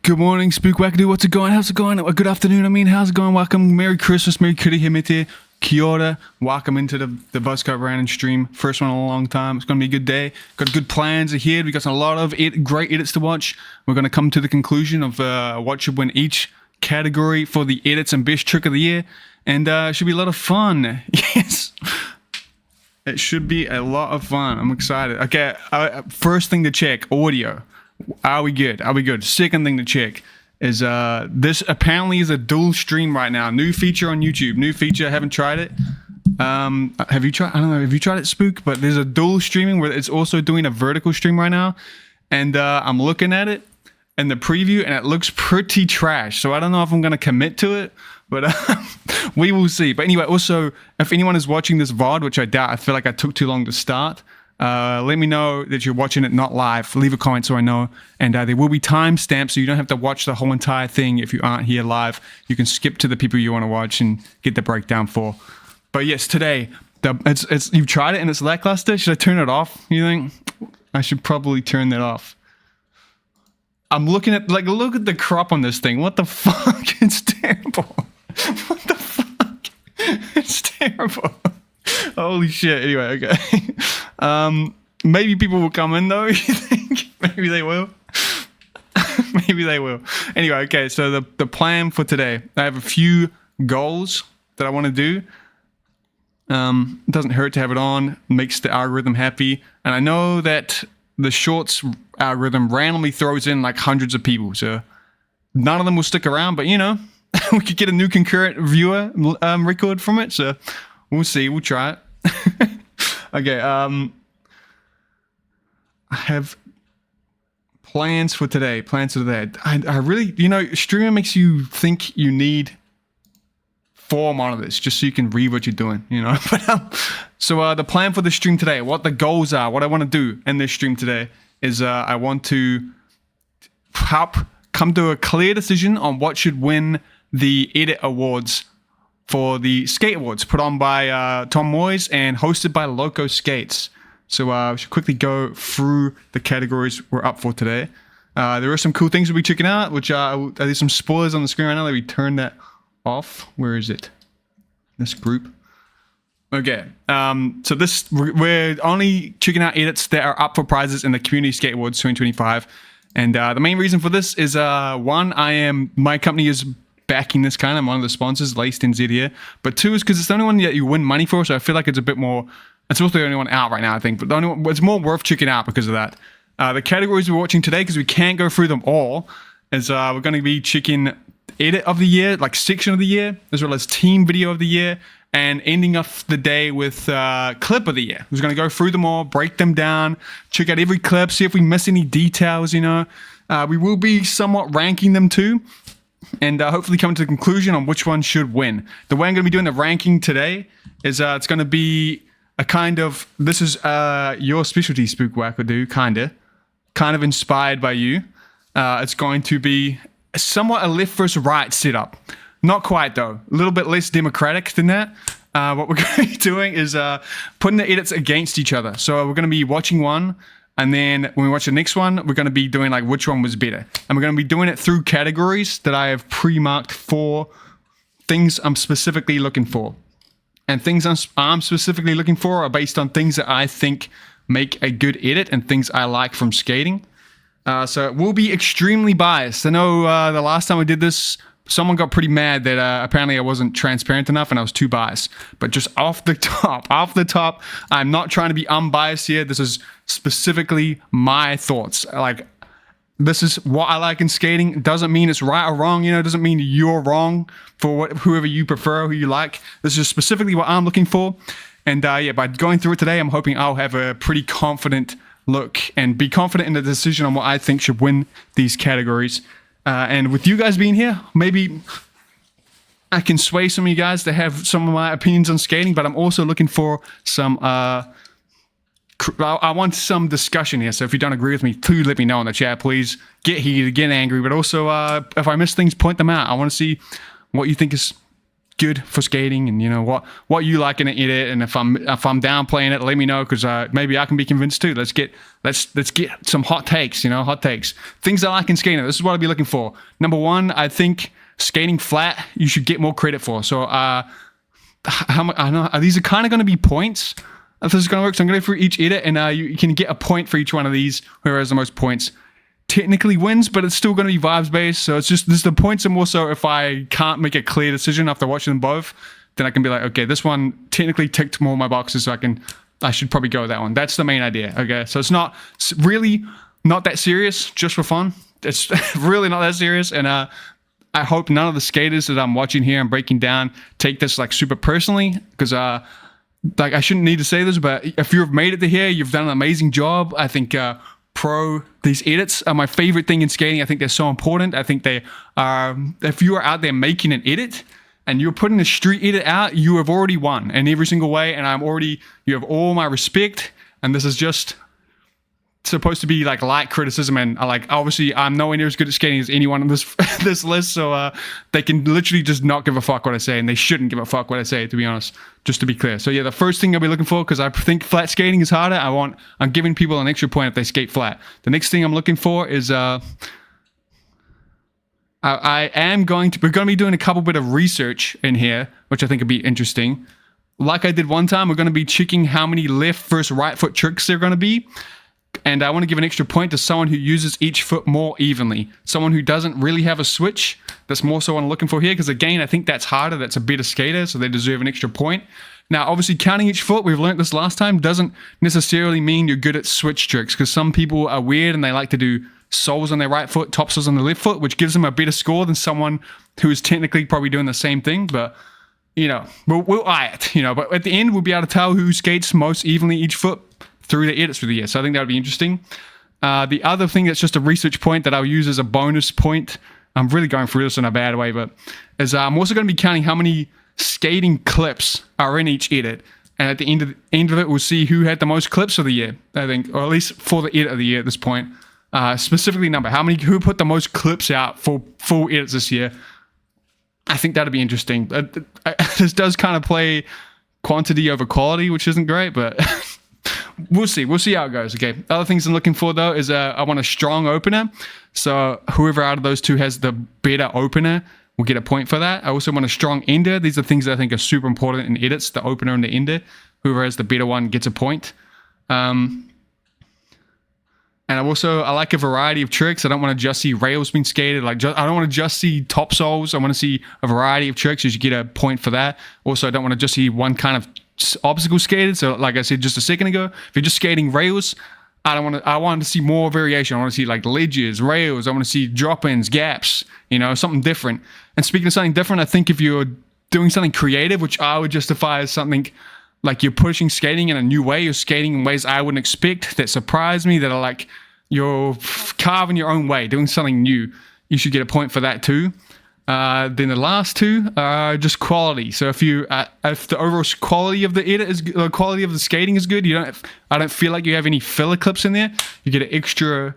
Good morning, Spook Wackadoo. What's it going? How's it going? Good afternoon, I mean. How's it going? Welcome. Merry Christmas. Merry Kitty Himite. Kia ora. Welcome into the Broskow Rijn stream. First one in a long time. It's going to be a good day. Got good plans ahead. We got a lot of great edits to watch. We're going to come to the conclusion of what should win each category for the edits and best trick of the year. And it should be a lot of fun. Yes. It should be a lot of fun. I'm excited. Okay, first thing to check, audio. Are we good? Are we good? Second thing to check is this apparently is a dual stream right now. New feature on YouTube. New feature. I haven't tried it. Have you tried? I don't know. Have you tried it, Spook? But there's a dual streaming where it's also doing a vertical stream right now. And I'm looking at it in the preview and it looks pretty trash. So I don't know if I'm going to commit to it. But we will see. But anyway, also, if anyone is watching this VOD, which I doubt, I feel like I took too long to start. Let me know that you're watching it not live. Leave a comment so I know. And there will be timestamps, so you don't have to watch the whole entire thing if you aren't here live. You can skip to the people you want to watch and get the breakdown for. But yes, today, you've tried it and it's lackluster. Should I turn it off, you think? I should probably turn that off. I'm looking at, like, look at the crop on this thing. What the fuck? It's terrible. What the fuck? It's terrible. Holy shit. Anyway, okay. Maybe people will come in though, you think? Maybe they will. Maybe they will. Anyway, okay, so the plan for today. I have a few goals that I want to do. It doesn't hurt to have it on. Makes the algorithm happy. And I know that the shorts algorithm randomly throws in like hundreds of people. So none of them will stick around, but you know, we could get a new concurrent viewer record from it. So we'll see. We'll try it. Okay. I have plans for today. I really, you know, streaming makes you think you need 4 monitors just so you can read what you're doing, you know. But so the plan for the stream today, what the goals are, what I want to do in this stream today is I want to help come to a clear decision on what should win the edit awards for the Skate Awards put on by Tom MUSE and hosted by Loco Skates. So we should quickly go through the categories we're up for today. There are some cool things we'll be checking out, which there's some spoilers on the screen right now. Let me turn that off. Where is it? This group. Okay. So we're only checking out edits that are up for prizes in the Community Skate Awards 2025. And the main reason for this is one, my company is backing this kind. I'm one of the sponsors, Laced in Z here. But two is because it's the only one that you win money for. So I feel like it's a bit more. It's also the only one out right now, I think. But the only one, it's more worth checking out because of that. The categories we're watching today, because we can't go through them all, is we're going to be checking edit of the year, like section of the year, as well as team video of the year, and ending off the day with clip of the year. We're going to go through them all, break them down, check out every clip, see if we miss any details, you know. We will be somewhat ranking them too, and hopefully come to the conclusion on which one should win. The way I'm going to be doing the ranking today is it's going to be a kind of, this is your specialty, Spook Wackadoo, kind of inspired by you. It's going to be somewhat a left versus right setup. Not quite though, a little bit less democratic than that. What we're going to be doing is putting the edits against each other. So we're going to be watching one, and then when we watch the next one, we're going to be doing like which one was better. And we're going to be doing it through categories that I have pre-marked for things I'm specifically looking for. And things I'm specifically looking for are based on things that I think make a good edit and things I like from skating. So it will be extremely biased. I know the last time I did this, someone got pretty mad that apparently I wasn't transparent enough and I was too biased. But just off the top, I'm not trying to be unbiased here. This is specifically my thoughts. Like, this is what I like in skating. It doesn't mean it's right or wrong, you know, it doesn't mean you're wrong for whoever you prefer, who you like. This is specifically what I'm looking for. And yeah, by going through it today, I'm hoping I'll have a pretty confident look and be confident in the decision on what I think should win these categories. And with you guys being here, maybe I can sway some of you guys to have some of my opinions on skating, but I'm also looking for some, I want some discussion here. So if you don't agree with me, please let me know in the chat. Please get heated, get angry, but also if I miss things, point them out. I want to see what you think is good for skating, and you know what you like in an edit, and if I'm downplaying it, let me know, because maybe I can be convinced too. Let's get some hot takes, you know, things I like in skating. This is what I'll be looking for. Number one, I think skating flat you should get more credit for. So I know these are kind of going to be points. If this is going to work, so I'm going to go through each edit, and you can get a point for each one of these. Whoever has the most points technically wins, but it's still going to be vibes based. So it's just, the points are more so if I can't make a clear decision after watching them both, then I can be like, okay, this one technically ticked more of my boxes, so I should probably go with that one. That's the main idea. Okay, so it's really not that serious, just for fun. It's really not that serious, and I hope none of the skaters that I'm watching here and breaking down take this like super personally, because like, I shouldn't need to say this, but if you've made it to here, you've done an amazing job. I think these edits are my favorite thing in skating. I think they're so important. I think they are, if you are out there making an edit and you're putting a street edit out, you have already won in every single way, and you have all my respect, and this is just supposed to be like light criticism, and like, obviously I'm nowhere near as good at skating as anyone on this list, so they can literally just not give a fuck what I say, and they shouldn't give a fuck what I say, to be honest, just to be clear. So yeah, the first thing I'll be looking for, because I think flat skating is harder, I'm giving people an extra point if they skate flat. The next thing I'm looking for is we're going to be doing a couple bit of research in here, which I think would be interesting. Like I did one time, we're going to be checking how many left versus right foot tricks there are going to be. And I want to give an extra point to someone who uses each foot more evenly. Someone who doesn't really have a switch. That's more so what I'm looking for here, because again, I think that's harder. That's a better skater, so they deserve an extra point. Now, obviously, counting each foot, we've learned this last time, doesn't necessarily mean you're good at switch tricks, because some people are weird and they like to do soles on their right foot, top soles on the left foot, which gives them a better score than someone who is technically probably doing the same thing. But, you know, we'll eye it, you know. But at the end, we'll be able to tell who skates most evenly each foot through the edits for the year. So I think that would be interesting. The other thing that's just a research point that I'll use as a bonus point, I'm really going through this in a bad way, but is I'm also going to be counting how many skating clips are in each edit. And at the end of it, we'll see who had the most clips of the year, I think, or at least for the edit of the year at this point. Specifically number, who put the most clips out for full edits this year. I think that'd be interesting. this does kind of play quantity over quality, which isn't great, but we'll see. We'll see how it goes. Okay. Other things I'm looking for though is I want a strong opener. So whoever out of those two has the better opener will get a point for that. I also want a strong ender. These are things that I think are super important in edits, the opener and the ender. Whoever has the better one gets a point. And I like a variety of tricks. I don't want to just see rails being skated. Like I don't want to just see top soles. I want to see a variety of tricks. You get a point for that. Also, I don't want to just see one kind of obstacle skated. So like I said just a second ago, if you're just skating rails, I want to see more variation. I want to see like ledges, rails. I want to see drop-ins, gaps, you know, something different. And speaking of something different, I think if you're doing something creative, which I would justify as something like you're pushing skating in a new way, you're skating in ways I wouldn't expect, that surprise me, that are like you're carving your own way, doing something new, you should get a point for that too. Then the last two are just quality. So if the overall quality of the edit is the quality of the skating is good, I don't feel like you have any filler clips in there, you get an extra,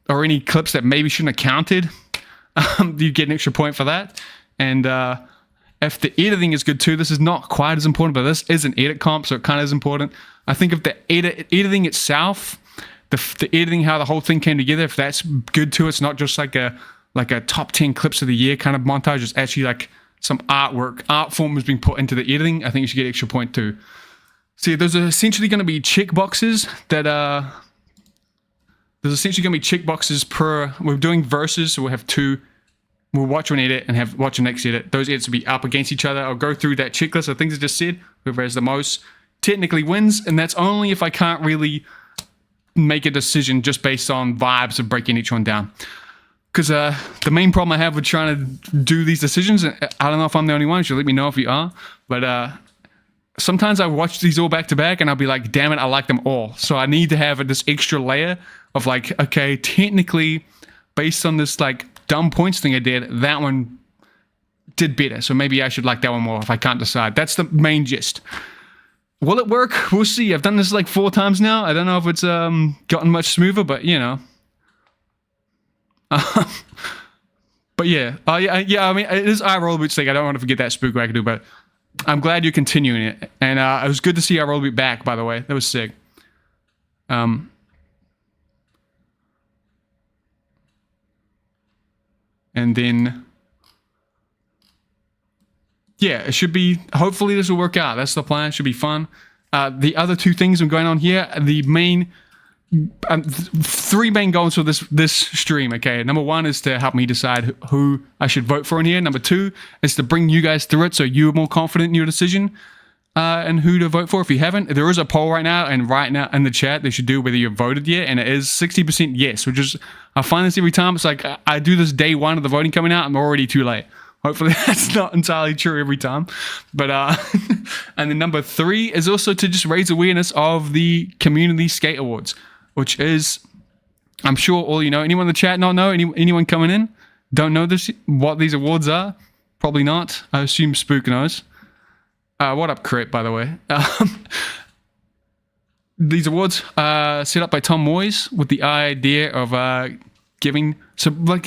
or any clips that maybe shouldn't have counted, you get an extra point for that. And if the editing is good too, this is not quite as important, but this is an edit comp, so it kind of is important. I think if the editing itself, the editing, how the whole thing came together, if that's good too, it's not just like a top 10 clips of the year kind of montage. It's actually like some art form was being put into the editing. I think you should get extra point too. So yeah, those are essentially going to be check boxes that there's essentially going to be check boxes per, we're doing verses, so we'll have two, we'll watch one edit and watch the next edit. Those edits will be up against each other. I'll go through that checklist of things I just said. Whoever has the most technically wins, and that's only if I can't really make a decision just based on vibes of breaking each one down. Because the main problem I have with trying to do these decisions, I don't know if I'm the only one, you should let me know if you are, but sometimes I watch these all back to back and I'll be like, damn it, I like them all. So I need to have this extra layer of like, okay, technically, based on this like dumb points thing I did, that one did better. So maybe I should like that one more if I can't decide. That's the main gist. Will it work? We'll see. I've done this like 4 times now. I don't know if it's gotten much smoother, but you know. But yeah, I mean, it is our roll boot thing. I don't want to forget that spook wackadoo, but I'm glad you're continuing it. And it was good to see our roll boot back, by the way. That was sick. And then, yeah, it should be, hopefully this will work out. That's the plan. It should be fun. The other 2 things I'm going on here, the main 3 main goals for this stream. Okay, number 1 is to help me decide who I should vote for in here. Number 2 is to bring you guys through it so you're more confident in your decision and who to vote for. If you haven't, there is a poll right now in the chat they should do whether you've voted yet, and it is 60% yes, which is, I find this every time. It's like I do this day 1 of the voting coming out, I'm already too late. Hopefully that's not entirely true every time. But and then number 3 is also to just raise awareness of the Community Skate Awards, which is, I'm sure all you know. Anyone in the chat not know? Anyone coming in don't know what these awards are? Probably not. I assume Spook knows. What up, Crit, by the way? These awards are set up by Tom Moyes with the idea of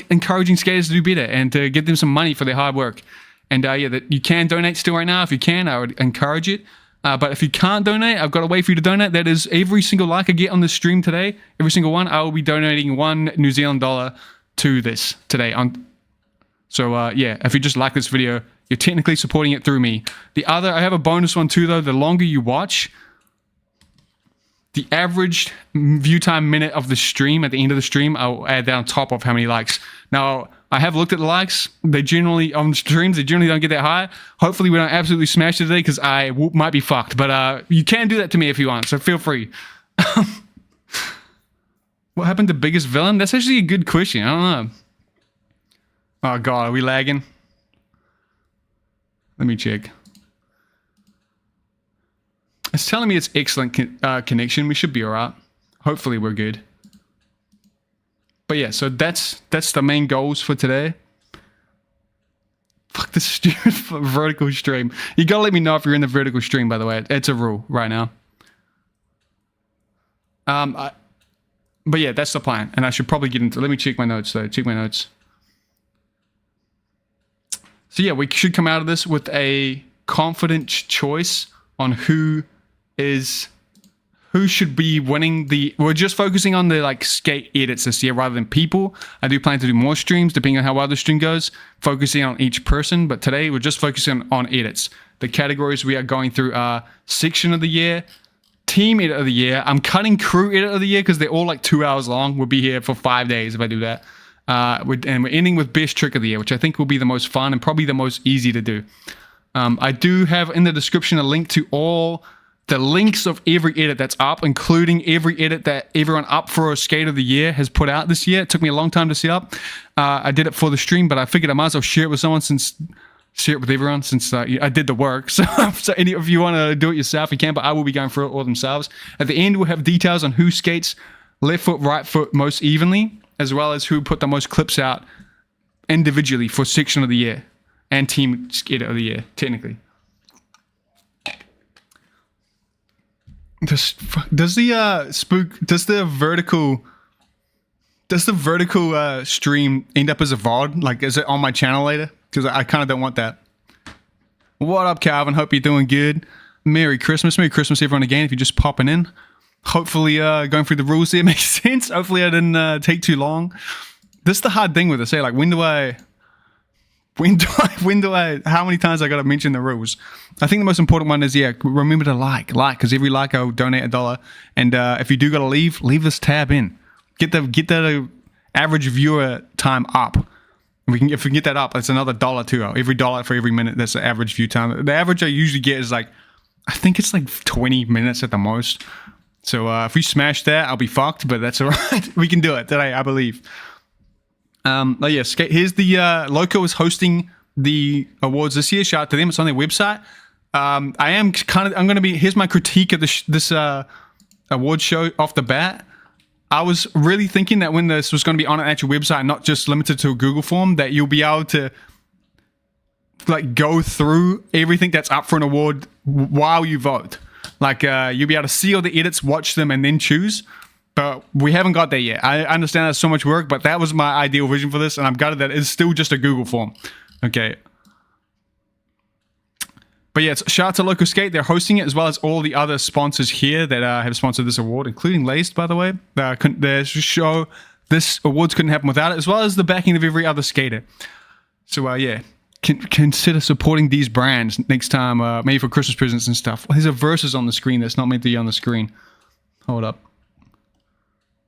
encouraging skaters to do better and to give them some money for their hard work. And that you can donate still right now. If you can, I would encourage it. But if you can't donate, I've got a way for you to donate. That is every single like I get on the stream today, every single one, I will be donating $1 New Zealand to this today. So yeah, if you just like this video, you're technically supporting it through me. I have a bonus one too though. The longer you watch, the average view time minute of the stream at the end of the stream, I'll add that on top of how many likes. Now, I have looked at the likes. They generally, on streams, they generally don't get that high. Hopefully we don't absolutely smash it today because I might be fucked. But you can do that to me if you want, so feel free. What happened to biggest villain? That's actually a good question. I don't know. Oh god, are we lagging? Let me check. It's telling me it's excellent connection. We should be alright. Hopefully we're good. But yeah, so that's the main goals for today. Fuck this stupid vertical stream. You gotta let me know if you're in the vertical stream, by the way. It's a rule right now. But yeah, that's the plan. And I should probably get into... Let me check my notes, though. Check my notes. So yeah, we should come out of this with a confident choice on who should be winning we're just focusing on the like skate edits this year rather than people. I do plan to do more streams depending on how well the stream goes, focusing on each person, but today we're just focusing on edits. The categories we are going through are section of the year, team edit of the year. I'm cutting crew edit of the year because they're all like 2 hours long. We'll be here for 5 days if I do that. And we're ending with best trick of the year, which I think will be the most fun and probably the most easy to do. I do have in the description a link to all the links of every edit that's up, including every edit that everyone up for a skate of the year has put out this year. It took me a long time to set up. I did it for the stream, but I figured I might as well share it with someone share it with everyone since I did the work. So any of you want to do it yourself, you can, but I will be going through it all themselves. At the end, we'll have details on who skates left foot, right foot most evenly, as well as who put the most clips out individually for section of the year and team edit of the year, technically. Does the vertical stream end up as a VOD? Like, is it on my channel later? Because I kind of don't want that. What up, Calvin? Hope you're doing good. Merry Christmas everyone again if you're just popping in. Hopefully going through the rules there makes sense. Hopefully I didn't take too long. This is the hard thing with this, like when do I how many times I gotta mention the rules? I think the most important one is, remember to like, because every like I'll donate $1. And if you do gotta leave this tab in. Get the average viewer time up. If we can get that up, it's another $1 too. Every $1 for every minute, that's the average view time. The average I usually get is like, I think it's like 20 minutes at the most. So if we smash that, I'll be fucked, but that's all right. We can do it today, I believe. But yeah, here's the Loco is hosting the awards this year. Shout out to them. It's on their website. I'm going to be, here's my critique of this award show off the bat. I was really thinking that when this was going to be on an actual website, not just limited to a Google form, that you'll be able to like go through everything that's up for an award while you vote. Like you'll be able to see all the edits, watch them, and then choose. But we haven't got there yet. I understand that's so much work, but that was my ideal vision for this, and I'm gutted that it's still just a Google form. Okay. But yeah, shout out to Local Skate. They're hosting it, as well as all the other sponsors here that have sponsored this award, including Laced, by the way. This awards couldn't happen without it, as well as the backing of every other skater. So yeah, consider supporting these brands next time, maybe for Christmas presents and stuff. There's a versus on the screen that's not meant to be on the screen. Hold up.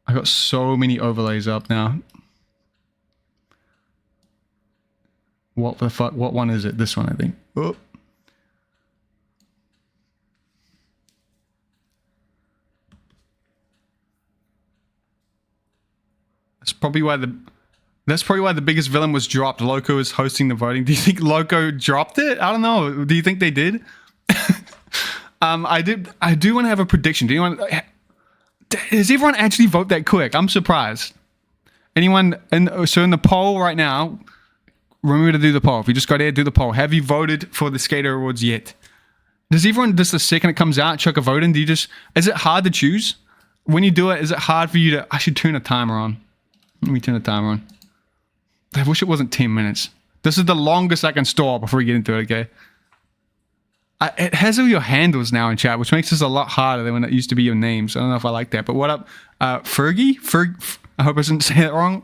I got so many overlays up now. What the fuck? What one is it? This one, I think. Oh. That's probably why the biggest villain was dropped. Loco is hosting the voting. Do you think Loco dropped it? I don't know. Do you think they did? I do want to have a prediction. Does everyone actually vote that quick? I'm surprised. Anyone? So in the poll right now, remember to do the poll. If you just go there, do the poll. Have you voted for the Skater Awards yet? Does everyone, just the second it comes out, chuck a vote in? Is it hard to choose? When you do it, is it hard for you to... I should turn a timer on. Let me turn the timer on. I wish it wasn't 10 minutes. This is the longest I can store before we get into it, okay? It has all your handles now in chat, which makes this a lot harder than when it used to be your names. I don't know if I like that, but what up? Fergie? I hope I didn't say it wrong.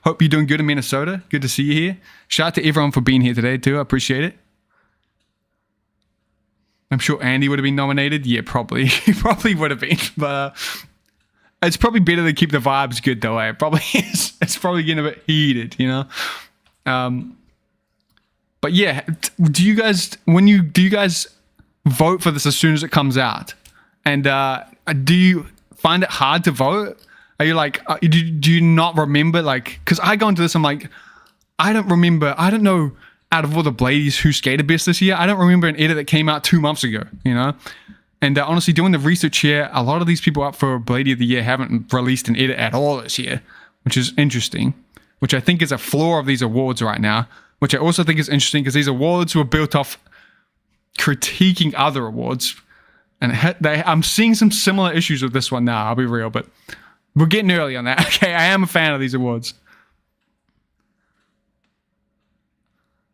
Hope you're doing good in Minnesota. Good to see you here. Shout out to everyone for being here today, too. I appreciate it. I'm sure Andy would have been nominated. Yeah, probably. He probably would have been, but... it's probably better to keep the vibes good, though. It probably is. It's probably getting a bit heated, you know? But yeah, do you guys vote for this as soon as it comes out? And do you find it hard to vote? Are you like, do you not remember? Like, because I go into this, I'm like, I don't know out of all the Bladies who skated best this year. I don't remember an edit that came out 2 months ago, you know? And honestly, doing the research here, a lot of these people up for Bladey of the Year haven't released an edit at all this year, which is interesting, which I think is a flaw of these awards right now, which I also think is interesting because these awards were built off critiquing other awards. And I'm seeing some similar issues with this one now, I'll be real, but we're getting early on that. Okay, I am a fan of these awards.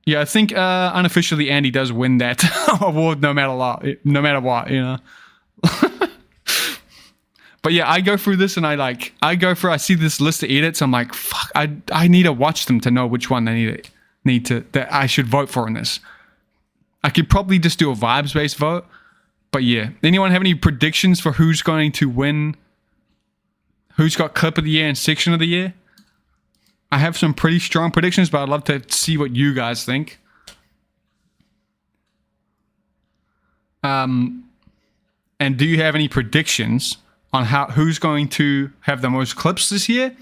Yeah, I think unofficially Andy does win that award no matter what, you know. But yeah, I go through this and I see this list of edits. I'm like, fuck, I need to watch them to know which one I that I should vote for in this. I could probably just do a vibes-based vote. But yeah, anyone have any predictions for who's going to win? Who's got clip of the year and section of the year? I have some pretty strong predictions, but I'd love to see what you guys think. And do you have any predictions on who's going to have the most clips this year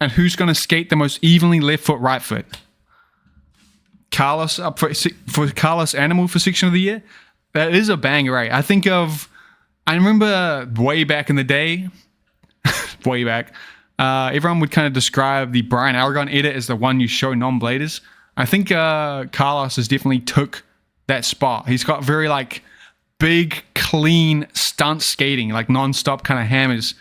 and who's going to skate the most evenly left foot, right foot? Carlos up for Carlos Animal for section of the year. That is a banger, right? I remember way back in the day, way back, everyone would kind of describe the Brian Aragon edit as the one you show non-bladers. I think Carlos has definitely took that spot. He's got very like big, clean stunt skating, like non-stop kind of hammers,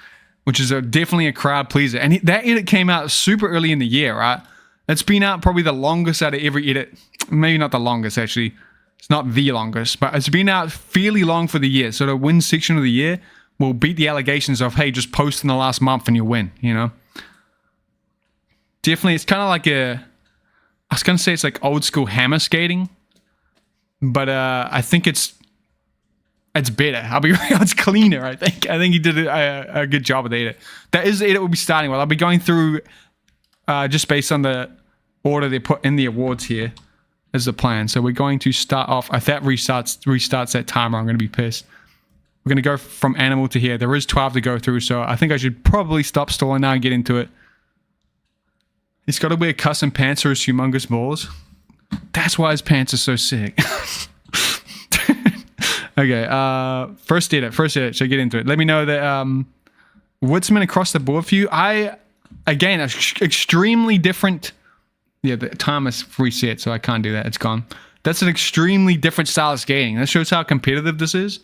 which is definitely a crowd pleaser. And that edit came out super early in the year, right? It's been out probably the longest out of every edit. Maybe not the longest, actually. It's not the longest, but it's been out fairly long for the year. So to win section of the year will beat the allegations of, hey, just post in the last month and you'll win, you know? Definitely, it's kind of like I was going to say it's like old school hammer skating, but I think it's better. I'll be real, it's cleaner, I think. I think he did a good job with the edit. That is the edit we'll be starting with. I'll be going through just based on the order they put in the awards here is the plan. So we're going to start off. If that restarts that timer, I'm going to be pissed. We're going to go from animal to here. There is 12 to go through, so I think I should probably stop stalling now and get into it. He's got to wear custom pants for his humongous balls. That's why his pants are so sick. Okay, first edit. So get into it. Let me know that Witzemann across the board for you. Again, extremely different. Yeah, the time is reset, so I can't do that. It's gone. That's an extremely different style of skating. That shows how competitive this is.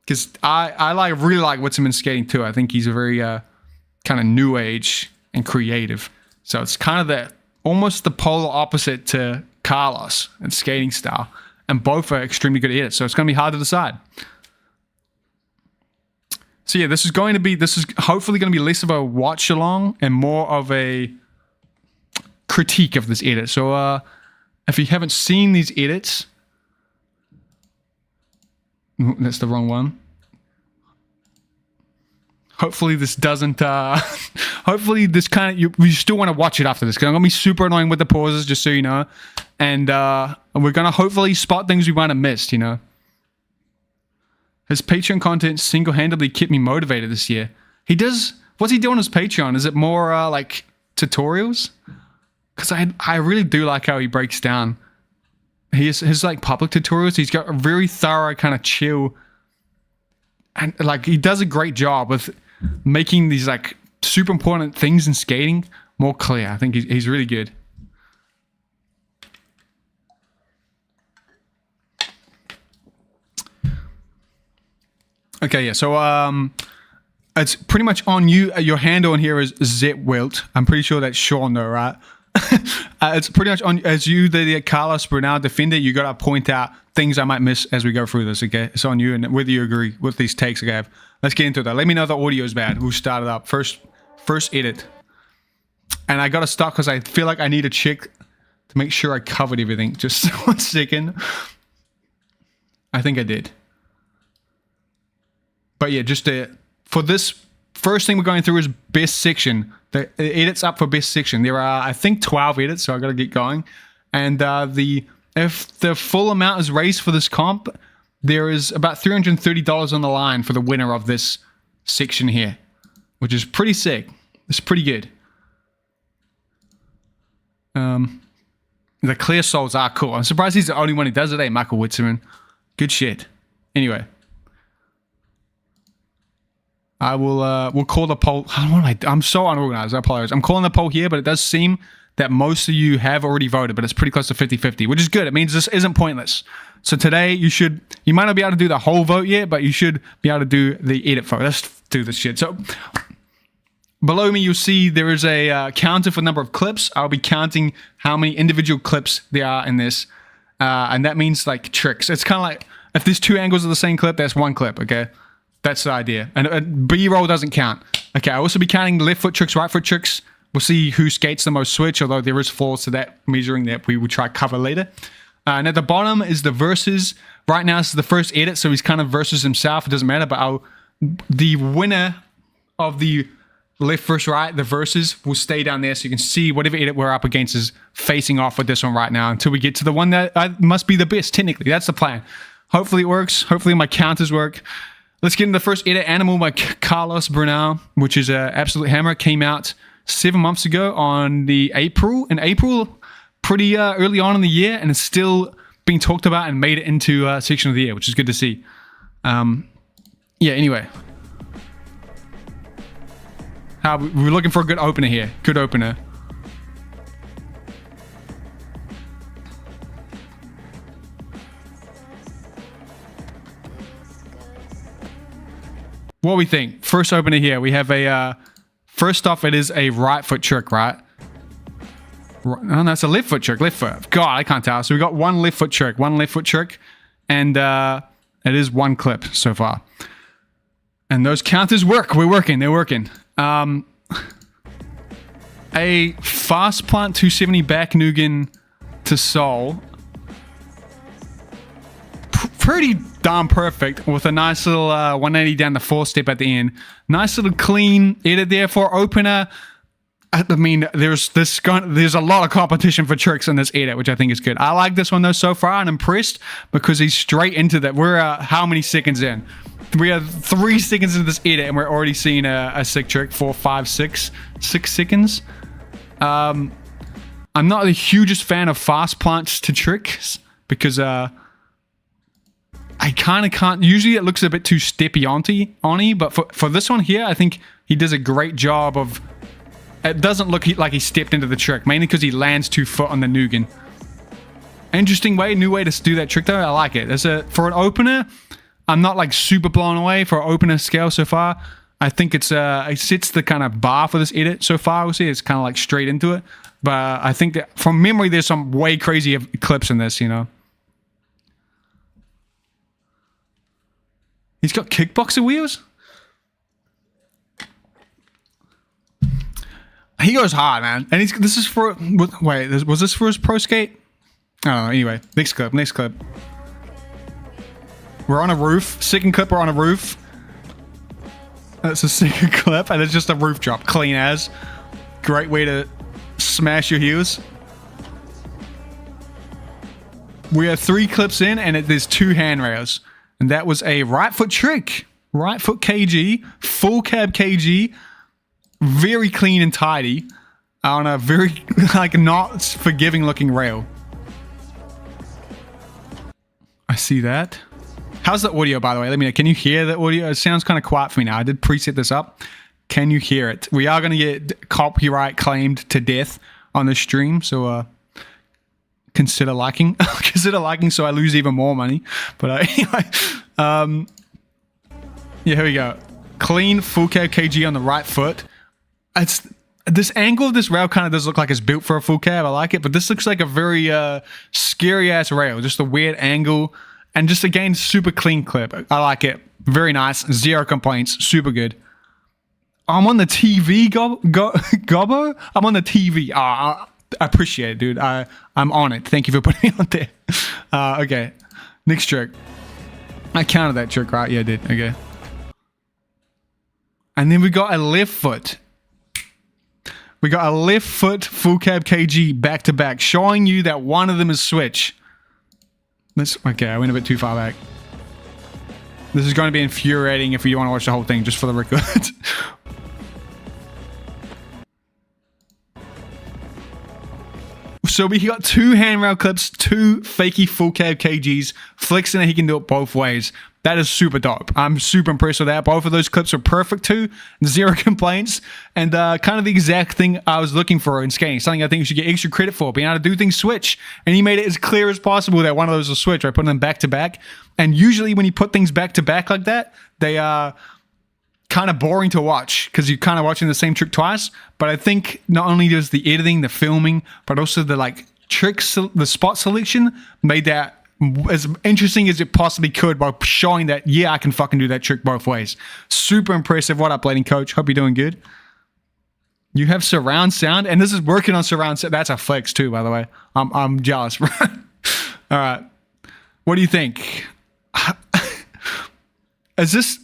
Because I really like Witzemann skating too. I think he's a very kind of new age and creative. So it's kind of almost the polar opposite to Carlos and skating style. And both are extremely good edits. So it's going to be hard to decide. So yeah, this is hopefully going to be less of a watch along and more of a critique of this edit. So if you haven't seen these edits, that's the wrong one. Hopefully this doesn't, hopefully this kind of, we still want to watch it after this because I'm going to be super annoying with the pauses, just so you know. And we're going to hopefully spot things we might have missed, you know. His Patreon content single-handedly kept me motivated this year. He does, what's he doing on his Patreon? Is it more like tutorials? Because I really do like how he breaks down his like public tutorials. He's got a very thorough kind of chill, and like he does a great job with making these like super important things in skating more clear. I think he's really good. Okay, yeah, so it's pretty much on you. Your handle in here is Zetwilt. I'm pretty sure that's Sean though, right? It's pretty much on as you, the Carlos Bernal defender. You got to point out things I might miss as we go through this. Okay, it's on you, and whether you agree with these takes I have. Let's get into that. Let me know if the audio is bad. We'll start it up first edit, and I got to stop because I feel like I need to check to make sure I covered everything. Just 1 second. I think I did. But yeah, just for this first thing we're going through is best section. The edits up for best section. There are, I think, 12 edits, so I got to get going. And if the full amount is raised for this comp, there is about $330 on the line for the winner of this section here, which is pretty sick. It's pretty good. The clear souls are cool. I'm surprised he's the only one who does it, Michael Witzemann. Good shit. Anyway. I will, we'll call the poll. I'm so unorganized. I apologize. I'm calling the poll here, but it does seem that most of you have already voted, but it's pretty close to 50-50, which is good. It means this isn't pointless. So today you might not be able to do the whole vote yet, but you should be able to do the edit vote. Let's do this shit. So below me, you'll see there is a counter for number of clips. I'll be counting how many individual clips there are in this. And that means like tricks. It's kind of like if there's 2 angles of the same clip, that's 1 clip, okay? That's the idea. And B-roll doesn't count. Okay, I'll also be counting left foot tricks, right foot tricks. We'll see who skates the most switch, although there is flaws to that measuring that we will try to cover later. And at the bottom is the versus. Right now, this is the first edit, so he's kind of versus himself. It doesn't matter, but the winner of the left versus right, the versus, will stay down there so you can see whatever edit we're up against is facing off with this one right now until we get to the one that must be the best, technically. That's the plan. Hopefully it works. Hopefully my counters work. Let's get into the first edit, Animal by Carlos Bernal, which is an absolute hammer. It came out 7 months ago in April, pretty early on in the year, and it's still being talked about and made it into section of the year, which is good to see. Yeah, anyway. We're looking for a good opener here. Good opener. What do we think? First opener here. We have a... first off, it is a right foot trick, right? Oh, that's a left foot trick. Left foot. God, I can't tell. So we got 1 left foot trick. 1 left foot trick. And it is 1 clip so far. And those counters work. We're working. They're working. A fast plant 270 back Nugan to Sol. Pretty darn perfect with a nice little 180 down the 4-step at the end. Nice little clean edit there for opener. I mean, there's a lot of competition for tricks in this edit, which I think is good. I like this one though so far. I'm impressed because he's straight into that. We're how many seconds in? We are 3 seconds into this edit and we're already seeing a sick trick. 4, 5, 6 seconds. I'm not the hugest fan of fast plants to tricks because I kind of can't. Usually it looks a bit too steppy on-y, but for this one here, I think he does a great job of. It doesn't look like he stepped into the trick, mainly because he lands 2 foot on the Nugan. Interesting way, new way to do that trick though. I like it. For an opener, I'm not like super blown away for an opener scale so far. I think it sets the kind of bar for this edit so far. We'll see it's kind of like straight into it. But I think that from memory, there's some way crazy clips in this, you know. He's got kickboxer wheels. He goes hard, man. And this is for... Wait, was this for his pro skate? I don't know. Anyway, next clip. We're on a roof. Second clip, we're on a roof. That's a second clip, and it's just a roof drop. Clean as. Great way to smash your heels. We are 3 clips in, and there's 2 handrails. And that was a right foot trick. Right foot KG. Full cab KG. Very clean and tidy on a very like not forgiving looking rail. I see that. How's the audio, by the way? Let me know. Can you hear the audio? It sounds kind of quiet for me now. I did preset this up. Can you hear it? We are going to get copyright claimed to death on the stream, so consider liking. Consider liking so I lose even more money. But anyway, yeah, here we go. Clean full cab KG on the right foot. It's this angle of this rail kind of does look like it's built for a full cab. I like it, but this looks like a very scary ass rail. Just a weird angle, and just again super clean clip. I like it. Very nice. 0 complaints. Super good. I'm on the TV, Gobbo. I'm on the TV. I appreciate it, dude. I'm on it. Thank you for putting me on there. Okay, next trick. I counted that trick, right? Yeah, I did. Okay. And then we got a left foot. We got a left foot full cab KG back to back, showing you that one of them is switch. Okay, I went a bit too far back. This is going to be infuriating if you want to watch the whole thing, just for the record. So we got 2 handrail clips, 2 fakey full cab KGs, flexing that he can do it both ways. That is super dope. I'm super impressed with that. Both of those clips are perfect too. 0 complaints. And kind of the exact thing I was looking for in skating. Something I think you should get extra credit for. Being able to do things switch. And he made it as clear as possible that one of those will switch. By putting them back to back. And usually when you put things back to back like that, they kind of boring to watch because you're kind of watching the same trick twice. But I think not only does the editing, the filming, but also the like tricks, the spot selection made that as interesting as it possibly could by showing that, yeah, I can fucking do that trick both ways. Super impressive. What up, blading coach? Hope you're doing good. You have surround sound, and this is working on surround sound. That's a flex too, by the way. I'm jealous, bro. All right. What do you think? Is this...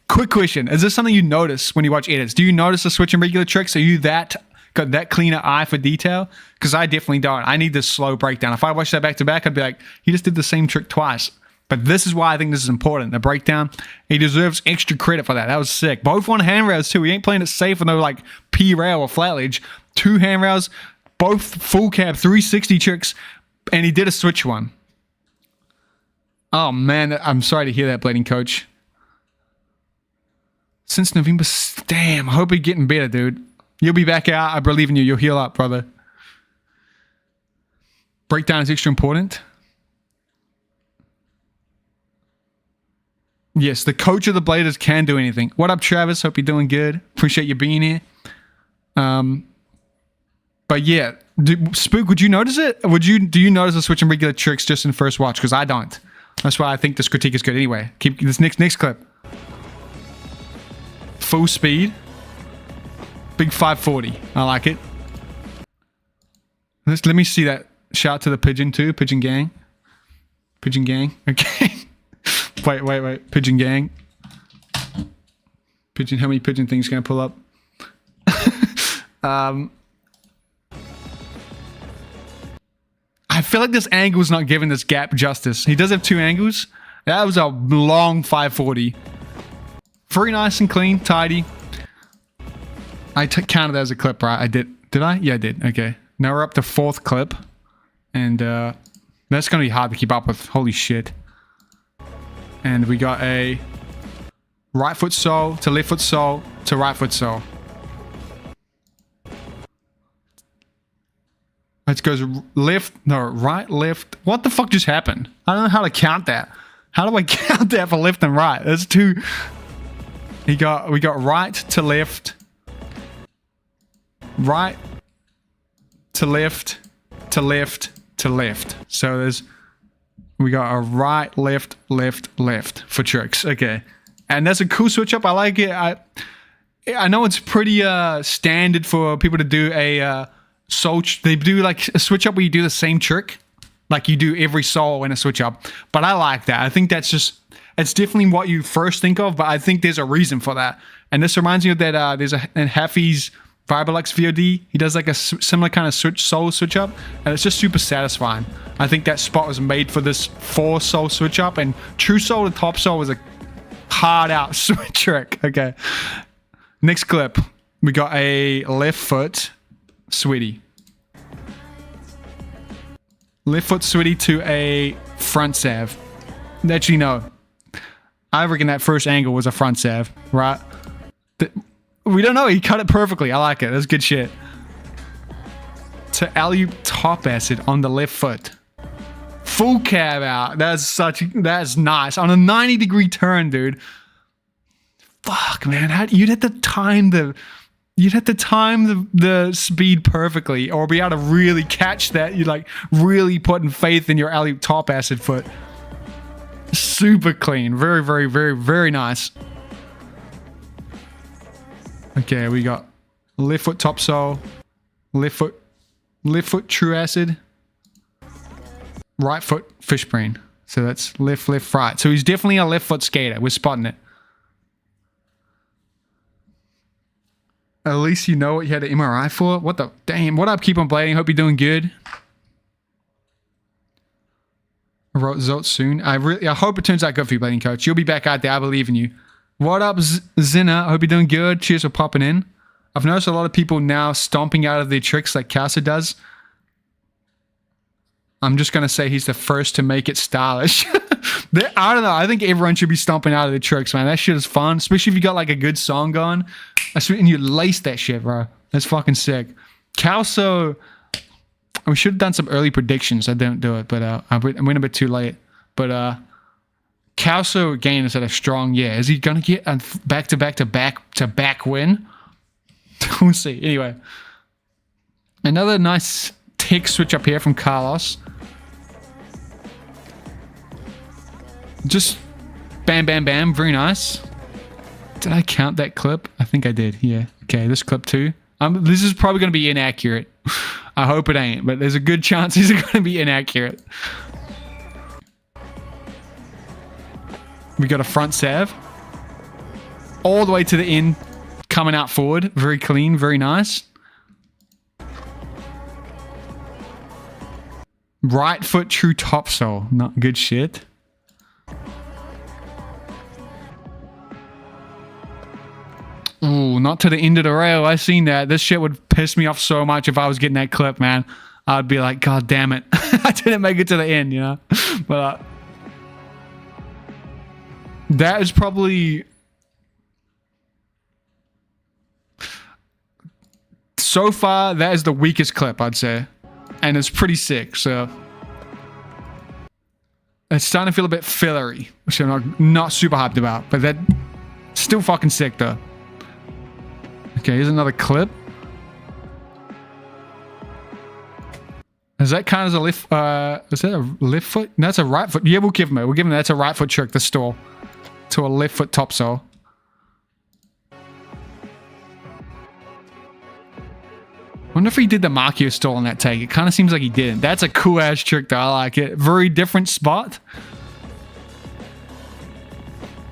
Quick question. Is this something you notice when you watch edits? Do you notice the switch in regular tricks? Are you got that cleaner eye for detail? Because I definitely don't. I need this slow breakdown. If I watch that back to back, I'd be like, he just did the same trick twice. But this is why I think this is important. The breakdown, he deserves extra credit for that. That was sick. Both on handrails too. He ain't playing it safe with no like P rail or flat ledge. 2 handrails, both full cab 360 tricks, and he did a switch one. Oh man, I'm sorry to hear that, blading coach. Since November, damn, I hope you're getting better, dude. You'll be back out. I believe in you. You'll heal up, brother. Breakdown is extra important. Yes, the coach of the bladers can do anything. What up, Travis? Hope you're doing good. Appreciate you being here. But yeah, Spook, would you notice it? Do you notice the switch in regular tricks just in first watch? Because I don't. That's why I think this critique is good. Anyway, keep this next clip. Full speed. Big 540. I like it. Let me see that. Shout out to the pigeon too. Pigeon gang. Pigeon gang. Okay. wait. Pigeon gang. Pigeon. How many pigeon things can I pull up? I feel like this angle is not giving this gap justice. He does have 2 angles. That was a long 540. Very nice and clean, tidy. I counted that as a clip, right? I did. Did I? Yeah, I did. Okay. Now we're up to 4th clip. And that's going to be hard to keep up with. Holy shit. And we got a right foot sole to left foot sole to right foot sole. It goes right, left. What the fuck just happened? I don't know how to count that. How do I count that for left and right? That's 2... We got right to left, right to left, to left, to left. So we got a right, left, left, left for tricks. Okay. And that's a cool switch up. I like it. I know it's pretty standard for people to do a they do like a switch up where you do the same trick. Like you do every solo in a switch up. But I like that. I think that's just... It's definitely what you first think of, but I think there's a reason for that. And this reminds me of that there's in Haffy's Vibrolux VOD. He does like a similar kind of soul switch up, and it's just super satisfying. I think that spot was made for this 4 soul switch up, and true soul to top soul was a hard out switch trick. Okay. Next clip, we got a left foot sweetie. Left foot sweetie to a front salve. Actually, no. I reckon that first angle was a front salve, right? We don't know. He cut it perfectly. I like it. That's good shit. To alley-oop top acid on the left foot. Full cab out. That's nice. On a 90-degree turn, dude. Fuck, man. You'd have to time the speed perfectly, or be able to really catch that. You're like really putting faith in your alley-oop top acid foot. Super clean. Very, very, very, very nice. Okay, we got left foot top sole, left foot true acid, right foot fish brain. So that's left, right. So he's definitely a left foot skater. We're spotting it. At least you know what you had an MRI for. What the damn? What up? Keep on blading. Hope you're doing good. Results soon. I hope it turns out good for you, blading coach. You'll be back out there. I believe in you. What up, Zinna? I hope you're doing good. Cheers for popping in. I've noticed a lot of people now stomping out of their tricks like Kelso does. I'm just going to say he's the first to make it stylish. I don't know. I think everyone should be stomping out of their tricks, man. That shit is fun, especially if you got like a good song going. And you lace that shit, bro. That's fucking sick. Kelso, we should have done some early predictions. I didn't do it, but I went a bit too late. But Kelso again is at a strong year. Is he going to get a back-to-back win? We'll see. Anyway. Another nice tech switch up here from Carlos. Just bam, bam, bam. Very nice. Did I count that clip? I think I did. Yeah. Okay, this clip too. This is probably going to be inaccurate. I hope it ain't, but there's a good chance these are going to be inaccurate. We got a front salve. All the way to the end. Coming out forward. Very clean. Very nice. Right foot true topsoul. Not good shit. Ooh, not to the end of the rail. I seen that. This shit would piss me off so much if I was getting that clip, man. I'd be like, God damn it. I didn't make it to the end, you know? But that is probably... So far, that is the weakest clip, I'd say. And it's pretty sick, so... It's starting to feel a bit fillery, which I'm not super hyped about. But that's still fucking sick, though. Okay, here's another clip. Is that kind of a left... is that a left foot? No, that's a right foot. Yeah, we'll give him it. We'll give him that's a right foot trick, the stall. To a left foot topsoul. Wonder if he did the Markio stall on that take. It kind of seems like he didn't. That's a cool ass trick though. I like it. Very different spot.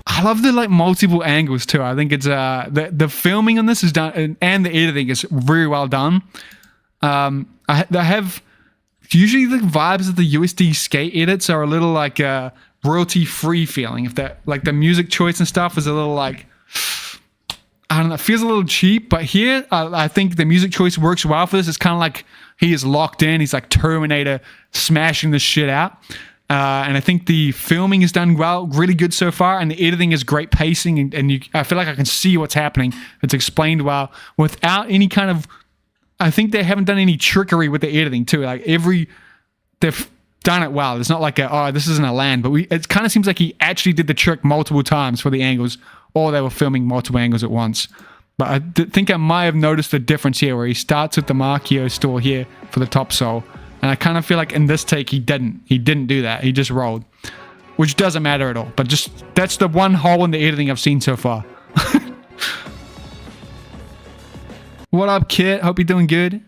I love the like multiple angles too. I think it's the filming on this is done and the editing is very well done. I have usually the vibes of the USD skate edits are a little like royalty free feeling. If that like the music choice and stuff is a little like. I don't know, it feels a little cheap, but here, I think the music choice works well for this. It's kind of like he is locked in. He's like Terminator smashing this shit out. And I think the filming is done well, really good so far, and the editing is great pacing, and I feel like I can see what's happening. It's explained well without any kind of... I think they haven't done any trickery with the editing, too. Like, they've done it well. It's not like, this isn't a land, but it kind of seems like he actually did the trick multiple times for the angles, or they were filming multiple angles at once. But I think I might have noticed a difference here where he starts with the Markio stall here for the topsoul. And I kind of feel like in this take he didn't do that. He just rolled. Which doesn't matter at all. But just that's the one hole in the editing I've seen so far. What up, Kit? Hope you're doing good.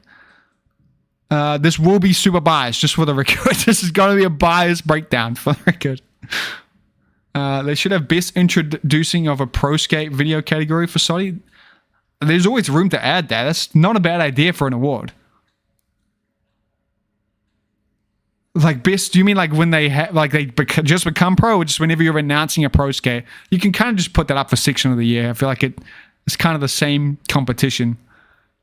This will be super biased, just for the record. This is going to be a biased breakdown for the record. They should have best introducing of a pro skate video category for Saudi. There's always room to add that. That's not a bad idea for an award. Like best, do you mean like when they just become pro, or just whenever you're announcing a pro skate? You can kind of just put that up for section of the year. I feel like it's kind of the same competition.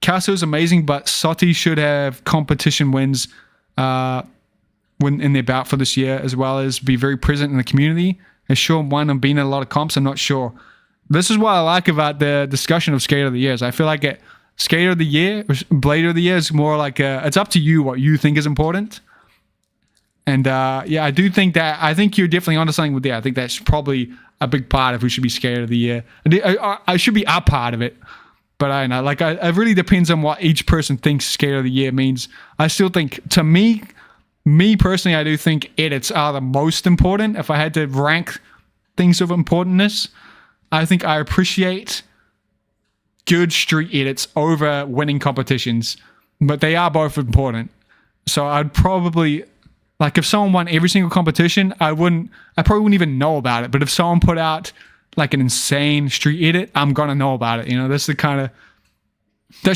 Kelso is amazing, but Soti should have competition wins in their bout for this year, as well as be very present in the community. Has Sean won and been in a lot of comps? I'm not sure. This is what I like about the discussion of Skater of the Years. I feel like Skater of the Year, or Blader of the Year is more like it's up to you what you think is important. And yeah, I do think that, I think you're definitely onto something with that. I think that's probably a big part of who should be Skater of the Year. I should be a part of it. But I don't know, like it really depends on what each person thinks Skater of the Year means. I still think, to me personally, I do think edits are the most important. If I had to rank things of importance, I think I appreciate good street edits over winning competitions, but they are both important. So I'd probably, like if someone won every single competition, I probably wouldn't even know about it. But if someone put out like an insane street edit, I'm gonna know about it. You know, that's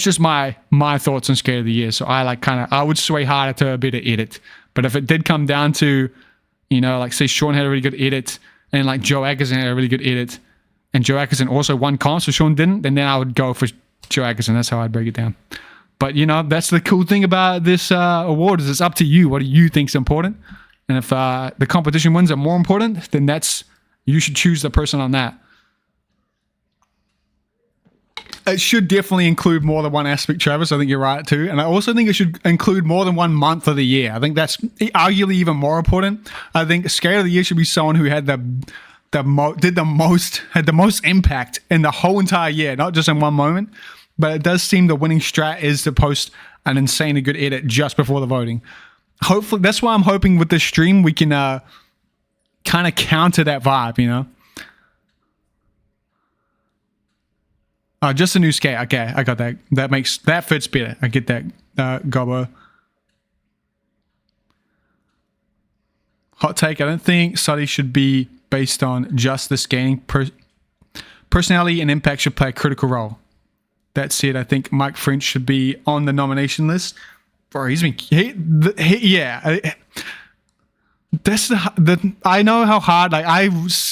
just my thoughts on Skate of the Year. So I would sway harder to a better edit. But if it did come down to, you know, like say Sean had a really good edit and like Joe Atkinson had a really good edit and Joe Atkinson also won comps, so Sean didn't, then I would go for Joe Atkinson. That's how I'd break it down. But, you know, that's the cool thing about this award is it's up to you. What do you think is important? And if the competition wins are more important, then you should choose the person on that. It should definitely include more than one aspect, Travis. I think you're right too. And I also think it should include more than 1 month of the year. I think that's arguably even more important. I think Skater of the Year should be someone who had had the most impact in the whole entire year, not just in one moment. But it does seem the winning strat is to post an insanely good edit just before the voting. Hopefully, that's why I'm hoping with this stream we can kind of counter that vibe, you know. Just a new skate. Okay, I got that. That fits better. I get that. Gobbo. Hot take. I don't think studies should be based on just the skating. Personality and impact should play a critical role. That said, I think Mike French should be on the nomination list. Bro, he's been... yeah. That's I know how hard... Like, I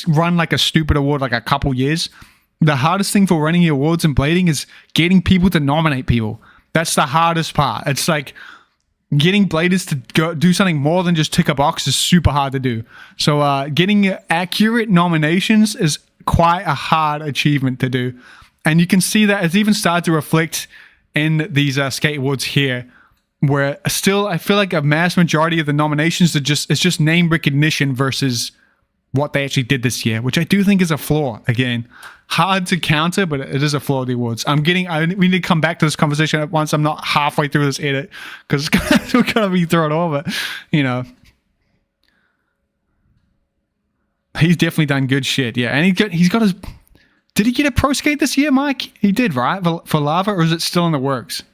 run like a stupid award like a couple years. The hardest thing for running the awards and blading is getting people to nominate people. That's the hardest part. It's like getting bladers to go do something more than just tick a box is super hard to do. So getting accurate nominations is quite a hard achievement to do. And you can see that it's even started to reflect in these skate awards here, where still I feel like a mass majority of the nominations it's just name recognition versus what they actually did this year, which I do think is a flaw. Again, hard to counter, but it is a flaw of the awards. We need to come back to this conversation at once I'm not halfway through this edit, because we're going to be thrown over, you know. He's definitely done good shit, yeah. And he's got his... Did he get a pro skate this year, Mike? He did, right? For Lava, or is it still in the works?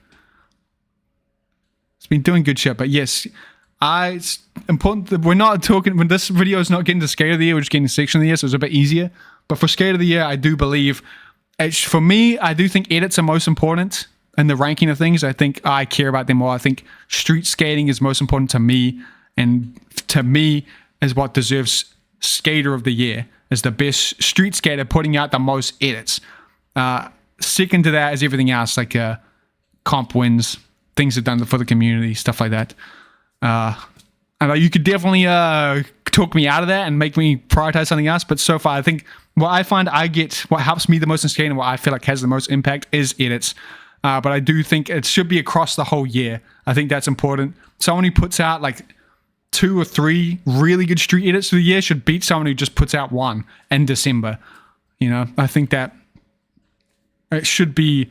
It's been doing good shit, but yes... it's important that we're not talking when this video is not getting to skate of the year, we're just getting to section of the year, so it's a bit easier. But for skate of the year, I do believe for me, I do think edits are most important in the ranking of things. I think I care about them more. I think street skating is most important to me, and to me is what deserves skater of the year, is the best street skater putting out the most edits. Second to that is everything else, like comp wins, things are done for the community, stuff like that. And you could definitely talk me out of that and make me prioritize something else, but so far I think what I find what helps me the most in skating, what I feel like has the most impact, is edits. But I do think it should be across the whole year. I think that's important. Someone who puts out like 2 or 3 really good street edits for the year should beat someone who just puts out 1 in December. You know, I think that it should be,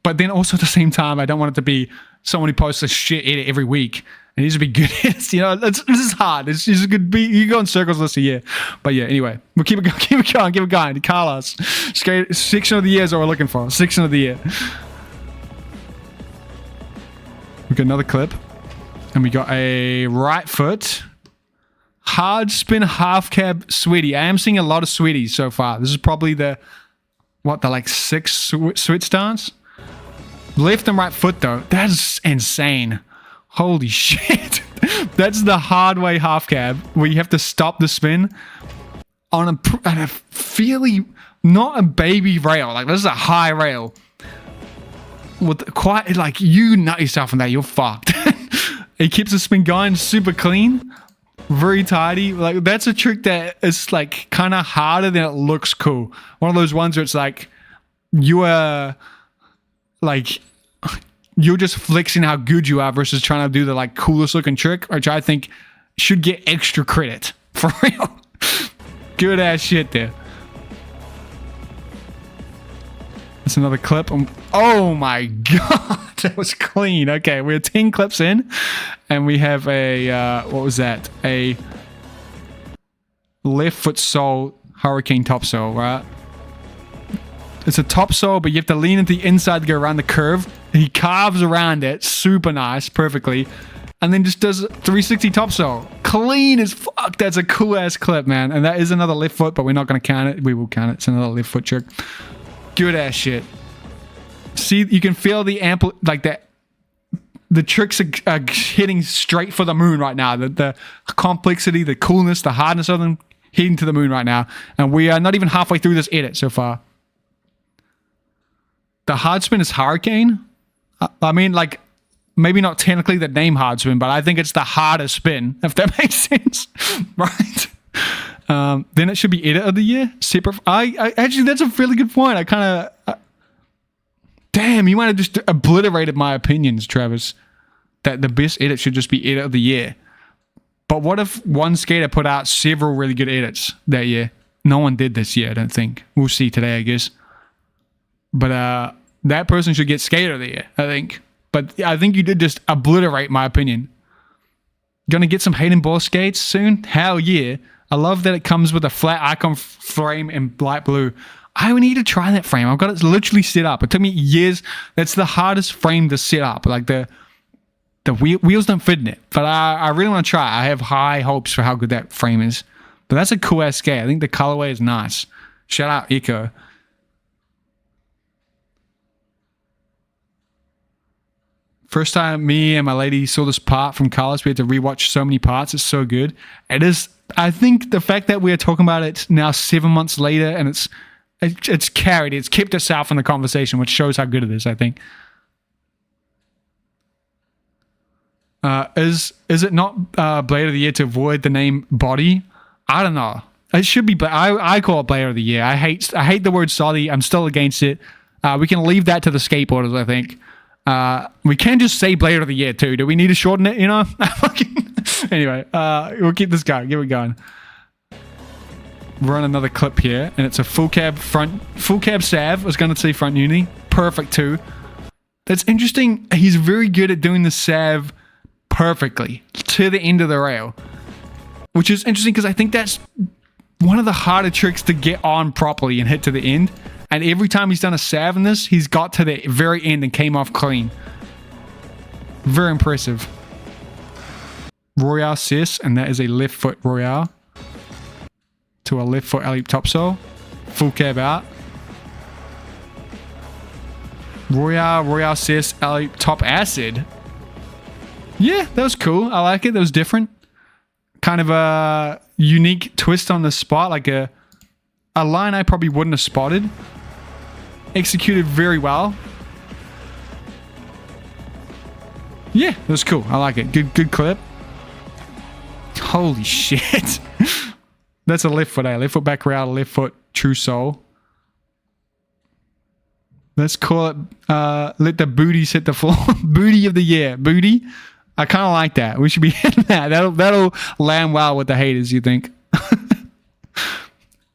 but then also at the same time, I don't want it to be someone who posts a shit edit every week. It needs to be good edits, you know. This is hard. It's just a good beat. You go in circles this year. But yeah, anyway, we'll keep it going. Carlos, section of the year is what we're looking for. Section of the year. We got another clip. And we got a right foot. Hard spin half cab sweetie. I am seeing a lot of sweeties so far. This is probably the like 6 sweet stance. Left and right foot though. That's insane. Holy shit. That's the hard way half cab where you have to stop the spin on a fairly, not a baby rail. Like this is a high rail. With quite, like, you nut yourself on that, you're fucked. It keeps the spin going super clean. Very tidy. Like that's a trick that is like kind of harder than it looks cool. One of those ones where it's like you are like you're just flexing how good you are versus trying to do the like coolest looking trick, which I think should get extra credit. For real. Good ass shit there. That's another clip. Oh my god, that was clean. Okay, we're 10 clips in, and we have a what was that? A left foot sole hurricane top sole, right? It's a top sole, but you have to lean into the inside to go around the curve. He carves around it, super nice, perfectly, and then just does 360 top sole. Clean as fuck. That's a cool ass clip, man. And that is another left foot, but we're not going to count it. We will count it. It's another left foot trick. Good ass shit. See, you can feel the like that. The tricks are hitting straight for the moon right now. The complexity, the coolness, the hardness of them hitting to the moon right now. And we are not even halfway through this edit so far. The hard spin is hurricane. I mean, like, maybe not technically the name hard spin, but I think it's the hardest spin, if that makes sense. Right? Then it should be edit of the year. Separate. I actually, that's a really good point. I kind of... damn, you might have just obliterated my opinions, Travis. That the best edit should just be edit of the year. But what if one skater put out several really good edits that year? No one did this year, I don't think. We'll see today, I guess. But that person should get skater of the year, I think. But I think you did just obliterate my opinion. Gonna get some Hayden Ball skates soon? Hell yeah. I love that it comes with a flat icon frame in light blue. I need to try that frame. I've got it literally set up. It took me years. That's the hardest frame to set up. Like the wheels don't fit in it. But I really want to try. I have high hopes for how good that frame is. But that's a cool ass skate. I think the colorway is nice. Shout out Echo. First time me and my lady saw this part from Carlos, we had to rewatch so many parts. It's so good. It is. I think the fact that we're talking about it now 7 months later and it's carried, it's kept itself in the conversation, which shows how good it is, I think. Is it not Blade of the Year to avoid the name body? I don't know. It should be. I call it Blade of the Year. I hate the word Saudi. I'm still against it. We can leave that to the skateboarders, I think. We can just say Blade of the Year too. Do we need to shorten it? You know. Anyway, we'll keep this going. Keep it going. Run another clip here, and it's a full cab Sav. I was going to say front uni. Perfect too. That's interesting. He's very good at doing the Sav perfectly to the end of the rail, which is interesting because I think that's one of the harder tricks to get on properly and hit to the end. And every time he's done a Sav in this, he's got to the very end and came off clean. Very impressive. Royale Sis, and that is a left foot Royale. To a left foot alley topsail. Full cab out. Royale Sis, alley top acid. Yeah, that was cool. I like it. That was different. Kind of a unique twist on the spot. Like a line I probably wouldn't have spotted. Executed very well. Yeah, that was cool. I like it. Good clip. Holy shit. That's a left foot, left foot back route, left foot true soul. Let's call it let the booties hit the floor. Booty of the year. Booty. I kind of like that. We should be hitting that. That'll land well with the haters, you think?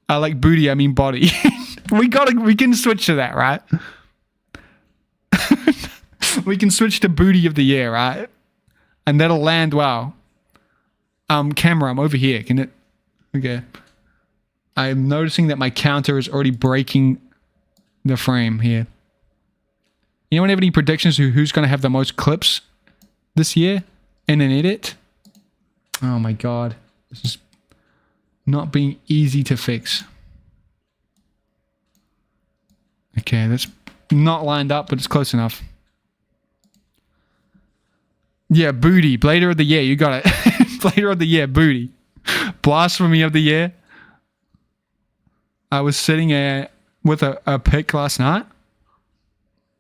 I like booty, I mean body. We can switch to that, right? We can switch to booty of the year, right? And that'll land well. Camera, I'm over here. Can it? Okay. I'm noticing that my counter is already breaking the frame here. Anyone have any predictions of who's going to have the most clips this year in an edit? Oh my god. This is not being easy to fix. Okay, that's not lined up, but it's close enough. Yeah, booty. Blader of the year. You got it. Blader of the year. Booty. Blasphemy of the year. I was sitting with a pic last night.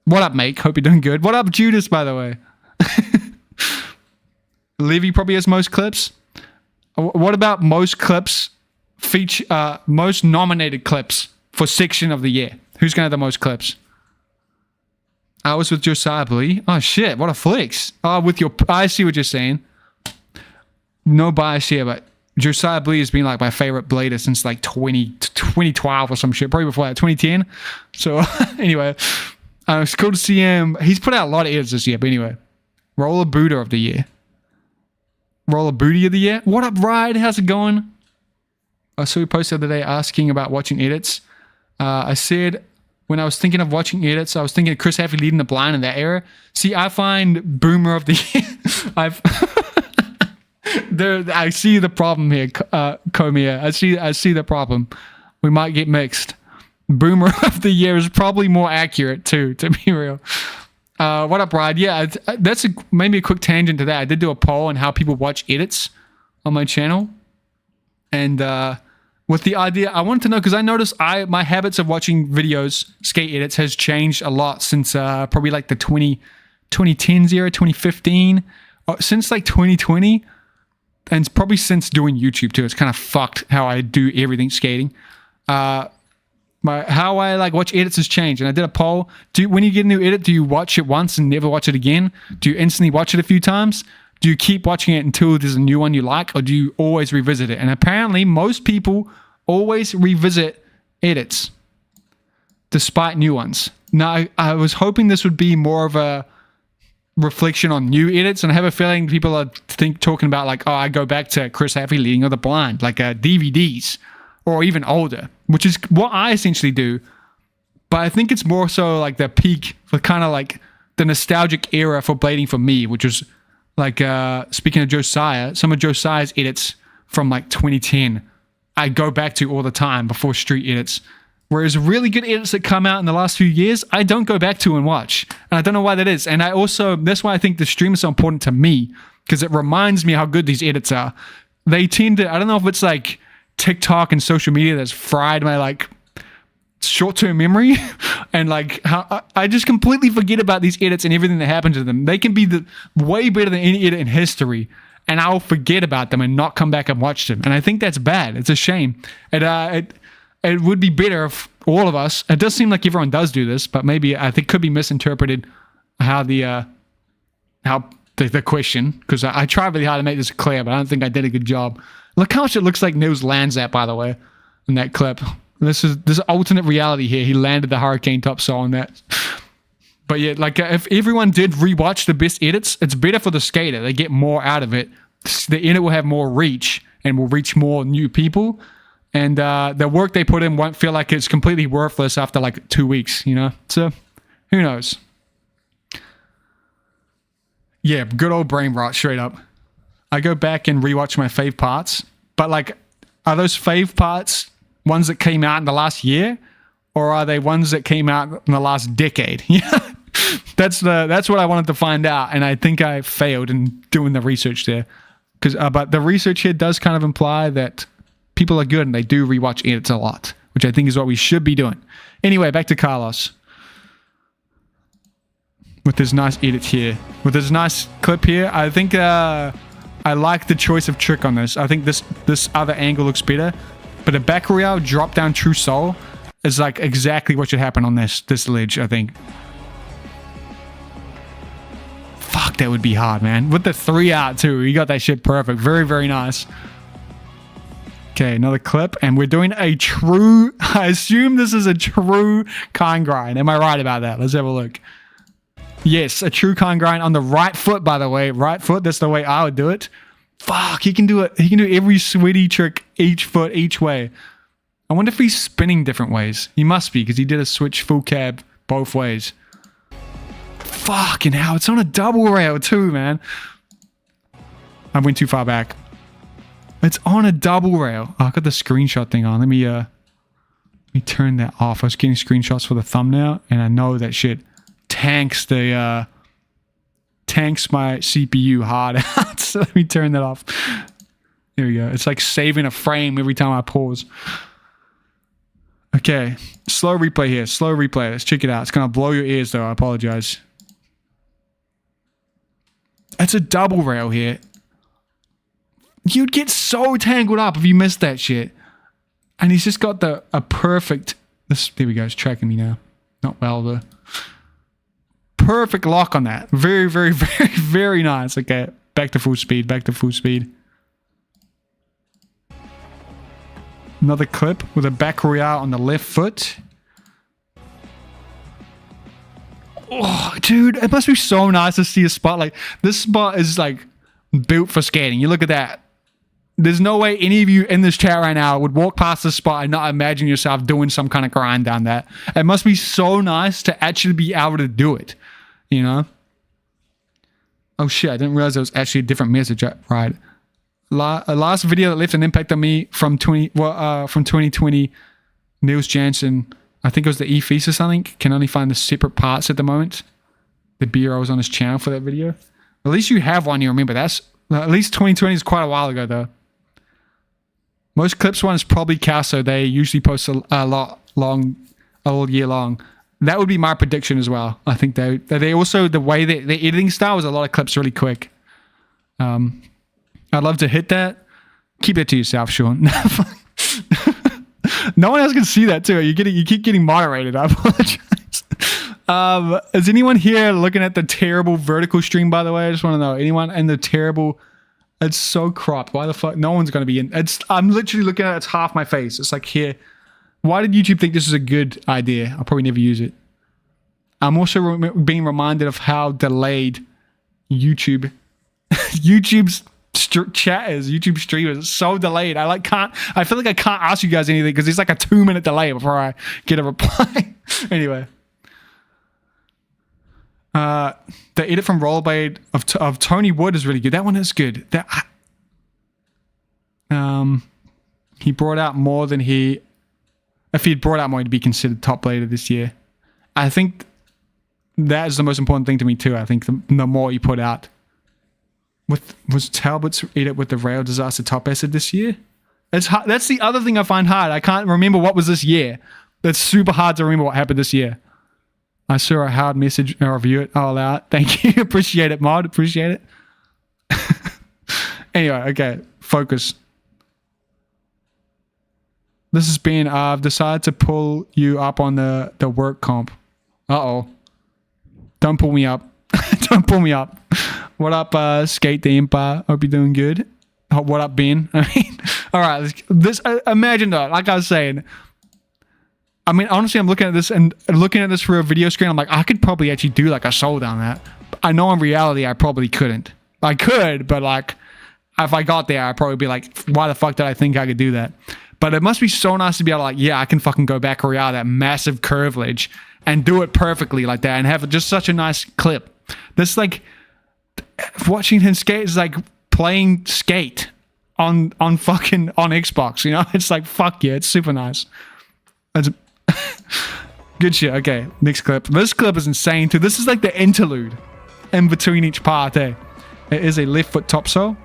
What up, mate? Hope you're doing good. What up, Judas, by the way? Levi probably has most clips. What about most clips? Most nominated clips for section of the year. Who's going to have the most clips? I was with Josiah, Blee. Oh, shit. What a flex. Oh, I see what you're saying. No bias here, but Josiah Blee has been like my favorite blader since like 2012 or some shit. Probably before that, 2010. So, anyway. It's cool to see him. He's put out a lot of edits this year, but anyway. Roller Booter of the year. Roller Booty of the year. What up, Ride? How's it going? I saw you post the other day asking about watching edits. I said when I was thinking of watching edits, I was thinking of Chris Haffey leading the blind in that era. See, I find Boomer of the year. I see the problem here, Comia. I see the problem. We might get mixed. Boomer of the year is probably more accurate too, to be real. What up, Ride? Yeah, that's maybe a quick tangent to that. I did do a poll on how people watch edits on my channel. And with the idea, I wanted to know, because I noticed my habits of watching videos, skate edits, has changed a lot since probably like the 2010s era, 2015. Since like 2020, and it's probably since doing YouTube too. It's kind of fucked how I do everything skating. How I like watch edits has changed, and I did a poll. When you get a new edit, do you watch it once and never watch it again? Do you instantly watch it a few times? Do you keep watching it until there's a new one you like, or do you always revisit it? And apparently most people always revisit edits despite new ones. Now, I was hoping this would be more of a reflection on new edits, and I have a feeling people are talking about like, oh, I go back to Chris Happy Leading of the Blind, like DVDs, or even older, which is what I essentially do. But I think it's more so like the peak for kind of like the nostalgic era for blading for me, which was like, speaking of Josiah, some of Josiah's edits from like 2010, I go back to all the time before street edits. Whereas really good edits that come out in the last few years, I don't go back to and watch. And I don't know why that is. And I also, that's why I think the stream is so important to me, because it reminds me how good these edits are. They tend to, I don't know if it's like TikTok and social media that's fried my like short-term memory, and like how I just completely forget about these edits and everything that happened to them. They can be way better than any edit in history, and I'll forget about them and not come back and watch them. And I think that's bad. It's a shame. It would be better if all of us, it does seem like everyone does do this, but maybe I think could be misinterpreted how the question, because I tried really hard to make this clear, but I don't think I did a good job. Look how much it looks like Nils lands at, by the way, in that clip. This is alternate reality here. He landed the hurricane topsail on that. But yeah, like if everyone did rewatch the best edits, it's better for the skater. They get more out of it. The edit will have more reach and will reach more new people. And the work they put in won't feel like it's completely worthless after like 2 weeks, you know? So, who knows? Yeah, good old brain rot, straight up. I go back and rewatch my fave parts, but like, are those fave parts ones that came out in the last year, or are they ones that came out in the last decade? Yeah, that's what I wanted to find out, and I think I failed in doing the research there. But the research here does kind of imply that people are good and they do rewatch edits a lot, which I think is what we should be doing. Anyway, back to Carlos with this nice edit here, with this nice clip here. I think I like the choice of trick on this. I think this other angle looks better. But a back royale drop down true soul is like exactly what should happen on this ledge, I think. Fuck, that would be hard, man. With the 3 out too, you got that shit perfect. Very, very nice. Okay, another clip, and we're doing a true, I assume this is a true kind grind. Am I right about that? Let's have a look. Yes, a true kind grind on the right foot, by the way. Right foot, that's the way I would do it. Fuck, he can do it. He can do every sweetie trick each foot, each way. I wonder if he's spinning different ways. He must be, because he did a switch full cab both ways. Fucking hell, it's on a double rail too, man. I went too far back. It's on a double rail. Oh, I got the screenshot thing on. Let me turn that off. I was getting screenshots for the thumbnail, and I know that shit tanks my CPU hard out. So let me turn that off. There we go. It's like saving a frame every time I pause. Okay, slow replay here. Slow replay. Let's check it out. It's gonna blow your ears though. I apologize. It's a double rail here. You'd get so tangled up if you missed that shit. And he's just got a perfect. There we go. It's tracking me now. Not well though. Perfect lock on that. Very, very, very, very nice. Okay, back to full speed. Back to full speed. Another clip with a back royale on the left foot. Oh, dude, it must be so nice to see a spot like this. Spot is like built for skating. You look at that. There's no way any of you in this chat right now would walk past this spot and not imagine yourself doing some kind of grind down that. It must be so nice to actually be able to do it, you know? Oh shit, I didn't realize there was actually a different message, right? Last video that left an impact on me from 2020, Niels Jansen, I think it was the E-Feast or something, can only find the separate parts at the moment. The bureau was on his channel for that video. At least you have one, you remember. That's at least 2020 is quite a while ago though. Most clips one is probably Kelso. They usually post a lot all year long. That would be my prediction as well. I think they also, the way their editing style is a lot of clips really quick. I'd love to hit that. Keep it to yourself, Sean. No one else can see that too. You keep getting moderated. I apologize. Is anyone here looking at the terrible vertical stream, by the way? I just want to know. Anyone in the terrible... It's so cropped. Why the fuck? No one's going to be in... I'm literally looking at it. It's half my face. It's like here. Why did YouTube think this is a good idea? I'll probably never use it. I'm also being reminded of how delayed YouTube's chat is. YouTube streamers. It's so delayed. I feel like I can't ask you guys anything because it's like a 2-minute delay before I get a reply. Anyway. The edit from Rollerblade of Tony Wood is really good. That one is good. He brought out more than he... If he'd brought out more, he'd be considered top blader this year. I think that is the most important thing to me too. I think the more he put out. Was Talbot's edit with the Rail Disaster top acid this year? It's hard. That's the other thing I find hard. I can't remember what was this year. It's super hard to remember what happened this year. I saw a hard message. I'll review it. I'll allow it. Thank you. Appreciate it, Mod. Appreciate it. Anyway, okay. Focus. This has been, I've decided to pull you up on the work comp. Uh-oh. Don't pull me up. Don't pull me up. What up, Skate the Empire? Hope you're doing good. What up, Ben? I mean, all right. Imagine that. Like I was saying, I mean, honestly, I'm looking at this and looking at this for a video screen. I'm like, I could probably actually do like a soul down that. I know in reality, I probably couldn't. I could, but like, if I got there, I'd probably be like, why the fuck did I think I could do that? But it must be so nice to be able to like, yeah, I can fucking go back around that massive curvilege and do it perfectly like that and have just such a nice clip. This like, watching him skate is like playing skate on fucking on Xbox, you know? It's like, fuck yeah, it's super nice. It's good shit. Okay, next clip. This clip is insane too. This is like the interlude in between each part, eh? It is a left foot topsail.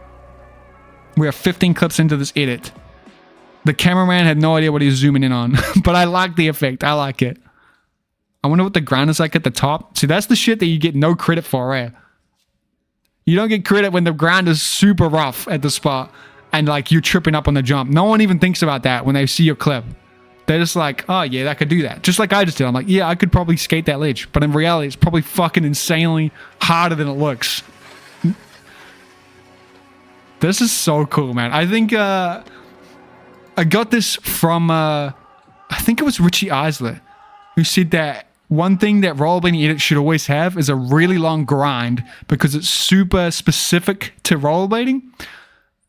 We are 15 clips into this edit. The cameraman had no idea what he was zooming in on, but I like the effect. I like it. I wonder what the ground is like at the top. See, that's the shit that you get no credit for, eh? You don't get credit when the ground is super rough at the spot and like you're tripping up on the jump. No one even thinks about that when they see your clip. They're just like, oh yeah, I could do that. Just like I just did. I'm like, yeah, I could probably skate that ledge. But in reality, it's probably fucking insanely harder than it looks. This is so cool, man. I think I got this from, I think it was Richie Eisler, who said that one thing that rollerblading edits should always have is a really long grind because it's super specific to rollerblading.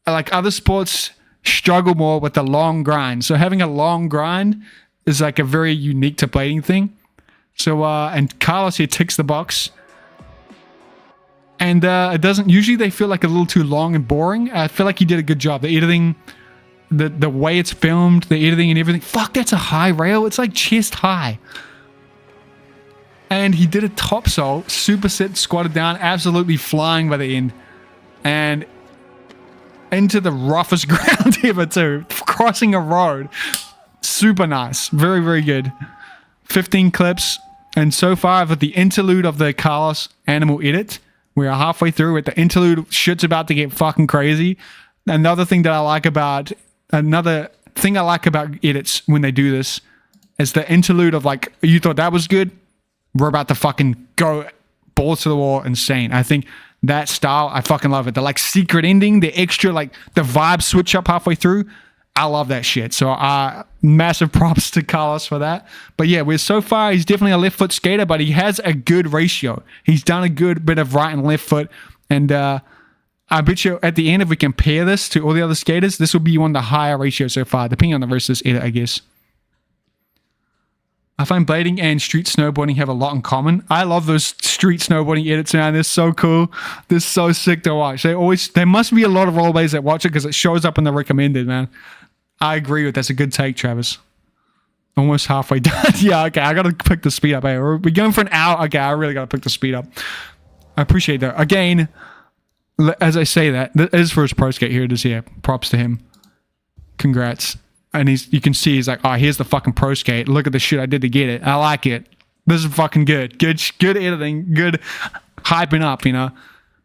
Like other sports struggle more with the long grind. So having a long grind is like a very unique to blading thing. So, and Carlos here ticks the box. And it doesn't, usually they feel like a little too long and boring. I feel like he did a good job. The editing, the way it's filmed, the editing and everything. Fuck, that's a high rail. It's like chest high. And he did a topsail, superset, squatted down, absolutely flying by the end. And into the roughest ground ever too. Crossing a road. Super nice. Very, very good. 15 clips. And so far with the interlude of the Carlos Animal edit, we are halfway through it. The interlude shit's about to get fucking crazy. Another thing I like about edits when they do this is the interlude of like, you thought that was good? We're about to fucking go balls to the wall insane. I think that style, I fucking love it. The like secret ending, the extra like the vibe switch up halfway through. I love that shit. So massive props to Carlos for that. But yeah, so far he's definitely a left foot skater, but he has a good ratio. He's done a good bit of right and left foot. And I bet you at the end, if we compare this to all the other skaters, this will be one of the higher ratios so far, depending on the rest of this edit, I guess. I find blading and street snowboarding have a lot in common. I love those street snowboarding edits, man. They're so cool. They're so sick to watch. There must be a lot of rollerblades that watch it because it shows up in the recommended, man. I agree with that's a good take, Travis. Almost halfway done. Yeah, okay. I got to pick the speed up. Hey, we're going for an hour. Okay, I really got to pick the speed up. I appreciate that. Again, as I say that is for his pro skate. Here it is here. Props to him. Congrats. And you can see he's like, oh, here's the fucking pro skate. Look at the shit I did to get it. I like it. This is fucking good. Good editing. Good hyping up, you know.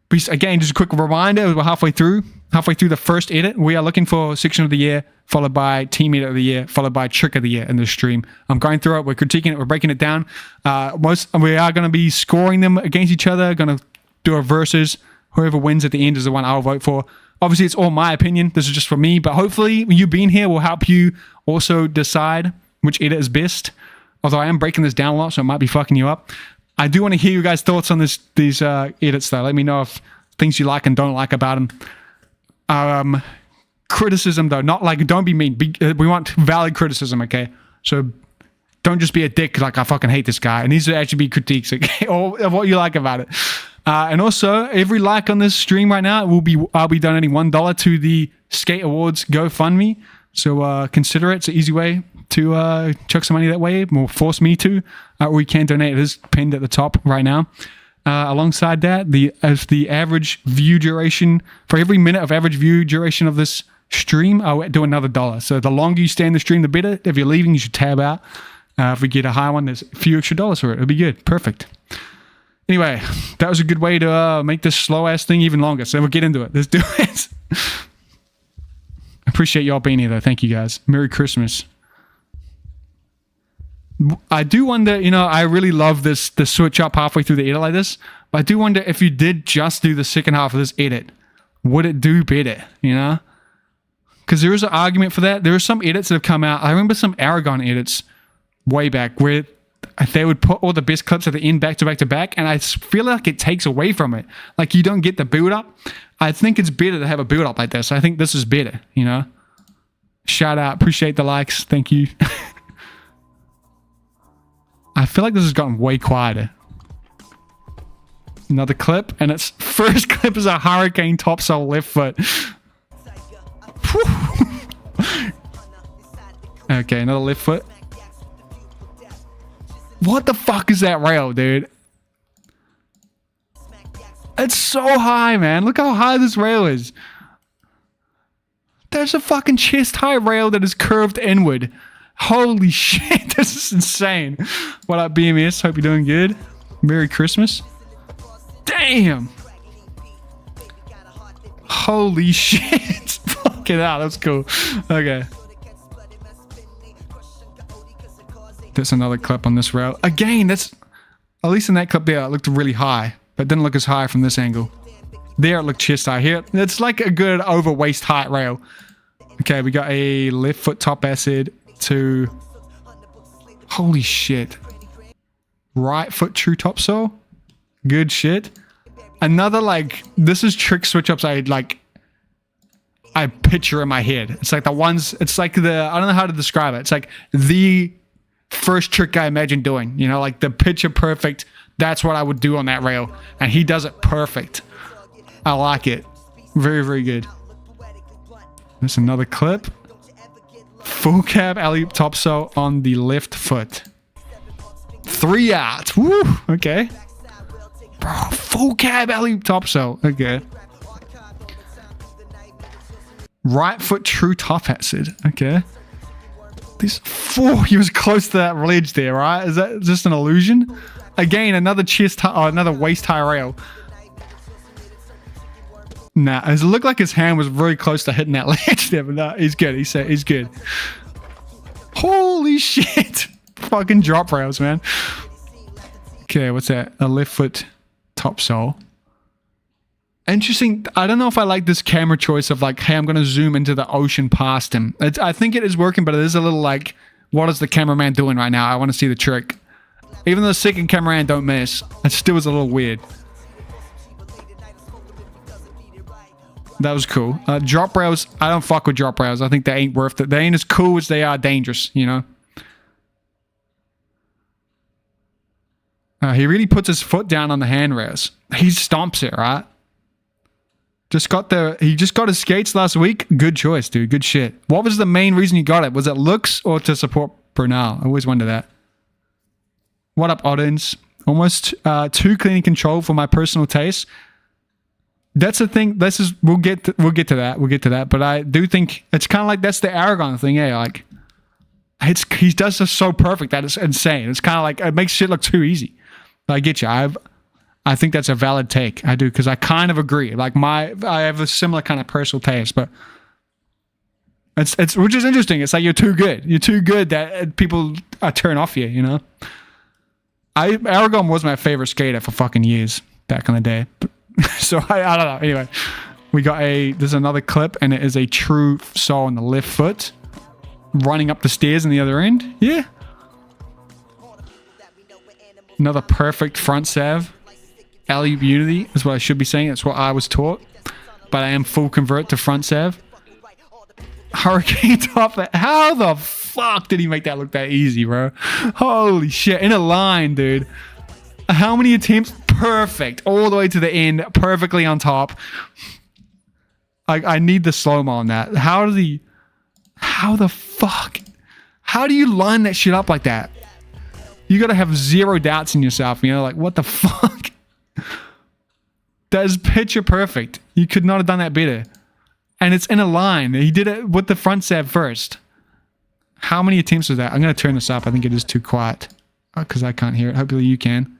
But again, just a quick reminder, we're halfway through. halfway through the first edit. We are looking for section of the year, followed by team edit of the year, followed by trick of the year in the stream. I'm going through it. We're critiquing it. We're breaking it down. We are going to be scoring them against each other. Going to do a versus. Whoever wins at the end is the one I'll vote for. Obviously, it's all my opinion. This is just for me. But hopefully, you being here will help you also decide which edit is best. Although I am breaking this down a lot, so it might be fucking you up. I do want to hear you guys' thoughts on these edits, though. Let me know if things you like and don't like about them. Criticism, though, not like, don't be mean. We want valid criticism, okay? So don't just be a dick like, I fucking hate this guy. It needs to actually be critiques, okay? Or of what you like about it. And also, every like on this stream right now, I'll be donating $1 to the Skate Awards GoFundMe. So consider it. It's an easy way to chuck some money that way, or force me to, or you can donate. It is pinned at the top right now. Alongside that, as the average view duration, for every minute of average view duration of this stream, I'll do another $1. So the longer you stay in the stream, the better. If you're leaving, you should tab out. If we get a high one, there's a few extra dollars for it. It'll be good. Perfect. Anyway, that was a good way to make this slow-ass thing even longer. So we'll get into it. Let's do it. Appreciate y'all being here, though. Thank you, guys. Merry Christmas. I do wonder, I really love the switch up halfway through the edit like this. But I do wonder if you did just do the second half of this edit, would it do better, Because there is an argument for that. There are some edits that have come out. I remember some Aragon edits way back where they would put all the best clips at the end back to back to back, and I feel like it takes away from it. Like, you don't get the build up. I think it's better to have a build up like this. I think this is better, Shout out. Appreciate the likes. Thank you. I feel like this has gotten way quieter. Another clip, and its first clip is a hurricane topsoul left foot. Okay, another left foot. What the fuck is that rail, dude? It's so high, man. Look how high this rail is. There's a fucking chest high rail that is curved inward. Holy shit, this is insane. What up, BMS? Hope you're doing good. Merry Christmas. Damn. Holy shit. Fucking hell, that's cool. Okay. There's another clip on this rail. Again, that's... At least in that clip there, it looked really high. But it didn't look as high from this angle. There, it looked chest high. Here, it's like a good over waist height rail. Okay, we got a left foot top acid to... Holy shit. Right foot true topsoul. Good shit. Another, like... This is trick switch-ups I picture in my head. It's like the ones... It's like the... I don't know how to describe it. It's like the... first trick I imagine doing, like the picture perfect. That's what I would do on that rail, and he does it perfect. I like it. Very, very good. There's another clip. Full cab alley-oop topsoul on the left foot. 3 out. Woo. Okay. Bro, full cab alley-oop topsoul. Okay. Right foot true top acid. Okay. He was close to that ledge there, right? Is that just an illusion? Again, another another waist high rail. Nah, it looked like his hand was very close to hitting that ledge there, but no, he's good. He's good. Holy shit. Fucking drop rails, man. Okay, what's that? A left foot topsoul. Interesting. I don't know if I like this camera choice of like, hey, I'm going to zoom into the ocean past him. I think it is working, but it is a little like, what is the cameraman doing right now? I want to see the trick. Even though the second cameraman don't miss, it still was a little weird. That was cool. Drop rails, I don't fuck with drop rails. I think they ain't worth it. They ain't as cool as they are dangerous, He really puts his foot down on the handrails. He stomps it, right? He just got his skates last week. Good choice, dude. Good shit. What was the main reason you got it? Was it looks or to support Bernal? I always wonder that. What up, Oddins? Almost too clean and controlled for my personal taste. That's the thing. We'll get to that. But I do think it's kind of like that's the Aragon thing, yeah. Like he does this so perfect that it's insane. It's kind of like it makes shit look too easy. But I get you. I think that's a valid take. I do, because I kind of agree. Like I have a similar kind of personal taste, but it's which is interesting. It's like you're too good. You're too good that people turn off you. You know. Aragon was my favorite skater for fucking years back in the day. So I don't know. Anyway, we got there's another clip, and it is a true sole on the left foot, running up the stairs on the other end. Yeah. Another perfect front salve. Alley-oop unity is what I should be saying. That's what I was taught. But I am full convert to front salve. Hurricane top. How the fuck did he make that look that easy, bro? Holy shit. In a line, dude. How many attempts? Perfect. All the way to the end. Perfectly on top. I need the slow-mo on that. How the fuck? How do you line that shit up like that? You gotta have zero doubts in yourself, you know? Like, what the fuck? That is picture perfect. You could not have done that better. And it's in a line. He did it with the front salve first. How many attempts was that? I'm gonna turn this up. I think it is too quiet. Because I can't hear it. Hopefully you can.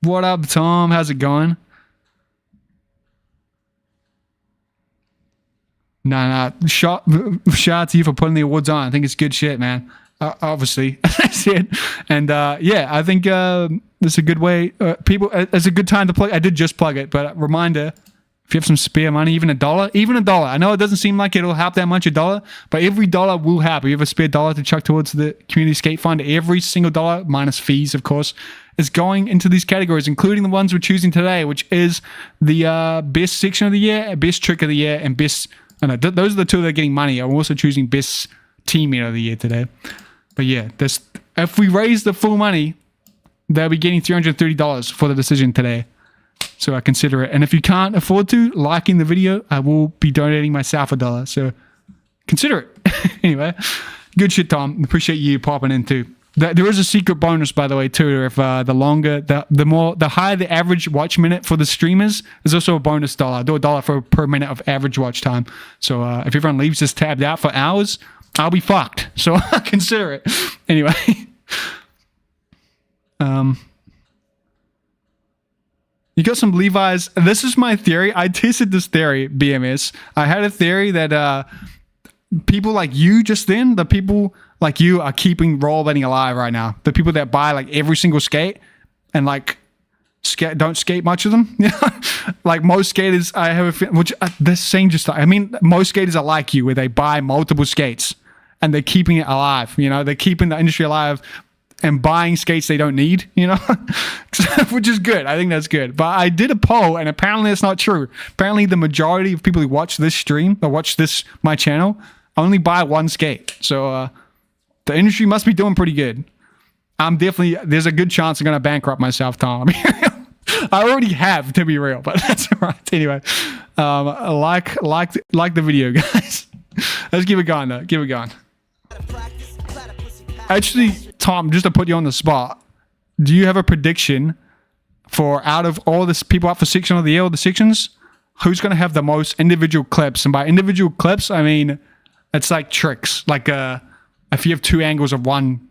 What up, Tom? How's it going? Nah. Shout out to you for putting the awards on. I think it's good shit, man. Obviously, that's it. And yeah, I think it's a good way. It's a good time to plug. I did just plug it, but reminder: if you have some spare money, even a dollar. I know it doesn't seem like it'll help that much, $1, but every dollar will help. If you have a spare dollar to chuck towards the community skate fund, every single dollar, minus fees, of course, is going into these categories, including the ones we're choosing today, which is the best section of the year, best trick of the year, and best. Those are the two that are getting money. I'm also choosing best teammate of the year today. But yeah, if we raise the full money, they'll be getting $330 for the decision today. So I consider it. And if you can't afford to, liking the video, I will be donating myself $1. So consider it. Anyway, good shit, Tom. Appreciate you popping in too. There is a secret bonus, by the way, too. If the higher the average watch minute for the streamers, there's also a bonus $1. I do $1 per minute of average watch time. So if everyone leaves this tabbed out for hours, I'll be fucked. So consider it. Anyway. You got some Levi's. This is my theory. I tested this theory, BMS. I had a theory that people like you just then, the people like you are keeping rollerblading alive right now. The people that buy like every single skate and like don't skate much of them. Like most skaters, I have a feeling, which this saying just, I mean, most skaters are like you, where they buy multiple skates and they're keeping it alive. You know, they're keeping the industry alive and buying skates they don't need, you know, which is good. I think that's good. But I did a poll and apparently that's not true. Apparently the majority of people who watch this stream or watch my channel only buy one skate. So the industry must be doing pretty good. There's a good chance I'm going to bankrupt myself, Tom. I already have, to be real, but that's all right. Anyway, like the video, guys. Let's keep it going, though. Keep it going. Actually, Tom, just to put you on the spot, do you have a prediction for out of all the people up for section of the year, or the sections, who's going to have the most individual clips? And by individual clips, I mean, it's like tricks. Like if you have two angles of one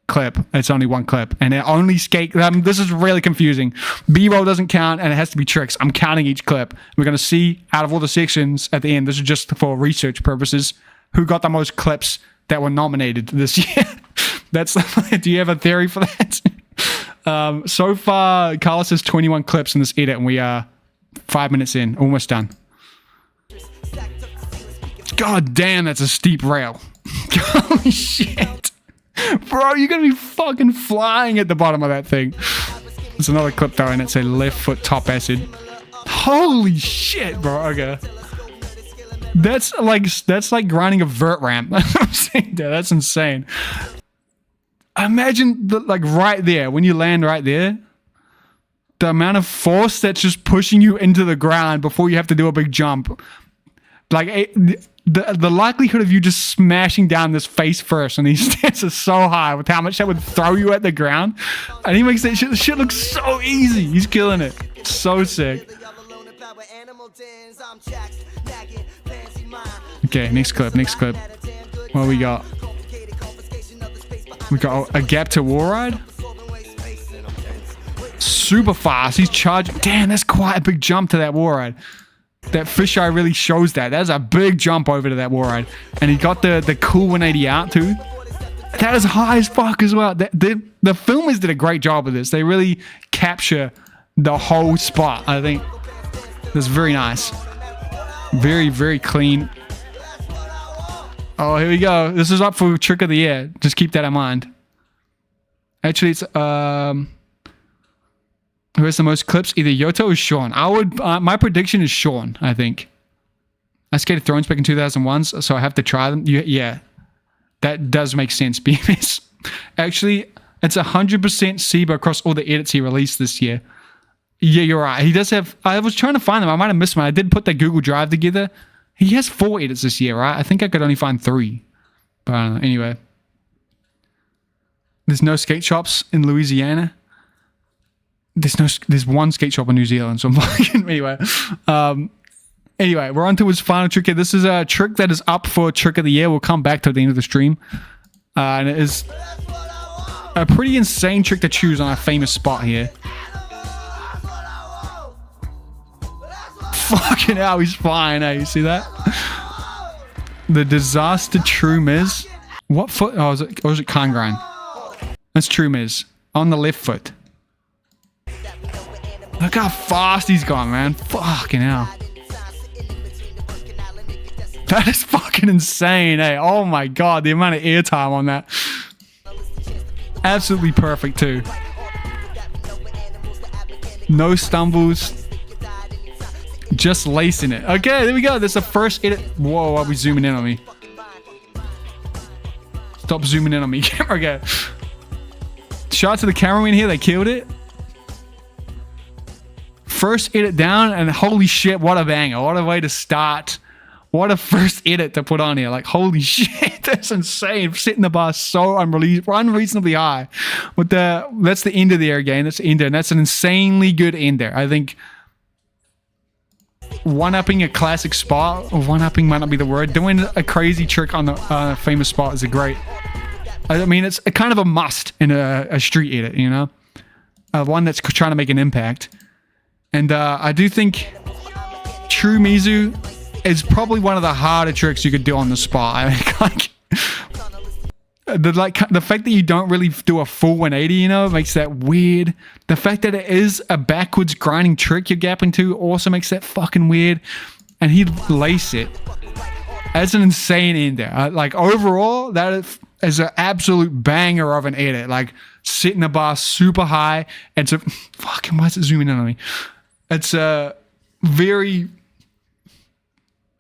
clip, it's only one clip. And it only skate. This is really confusing. B-roll doesn't count, and it has to be tricks. I'm counting each clip. We're going to see out of all the sections at the end, this is just for research purposes, who got the most clips that were nominated this year. Do you have a theory for that? So far, Carlos has 21 clips in this edit, and we are 5 minutes in, almost done. God damn, that's a steep rail. Holy shit. Bro, you're going to be fucking flying at the bottom of that thing. There's another clip though, and it's a left foot top acid. Holy shit, bro. Okay. That's like grinding a vert ramp. I'm saying that. That's insane. Imagine right there, when you land right there, the amount of force that's just pushing you into the ground before you have to do a big jump. Like the likelihood of you just smashing down this face first on these stairs is so high with how much that would throw you at the ground. And he makes that shit look so easy. He's killing it. So sick. Okay, next clip. What we got? We got a gap to wall ride. super fast. He's charging. Damn, that's quite a big jump to that wall ride. That fisheye really shows that. That's a big jump over to that wall ride. And he got the cool 180 out too. That is high as fuck as well. The filmers did a great job of this. They really capture the whole spot. I think that's very nice. Very, very clean. Oh, here we go. This is up for trick of the year. Just keep that in mind. Actually, it's who has the most clips? Either Yuto or Sean. I would. My prediction is Sean. I think. I skated Thrones back in 2001, so I have to try them. Yeah, that does make sense. BMS. Actually, it's 100% Seba across all the edits he released this year. Yeah, you're right. He does have. I was trying to find them. I might have missed one. I did put that Google Drive together. He has 4 edits this year, right? I think I could only find 3. But I don't know. Anyway. There's no skate shops in Louisiana. There's one skate shop in New Zealand, so I'm like, anyway. Anyway, we're on to his final trick here. This is a trick that is up for trick of the year. We'll come back to the end of the stream. And it is a pretty insane trick to choose on a famous spot here. Fucking hell, he's flying, eh? You see that? The disaster true Miz. What foot? Oh, was it Kangran? That's true Miz. On the left foot. Look how fast he's gone, man. Fucking hell. That is fucking insane, eh? Oh my god, the amount of airtime on that. Absolutely perfect, too. No stumbles. Just lacing it. Okay, there we go. That's the first edit. Whoa, are we zooming in on me? Stop zooming in on me. Okay. Shout out to the cameraman here. They killed it. First edit down, and holy shit, what a banger. What a way to start. What a first edit to put on here. Like, holy shit, that's insane. Setting the bar so unreasonably high. But that's the end of the air game. That's the ender, and that's an insanely good ender. I think one-upping a classic spot, or one-upping might not be the word, doing a crazy trick on the famous spot is a great... I mean, it's a kind of a must in a street edit, you know? One that's trying to make an impact. And I do think True Mizu is probably one of the harder tricks you could do on the spot. I mean, the fact that you don't really do a full 180, you know, makes that weird. The fact that it is a backwards grinding trick you're gapping to also makes that fucking weird. And he'd lace it. That's an insane ender. Like, overall, that is an absolute banger of an edit. Like, setting the bar super high. It's a... Fucking, why is it zooming in on me? It's a very...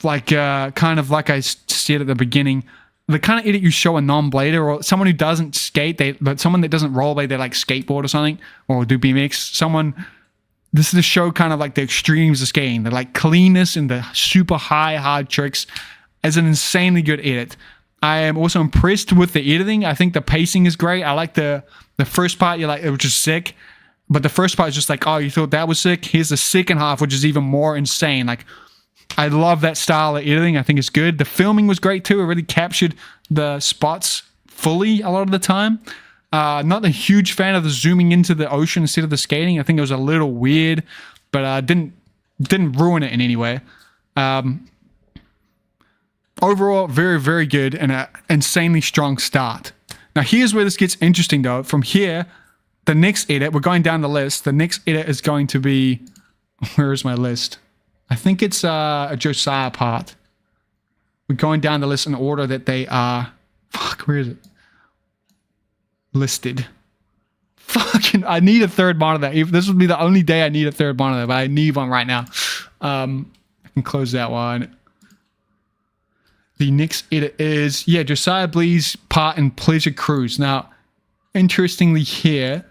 Like, kind of like I said at the beginning, the kind of edit you show a non-blader or someone who doesn't skate, but someone that doesn't rollerblade, they like skateboard or something, or do BMX. This is the show kind of like the extremes of skating, the like cleanness and the super high, hard tricks as an insanely good edit. I am also impressed with the editing. I think the pacing is great. I like the first part, you're like, it was just sick. But the first part is just like, oh, you thought that was sick? Here's the second half, which is even more insane. Like, I love that style of editing. I think it's good. The filming was great too. It really captured the spots fully a lot of the time. Not a huge fan of the zooming into the ocean instead of the skating. I think it was a little weird, but didn't ruin it in any way. Overall, very, very good and an insanely strong start. Now, here's where this gets interesting though. From here, the next edit, we're going down the list. The next edit is going to be... Where is my list? I think it's a Josiah part. We're going down the list in order that they are... Fuck, where is it? Listed. Fucking, I need a third monitor. This would be the only day I need a third monitor, but I need one right now. I can close that one. The next edit is, yeah, Josiah Blee's part in Pleasure Cruise. Now, interestingly here,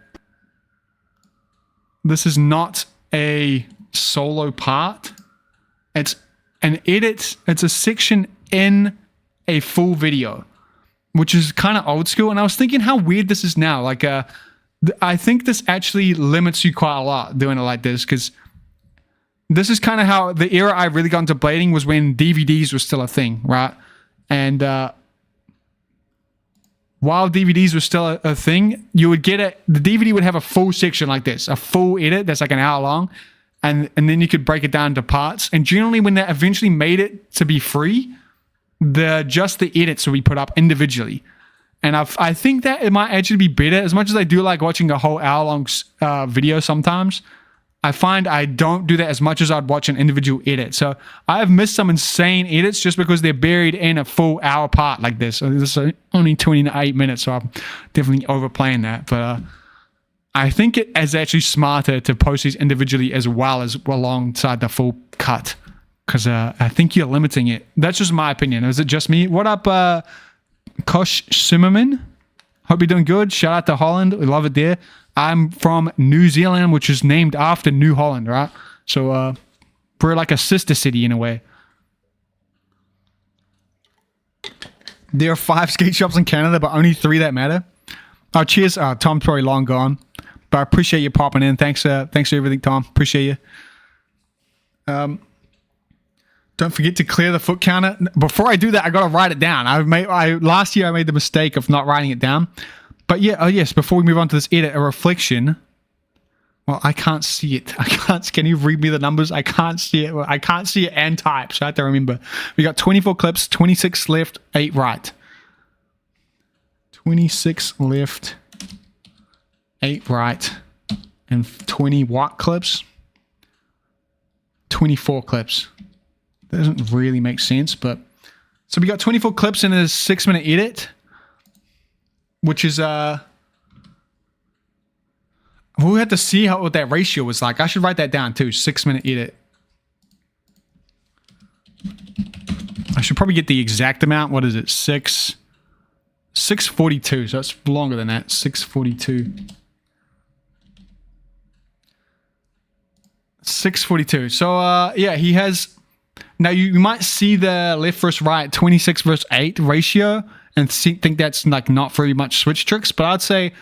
this is not a solo part. It's an edit. It's a section in a full video, which is kind of old school. And I was thinking how weird this is now. Like, I think this actually limits you quite a lot doing it like this, because this is kind of how the era I really got into blading was when DVDs were still a thing, right? And while DVDs were still a thing, you would get it. The DVD would have a full section like this, a full edit that's like an hour long, and then you could break it down into parts. And generally, when they eventually made it to be free, just the edits will be put up individually. And I think that it might actually be better. As much as I do like watching a whole hour-long video sometimes, I find I don't do that as much as I'd watch an individual edit. So I have missed some insane edits just because they're buried in a full hour part like this. So this is only 28 minutes, so I'm definitely overplaying that. But I think it is actually smarter to post these individually as well as alongside the full cut, because I think you're limiting it. That's just my opinion. Is it just me? What up, Kosh Zimmerman? Hope you're doing good. Shout out to Holland. We love it there. I'm from New Zealand, which is named after New Holland, right? So we're like a sister city in a way. There are 5 skate shops in Canada, but only 3 that matter. Oh, cheers. Tom's probably long gone, but I appreciate you popping in. Thanks for everything, Tom. Appreciate you. Don't forget to clear the foot counter. Before I do that, I gotta write it down. Last year I made the mistake of not writing it down. But yeah, oh yes, before we move on to this edit, a reflection. Well, I can't see it. Can you read me the numbers? I can't see it. I can't see it and type, so I have to remember. We got 24 clips, 26 left, 8 right. 26 left, 8 right, and 20 what clips? 24 clips. That doesn't really make sense, but... So we got 24 clips in a 6-minute edit, which is... We'll have to see what that ratio was like. I should write that down too. 6-minute edit. I should probably get the exact amount. What is it? 642. So that's longer than that. 642. 642. So yeah, he has... Now you might see the left versus right 26 versus 8 ratio and think that's like not very much switch tricks, but I'd say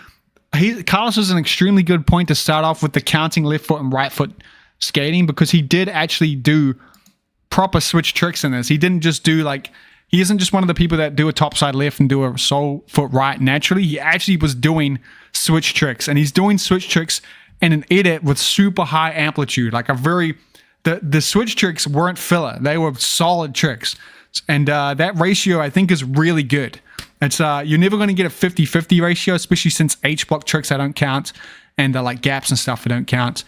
Carlos is an extremely good point to start off with the counting left foot and right foot skating, because he did actually do proper switch tricks in this. He didn't just do like, he isn't just one of the people that do a topside left and do a sole foot right naturally. He actually was doing switch tricks, and he's doing switch tricks in an edit with super high amplitude, like a very, the switch tricks weren't filler. They were solid tricks. And that ratio, I think, is really good. It's you're never going to get a 50-50 ratio, especially since H-block tricks I don't count, and like gaps and stuff I don't count.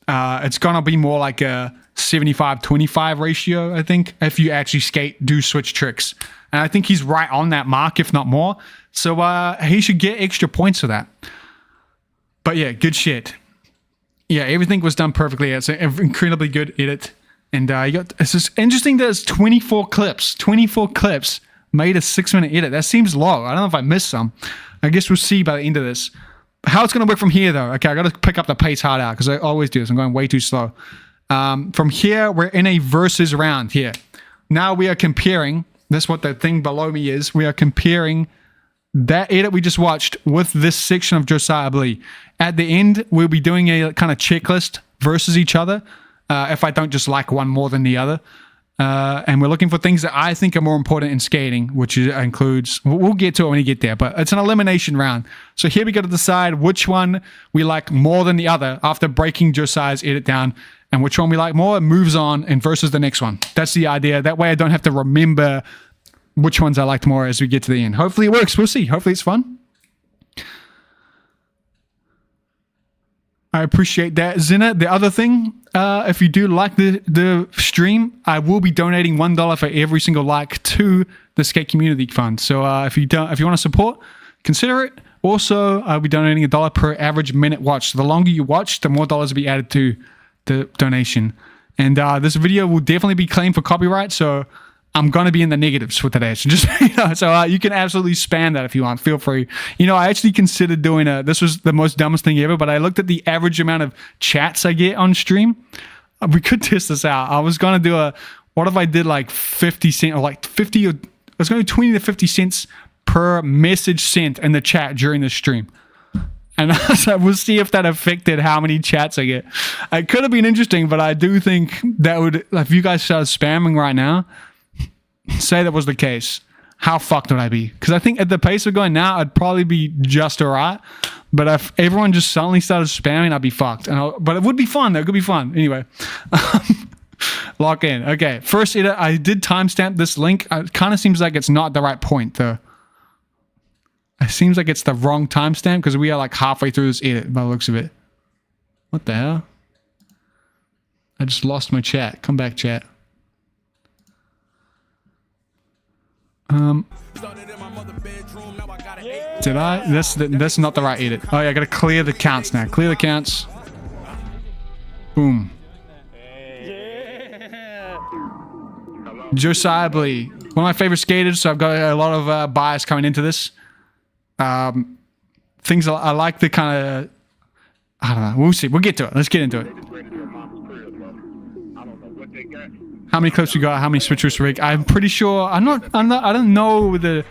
It's going to be more like a 75-25 ratio, I think, if you actually do switch tricks. And I think he's right on that mark, if not more. So he should get extra points for that. But yeah, good shit. Yeah, everything was done perfectly. It's an incredibly good edit. And it's just interesting that it's 24 clips. 24 clips made a 6-minute edit. That seems low. I don't know if I missed some. I guess we'll see by the end of this. How it's going to work from here, though. Okay, I got to pick up the pace hard out because I always do this. I'm going way too slow. From here, we're in a versus round here. Now we are comparing. That's what the thing below me is. We are comparing that edit we just watched with this section of Josiah Blee. At the end, we'll be doing a kind of checklist versus each other. If I don't just like one more than the other. And we're looking for things that I think are more important in skating, which includes, we'll get to it when we get there, but it's an elimination round. So here we got to decide which one we like more than the other after breaking Josiah's edit down, and which one we like more moves on and versus the next one. That's the idea. That way I don't have to remember which ones I liked more as we get to the end. Hopefully it works. We'll see. Hopefully it's fun. I appreciate that, Zinna. The other thing, if you do like the stream, I will be donating $1 for every single like to the Skate Community Fund. So if you want to support, consider it. Also, I'll be donating $1 per average minute watched. So the longer you watch, the more dollars will be added to the donation. And this video will definitely be claimed for copyright, so I'm going to be in the negatives for today. So just, so you can absolutely spam that if you want. Feel free. I actually considered doing this was the most dumbest thing ever, but I looked at the average amount of chats I get on stream. We could test this out. I was going to do what if I did like 50 cents or like 50, I was going to do 20 to 50 cents per message sent in the chat during the stream. And so we'll see if that affected how many chats I get. It could have been interesting, but I do think that would, if you guys started spamming right now, say that was the case. how fucked would I be? Because I think at the pace we're going now, I'd probably be just alright. But if everyone just suddenly started spamming, I'd be fucked. But it would be fun, though. It could be fun. Anyway. Lock in. Okay, first edit. I did timestamp this link. It kind of seems like it's not the right point, though. It seems like it's the wrong timestamp because we are like halfway through this edit by the looks of it. What the hell? I just lost my chat. Come back, chat. Did I? That's not the right edit. Oh yeah, I gotta clear the counts now. Clear the counts. Boom. Josiah Blee, one of my favorite skaters, so I've got a lot of bias coming into this. Things I like the kind of, I don't know, we'll see. We'll get to it. Let's get into it. How many clips we got? How many switchers rig? I'm pretty sure. I don't know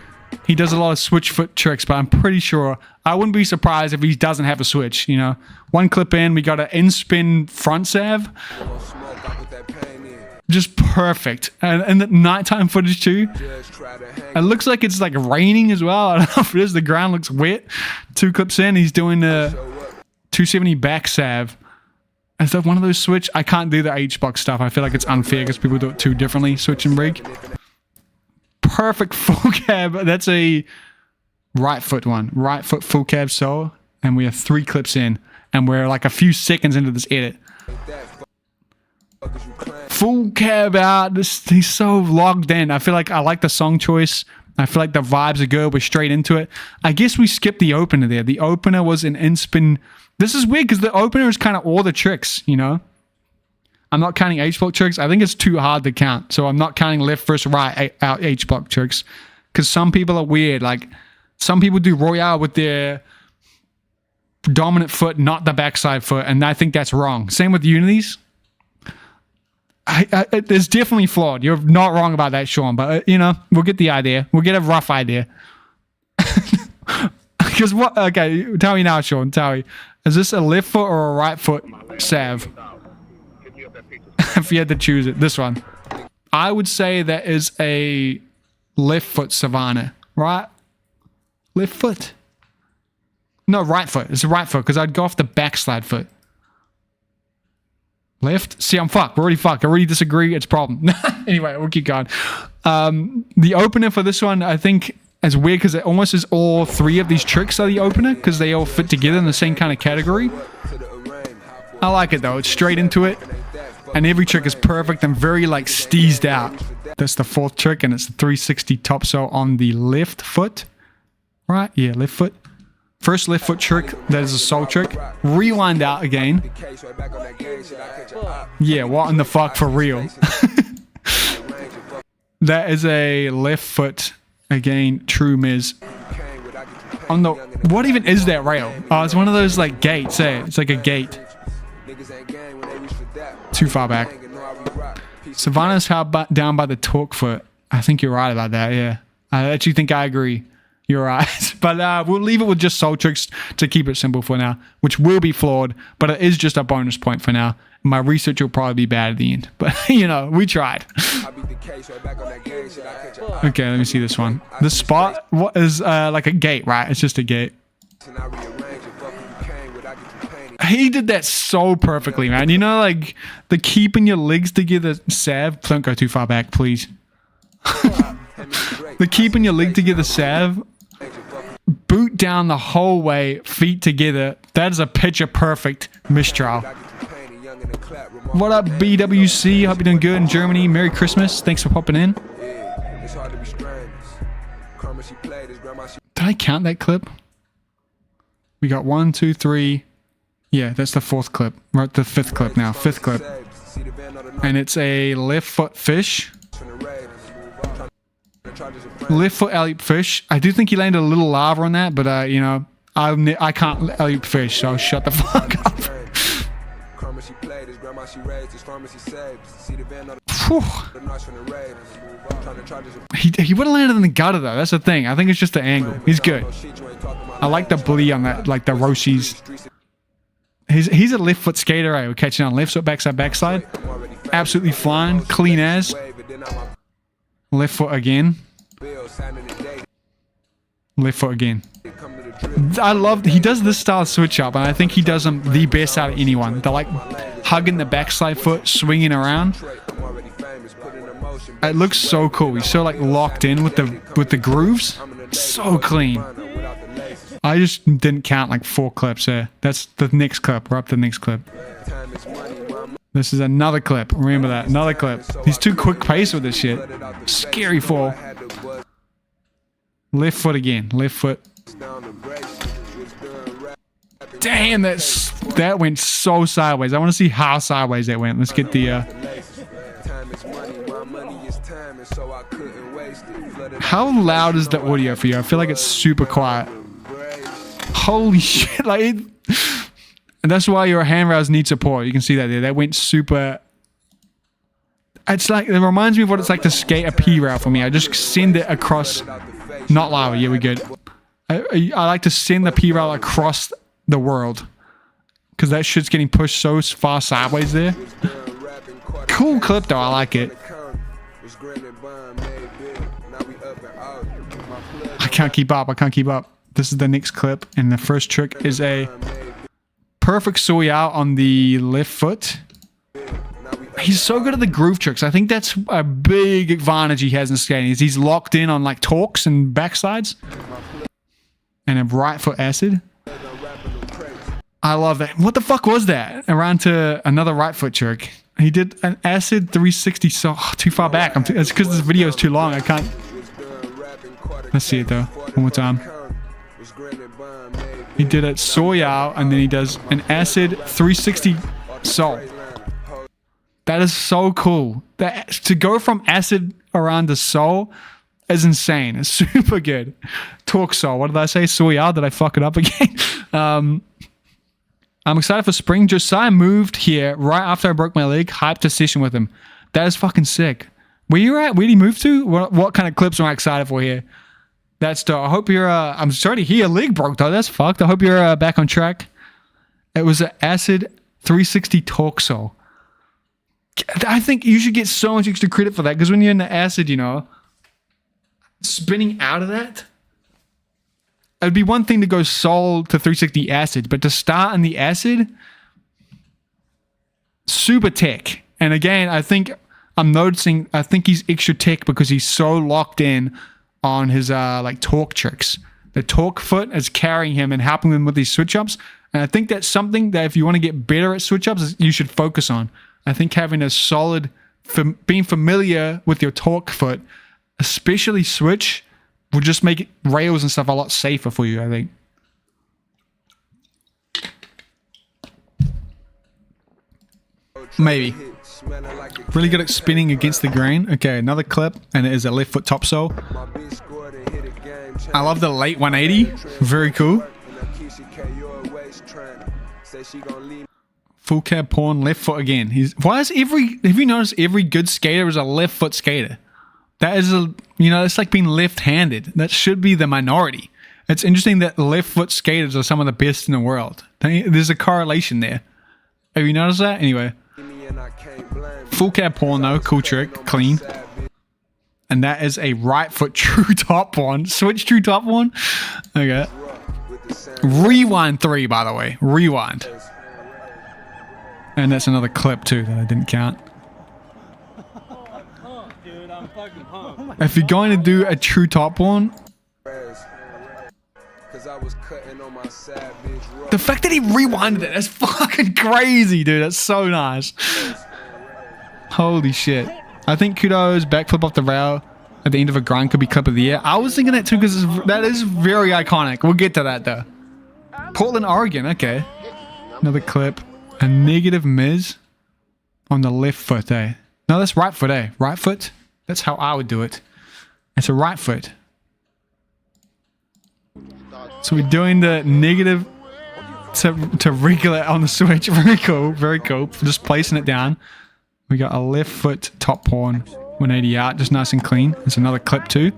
he does a lot of switch foot tricks, but I'm pretty sure. I wouldn't be surprised if he doesn't have a switch. You know, one clip in, we got an in-spin front salve. Just perfect. And the nighttime footage too. It looks like it's like raining as well. I don't know if it is. The ground looks wet. 2 clips in, he's doing the 270 back salve. Is that one of those switch? I can't do the H-box stuff. I feel like it's unfair because people do it too differently. Switch and rig. Perfect full cab. That's a right foot one. Right foot full cab solo. And we are 3 clips in. And we're like a few seconds into this edit. Full cab out. He's so logged in. I feel like I like the song choice. I feel like the vibes are good. We're straight into it. I guess we skipped the opener there. The opener was an in-spin. This is weird because the opener is kind of all the tricks, you know? I'm not counting H-block tricks. I think it's too hard to count. So I'm not counting left versus right out H-block tricks. Because some people are weird. Like, some people do Royale with their dominant foot, not the backside foot. And I think that's wrong. Same with Unities. It's definitely flawed. You're not wrong about that, Sean. But, you know, we'll get the idea. We'll get a rough idea. Because what? Okay, tell me now, Sean. Tell me. Is this a left foot or a right foot salve? If you had to choose it. This one. I would say that is a left foot Savannah. Right? Left foot. No, right foot. It's a right foot because I'd go off the backslide foot. Left? See, I'm fucked. We're already fucked. I already disagree. It's a problem. Anyway, we'll keep going. The opener for this one, I think, is weird because it almost is all 3 of these tricks are the opener because they all fit together in the same kind of category. I like it though. It's straight into it. And every trick is perfect and very like steezed out. That's the 4th trick and it's the 360 top sole on the left foot. Right? Yeah, left foot. First left foot trick, that is a sole trick. Rewind out again. Yeah, what in the fuck for real? That is a left foot, again, true Miz. On the, what even is that rail? Oh, it's one of those like gates, eh? It's like a gate. Too far back. Savannah's held down by the torque foot. I think you're right about that, yeah. I actually think I agree. You're right. But we'll leave it with just soul tricks to keep it simple for now, which will be flawed, but it is just a bonus point for now. My research will probably be bad at the end, but you know, we tried. Okay, let me see this one. The spot what is like a gate, right? It's just a gate. He did that so perfectly, man. You know, like the keeping your legs together salve. Don't go too far back, please. The keeping your leg together salve. Boot down the whole way, feet together. That is a picture perfect mistrial. What up, BWC? Hope you're doing good in Germany. Merry Christmas. Thanks for popping in. Did I count that clip? We got 1, 2, 3. Yeah, that's the 4th clip. We're at the 5th clip now. 5th clip. And it's a left foot fish. Left foot alley-oop fish. I do think he landed a little lava on that, but you know, I can't alley-oop fish, so shut the fuck up. He would have landed in the gutter though. That's the thing. I think it's just the angle. He's good. I like the Blee on that, like the Roshi's. He's a left foot skater. Right? We're catching on left foot, backside. Absolutely flying, clean as. Left foot again. Left foot again. I love, he does this style of switch up, and I think he does them the best out of anyone. They're like hugging the backslide foot, swinging around. It looks so cool. He's so like locked in with the grooves. So clean. I just didn't count like 4 clips there. That's the next clip. We're up to the next clip. This is another clip. Remember that. Another clip. He's too quick pace with this shit. Scary fall. Left foot again. Left foot. Damn, that went so sideways. I want to see how sideways that went. Let's get the... How loud is the audio for you? I feel like it's super quiet. Holy shit. Like, and that's why your handrails need support. You can see that there. That went super... It's like... It reminds me of what it's like to skate a P-rail for me. I just send it across... Not lava. Yeah, we're good. I like to send the P-rail across the world. Because that shit's getting pushed so far sideways there. Cool clip though. I like it. I can't keep up. I can't keep up. This is the next clip. And the first trick is a perfect soy out on the left foot. He's so good at the groove tricks. I think that's a big advantage he has in skating. Is he's locked in on like torques and backsides. And a right foot acid. I love that. What the fuck was that? Around to another right foot trick. He did an acid 360 so too far back. It's because this video is too long. I can't. Let's see it though. One more time. He did it soy out and then he does an acid 360 sol. That is so cool. That to go from acid around to sol is insane. It's super good. Torque sol. What did I say? Soy out. Did I fuck it up again? I'm excited for spring. Josiah moved here right after I broke my leg. Hyped to session with him. That is fucking sick. Where you at? Where did he move to? What kind of clips am I excited for here? That's dope. I hope you're... I'm sorry to hear your leg broke though. That's fucked. I hope you're back on track. It was an acid 360 torque sol. I think you should get so much extra credit for that because when you're in the acid, you know, spinning out of that, it'd be one thing to go sol to 360 acid, but to start in the acid, super tech. And again, I think I'm noticing, I think he's extra tech because he's so locked in on his like torque tricks. The torque foot is carrying him and helping him with these switch ups. And I think that's something that if you want to get better at switch ups, you should focus on. I think having a solid, being familiar with your torque foot, especially switch, will just make rails and stuff a lot safer for you, I think. Maybe. Really good at spinning against the grain. Okay, another clip, and it is a left foot top sole. I love the late 180. Very cool. Full cab pawn, left foot again. Have you noticed every good skater is a left foot skater? That is it's like being left-handed. That should be the minority. It's interesting that left foot skaters are some of the best in the world. There's a correlation there. Have you noticed that? Anyway. Full cab pawn though, cool trick, clean. And that is a right foot true top pawn. Switch true top pawn. Okay. Rewind 3, by the way. Rewind. And that's another clip too that I didn't count. If you're going to do a true top one, the fact that he rewinded it, that's fucking crazy, dude. That's so nice. Holy shit. I think Kudo's backflip off the rail at the end of a grind could be clip of the year. I was thinking that too because that is very iconic. We'll get to that though. Portland, Oregon. Okay. Another clip. A negative MUSE on the left foot, eh? No, that's right foot, eh? Right foot? That's how I would do it. It's a right foot. So we're doing the negative to regulate on the switch. Very cool, very cool. Just placing it down. We got a left foot top pawn, 180 out, just nice and clean. There's another clip too.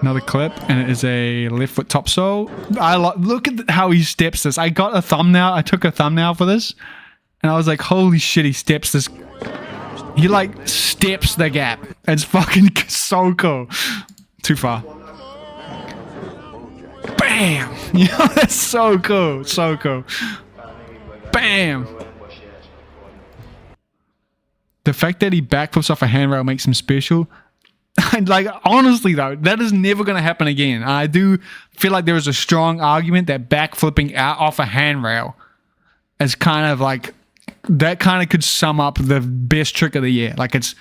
Another clip, and it is a left foot top sole. Look at how he steps this. I got a thumbnail. I took a thumbnail for this, and I was like, "Holy shit!" He steps this. He like steps the gap. It's fucking so cool. Too far. Bam! Yo, that's so cool. So cool. Bam! The fact that he backflips off a handrail makes him special. Like, honestly though, that is never going to happen again. I do feel like there is a strong argument that backflipping out off a handrail is kind of like, that kind of could sum up the best trick of the year. Like, it's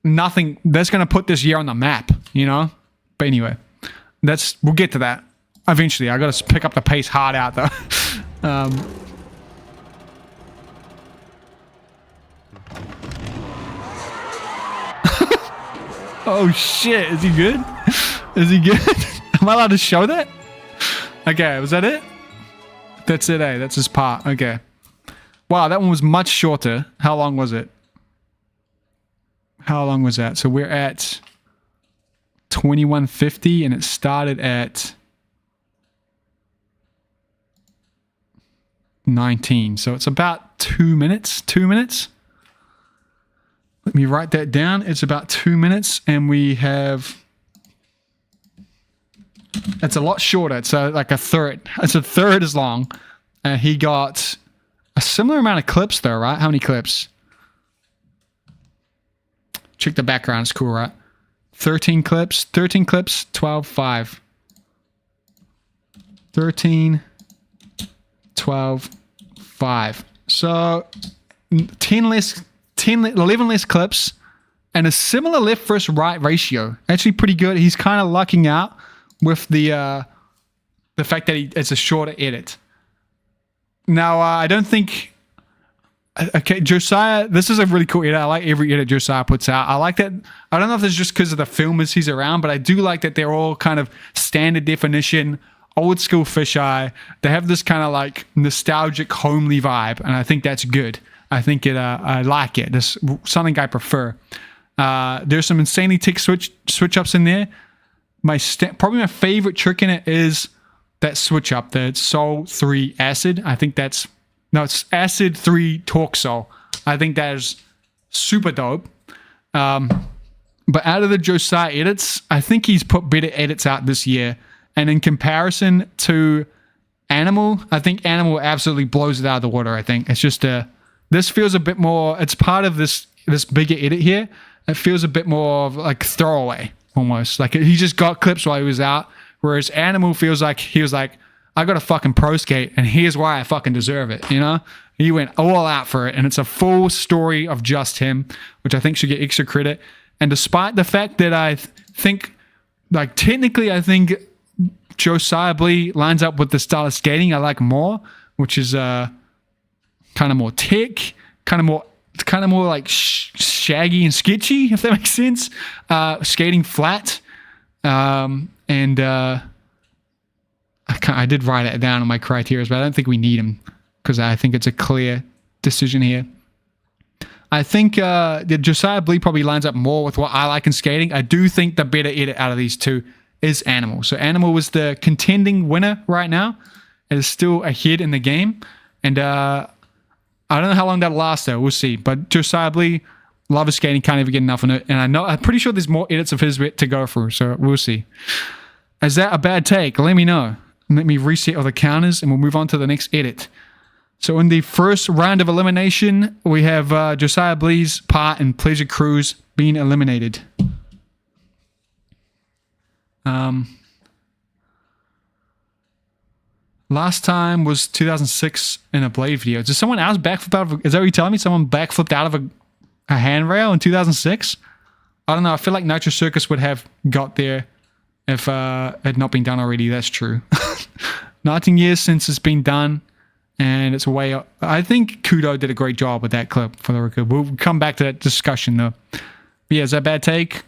nothing that's going to put this year on the map, you know? But anyway, we'll get to that eventually. I got to pick up the pace hard out though. Oh shit, is he good? Is he good? Am I allowed to show that? Okay, was that it? That's it, eh? That's his part. Okay. Wow, that one was much shorter. How long was it? How long was that? So we're at 2150 and it started at 19. So it's about 2 minutes. 2 minutes? Let me write that down. It's about 2 minutes and we have... It's a lot shorter. It's like a third. It's a third as long. He got a similar amount of clips though, right? How many clips? Check the background. It's cool, right? 13 clips. 13 clips. 12, 5. 13, 12, 5. So 11 less clips and a similar left versus right ratio. Actually pretty good. He's kind of lucking out with the fact that it's a shorter edit. Now, I don't think... Okay, Josiah, this is a really cool edit. I like every edit Josiah puts out. I like that. I don't know if it's just because of the filmers he's around, but I do like that they're all kind of standard definition, old school fisheye. They have this kind of like nostalgic, homely vibe, and I think that's good. I think I like it. This something I prefer. There's some insanely tick switch ups in there. Probably my favorite trick in it is that switch up, the Soul 3 Acid. I think it's Acid 3 Torque Soul. I think that is super dope. But out of the Josiah edits, I think he's put better edits out this year. And in comparison to Animal, I think Animal absolutely blows it out of the water. I think it's just this feels a bit more, it's part of this bigger edit here. It feels a bit more of like throwaway almost. Like he just got clips while he was out. Whereas Animal feels like he was like, I got a fucking pro skate and here's why I fucking deserve it, you know? He went all out for it and it's a full story of just him, which I think should get extra credit. And despite the fact that I think, like technically I think Josiah Blee lines up with the style of skating I like more, which is kind of more tech, kind of more like shaggy and sketchy, if that makes sense. Skating flat. I did write it down on my criteria, but I don't think we need him because I think it's a clear decision here. I think the Josiah Blee probably lines up more with what I like in skating. I do think the better edit out of these two is Animal. So Animal was the contending winner right now. It is still ahead in the game. And I don't know how long that'll last though. We'll see. But Josiah Blee, love his skating, can't ever get enough of it. And I'm pretty sure there's more edits of his to go through. So we'll see. Is that a bad take? Let me know. Let me reset all the counters and we'll move on to the next edit. So in the first round of elimination, we have Josiah Blee's part in Pleasure Cruise being eliminated. Last time was 2006 in a Blade video. Did someone else backflip out of is that what you're telling me? Someone backflipped out of a handrail in 2006? I don't know. I feel like Nitro Circus would have got there if it had not been done already. That's true. 19 years since it's been done. And it's way up. I think Kudo did a great job with that clip for the record. We'll come back to that discussion though. But yeah, is that a bad take?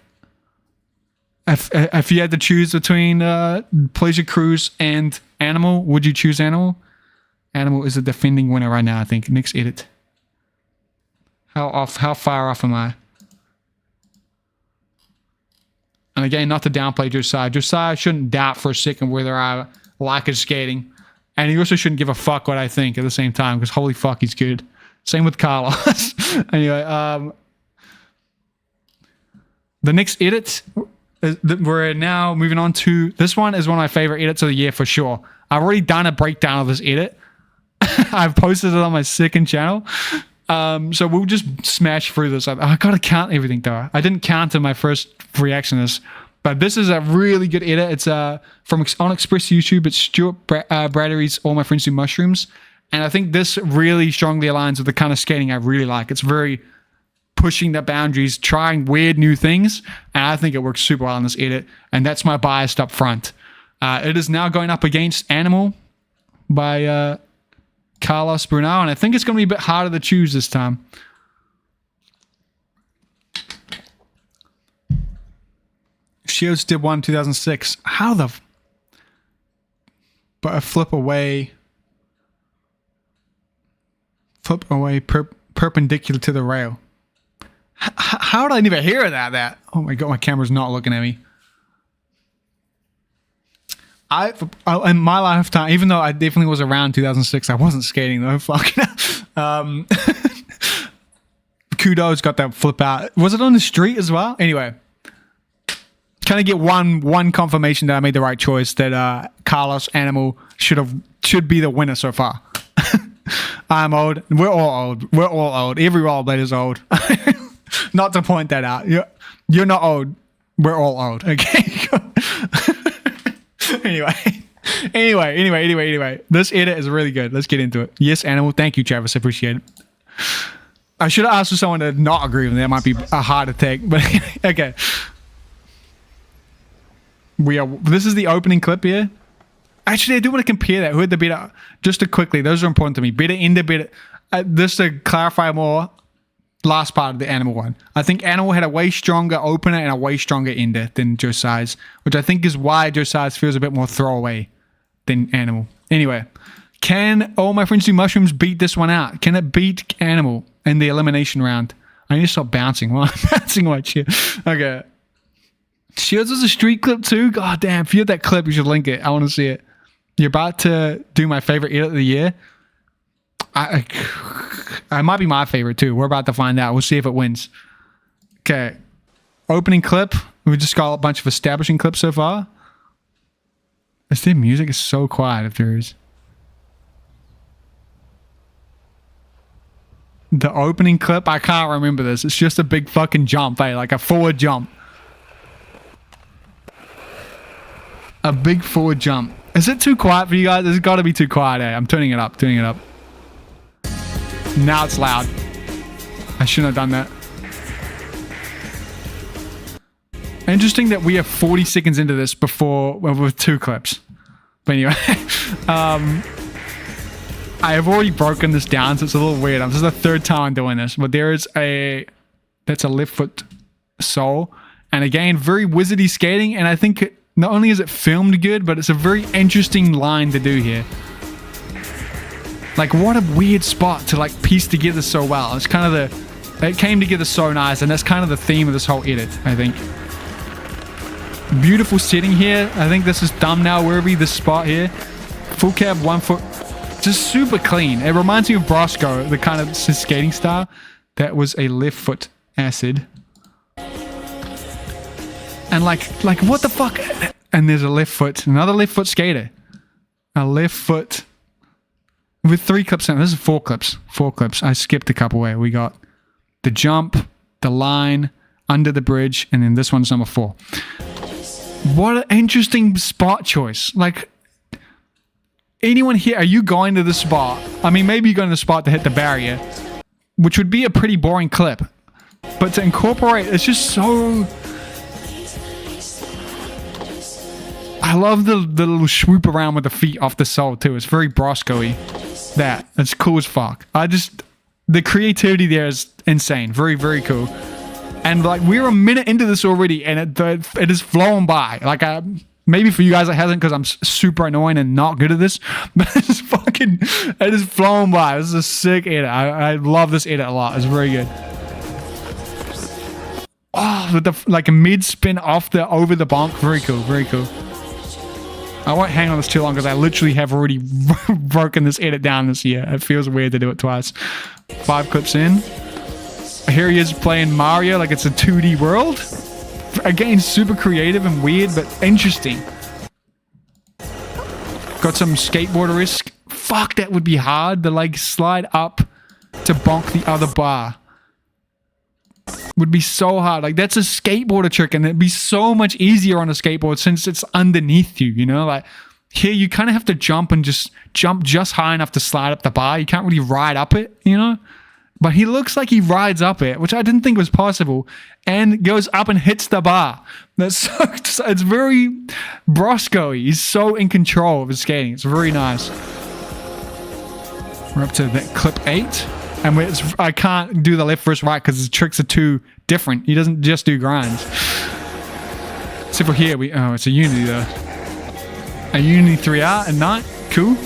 If you had to choose between Pleasure Cruise and Animal, would you choose Animal? Animal is the defending winner right now, I think. Next edit. How far off am I? And again, not to downplay Josiah. Josiah shouldn't doubt for a second whether I like his skating. And he also shouldn't give a fuck what I think at the same time, because holy fuck, he's good. Same with Carlos. Anyway, The next edit, we're now moving on to, this one is one of my favorite edits of the year for sure. I've already done a breakdown of this edit. I've posted it on my second channel. So we'll just smash through this. I gotta count everything though. I didn't count in my first reaction to this. But this is a really good edit. It's from on Express YouTube. It's Stuart Brattey's All My Friends Do Mushrooms. And I think this really strongly aligns with the kind of skating I really like. It's very pushing the boundaries, trying weird new things. And I think it works super well in this edit. And that's my bias up front. It is now going up against Animal by Carlos Bernal. And I think it's going to be a bit harder to choose this time. Shields did one in 2006. How the... But a flip away perpendicular to the rail. How did I never hear that? Oh my god, my camera's not looking at me. In my lifetime, even though I definitely was around 2006, I wasn't skating though. Fucking Kudo's got that flip out. Was it on the street as well? Anyway, kind of get one confirmation that I made the right choice. That Carlos Animal should be the winner so far. I'm old. We're all old. We're all old. Every rollerblader is old. Not to point that out. You're not old. We're all old. Okay. Anyway. This edit is really good. Let's get into it. Yes, Animal. Thank you, Travis. I appreciate it. I should have asked for someone to not agree with me. That might be a hard take, but okay. This is the opening clip here. Actually, I do want to compare that. Who had the better? Just to quickly, those are important to me. Better ender, better. Just to clarify more, last part of the Animal one. I think Animal had a way stronger opener and a way stronger ender than Josiah's, which I think is why Josiah's feels a bit more throwaway than Animal. Anyway, can All My Friends Do Mushrooms beat this one out? Can it beat Animal in the elimination round? I need to stop bouncing while I'm bouncing my chair. Okay. Shields was a street clip too? God damn, if you have that clip, you should link it. I want to see it. You're about to do my favorite edit of the year. I might be my favorite too. We're about to find out. We'll see if it wins. Okay. Opening clip. We just got a bunch of establishing clips so far. Their music is so quiet if there is. The opening clip, I can't remember this. It's just a big fucking jump, eh? Like a forward jump. A big forward jump. Is it too quiet for you guys? It's got to be too quiet, eh? I'm turning it up. Now it's loud. I shouldn't have done that. Interesting that we are 40 seconds into this before, well, with 2 clips. But anyway, I have already broken this down, so it's a little weird. This is the 3rd time I'm doing this, but there is that's a left foot sole. And again, very wizardy skating, and I think not only is it filmed good, but it's a very interesting line to do here. Like, what a weird spot to like piece together so well. It's kind of it came together so nice, and that's kind of the theme of this whole edit, I think. Beautiful setting here. I think this is thumbnail worthy, this spot here. Full cab, 1 foot, just super clean. It reminds me of Broskow, the kind of skating style. That was a left foot acid. And like what the fuck? And there's a left foot, another left foot skater. A left foot with 3 clips in. This is 4 clips. 4 clips. I skipped a couple away. We got the jump, the line, under the bridge, and then this one's number 4. What an interesting spot choice. Like, anyone here, are you going to the spot? I mean, maybe you're going to the spot to hit the barrier, which would be a pretty boring clip. But to incorporate, it's just so... I love the little swoop around with the feet off the sole too. It's very Broskow-y. That's cool as fuck. The creativity there is insane. Very, very cool. And like, we're a minute into this already, and it is flown by. Like, maybe for you guys it hasn't, because I'm super annoying and not good at this. But it is flown by. This is a sick edit. I love this edit a lot. It's very good. Oh, with like a mid spin over the bonk. Very cool. Very cool. I won't hang on this too long, because I literally have already broken this edit down this year. It feels weird to do it twice. 5 clips in. Here he is playing Mario like it's a 2D world. again, super creative and weird, but interesting. Got some skateboarder-esque. Fuck, that would be hard. The like slide up to bonk the other bar. Would be so hard. Like, that's a skateboarder trick, and it'd be so much easier on a skateboard since it's underneath you, you know? Like, here you kind of have to jump and just jump just high enough to slide up the bar. You can't really ride up it, you know? But he looks like he rides up it, which I didn't think was possible, and goes up and hits the bar. That's so, it's very Broskow-y. He's so in control of his skating. It's very nice. We're up to that clip 8. And I can't do the left versus right because his tricks are too different. He doesn't just do grinds. Except for here, oh, it's a Unity though. A Unity 3R at night. Cool.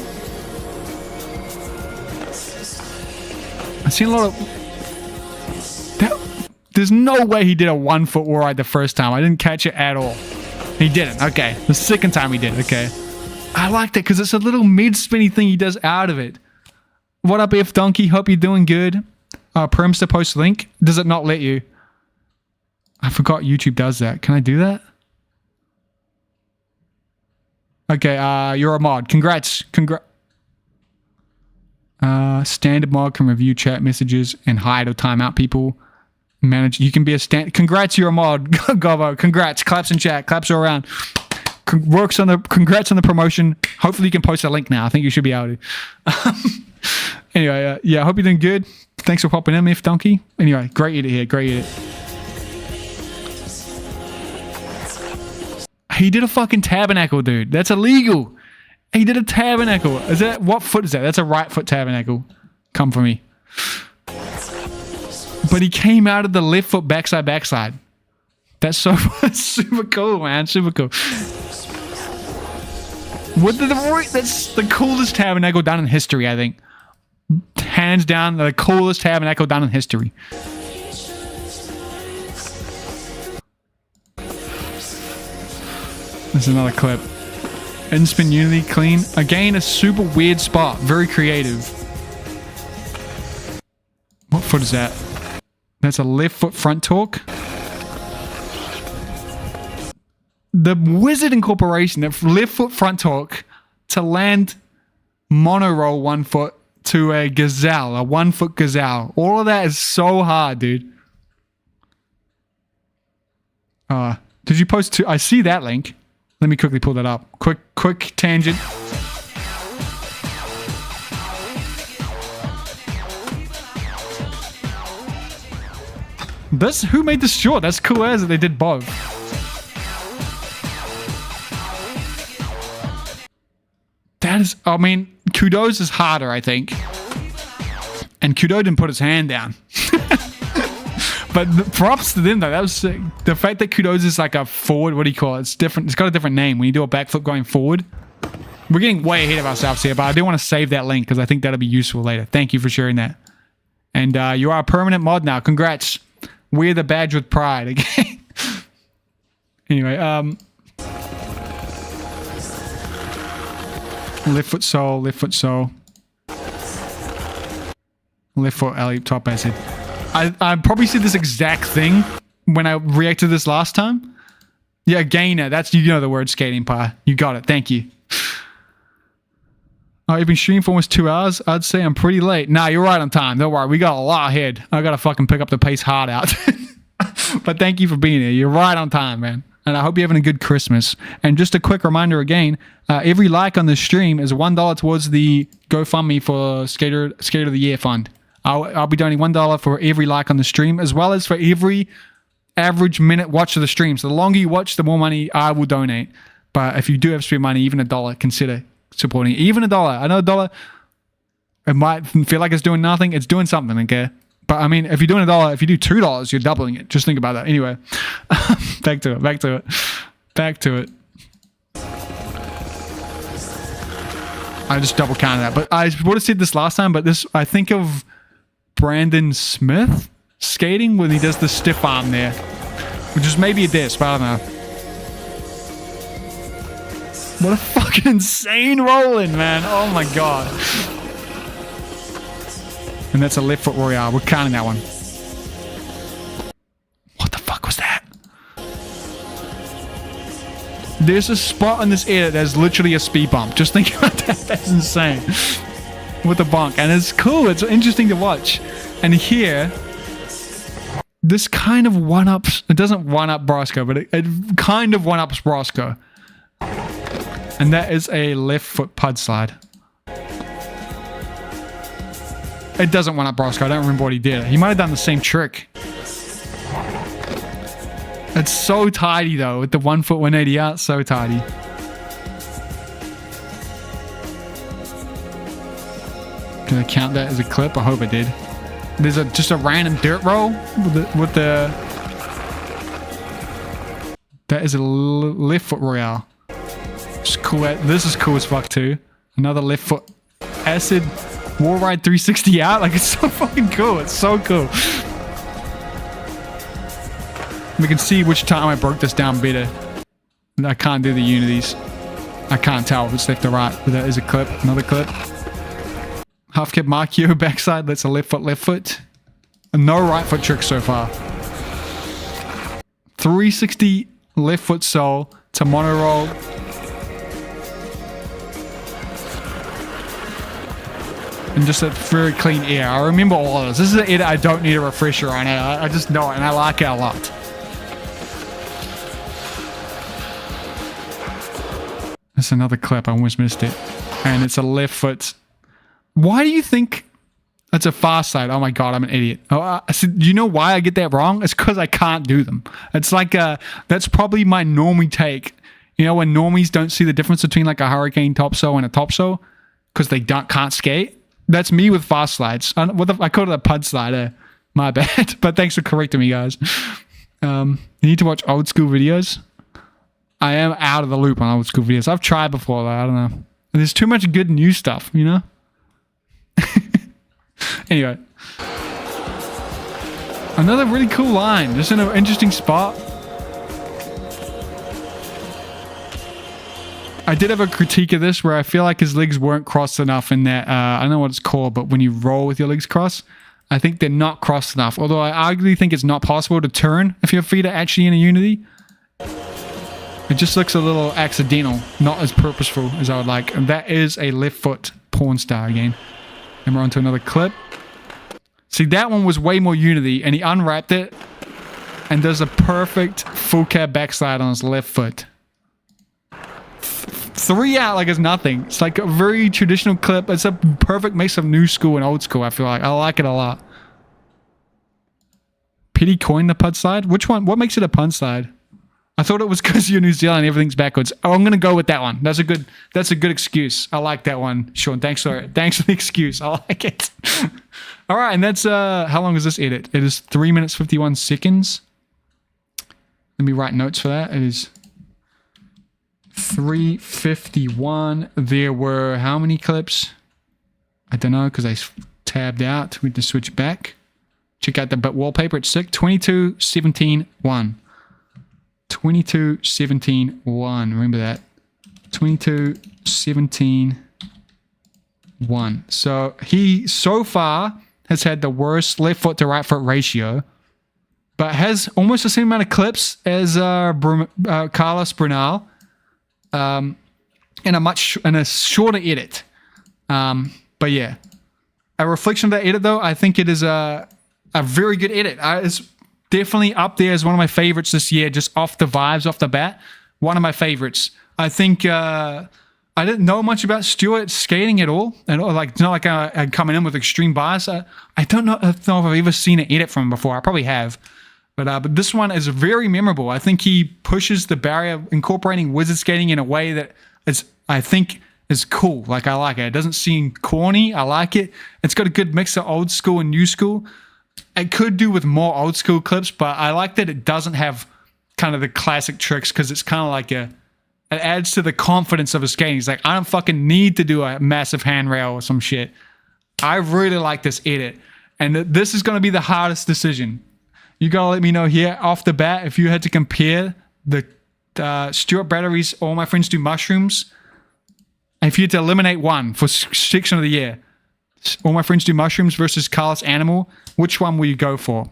I've seen a lot of... There's no way he did a 1 foot ride the first time. I didn't catch it at all. He didn't. Okay. The second time he did. Okay. I like that because it's a little mid-spinny thing he does out of it. What up, F Donkey? Hope you're doing good. Perms to post link. Does it not let you? I forgot YouTube does that. Can I do that? Okay, you're a mod. Congrats. Standard mod can review chat messages and hide or time out people. Manage. You can be a Congrats, you're a mod. Gobo. Congrats. Claps in chat. Claps all around. Congrats on the promotion. Hopefully you can post a link now. I think you should be able to. Anyway, yeah, I hope you're doing good. Thanks for popping in, F Donkey. Anyway, great edit here, great edit. He did a fucking tabernacle, dude. That's illegal. He did a tabernacle. Is that, what foot is that? That's a right foot tabernacle. Come for me. But he came out of the left foot backside. That's so super cool, man. Super cool. That's the coolest tabernacle done in history, I think. Hands down, the coolest tabernacle done in history. There's another clip. In-spin Unity, clean. Again, a super weird spot. Very creative. What foot is that? That's a left foot front torque. The Wizard Incorporation, the left foot front torque to land mono roll 1 foot to a gazelle, a 1 foot gazelle. All of that is so hard, dude. Did you post I see that link. Let me quickly pull that up. Quick tangent. Who made this short? That's cool as they did both. That is, I mean, Kudo's is harder, I think. And Kudo didn't put his hand down. But props to them, though. That was sick. The fact that Kudo's is like a forward, what do you call it? It's different. It's got a different name when you do a backflip going forward. We're getting way ahead of ourselves here, but I do want to save that link because I think that'll be useful later. Thank you for sharing that. And you are a permanent mod now. Congrats. Wear the badge with pride. Okay. Anyway, left foot sole, left foot sole. Left foot alley top acid. I probably said this exact thing when I reacted to this last time. Yeah, gainer. That's, you know the word skating pie. You got it. Thank you. Oh, you've been streaming for almost 2 hours? I'd say I'm pretty late. Nah, you're right on time. Don't worry. We got a lot ahead. I got to fucking pick up the pace hard out. But thank you for being here. You're right on time, man. And I hope you're having a good Christmas. And just a quick reminder again, every like on this stream is $1 towards the GoFundMe for Skater of the Year fund. I'll be donating $1 for every like on the stream, as well as for every average minute watch of the stream. So the longer you watch, the more money I will donate. But if you do have spare money, even $1, consider supporting it. Even $1. I know $1, it might feel like it's doing nothing. It's doing something, okay? But I mean, if you're doing $1, if you do $2, you're doubling it. Just think about that. Anyway, back to it. I just double counted that. But I would have said this last time, but this, I think of Brandon Smith skating when he does the stiff arm there, which is maybe a diss, but I don't know. What a fucking insane roll-in, man. Oh my god. And that's a left foot royale. We're counting that one. What the fuck was that? There's a spot on this edit that's literally a speed bump. Just think about that. That's insane. With the bonk. And it's cool. It's interesting to watch. And here, this kind of one-ups... It doesn't one-up Broskow, but it kind of one-ups Broskow. And that is a left foot pud slide. It doesn't one-up Broskow. I don't remember what he did. He might have done the same trick. It's so tidy though, with the 1 foot 180 out, so tidy. Can I count that as a clip? I hope I did. There's just a random dirt roll with the that is a left foot royale. It's cool. This is cool as fuck too. Another left foot acid wall ride 360 out. Like, it's so fucking cool. It's so cool. We can see which time I broke this down better. I can't do the unities. I can't tell if it's left or right, but that is a clip. Another clip. Half kick Markio backside. That's a left foot. And no right foot trick so far. 360 left foot sole to mono roll. And just a very clean air. I remember all of this. This is an edit I don't need a refresher on. I just know it and I like it a lot. That's another clip. I almost missed it. And it's a left foot. Why do you think that's a fast side? Oh my god, I'm an idiot. Oh, I said, do you know why I get that wrong? It's because I can't do them. It's like that's probably my normie take. You know, when normies don't see the difference between like a hurricane topso and a topso because they can't skate. That's me with fast slides. I called it a pud slider. My bad. But thanks for correcting me, guys. You need to watch old school videos. I am out of the loop on old school videos. I've tried before, though. I don't know. There's too much good new stuff, you know? Anyway. Another really cool line. Just in an interesting spot. I did have a critique of this where I feel like his legs weren't crossed enough in that, I don't know what it's called, but when you roll with your legs crossed, I think they're not crossed enough. Although I arguably think it's not possible to turn if your feet are actually in a unity. It just looks a little accidental, not as purposeful as I would like. And that is a left foot porn star again. And we're on to another clip. See, that one was way more unity, and he unwrapped it and does a perfect full cab backslide on his left foot. 3 out like it's nothing. It's like a very traditional clip. It's a perfect mix of new school and old school, I feel like. I like it a lot. Pity coined the pud slide? Which one? What makes it a pud slide? I thought it was because you're New Zealand and everything's backwards. Oh, I'm gonna go with that one. That's a good excuse. I like that one, Sean. Thanks for the excuse. I like it. All right, and that's how long is this edit? It is 3 minutes 51 seconds. Let me write notes for that. It is 3:51. There were how many clips? I don't know because I tabbed out. We had to switch back. Check out the wallpaper. It's sick. 22, 17, 1. 22, 17, 1. Remember that. 22, 17, 1. So he so far has had the worst left foot to right foot ratio, but has almost the same amount of clips as Carlos Bernal. In a shorter edit. But yeah. A reflection of that edit though, I think it is a very good edit. It's definitely up there as one of my favorites this year, just off the vibes, off the bat. One of my favorites. I think I didn't know much about Stuart skating at all. And like, it's not like I'm coming in with extreme bias. I don't know if I've ever seen an edit from him before. I probably have. But this one is very memorable. I think he pushes the barrier, incorporating wizard skating in a way that I think is cool. Like, I like it. It doesn't seem corny. I like it. It's got a good mix of old school and new school. It could do with more old school clips, but I like that it doesn't have kind of the classic tricks because it's kind of like it adds to the confidence of his skating. It's like, I don't fucking need to do a massive handrail or some shit. I really like this edit. And this is going to be the hardest decision. You gotta let me know here off the bat if you had to compare the Stuart Battery's All My Friends Do Mushrooms. If you had to eliminate one for section of the year, All My Friends Do Mushrooms versus Carlos Animal, which one will you go for?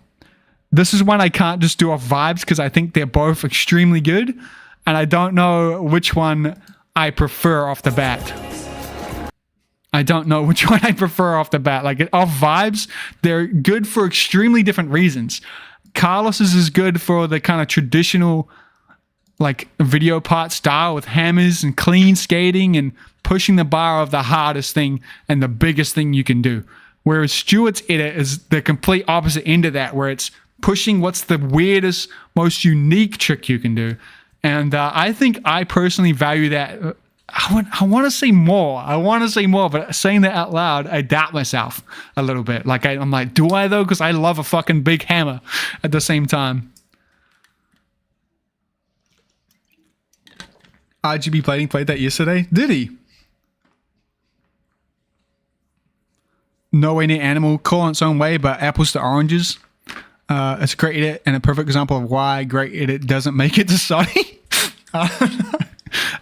This is one I can't just do off vibes because I think they're both extremely good. and I don't know which one I prefer off the bat. Like, off vibes, they're good for extremely different reasons. Carlos's is good for the kind of traditional, like, video part style with hammers and clean skating and pushing the bar of the hardest thing and the biggest thing you can do. Whereas Stuart's edit is the complete opposite end of that, where it's pushing what's the weirdest, most unique trick you can do. And I think I personally value that. I want to say more. But saying that out loud, I doubt myself a little bit. Like, I'm like, do I though? Because I love a fucking big hammer at the same time. RGB played that yesterday. Did he? No way near animal. Cool in its own way, but apples to oranges. It's a great edit and a perfect example of why great edit doesn't make it to Sony.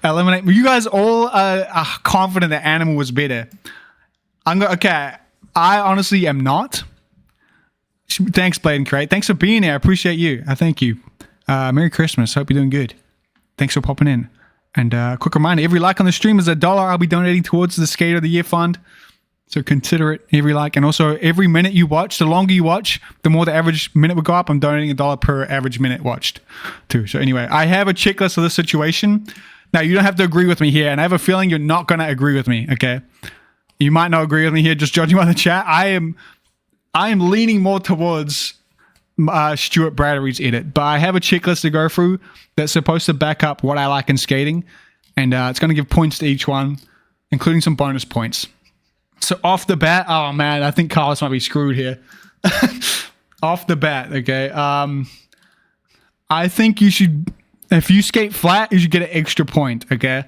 Eliminate. You guys all are confident that animal was better. Okay, I honestly am not. Thanks, Blade and Crate. Thanks for being here. I appreciate you. I thank you. Merry Christmas. Hope you're doing good. Thanks for popping in. And quick reminder, every like on the stream is $1 I'll be donating towards the Skater of the Year fund. So consider it, every like. And also, every minute you watch, the longer you watch, the more the average minute will go up. I'm donating $1 per average minute watched too. So anyway, I have a checklist of this situation. Now, you don't have to agree with me here, and I have a feeling you're not going to agree with me, okay? You might not agree with me here, just judging by the chat. I am leaning more towards Stuart Brattery's edit, but I have a checklist to go through that's supposed to back up what I like in skating, and it's going to give points to each one, including some bonus points. So off the bat, oh man, I think Carlos might be screwed here. Off the bat, okay? I think you should... If you skate flat, you should get an extra point, okay?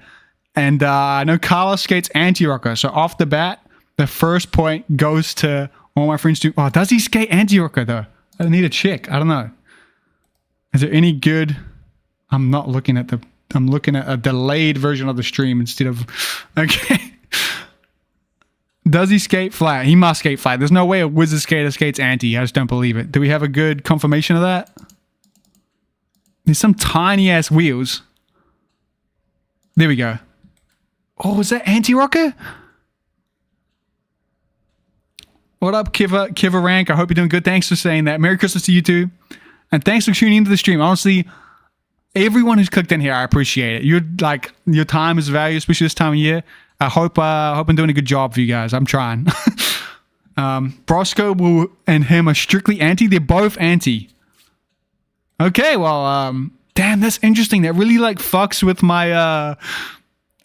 And I know Carlos skates anti-rocker, so off the bat, the first point goes to all my friends. Oh, does he skate anti-rocker, though? I need a check. I don't know. Is there any good... I'm looking at a delayed version of the stream instead of... Okay. Does he skate flat? He must skate flat. There's no way a wizard skater skates anti. I just don't believe it. Do we have a good confirmation of that? There's some tiny ass wheels. There we go. Oh, is that anti-rocker? What up, Kiva Rank? I hope you're doing good. Thanks for saying that. Merry Christmas to you too. And thanks for tuning into the stream. Honestly, everyone who's clicked in here, I appreciate it. Your time is valuable, especially this time of year. I hope I'm doing a good job for you guys. I'm trying. Broskow and him are strictly anti. They're both anti. Okay, well, damn, that's interesting. That really fucks with my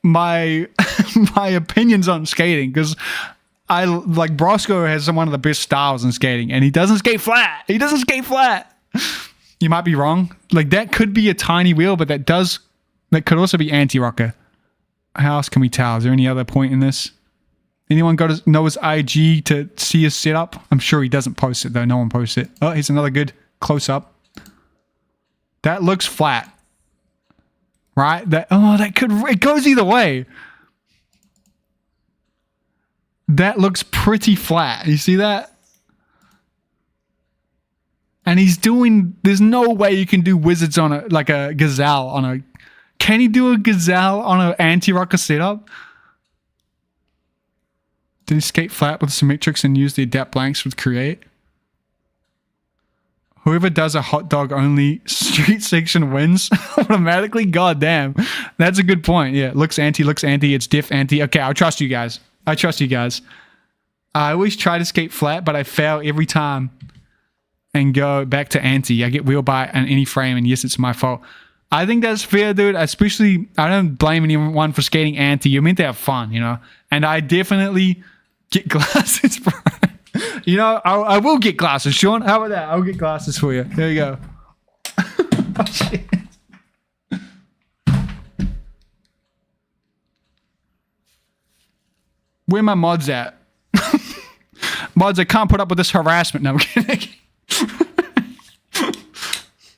my opinions on skating, because I like Broskow has one of the best styles in skating, and he doesn't skate flat. You might be wrong. That could be a tiny wheel, but that could also be anti-rocker. How else can we tell? Is there any other point in this? Anyone go to Noah's IG to see his setup? I'm sure he doesn't post it though. No one posts it. Oh, here's another good close up. That looks flat, right? It goes either way. That looks pretty flat. You see that? And there's no way you can do wizards on a gazelle can he do a gazelle on an anti-rocker setup? Did he skate flat with symmetrics and use the adapt blanks with create? Whoever does a hot dog only street section wins automatically. God damn. That's a good point. Yeah. Looks anti. It's diff anti. Okay. I'll trust you guys. I always try to skate flat, but I fail every time and go back to anti. I get wheel bite on any frame, and yes, it's my fault. I think that's fair, dude. Especially, I don't blame anyone for skating anti. You're meant to have fun, And I definitely get glasses, bro. I will get glasses, Sean. How about that? I'll get glasses for you. There you go. Oh, shit. Where my mods at? Mods, I can't put up with this harassment. No, I'm kidding.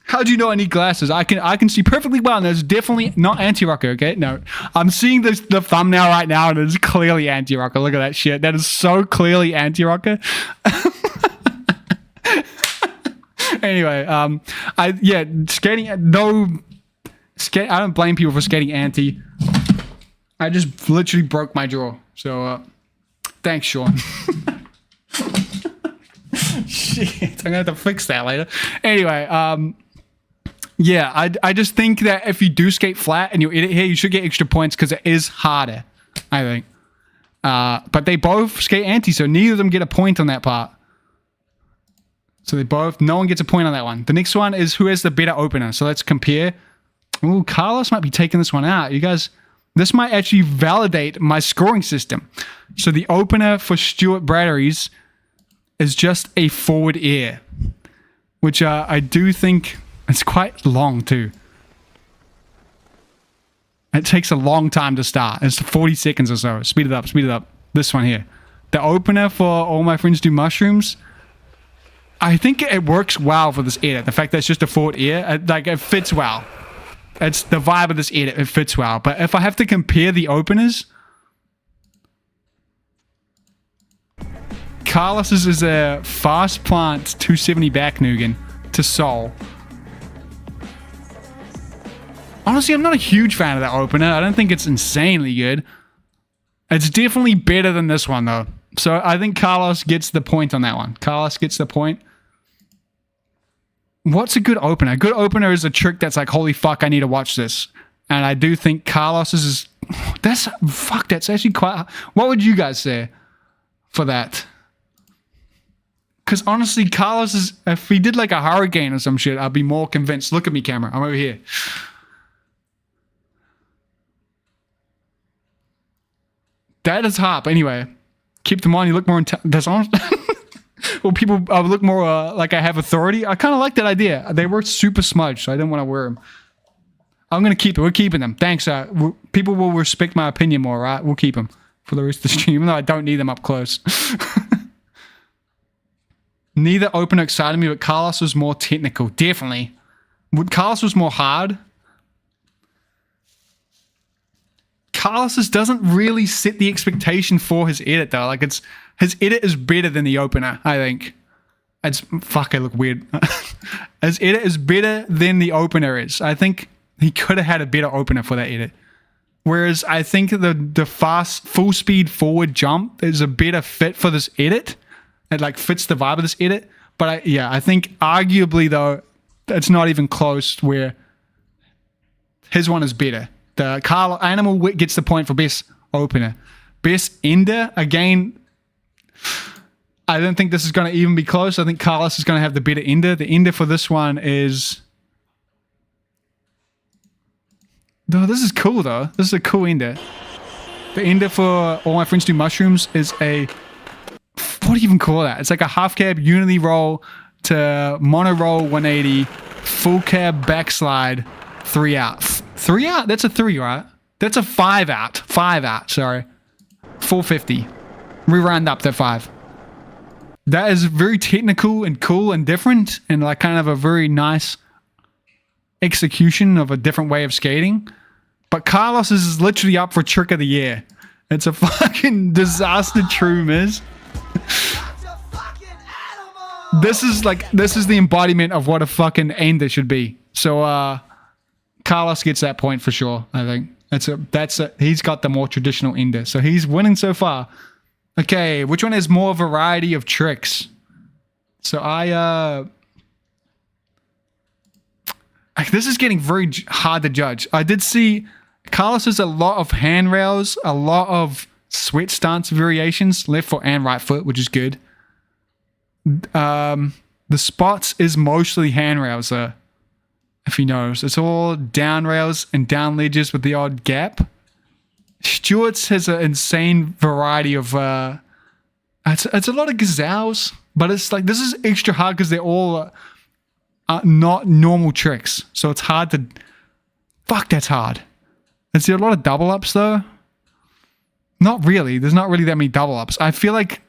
How do you know I need glasses? I can see perfectly well, and there's definitely not anti-rocker, okay? No. I'm seeing the thumbnail right now, and it's clearly anti-rocker. Look at that shit. That is so clearly anti-rocker. Anyway, skating, no I don't blame people for skating anti. I just literally broke my jaw. So, thanks, Sean. Shit, I'm gonna have to fix that later. Anyway, yeah, I just think that if you do skate flat and you edit here, you should get extra points because it is harder, I think. But they both skate anti, so neither of them get a point on that part. So no one gets a point on that one. The next one is who has the better opener. So let's compare. Ooh, Carlos might be taking this one out. You guys, this might actually validate my scoring system. So the opener for Stuart Brattey's is just a forward air, which I do think it's quite long too. It takes a long time to start. It's 40 seconds or so. Speed it up, speed it up. This one here. The opener for All My Friends Do Mushrooms, I think it works well for this edit. The fact that it's just a forward air, like it fits well. It's the vibe of this edit. It fits well. But if I have to compare the openers, Carlos's is a fast plant 270 back Nugan to Soul. Honestly, I'm not a huge fan of that opener. I don't think it's insanely good. It's definitely better than this one, though. So I think Carlos gets the point on that one. Carlos gets the point. What's a good opener? A good opener is a trick that's like, holy fuck, I need to watch this. And I do think Carlos's is... That's actually quite... What would you guys say for that? Because honestly, Carlos is... If he did like a hurricane or some shit, I'd be more convinced. Look at me, camera. I'm over here. That is hard. But anyway, keep them on. You look more... That's honest... Well, people look more like I have authority. I kind of like that idea. They were super smudged, so I didn't want to wear them. I'm going to keep it. We're keeping them. Thanks. People will respect my opinion more, right? We'll keep them for the rest of the stream, even though I don't need them up close. Neither opener excited me, but Carlos was more technical. Definitely. Carlos was more hard. Carlos's doesn't really set the expectation for his edit, though. Like, his edit is better than the opener, I think. Fuck, I look weird. His edit is better than the opener is. I think he could have had a better opener for that edit. Whereas I think the fast, full speed forward jump is a better fit for this edit. It like fits the vibe of this edit. But I think arguably though, it's not even close where his one is better. The Animal Wit gets the point for best opener. Best ender, again, I don't think this is going to even be close. I think Carlos is going to have the better ender. The ender for this one is... No, this is cool, though. This is a cool ender. The ender for All My Friends Do Mushrooms is a... What do you even call that? It's like a half cab unity roll to mono roll 180, full cab backslide, 3 out. 3 out? That's a 3, right? That's a 5 out. 5 out, sorry. 450. Re-round up to 5. That is very technical and cool and different and like kind of a very nice execution of a different way of skating. But Carlos is literally up for trick of the year. It's a fucking disaster true miss. This is the embodiment of what a fucking ender should be. So Carlos gets that point for sure, I think. He's got the more traditional ender. So he's winning so far. Okay, which one has more variety of tricks? So this is getting very hard to judge. I did see Carlos has a lot of handrails, a lot of sweat stance variations, left foot and right foot, which is good. The spots is mostly handrails though. If you notice, it's all down rails and down ledges with the odd gap. Stuart's has an insane variety of it's a lot of gazelles, but it's like this is extra hard because they're all not normal tricks, so it's hard to that's hard. Is there a lot of double ups though? Not really. There's not really that many double ups. I feel like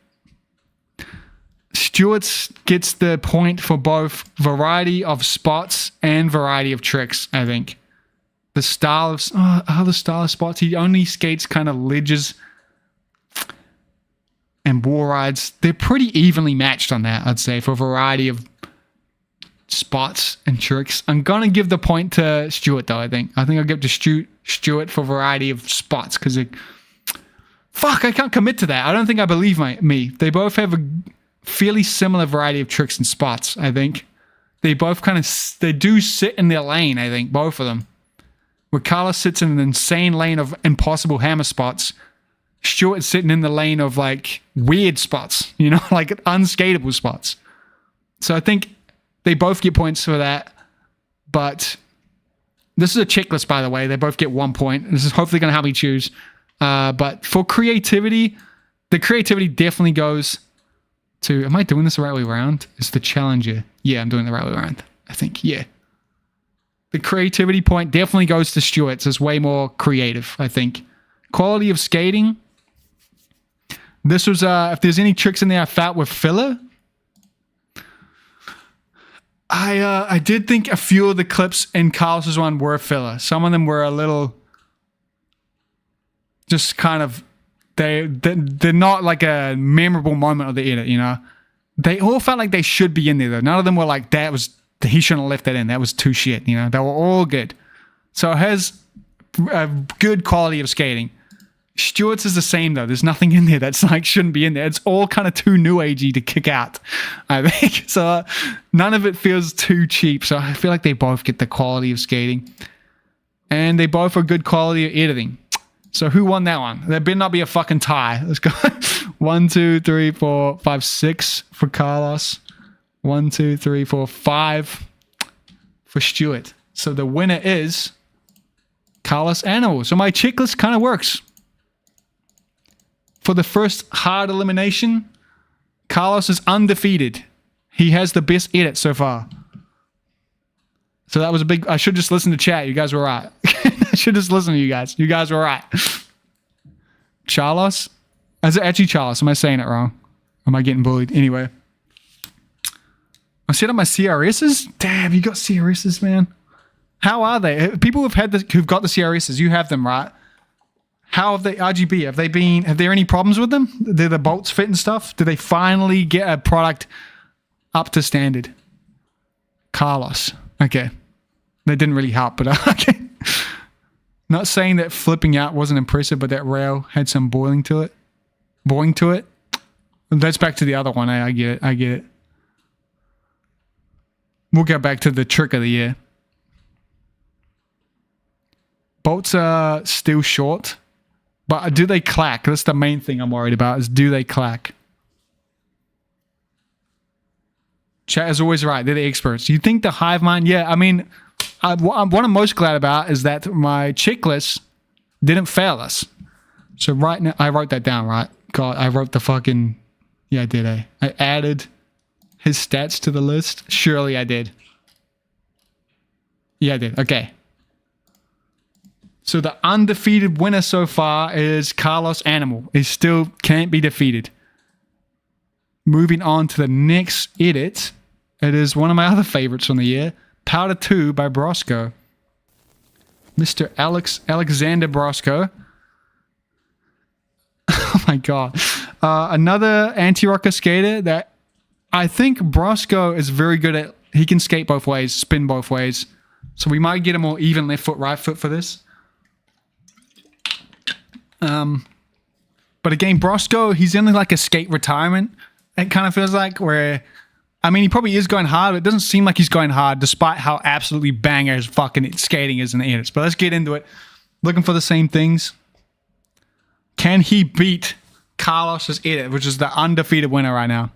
Stuart gets the point for both variety of spots and variety of tricks, I think. The style of... other style of spots. He only skates kind of ledges and wall rides. They're pretty evenly matched on that, I'd say, for variety of spots and tricks. I'm gonna give the point to Stuart though. I think I'll give it to Stuart for variety of spots because fuck, I can't commit to that. I don't think I believe me. They both have a fairly similar variety of tricks and spots. I think they both they do sit in their lane. I think both of them. Where Carlos sits in an insane lane of impossible hammer spots, Stuart's sitting in the lane of like weird spots, you know, like unskateable spots. So I think they both get points for that. But this is a checklist, by the way. They both get 1 point. This is hopefully going to help me choose. But for creativity, the creativity definitely goes to... Am I doing this the right way around? It's the challenger. Yeah, I'm doing it the right way around. I think, yeah. The creativity point definitely goes to Stuart's. It's way more creative, I think. Quality of skating. This was, if there's any tricks in there I felt were filler. I did think a few of the clips in Carlos's one were filler. Some of them were a little... Just kind of... They're not like a memorable moment of the edit, you know? They all felt like they should be in there, though. None of them were like, he shouldn't have left that in. That was too shit, you know? They were all good. So it has a good quality of skating. Stuart's is the same, though. There's nothing in there that's like, shouldn't be in there. It's all kind of too new agey to kick out, I think. So none of it feels too cheap. So I feel like they both get the quality of skating. And they both are good quality of editing. So who won that one? There better not be a fucking tie. Let's go. 1, 2, 3, 4, 5, 6 for Carlos. 1, 2, 3, 4, 5 for Stuart. So the winner is Carlos Animal. So my checklist kind of works. For the first hard elimination, Carlos is undefeated. He has the best edit so far. So that was a big... I should just listen to chat. You guys were right. I should just listen to you guys. You guys were right. Charlos? Is it actually Charlos? Am I saying it wrong? Am I getting bullied? Anyway. I set up my CRSs? Damn, you got CRSs, man. How are they? People who've got the CRSs, you have them, right? How have they, RGB, have there any problems with them? Do the bolts fit and stuff? Do they finally get a product up to standard? Carlos. Okay. That didn't really help, but okay. Not saying that flipping out wasn't impressive, but that rail had some boring to it. That's back to the other one. I get it. We'll go back to the trick of the year. Bolts are still short. But do they clack? That's the main thing I'm worried about, is do they clack? Chat is always right. They're the experts. You think the hive mind? Yeah, I mean, what I'm most glad about is that my checklist didn't fail us. So right now, I wrote that down, right? God, I wrote the fucking... Yeah, I did, eh? I added his stats to the list. Surely I did. Yeah, I did. Okay. So the undefeated winner so far is Carlos Animal. He still can't be defeated. Moving on to the next edit. It is one of my other favorites from the year. Powder 2 by Broskow. Mr. Alexander Broskow. Oh my god. Another anti-rocker skater that I think Broskow is very good at. He can skate both ways, spin both ways. So we might get a more even left foot, right foot for this. But again, Broskow, he's in like a skate retirement. It kind of feels like, where, I mean, he probably is going hard, but it doesn't seem like he's going hard despite how absolutely banger his fucking skating is in the edits. But let's get into it. Looking for the same things. Can he beat Carlos's edit, which is the undefeated winner right now?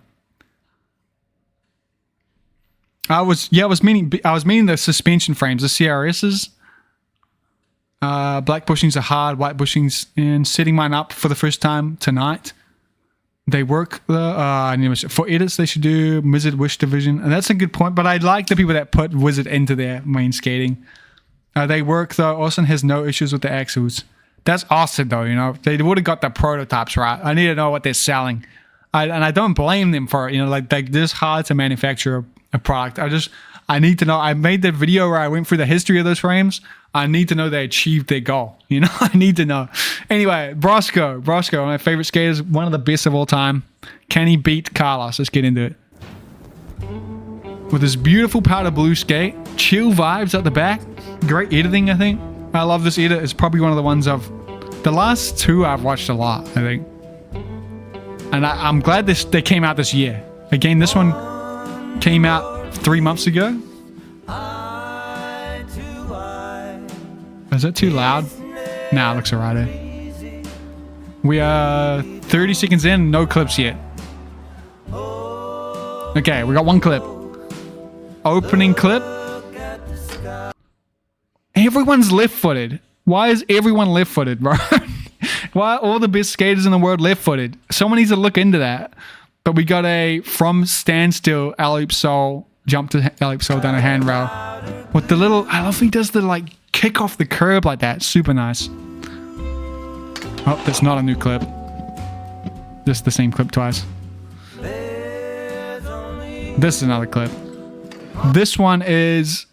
I was meaning the suspension frames, the CRSs. Black bushings are hard, white bushings, and setting mine up for the first time tonight. They work for edits. They should do Wizard Wish Division, and that's a good point. But I like the people that put Wizard into their main skating. They work though. Austin has no issues with the axles. That's awesome though. You know, they would have got the prototypes right. I need to know what they're selling, and I don't blame them for it. You know, like this hard to manufacture a product. I need to know. I made the video where I went through the history of those frames. I need to know they achieved their goal. You know, I need to know. Anyway, Broskow, one of my favorite skaters, one of the best of all time. Can he beat Carlos? Let's get into it. with this beautiful powder blue skate. Chill vibes at the back. Great editing, I think. I love this edit. It's probably one of the ones the last two I've watched a lot, I think. And I'm glad they came out this year. Again, this one came out 3 months ago. Is that too loud? Nah, it looks alright. We are 30 seconds in, no clips yet. Okay, we got one clip. Opening clip. Everyone's left-footed. Why is everyone left-footed, bro? Why are all the best skaters in the world left-footed? Someone needs to look into that. But we got a from standstill alley-oop soul, jump to alley-oop soul down a handrail. With the little, I love he does the like kick off the curb like that. Super nice. Oh, that's not a new clip. Just the same clip twice. This is another clip. This one is,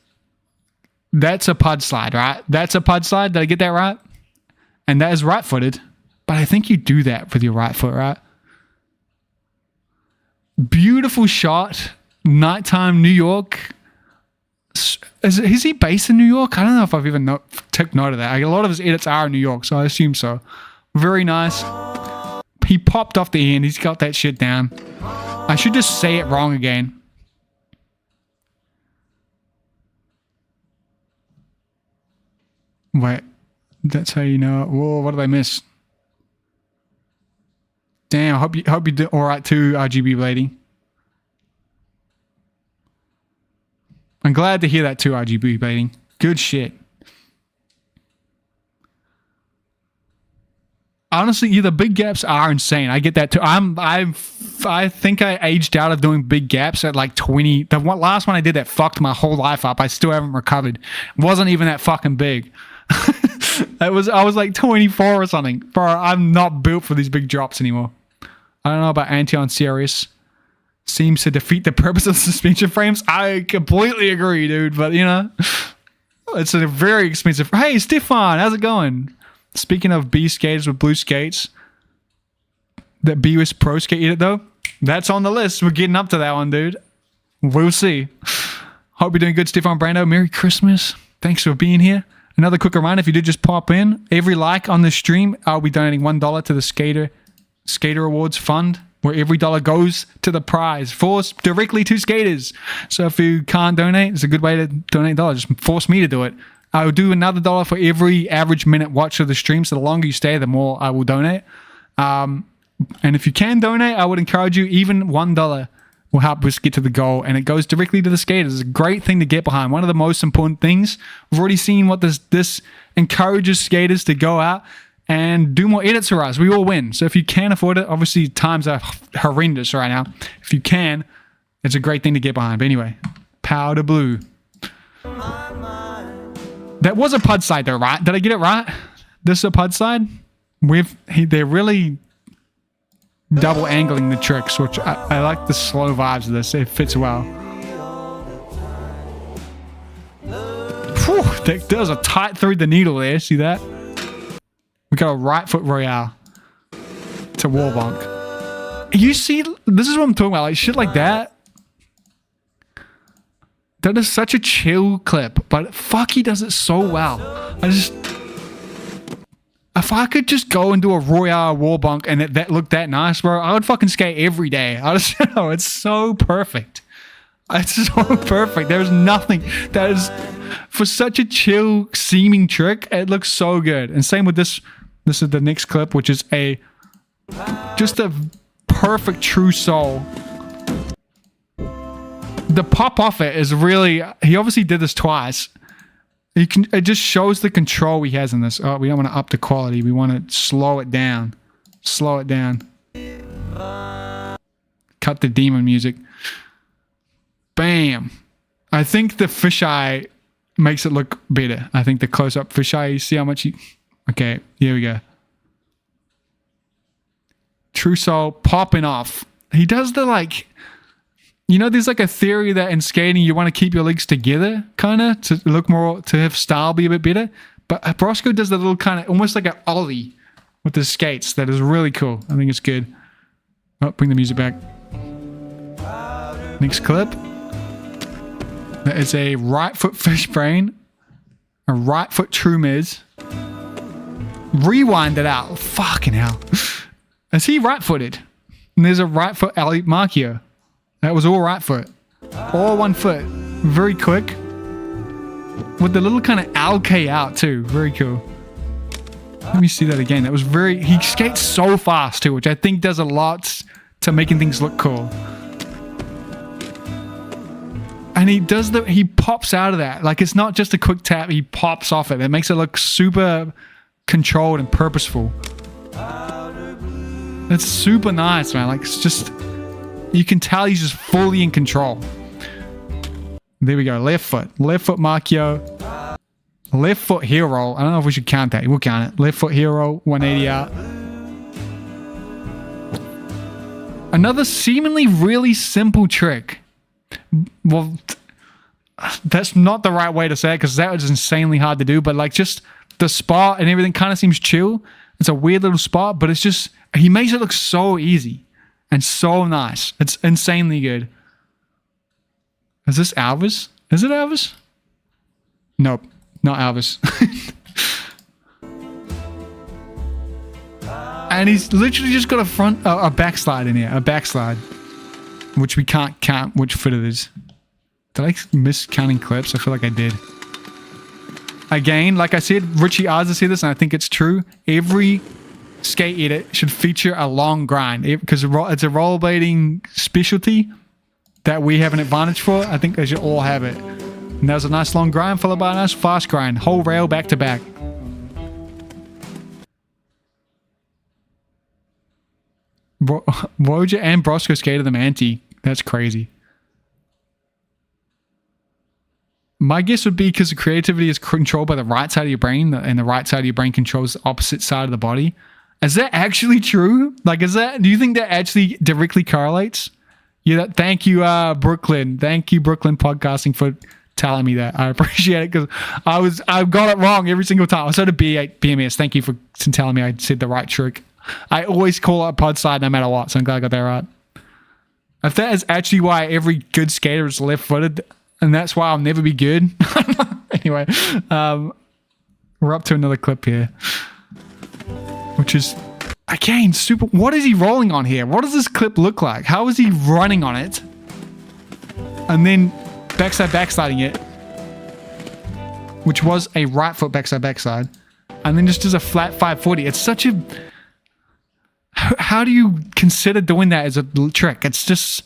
that's a pud slide, right? That's a pud slide. Did I get that right? And that is right-footed. But I think you do that with your right foot, right? Beautiful shot. Nighttime New York. Is he based in New York? I don't know if I've even took note of that. A lot of his edits are in New York, so I assume so. Very nice. He popped off the end. He's got that shit down. I should just say it wrong again. Wait. That's how you know. Whoa, what did I miss? Damn, I hope you do alright too, RGB Blading. I'm glad to hear that too, RGB Blading. Good shit. Honestly, yeah, the big gaps are insane. I get that too. I think I aged out of doing big gaps at like 20. The last one I did that fucked my whole life up. I still haven't recovered. It wasn't even that fucking big. I was like 24 or something. Bro, I'm not built for these big drops anymore. I don't know about anti-on CRS. Seems to defeat the purpose of the suspension frames. I completely agree, dude. But, you know, it's a very expensive. Hey, Stefan, how's it going? Speaking of B skaters with blue skates, that BUS Pro skate edit, though, that's on the list. We're getting up to that one, dude. We'll see. Hope you're doing good, Stefan Brando. Merry Christmas. Thanks for being here. Another quick reminder, if you did just pop in, every like on this stream, I'll be donating $1 to the Skater Awards Fund, where every dollar goes to the prize, forced directly to skaters. So if you can't donate, it's a good way to donate a dollar. Just force me to do it. I will do another dollar for every average minute watch of the stream. So the longer you stay, the more I will donate. And if you can donate, I would encourage you, even $1 will help us get to the goal, and it goes directly to the skaters. It's a great thing to get behind. One of the most important things. We've already seen what this encourages skaters to go out and do more edits for us. We all win. So if you can afford it, obviously times are horrendous right now. If you can, it's a great thing to get behind. But anyway, powder blue. That was a pud side though, right? Did I get it right? This is a pud side? They're really double angling the tricks, which I like the slow vibes of this. It fits well. Whew, that does a tight through the needle there. See that? We got a right foot royale to wall bonk. You see, this is what I'm talking about. Like shit like that. That is such a chill clip, but fuck, he does it so well. If I could just go and do a royale wall bonk and that looked that nice, bro, I would fucking skate every day. I just know it's so perfect. It's so perfect. There's nothing that is for such a chill seeming trick. It looks so good. And same with this. This is the next clip, which is just a perfect true soul. The pop off it is really. He obviously did this twice. It just shows the control he has in this. Oh, we don't want to up the quality. We want to slow it down. Slow it down. Cut the demon music. Bam. I think the fisheye makes it look better. I think the close-up fisheye, you see how much he... Okay, here we go. True Soul popping off. He does the like... You know, there's like a theory that in skating you want to keep your legs together, kind of, to look more, to have style be a bit better. But Broskow does the little kind of, almost like an ollie with his skates. That is really cool. I think it's good. Oh, bring the music back. Next clip. That is a right foot fish brain. A right foot true miz. Rewind it out. Fucking hell. Is he right footed? And there's a right foot Ali Markio. That was all right foot. All 1 foot. Very quick. With the little kind of LK out too. Very cool. Let me see that again. That was very... He skates so fast too, which I think does a lot to making things look cool. And he does the... He pops out of that. Like, it's not just a quick tap. He pops off it. It makes it look super controlled and purposeful. It's super nice, man. Like, it's just... You can tell he's just fully in control. There we go. Left foot. Left foot Markio. Left foot heel roll. I don't know if we should count that. We'll count it. Left foot heel roll. 180 out. Another seemingly really simple trick. Well, that's not the right way to say it because that was insanely hard to do. But like just the spot and everything kind of seems chill. It's a weird little spot, but it's just... He makes it look so easy and so nice. It's insanely good. Is this Alvis? Is it Alvis? Nope. Not Alvis. And he's literally just got a backslide in here. A backslide. Which we can't count which foot it is. Did I miss counting clips? I feel like I did. Again, like I said, Richie Arza said this and I think it's true. Every skate edit should feature a long grind. Because it's a rollerblading specialty that we have an advantage for. I think they should all have it. And that was a nice long grind followed by a nice fast grind. Whole rail back to back. Wojciech and Broskow skated them anti. That's crazy. My guess would be because the creativity is controlled by the right side of your brain and the right side of your brain controls the opposite side of the body. Is that actually true? Like, do you think that actually directly correlates? Yeah, thank you, Brooklyn. Thank you, Brooklyn Podcasting, for telling me that. I appreciate it because I got it wrong every single time. I said to BMS. Thank you for telling me I said the right trick. I always call it pod side no matter what, so I'm glad I got that right. If that is actually why every good skater is left-footed, and that's why I'll never be good. Anyway, we're up to another clip here, which is again super. What is he rolling on here? What does this clip look like? How is he running on it? And then backsliding it, which was a right foot backside, and then just does a flat 540. It's such a... How do you consider doing that as a trick? It's just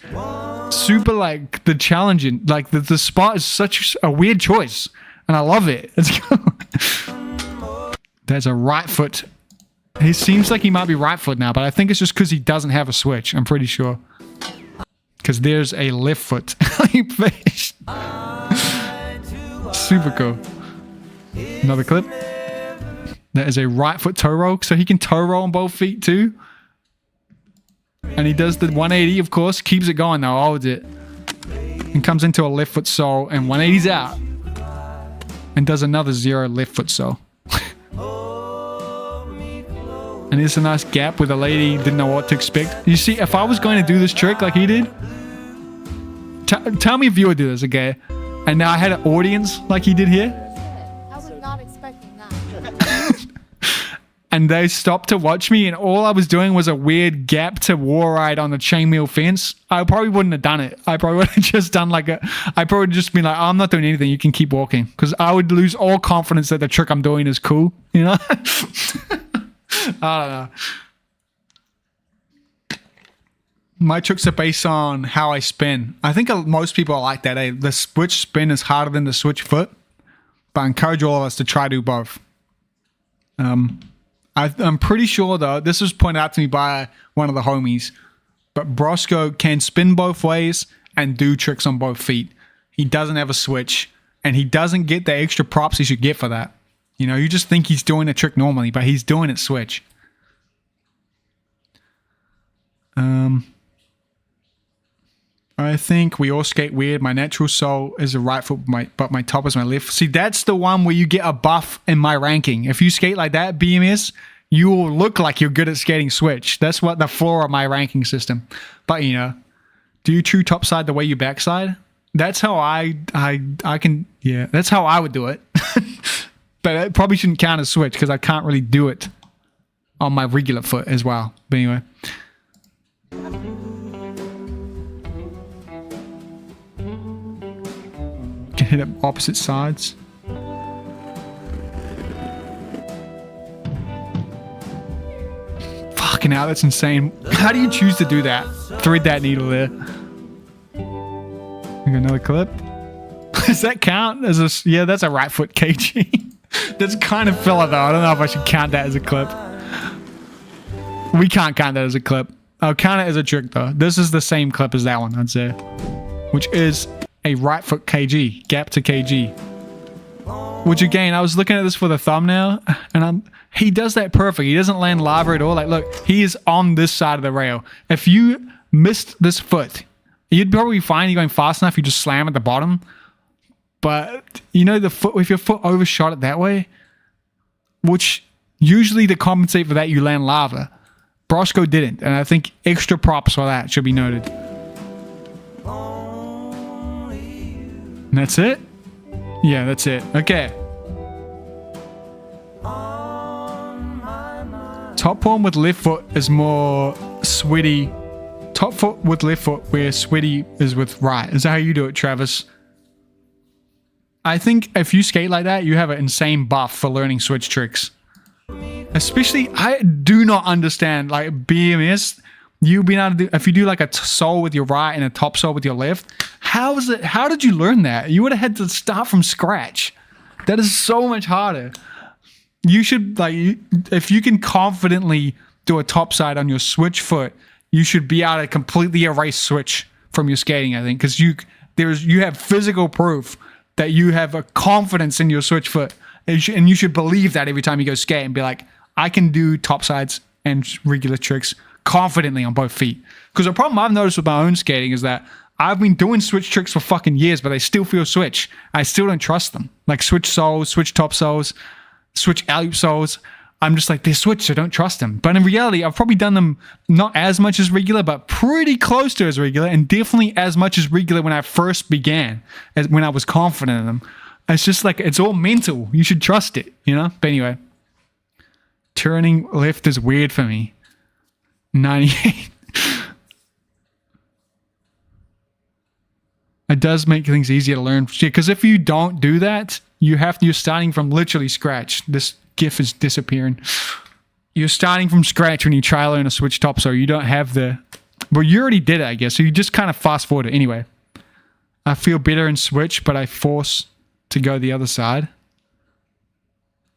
super like the challenging. Like the spot is such a weird choice, and I love it. There's a right foot. He seems like he might be right foot now, but I think it's just because he doesn't have a switch. I'm pretty sure. Because there's a left foot. Super cool. Another clip. That is a right foot toe roll, so he can toe roll on both feet too. And he does the 180, of course. Keeps it going though, holds it. And comes into a left foot sole and 180's out. And does another 0 left foot sole. And there's a nice gap where the lady didn't know what to expect. You see, if I was going to do this trick like he did, tell me if you would do this, okay? And now I had an audience like he did here. I was not expecting that. And they stopped to watch me, and all I was doing was a weird gap to war ride on the chainmail fence. I probably wouldn't have done it. I probably would have just done I probably would have just been like, oh, I'm not doing anything. You can keep walking. Because I would lose all confidence that the trick I'm doing is cool. You know? I don't know. My tricks are based on how I spin. I think most people are like that. The switch spin is harder than the switch foot. But I encourage all of us to try to do both. I'm pretty sure, though, this was pointed out to me by one of the homies, but Broskow can spin both ways and do tricks on both feet. He doesn't have a switch, and he doesn't get the extra props he should get for that. You know, you just think he's doing a trick normally, but he's doing it switch. I think we all skate weird. My natural sole is a right foot, but my top is my left. See, that's the one where you get a buff in my ranking. If you skate like that, BMS, you will look like you're good at skating switch. That's what the floor of my ranking system. But, you know, do you true topside the way you backside? That's how I can, yeah, that's how I would do it. But it probably shouldn't count as switch because I can't really do it on my regular foot as well. But anyway. Can hit it opposite sides. Fucking hell, that's insane. How do you choose to do that? Thread that needle there. We got another clip. Does that count as a... Yeah, that's a right foot kg. That's kind of filler though. I don't know if I should count that as a clip. We can't count that as a clip. I'll count it as a trick though. This is the same clip as that one, I'd say. Which is a right foot kg. Gap to kg. Which again, I was looking at this for the thumbnail, and he does that perfect. He doesn't land lava at all. Like, look, he is on this side of the rail. If you missed this foot, you'd probably be fine. You're going fast enough. You just slam at the bottom. But you know, the foot, if your foot overshot it that way, which usually to compensate for that, you land lava. Broskow didn't, and I think extra props for that should be noted. And that's it? Yeah, that's it. Okay. Top form with left foot is more sweaty. Top foot with left foot, where sweaty is with right. Is that how you do it, Travis? I think if you skate like that, you have an insane buff for learning switch tricks. Especially, I do not understand, like, BMS, you being able to do, if you do like a sole with your right and a top sole with your left, how did you learn that? You would have had to start from scratch. That is so much harder. You should, like, if you can confidently do a top side on your switch foot, you should be able to completely erase switch from your skating, I think, because you have physical proof that you have a confidence in your switch foot, and you should believe that every time you go skate and be like, I can do top sides and regular tricks confidently on both feet. Because the problem I've noticed with my own skating is that I've been doing switch tricks for fucking years, but they still feel switch. I still don't trust them. Like switch soles, switch top soles, switch alley soles. I'm just like, they're switch, so don't trust them. But in reality, I've probably done them not as much as regular, but pretty close to as regular, and definitely as much as regular when I first began, as when I was confident in them. It's just like, it's all mental. You should trust it, you know? But anyway, turning left is weird for me. 98. It does make things easier to learn. Because if you don't do that, you're starting from literally scratch. This GIF is disappearing. You're starting from scratch when you try to learn a switch top, so you don't have the... Well, you already did it, I guess, so you just kind of fast forward it. Anyway, I feel better in switch, but I force to go the other side.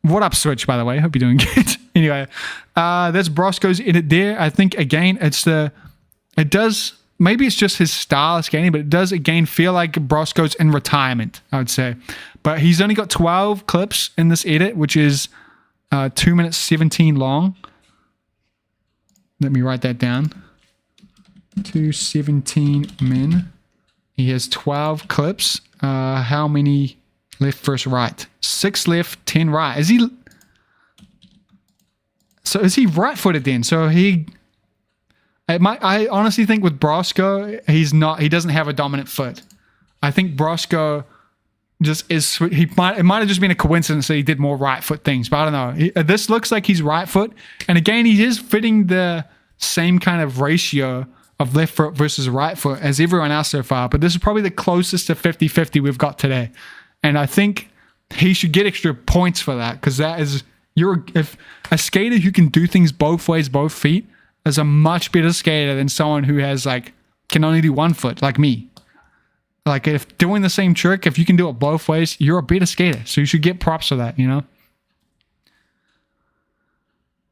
What up, switch, by the way? Hope you're doing good. Anyway, that's Broskow's edit there. I think, again, it does... Maybe it's just his style of skating, but it does, again, feel like Broskow's in retirement, I would say. But he's only got 12 clips in this edit, which is 2 minutes 17 long. Let me write that down. 2:17 min. He has 12 clips. How many left versus right? 6 left, 10 right. Is he right-footed then? So I honestly think with Broskow, he doesn't have a dominant foot. I think Broskow just is, it might have just been a coincidence that he did more right foot things, but I don't know. This looks like he's right foot, and again, he is fitting the same kind of ratio of left foot versus right foot as everyone else so far, but this is probably the closest to 50-50 we've got today. And I think he should get extra points for that, because if a skater who can do things both ways, both feet, is a much better skater than someone who has can only do one foot, like me. Like, if doing the same trick, if you can do it both ways, you're a better skater. So you should get props for that, you know?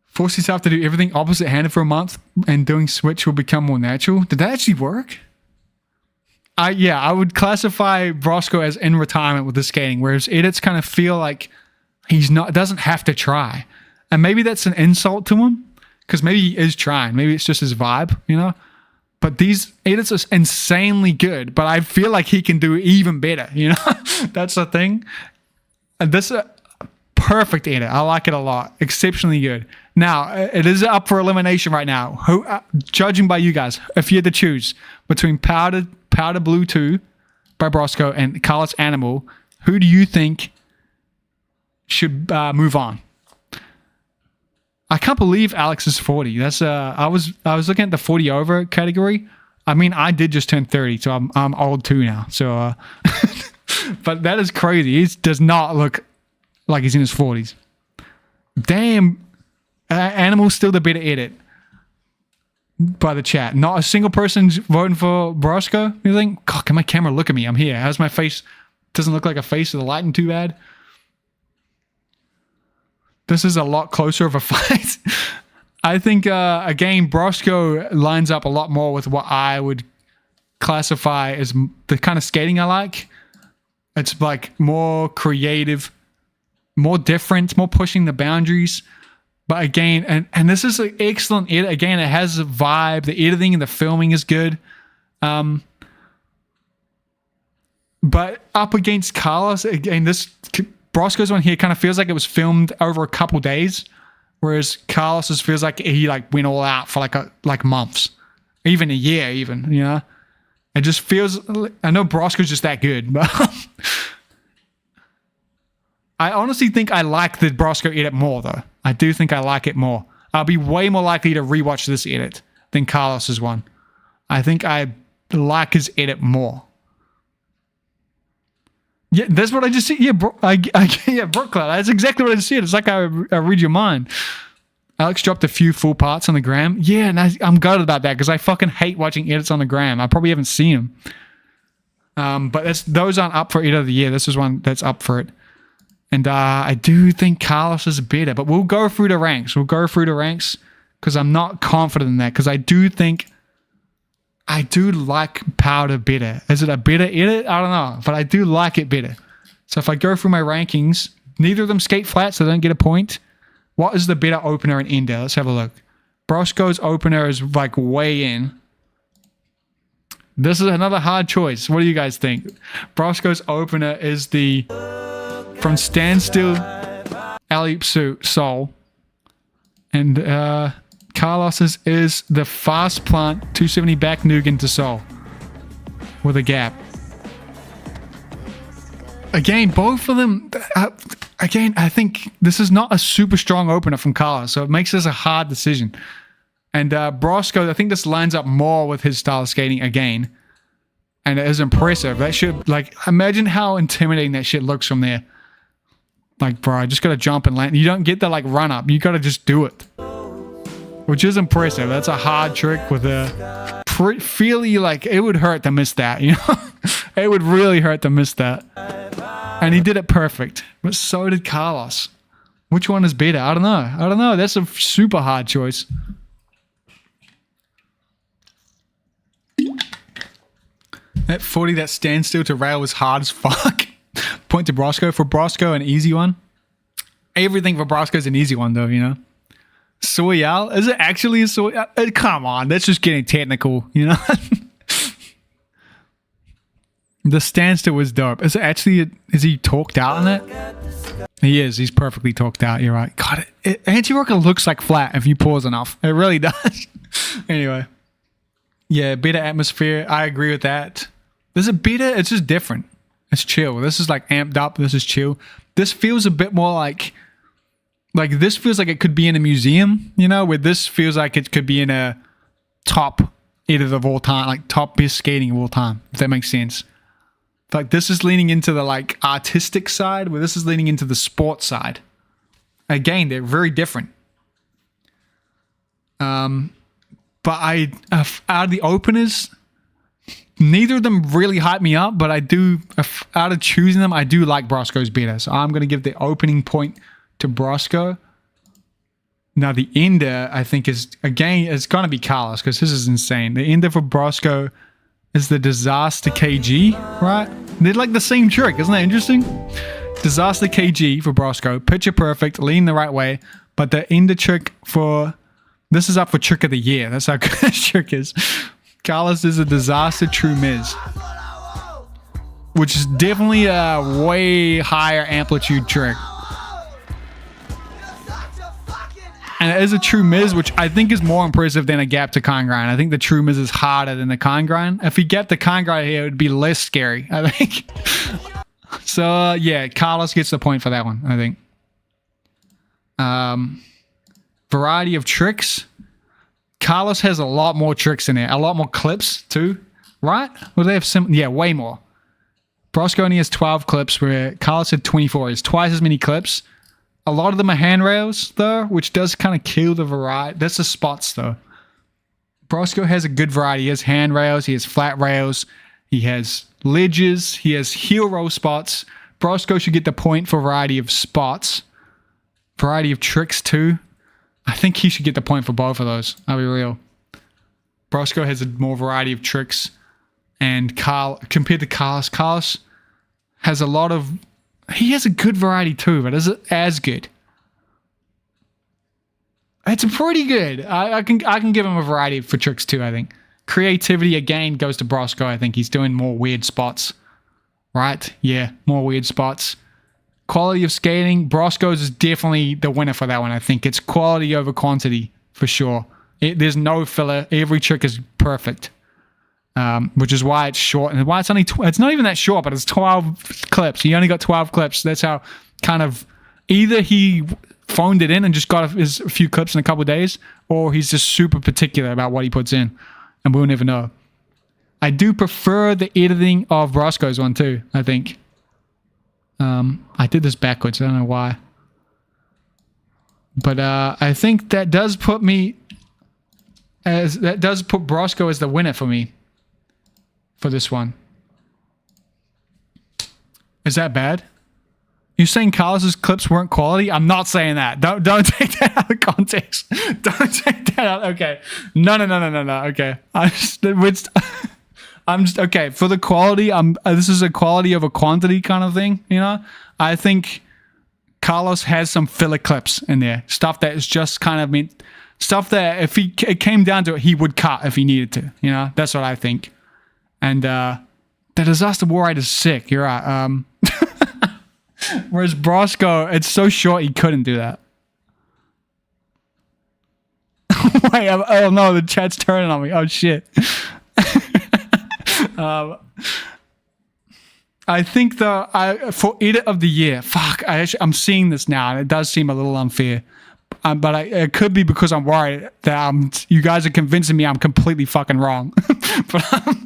Force yourself to do everything opposite-handed for a month, and doing switch will become more natural. Did that actually work? I would classify Broskow as in retirement with the skating, whereas edits kind of feel like doesn't have to try. And maybe that's an insult to him, because maybe he is trying. Maybe it's just his vibe, you know? But these edits are insanely good, but I feel like he can do even better, you know? That's the thing. And this is a perfect edit. I like it a lot. Exceptionally good. Now, it is up for elimination right now. Judging by you guys, if you had to choose between Powder Blue 2 by Broskow and Carlos Animal. Who do you think should move on? I can't believe Alex is 40. That's I was looking at the 40 over category. I mean, I did just turn 30, so I'm old too now. So, but that is crazy. He does not look like he's in his 40s. Damn, Animal's still the better edit by the chat. Not a single person's voting for Broskow. You think? God, can my camera look at me? I'm here. How's my face? Doesn't look like a face with the lighting too bad. This is a lot closer of a fight. I think, again, Broskow lines up a lot more with what I would classify as the kind of skating I like. It's like more creative, more different, more pushing the boundaries. But again, and this is an excellent edit. Again, it has a vibe. The editing and the filming is good. But up against Carlos, again, this Broskow's one here kind of feels like it was filmed over a couple days. Whereas Carlos's feels like he like went all out for like months, even a year, even, you know. It just feels. I know Broskow's just that good, but I honestly think I like the Broskow edit more, though. I do think I like it more. I'll be way more likely to rewatch this edit than Carlos's one. I think I like his edit more. Yeah, that's what I just said. Yeah, yeah, Brooklyn. That's exactly what I just said. It's like I read your mind. Alex dropped a few full parts on the gram. Yeah, and I'm gutted about that because I fucking hate watching edits on the gram. I probably haven't seen them. But those aren't up for edit of the year. This is one that's up for it. And I do think Carlos is better. But we'll go through the ranks. Because I'm not confident in that. Because I do think I do like Powder better. Is it a better edit? I don't know. But I do like it better. So if I go through my rankings, neither of them skate flat, so they don't get a point. What is the better opener and ender? Let's have a look. Broskow's opener is like way in. This is another hard choice. What do you guys think? Broskow's opener is the from standstill alley-oop soul. And Carlos's is the fast plant 270 back Nugan to soul with a gap. Again, both of them. Again, I think this is not a super strong opener from Carlos, so it makes this a hard decision. And Broskow, I think this lines up more with his style of skating again, and it is impressive. That shit, like, imagine how intimidating that shit looks from there. Like, bro, I just gotta jump and land. You don't get the like run up. You gotta just do it. Which is impressive. That's a hard trick with a fairly, like, it would hurt to miss that, you know? It would really hurt to miss that. And he did it perfect. But so did Carlos. Which one is better? I don't know. That's a super hard choice. That 40, that standstill to rail was hard as fuck. Point to Broskow. For Broskow, an easy one. Everything for Broskow is an easy one, though, you know? Soyal? Is it actually a Soyal? Come on, that's just getting technical, you know? The standstill was dope. Is it actually, is he talked out in it? He is. He's perfectly talked out. You're right. God, Anti-Rocker looks like flat if you pause enough. It really does. Anyway. Yeah, better atmosphere. I agree with that. Is it better? It's just different. It's chill. This is like amped up. This is chill. This feels a bit more like this feels like it could be in a museum, you know, where this feels like it could be in a top edit of all time, like top best skating of all time, if that makes sense. Like this is leaning into the like artistic side, where this is leaning into the sports side. Again, they're very different. But out of the openers, neither of them really hype me up, but I do, out of choosing them, I do like Broskow's better. So I'm going to give the opening point to Broskow. Now the ender, I think, is, again, it's going to be Carlos, because this is insane. The ender for Broskow is the Disaster KG, right? They're like the same trick. Isn't that interesting? Disaster KG for Broskow. Picture perfect, lean the right way. But the ender trick for... This is up for trick of the year. That's how good this trick is. Carlos is a Disaster True Miz. Which is definitely a way higher amplitude trick. And it is a true Miz, which I think is more impressive than a gap to Kind Grind. I think the true Miz is harder than the Kind Grind. If he gapped the Kind Grind here, it would be less scary, I think. So, yeah, Carlos gets the point for that one, I think. Variety of tricks. Carlos has a lot more tricks in there. A lot more clips, too. Right? Well, they have some... Yeah, way more. Broskow only has 12 clips, where Carlos had 24. He has twice as many clips. A lot of them are handrails, though, which does kind of kill the variety. That's the spots, though. Broskow has a good variety. He has handrails. He has flat rails. He has ledges. He has heel roll spots. Broskow should get the point for variety of spots. Variety of tricks, too. I think he should get the point for both of those. I'll be real. Broskow has a more variety of tricks. And compared to Carlos has a lot of... He has a good variety too, but is it as good? It's pretty good. I can give him a variety for tricks too, I think. Creativity, again, goes to Broskow. I think he's doing more weird spots. Right? Yeah, more weird spots. Quality of skating, Broskow's is definitely the winner for that one, I think. It's quality over quantity, for sure. There's no filler. Every trick is perfect. Which is why it's short, and why it's only it's not even that short, but it's 12 clips. He only got 12 clips. That's how kind of either he phoned it in and just got a few clips in a couple of days, or he's just super particular about what he puts in, and we'll never know. I do prefer the editing of Broskow's one too, I think. I did this backwards. I don't know why, but I think that does put Broskow as the winner for me. For this one. Is that bad? You're saying Carlos's clips weren't quality? I'm not saying that. Don't take that out of context. Don't take that out. Okay. No. Okay. I'm just okay. For the quality, this is a quality over quantity kind of thing, you know? I think Carlos has some filler clips in there. Stuff that is just kind of stuff that if it came down to it, he would cut if he needed to, you know? That's what I think. And the Disaster Warride is sick. You're right. Whereas Broskow, it's so short he couldn't do that. Wait, oh no, the chat's turning on me. Oh shit. I think for edit of the year, fuck, I'm seeing this now, and it does seem a little unfair. But it could be because I'm worried that you guys are convincing me I'm completely fucking wrong. But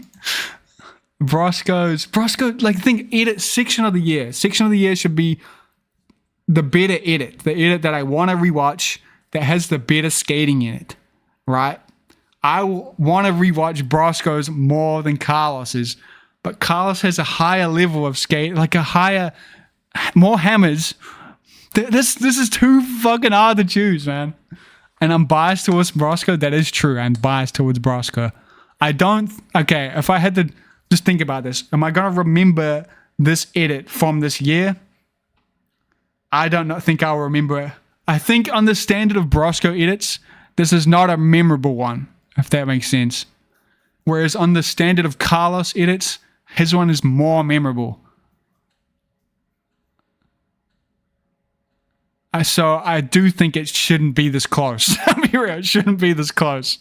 Broskow, like, think edit section of the year. Section of the year should be the better edit. The edit that I want to rewatch that has the better skating in it, right? I want to rewatch Broskow's more than Carlos's, but Carlos has a higher level of skate, like more hammers. This is too fucking hard to choose, man. And I'm biased towards Broskow. That is true. I'm biased towards Broskow. Okay, if I had to just think about this, am I going to remember this edit from this year? I don't think I'll remember it. I think on the standard of Broskow edits, this is not a memorable one, if that makes sense. Whereas on the standard of Carlos edits, his one is more memorable. So I do think it shouldn't be this close. I'll be real, it shouldn't be this close.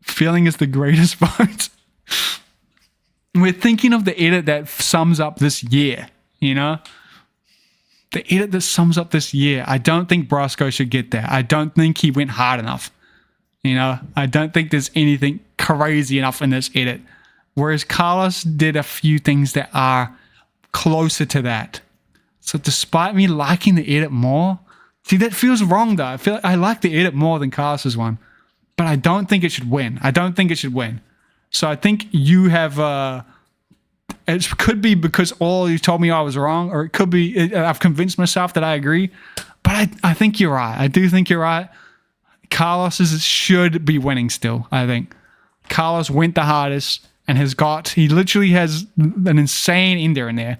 Feeling is the greatest vote. We're thinking of the edit that sums up this year, you know? The edit that sums up this year. I don't think Broskow should get that. I don't think he went hard enough. You know? I don't think there's anything crazy enough in this edit. Whereas Carlos did a few things that are closer to that. So despite me liking the edit more, see, that feels wrong though. I like the edit more than Carlos's one, but I don't think it should win. So I think you have, it could be because all you told me I was wrong, or it could be I've convinced myself that I agree, but I think you're right. I do think you're right. Carlos's should be winning still, I think. Carlos went the hardest. And he literally has an insane ender in there.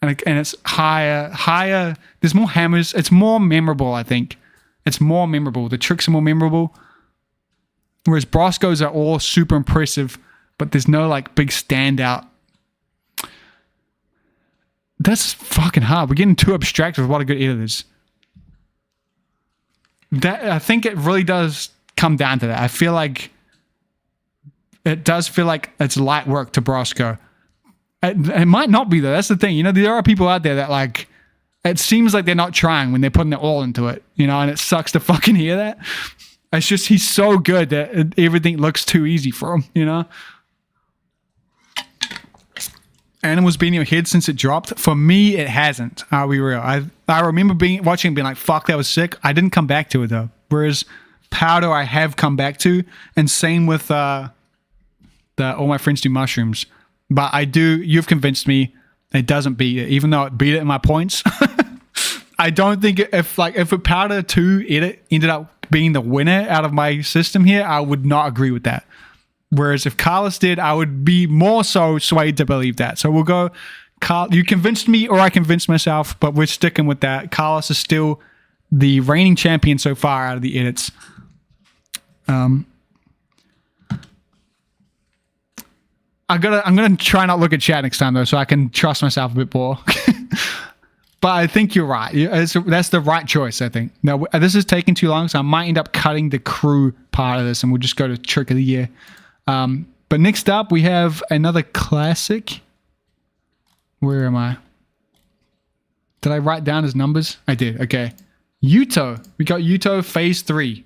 And it's higher. There's more hammers. It's more memorable, I think. It's more memorable. The tricks are more memorable. Whereas Broskow's are all super impressive, but there's no like big standout. That's fucking hard. We're getting too abstract with what a good edit is. I think it really does come down to that. I feel like it does feel like it's light work to Broskow. It might not be though. That's the thing. You know, there are people out there that like, it seems like they're not trying when they're putting their all into it, you know, and it sucks to fucking hear that. It's just, he's so good that everything looks too easy for him, you know? Animal's been in your head since it dropped. For me, it hasn't. Are we real? I remember watching and being like, fuck, that was sick. I didn't come back to it though. Whereas Powder, I have come back to, and same with All My Friends Do Mushrooms. But you've convinced me it doesn't beat it, even though it beat it in my points. I don't think if a Powder 2 edit ended up being the winner out of my system here, I would not agree with that. Whereas if Carlos did, I would be more so swayed to believe that. So we'll go, you convinced me or I convinced myself, but we're sticking with that. Carlos is still the reigning champion so far out of the edits. I'm gonna try not look at chat next time though, so I can trust myself a bit more. But I think you're right. That's the right choice, I think. Now, this is taking too long, so I might end up cutting the crew part of this, and we'll just go to Trick of the Year. But next up, we have another classic. Where am I? Did I write down his numbers? I did. Okay. Yuto. We got Yuto Phase 3.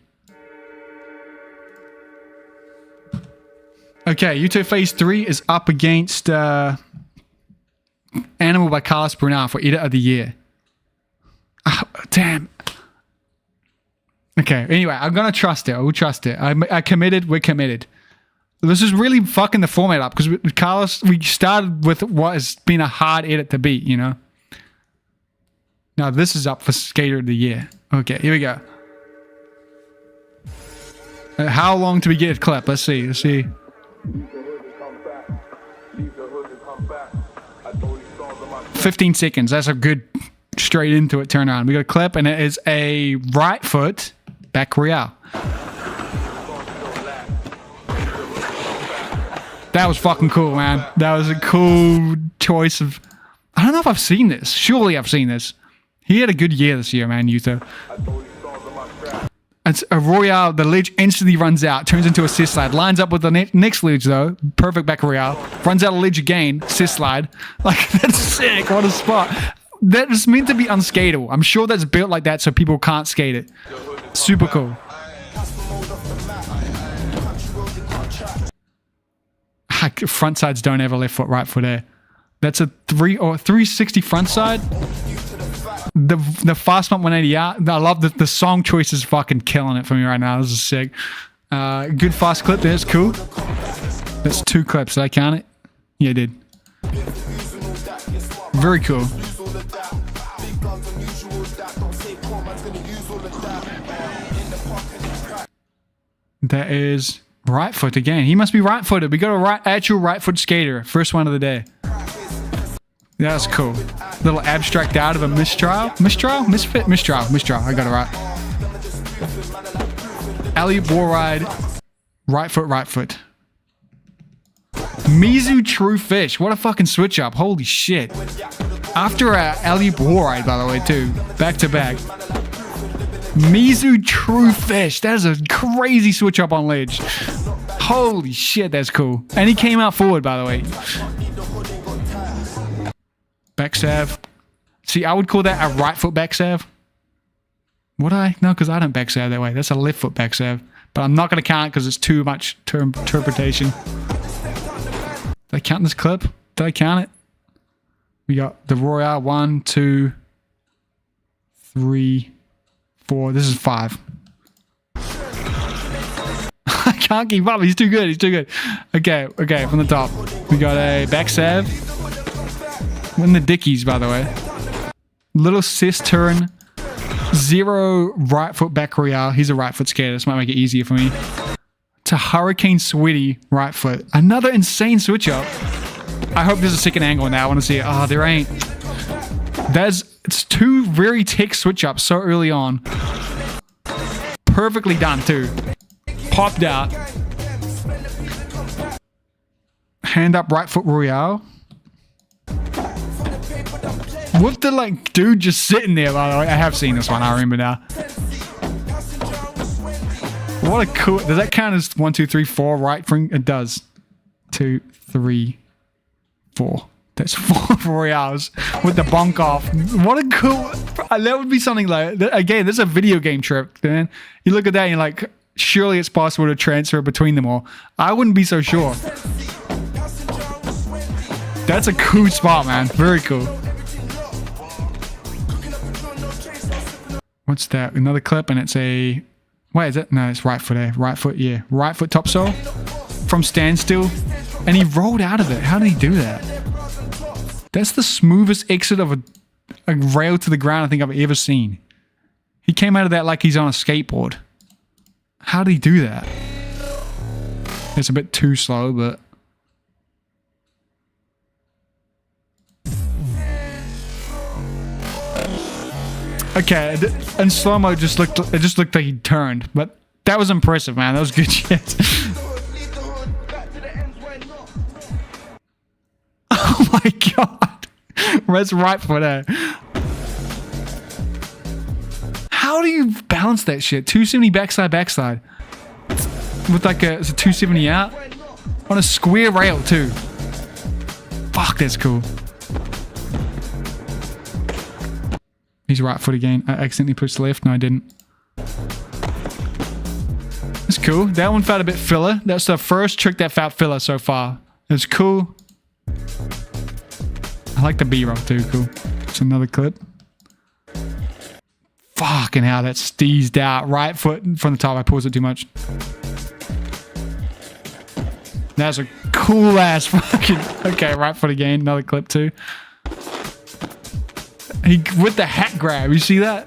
Okay, Yuto Phase 3 is up against Animal by Carlos Bernal for Edit of the Year. Oh, damn. Okay, anyway, I'm going to trust it. I will trust it. I committed. We're committed. This is really fucking the format up because with Carlos, we started with what has been a hard edit to beat, you know? Now this is up for Skater of the Year. Okay, here we go. How long do we get a clip? Let's see. Let's see. 15 seconds. That's a good straight into it turnaround. We got a clip and it is a right foot back Royale. That was fucking cool, man. That was a cool choice of... I don't know if I've seen this. Surely I've seen this. He had a good year this year, man, Yuto. It's a Royale. The ledge instantly runs out, turns into a sis slide. Lines up with the next ledge, though. Perfect back Royale. Runs out of ledge again. Sis slide. Like, that's sick. What a spot. That is meant to be unskateable. I'm sure that's built like that so people can't skate it. Super cool. Front sides don't ever left foot, right foot there. That's a 360 front side. The fast bump 180 out. I love the song choice is fucking killing it for me right now. This is sick. Good fast clip there. It's cool. That's 2 clips. Did I count it? Yeah, I did. Very cool. That is right foot again. He must be right footed. We got a actual right foot skater. First one of the day. That's cool. Little abstract out of a mistrial. Mistrial? Misfit? Mistrial. I got it right. Alley wall ride. Right foot. Mizu True Fish. What a fucking switch up. Holy shit. After a alley wall ride, by the way, too. Back to back. Mizu True Fish. That is a crazy switch up on ledge. Holy shit, that's cool. And he came out forward, by the way. Back salve. See, I would call that a right foot back salve. Would I? No, because I don't back salve that way. That's a left foot back salve. But I'm not going to count it because it's too much interpretation. Did I count this clip? Did I count it? We got the Royale 1, 2, 3, 4. This is 5. I can't keep up. He's too good. Okay, from the top. We got a back salve. In the dickies, by the way. Little cis turn. 0 right foot back Royale. He's a right foot skater. This might make it easier for me. To Hurricane Sweaty right foot. Another insane switch up. I hope there's a second angle in that. I want to see it. Oh, there ain't. It's 2 very tick switch ups so early on. Perfectly done too. Popped out. Hand up right foot Royale. With the like dude just sitting there, by the way. I have seen this one, I remember now. What a cool, does that count as 1, 2, 3, 4 right from, it does. 2, 3, 4. That's 4 Royales with the bonk off. What a cool, that would be something like, again, this is a video game trip, man. You look at that and you're like, surely it's possible to transfer between them all. I wouldn't be so sure. That's a cool spot, man. Very cool. What's that? Another clip, and it's a... Wait, is it? No, it's right foot there. Right foot, yeah. Right foot topsail from standstill. And he rolled out of it. How did he do that? That's the smoothest exit of a rail to the ground I think I've ever seen. He came out of that like he's on a skateboard. How did he do that? It's a bit too slow, but... Okay, in slow-mo it just looked like he turned, but that was impressive, man. That was good shit. Oh my god. That's right for that. How do you balance that shit? 270 backside. With like it's a 270 out? On a square rail too. Fuck, that's cool. He's right foot again. I accidentally pushed left. No, I didn't. That's cool. That one felt a bit filler. That's the first trick that felt filler so far. It's cool. I like the B-roll too. Cool. It's another clip. Fucking hell, that steezed out. Right foot from the top. I paused it too much. That's a cool ass fucking... Okay, right foot again. Another clip too. He with the hat grab, you see that?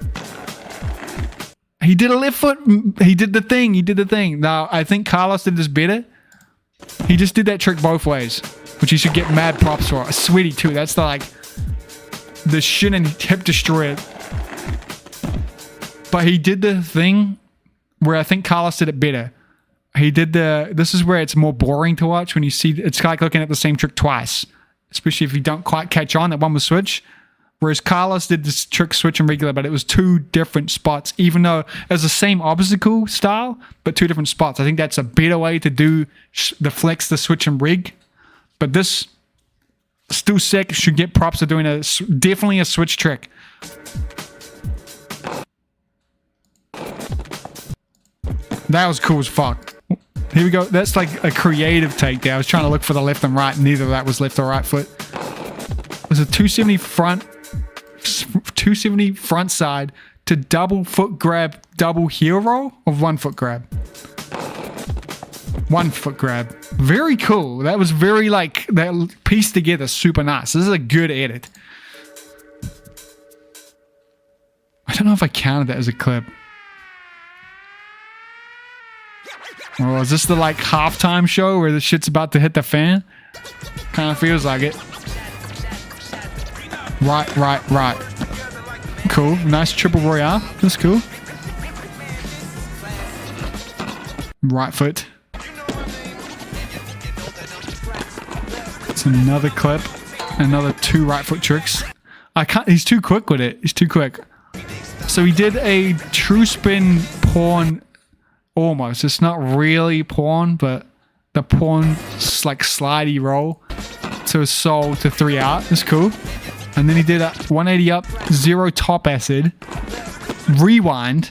He did a left foot. He did the thing. Now, I think Carlos did this better. He just did that trick both ways, which he should get mad props for. Sweaty too. That's the shin and hip destroyer. But he did the thing where I think Carlos did it better. He did this is where it's more boring to watch when you see, it's like looking at the same trick twice, especially if you don't quite catch on that one was switch. Whereas Carlos did this trick switch and regular, but it was two different spots, even though it was the same obstacle style, but two different spots. I think that's a better way to do the flex, the switch and rig. But this still sick, should get props for doing definitely a switch trick. That was cool as fuck. Here we go. That's like a creative take there. I was trying to look for the left and right. Neither of that was left or right foot. There's a 270 front side to double foot grab, double heel roll, or 1 foot grab? 1 foot grab. Very cool. That was very like, that pieced together super nice. This is a good edit. I don't know if I counted that as a clip. Or is this the like halftime show where the shit's about to hit the fan? Kind of feels like it. Right. Cool. Nice triple royale. That's cool. Right foot. It's another clip. Another 2 right foot tricks. I can't. He's too quick with it. He's too quick. So he did a true spin pawn. Almost. It's not really pawn, but the pawn like slidey roll to a soul to 3 out. That's cool. And then he did a 180 up, 0 top acid, rewind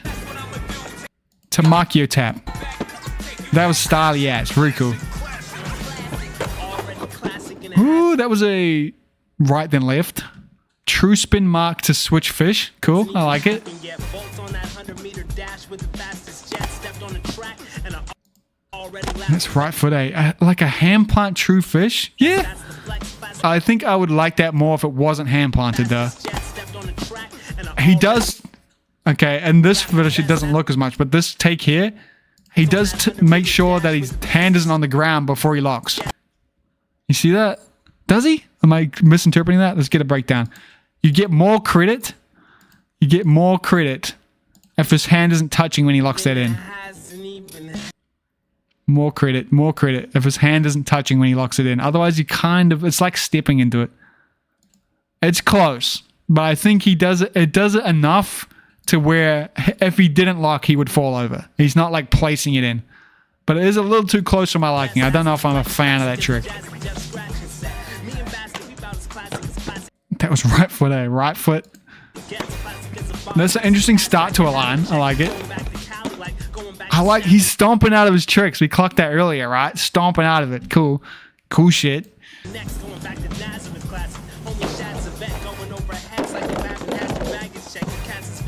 to Makio tap. That was styly ass. Very cool. Ooh, that was a right then left. True spin mark to switch fish. Cool. I like it. That's right foot A. Like a hand plant true fish. Yeah. I think I would like that more if it wasn't hand planted though. He does. Okay, and this finish it doesn't look as much, but this take here, he does make sure that his hand isn't on the ground before he locks. You see that? Does he? Am I misinterpreting that? Let's get a breakdown. You get more credit. You get more credit if his hand isn't touching when he locks that in. More credit if his hand isn't touching when he locks it in. Otherwise, you kind of, it's like stepping into it. It's close. but I think he does it. It does it enough to where if he didn't lock, he would fall over. He's not like placing it in. But it is a little too close for my liking. I don't know if I'm a fan of that trick. That was right foot, eh? Right foot. That's an interesting start to a line. I like it. He's stomping out of his tricks. We clocked that earlier, right? Stomping out of it. Cool. Cool shit.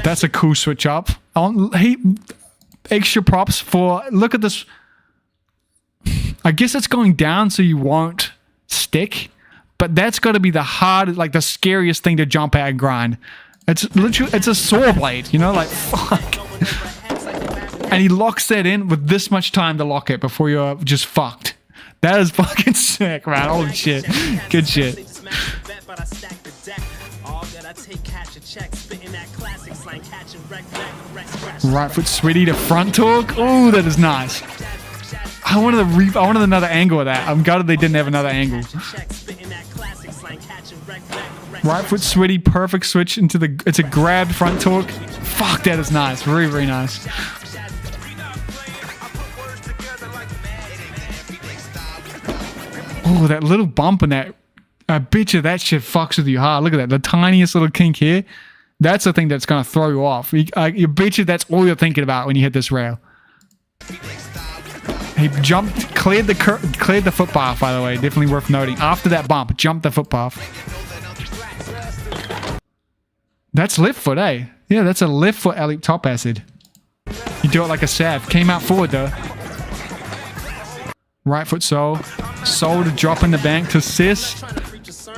That's a cool switch up. Extra props for, look at this. I guess it's going down so you won't stick, but that's got to be the hard, like the scariest thing to jump out and grind. It's literally, it's a saw blade, you know, like fuck. And he locks that in with this much time to lock it before you're just fucked. That is fucking sick, man. Holy shit. Good shit. Right foot sweetie to front torque. Oh, that is nice. I wanted another angle of that. I'm gutted they didn't have another angle. Right foot sweetie, perfect switch into the. It's a grabbed front torque. Fuck, that is nice. Very, very nice. Oh, that little bump in that. I bet you that shit fucks with you hard. Look at that. The tiniest little kink here. That's the thing that's going to throw you off. You bet you that's all you're thinking about when you hit this rail. He jumped, cleared the footpath, by the way. Definitely worth noting. After that bump, jumped the footpath. That's left foot, eh? Yeah, that's a left foot alley top acid. You do it like a sav. Came out forward, though. Right foot sole. Sole to drop in the bank to cis.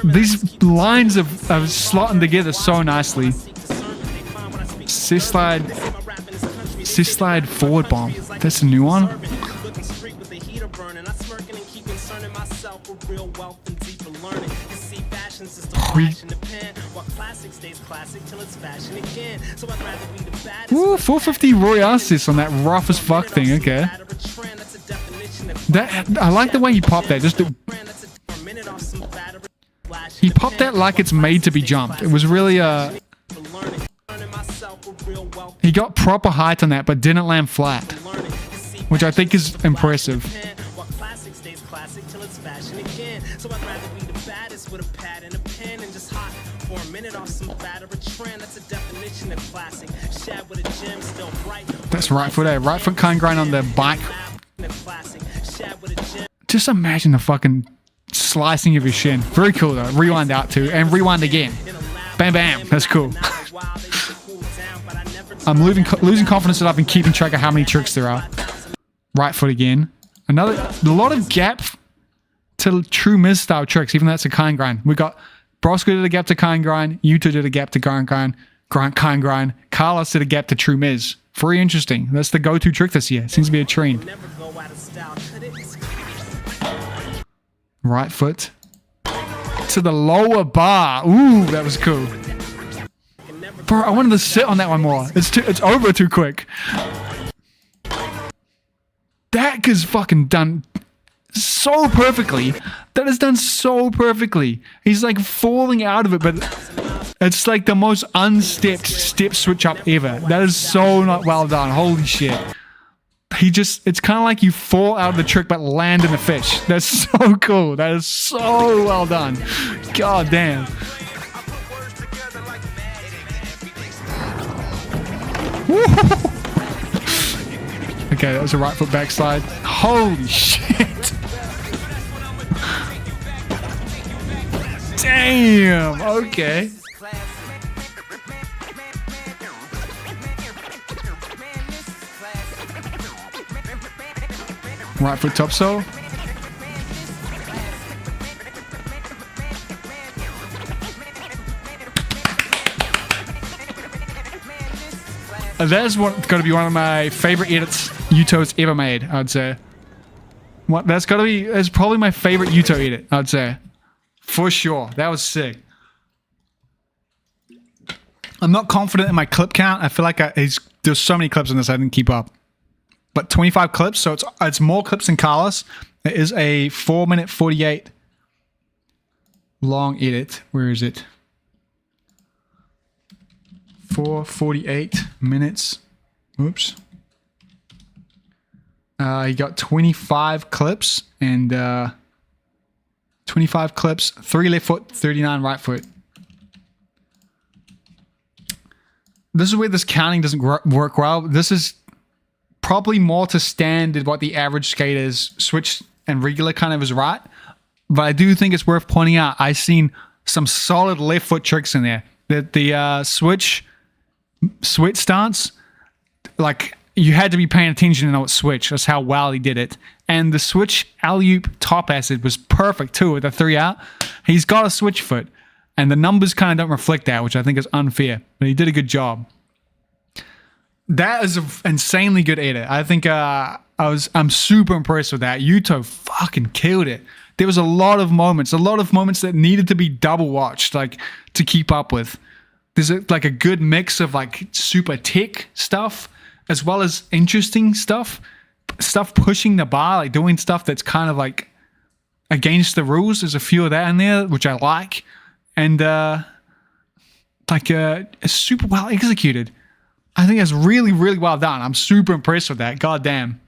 These lines of slotting together so nicely. Cis slide forward bomb. That's a new one. Ooh, 450 Royale assist on that rough as fuck thing. Okay. That I like the way he popped that. He popped that like it's made to be jumped. It was really he got proper height on that, but didn't land flat, which I think is impressive. That's right foot, eh? Right foot kind grind on the bike. Just imagine the fucking slicing of his shin. Very cool though. Rewind out to and rewind again. Bam, bam. That's cool. I'm losing confidence that I've been keeping track of how many tricks there are. Right foot again. A lot of gap to true MUSE style tricks, even though that's a kind grind. We got Broskow did a gap to kind grind. Yuto did a gap to kind grind. Carlos did a gap to true MUSE. Very interesting. That's the go-to trick this year. Seems to be a trend. Right foot to the lower bar. Ooh, that was cool. Bro, I wanted to sit on that one more. It's over too quick. That is fucking done so perfectly. That is done so perfectly. He's like falling out of it, but it's like the most unstepped step switch up ever. That is so not well done. Holy shit. It's kind of like you fall out of the trick but land in the fish. That's so cool. That is so well done. God damn. Okay, that was a right foot backslide. Holy shit. Damn. Okay. Right foot top sole. That's got to be one of my favorite edits Yuto's ever made, I'd say. That's probably my favorite Yuto edit, I'd say. For sure. That was sick. I'm not confident in my clip count. I feel like there's so many clips in this I didn't keep up. But 25 clips, so it's more clips than Carlos. It is a 4-minute 48 long edit. Where is it? 44, 48 minutes. Oops. He got 25 clips and 25 clips, 3 left foot, 39 right foot. This is where this counting doesn't work well. This is probably more to standard what the average skaters switch and regular kind of is right. But I do think it's worth pointing out, I've seen some solid left foot tricks in there. The switch stance, like you had to be paying attention to know it switch. That's how well he did it. And the switch alley-oop top acid was perfect too with the 3 out. He's got a switch foot. And the numbers kind of don't reflect that, which I think is unfair. But he did a good job. That is an insanely good edit. I think I'm super impressed with that. Yuto fucking killed it. There was a lot of moments that needed to be double watched, like to keep up with. There's like a good mix of like super tech stuff as well as interesting stuff pushing the bar, like doing stuff that's kind of like against the rules. There's a few of that in there, which I like. And it's super well executed. I think it's really, really well done. I'm super impressed with that. God damn.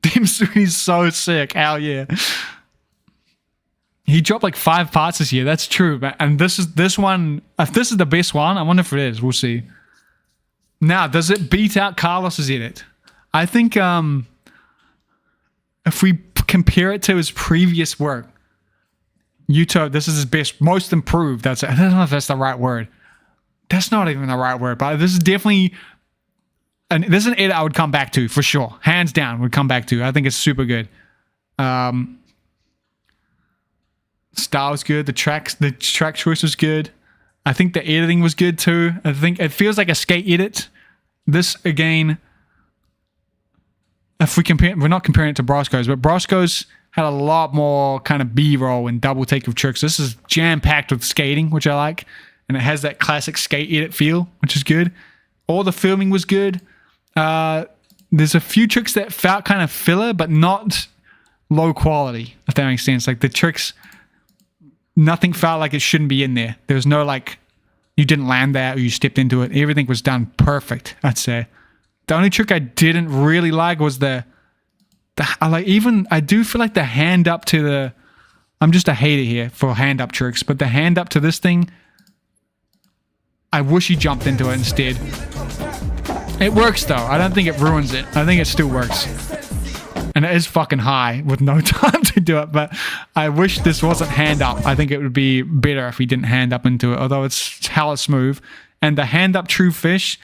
He's so sick. Hell yeah. He dropped like 5 parts this year. That's true. And this one, if this is the best one, I wonder if it is. We'll see. Now, does it beat out Carlos's edit? I think if we compare it to his previous work, Yuto, this is his best, most improved. I don't know if that's the right word. That's not even the right word, but this is definitely, and this is an edit I would come back to for sure. Hands down, would come back to. I think it's super good. Style was good. The track choice was good. I think the editing was good too. I think it feels like a skate edit. This again, if we compare, we're not comparing it to Broskow's, but Broskow's had a lot more kind of B-roll and double take of tricks. This is jam-packed with skating, which I like. And it has that classic skate edit feel, which is good. All the filming was good. There's a few tricks that felt kind of filler, but not low quality, if that makes sense. Like the tricks, nothing felt like it shouldn't be in there. There was no like, you didn't land that or you stepped into it. Everything was done perfect, I'd say. The only trick I didn't really like was I do feel like the hand up to the, I'm just a hater here for hand up tricks, but the hand up to this thing, I wish he jumped into it instead. It works though. I don't think it ruins it. I think it still works. And it is fucking high with no time to do it, but I wish this wasn't hand up. I think it would be better if he didn't hand up into it, although it's hella smooth. And the hand up true fish,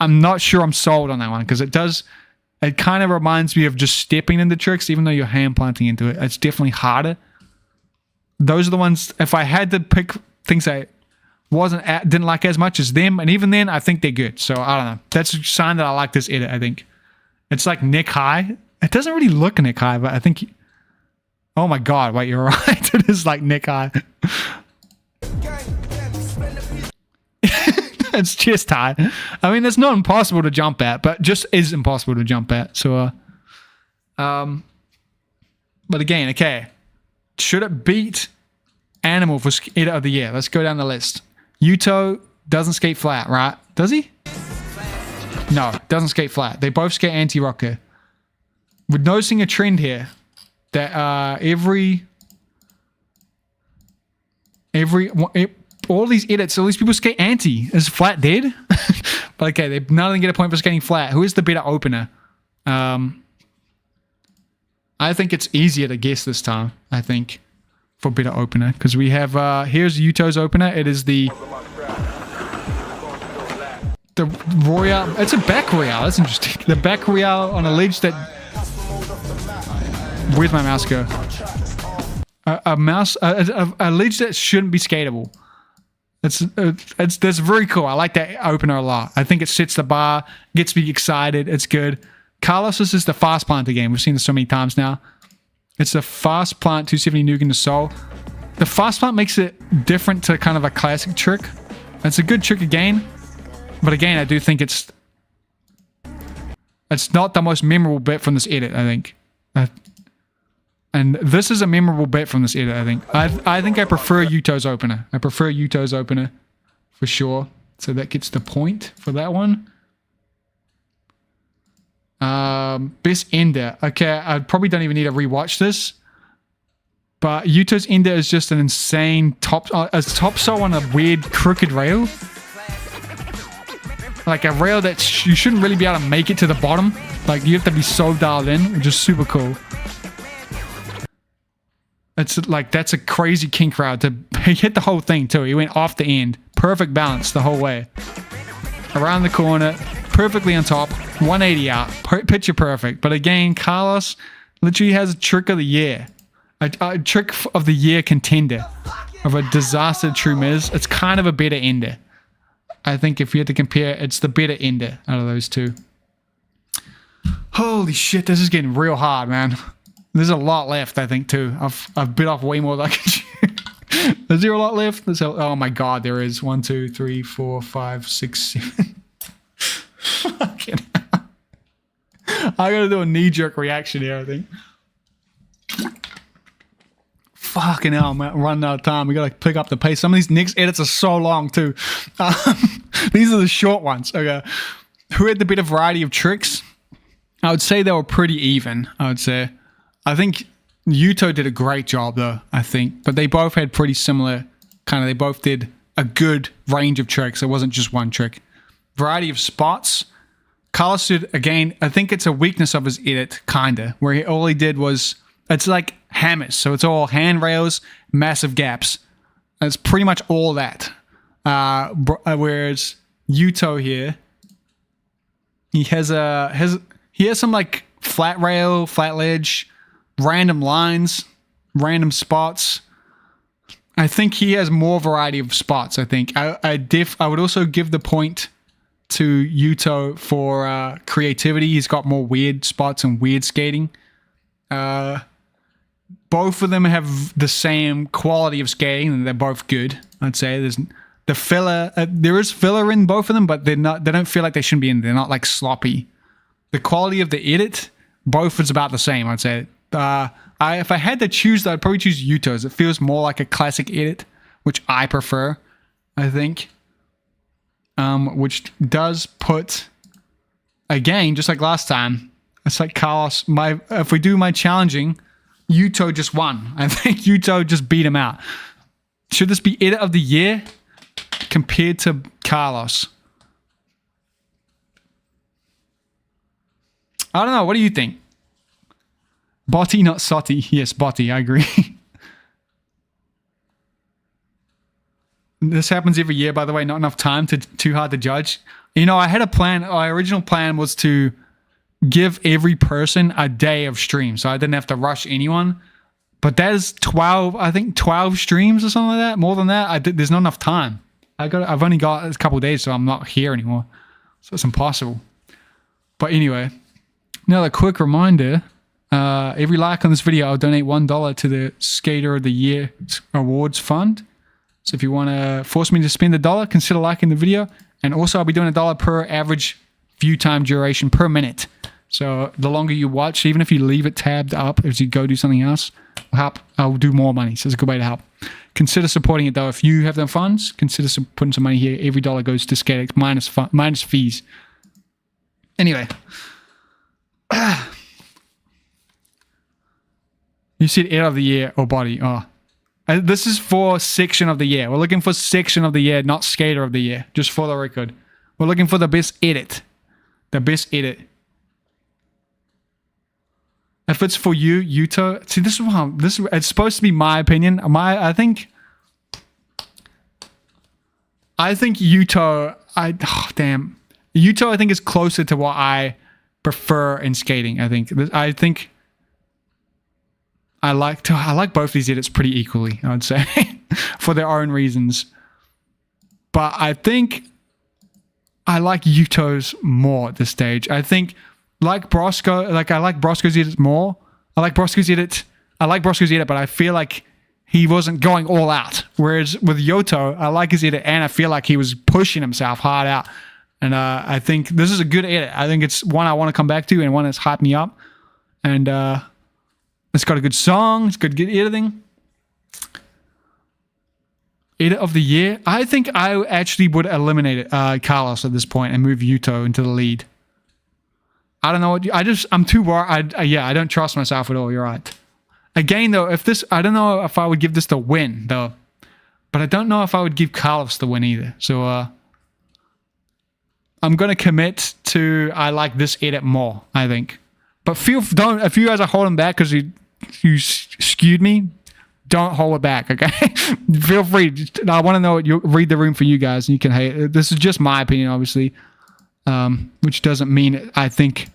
I'm not sure I'm sold on that one because it kind of reminds me of just stepping into tricks, even though you're hand planting into it. It's definitely harder. Those are the ones, if I had to pick things I didn't like as much as them, and even then, I think they're good. So, I don't know. That's a sign that I like this edit, I think. It's like neck high. It doesn't really look neck high, but I think... Oh my god, wait, you're right. It is like neck high. It's chest high. I mean, it's not impossible to jump at, but just is impossible to jump at. So, but again, okay. Should it beat Animal for edit of the year? Let's go down the list. Yuto doesn't skate flat, right? Does he? No, doesn't skate flat. They both skate anti-rocker. We're noticing a trend here that all these edits, all these people skate anti. Is flat dead? But okay, none of them get a point for skating flat. Who is the better opener? I think it's easier to guess this time, I think, for better opener. Because we have, here's Yuto's opener. It is the Royale. It's a back Royale. That's interesting. The back Royale on a ledge that... Where's my mouse go? A ledge that shouldn't be skatable. That's very cool. I like that opener a lot. I think it sets the bar, gets me excited. It's good. Carlos, this is the fast plant game. We've seen this so many times now. It's a fast plant 270 nuke into soul. The fast plant makes it different to kind of a classic trick. It's a good trick again, but again, I do think it's not the most memorable bit from this edit. I think. And this is a memorable bit from this edit, I think. I think I prefer Yuto's opener. I prefer Yuto's opener, for for sure. So that gets the point for that one. Best ender. Okay, I probably don't even need to rewatch this. But Yuto's ender is just an insane top saw on a weird crooked rail. Like a rail that you shouldn't really be able to make it to the bottom. Like you have to be so dialed in, which is super cool. It's like, that's a crazy kink route to he hit the whole thing too. He went off the end. Perfect balance the whole way. Around the corner, perfectly on top, 180 out. Picture perfect. But again, Carlos literally has a trick of the year. A trick of the year contender of a disaster true Miz. It's kind of a better ender. I think if you had to compare, it's the better ender out of those two. Holy shit, this is getting real hard, man. There's a lot left, I think, too. I've bit off way more than I can chew. Is there a lot left? Oh my god, there is. 1, 2, 3, 4, 5, 6, 7. Fucking hell. I gotta do a knee-jerk reaction here, I think. Fucking hell, I'm running out of time. We gotta pick up the pace. Some of these next edits are so long, too. These are the short ones. Okay. Who had the better variety of tricks? I would say they were pretty even, I would say. I think Yuto did a great job, though, I think. But they both had pretty similar, they both did a good range of tricks. It wasn't just one trick. Variety of spots. Carlos did, again, I think it's a weakness of his edit, where all he did was, it's like hammers. So it's all handrails, massive gaps. It's pretty much all that. Whereas Yuto here, he has some like flat rail, flat ledge, random lines, random spots. I think he has more variety of spots. I think I would also give the point to Yuto for creativity. He's got more weird spots and weird skating. Both of them have the same quality of skating, and they're both good. I'd say there's the filler. There is filler in both of them, but they're not. They don't feel like they shouldn't be in. They're not like sloppy. The quality of the edit, both is about the same. I'd say. If I had to choose, I'd probably choose Yuto's. It feels more like a classic edit, which I prefer. I think. Which does put, again, just like last time, it's like Carlos. If we do my challenging, Yuto just won. I think Yuto just beat him out. Should this be edit of the year compared to Carlos? I don't know. What do you think? Botti, not Sotti. Yes, Botti. I agree. This happens every year, by the way. Not enough time too hard to judge. You know, I had a plan. My original plan was to give every person a day of stream, so I didn't have to rush anyone. But that is 12. I think 12 streams or something like that. More than that, there's not enough time. I've only got a couple of days, so I'm not here anymore. So it's impossible. But anyway, another quick reminder. Every like on this video, I'll donate $1 to the Skater of the Year Awards Fund. So if you want to force me to spend $1, consider liking the video. And also, I'll be doing $1 per average view time duration per minute. So the longer you watch, even if you leave it tabbed up as you go do something else, I'll do more money. So it's a good way to help. Consider supporting it, though. If you have the funds, consider putting some money here. Every dollar goes to Skatex minus fees. Anyway. You said edit of the year or body. Oh. This is for section of the year. We're looking for section of the year, not skater of the year. Just for the record. We're looking for the best edit. The best edit. If it's for you, Yuto. See, this is it's supposed to be my opinion. I think Yuto. Yuto, I think, is closer to what I prefer in skating. I think I like both these edits pretty equally, I would say, for their own reasons. But I think I like Yuto's more at this stage. I think, like Broskow, I like Broskow's edit more. I like Broskow's edit, but I feel like he wasn't going all out. Whereas with Yuto, I like his edit, and I feel like he was pushing himself hard out. And I think this is a good edit. I think it's one I want to come back to, and one that's hyped me up. And it's got a good song. It's good editing. edit of the year. I think I actually would eliminate it, Carlos at this point and move Yuto into the lead. I don't know what I'm too worried. I don't trust myself at all. You're right. Again, though, I don't know if I would give this the win, though. But I don't know if I would give Carlos the win either. So, I'm going to commit to I like this edit more, I think. But if you guys are holding back because you skewed me, don't hold it back, okay? Feel free. I want to know what you read the room for you guys, and you can hate it. This is just my opinion, obviously, which doesn't mean I think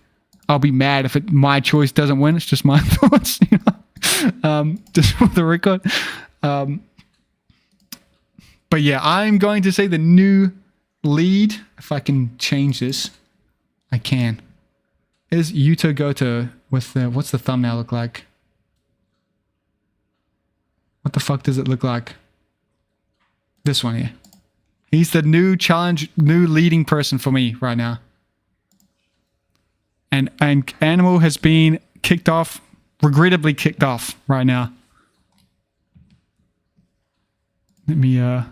I'll be mad if my choice doesn't win. It's just my thoughts, you know? Just for the record. But yeah, I'm going to say the new lead. If I can change this, I can. Is Yuto Goto with the what's the thumbnail look like? What the fuck does it look like? This one here. He's the new leading person for me right now. And Animal has been kicked off, regrettably kicked off right now. Let me I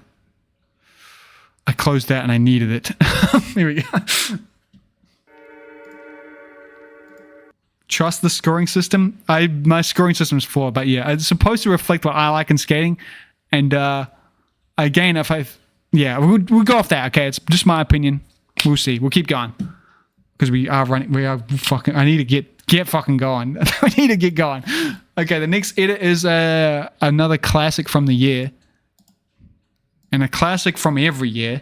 closed that and I needed it. Here we go. Trust the scoring system. My scoring system is flawed, but yeah, it's supposed to reflect what I like in skating. And again, we'll go off that. Okay, it's just my opinion. We'll see. We'll keep going because we are fucking. I need to get fucking going. I need to get going. Okay, the next edit is another classic from the year, and a classic from every year.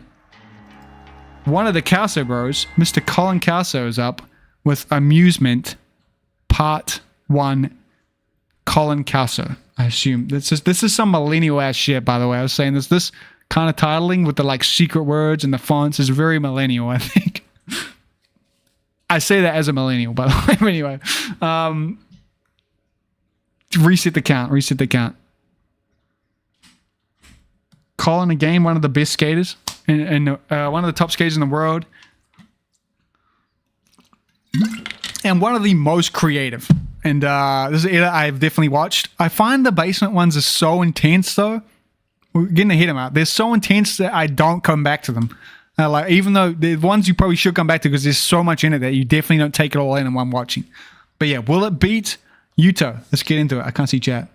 One of the Kelso bros, Mr. Colin Kelso, is up with Amusement. Part 1, Colin Kelso. I assume this is some millennial ass shit. By the way, I was saying this kind of titling with the like secret words and the fonts is very millennial. I think I say that as a millennial, by the way. But anyway, reset the count. Colin again, one of the best skaters and one of the top skaters in the world. And one of the most creative. And this is an edit I've definitely watched. I find the basement ones are so intense, though. We're getting ahead of them out. They're so intense that I don't come back to them. Like even though the ones you probably should come back to because there's so much in it that you definitely don't take it all in one watching. But yeah, will it beat Yuto? Let's get into it. I can't see chat.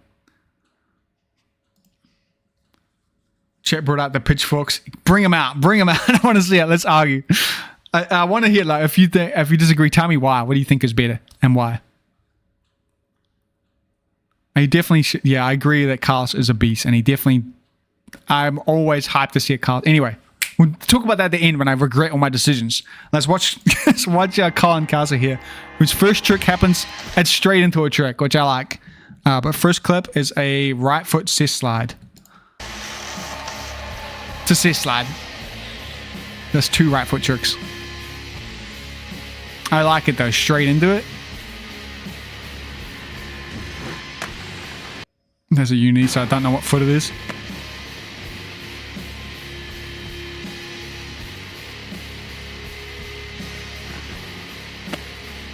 Chat brought out the pitchforks. Bring them out. I want to see it. Let's argue. I want to hear like if you disagree, tell me why. What do you think is better and why? I definitely should. Yeah, I agree that Carlos is a beast, and he definitely. I'm always hyped to see a Carlos. Anyway, we'll talk about that at the end when I regret all my decisions. Let's watch. Let's watch Colin Kelso here, whose first trick happens. It's straight into a trick, which I like. But first clip is a right foot cess slide. It's a cess slide. There's 2 right foot tricks. I like it though, straight into it. There's a uni, so I don't know what foot it is.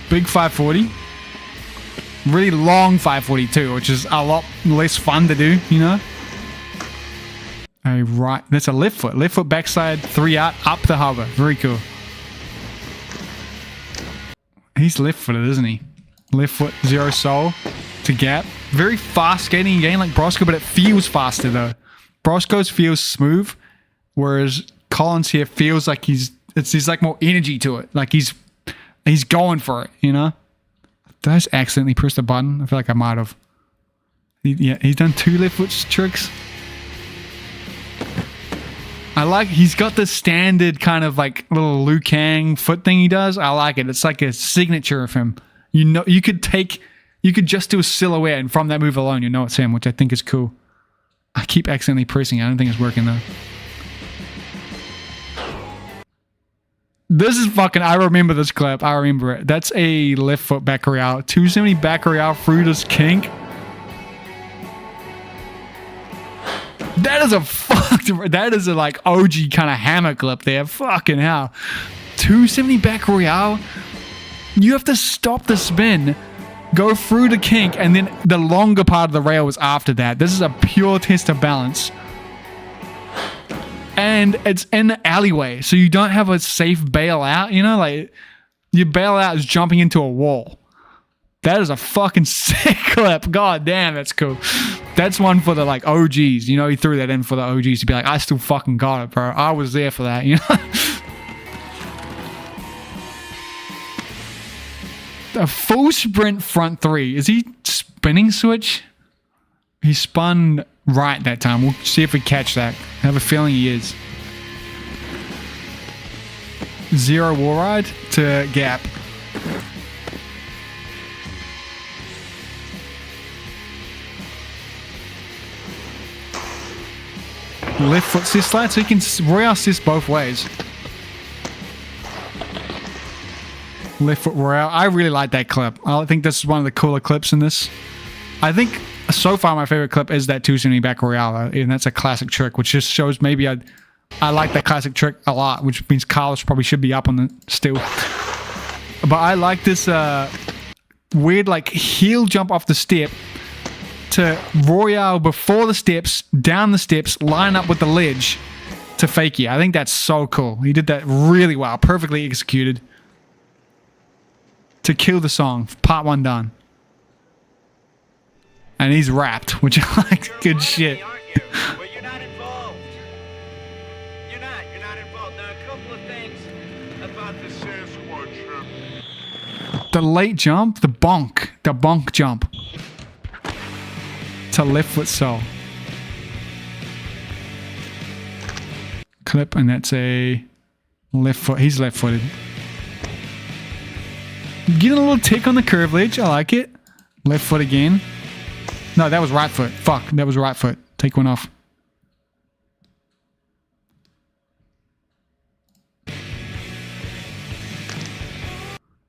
Big 540. Really long 540 too, which is a lot less fun to do, you know? That's a left foot backside 3 out, up the hover. Very cool. He's left-footed, isn't he? Left foot, 0 soul to gap. Very fast skating again like Broskow, but it feels faster though. Broskow's feels smooth, whereas Colin's here feels like he's like more energy to it. Like he's going for it, you know? Did I just accidentally press the button? I feel like I might have. He's done 2 left foot tricks. I like, he's got the standard kind of like little Liu Kang foot thing he does. I like it. It's like a signature of him. You know, you could just do a silhouette and from that move alone, you know it's him, which I think is cool. I keep accidentally pressing it. I don't think it's working though. This is fucking, I remember this clip. I remember it. That's a left foot back royale. 270 back royale through this kink. That is a like OG kind of hammer clip there. Fucking hell. 270 back royale. You have to stop the spin, go through the kink, and then the longer part of the rail was after that. This is a pure test of balance. And it's in the alleyway, so you don't have a safe bailout, you know? Like, your bailout is jumping into a wall. That is a fucking sick clip. God damn, that's cool. That's one for the, like, OGs. You know, he threw that in for the OGs to be like, I still fucking got it, bro. I was there for that, you know? A full sprint front three. Is he spinning switch? He spun right that time. We'll see if we catch that. I have a feeling he is. 0 wall ride to gap. Left foot sis slide, so he can royale sis both ways. Left foot royale. I really like that clip. I think this is one of the cooler clips in this. I think so far my favorite clip is that 270 back royale, and that's a classic trick, which just shows maybe I like that classic trick a lot, which means Carlos probably should be up on it still. But I like this weird like heel jump off the step to royale before the steps, down the steps, line up with the ledge to fakie. I think that's so cool. He did that really well, perfectly executed. To kill the song. Part 1 done. And he's rapped, which I like. Good shit. Well, you're not involved. You're not involved. Now, a couple of things about the Sasquatch. The late jump, the bonk jump. To left foot sole. Clip, and that's a left foot. He's left footed. Getting a little tick on the curve ledge. I like it. Left foot again. No, that was right foot. Fuck, that was right foot. Take one off.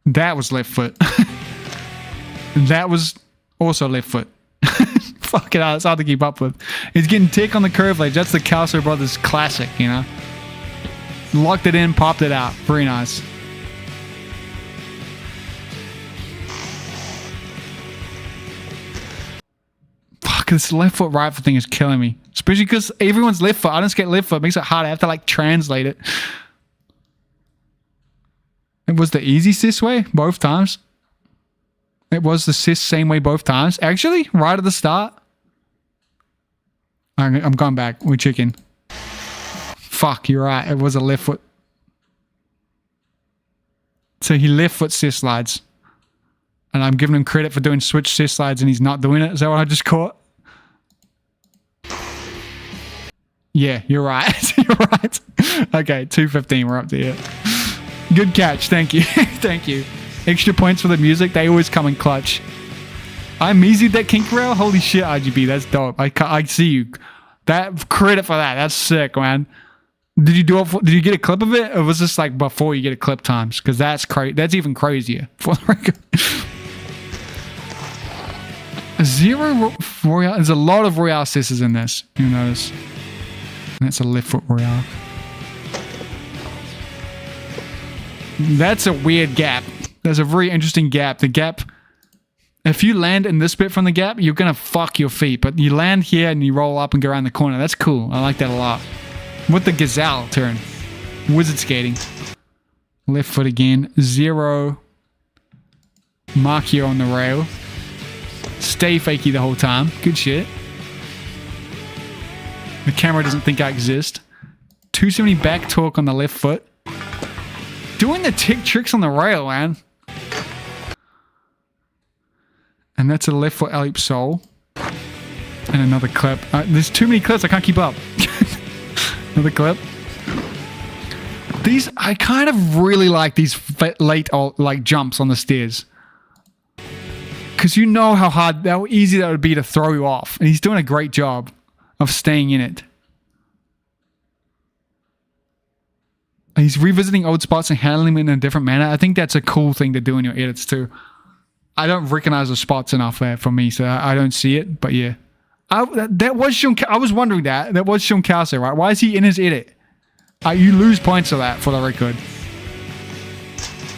That was left foot. That was also left foot. Fuck it out. It's hard to keep up with. He's getting tick on the curve ledge. That's the Kelso brothers classic, you know? Locked it in, popped it out. Very nice. This left foot right foot thing is killing me, especially because everyone's left foot. I don't get left foot. It makes it hard. I have to like translate it. It was the easy sis way both times. It was the sis same way both times. Actually, right at the start. I'm going back. We're checking. Fuck, you're right. It was a left foot. So he left foot sis slides. And I'm giving him credit for doing switch sis slides and he's not doing it. Is that what I just caught? Yeah, you're right. You're right. Okay, 215. We're up to it. Good catch. Thank you. Thank you. Extra points for the music. They always come in clutch. I MUSE'd that kink rail. Holy shit, RGB. That's dope. I see you. That credit for that. That's sick, man. Did you do it? Did you get a clip of it, or was this like before you get a clip times? Because that's crazy. That's even crazier. For the record. 0 royale. There's a lot of royale sisses in this. You notice. And that's a left foot royale. That's a weird gap. There's a very interesting gap. The gap, if you land in this bit from the gap, you're going to fuck your feet. But you land here and you roll up and go around the corner. That's cool. I like that a lot. With the gazelle turn. Wizard skating. Left foot again. 0. Mark here on the rail. Stay fakey the whole time. Good shit. The camera doesn't think I exist. 270 back torque on the left foot. Doing the tick tricks on the rail, man. And that's a left foot alley sole. And another clip. There's too many clips. I can't keep up. Another clip. These, I kind of really like these late like jumps on the stairs. Because you know how easy that would be to throw you off. And he's doing a great job of staying in it. He's revisiting old spots and handling them in a different manner. I think that's a cool thing to do in your edits too. I don't recognize the spots enough there for me, so I don't see it. But yeah, that was Sean. I was wondering that was Sean Kelso, right? Why is he in his edit? You lose points for that, for the record.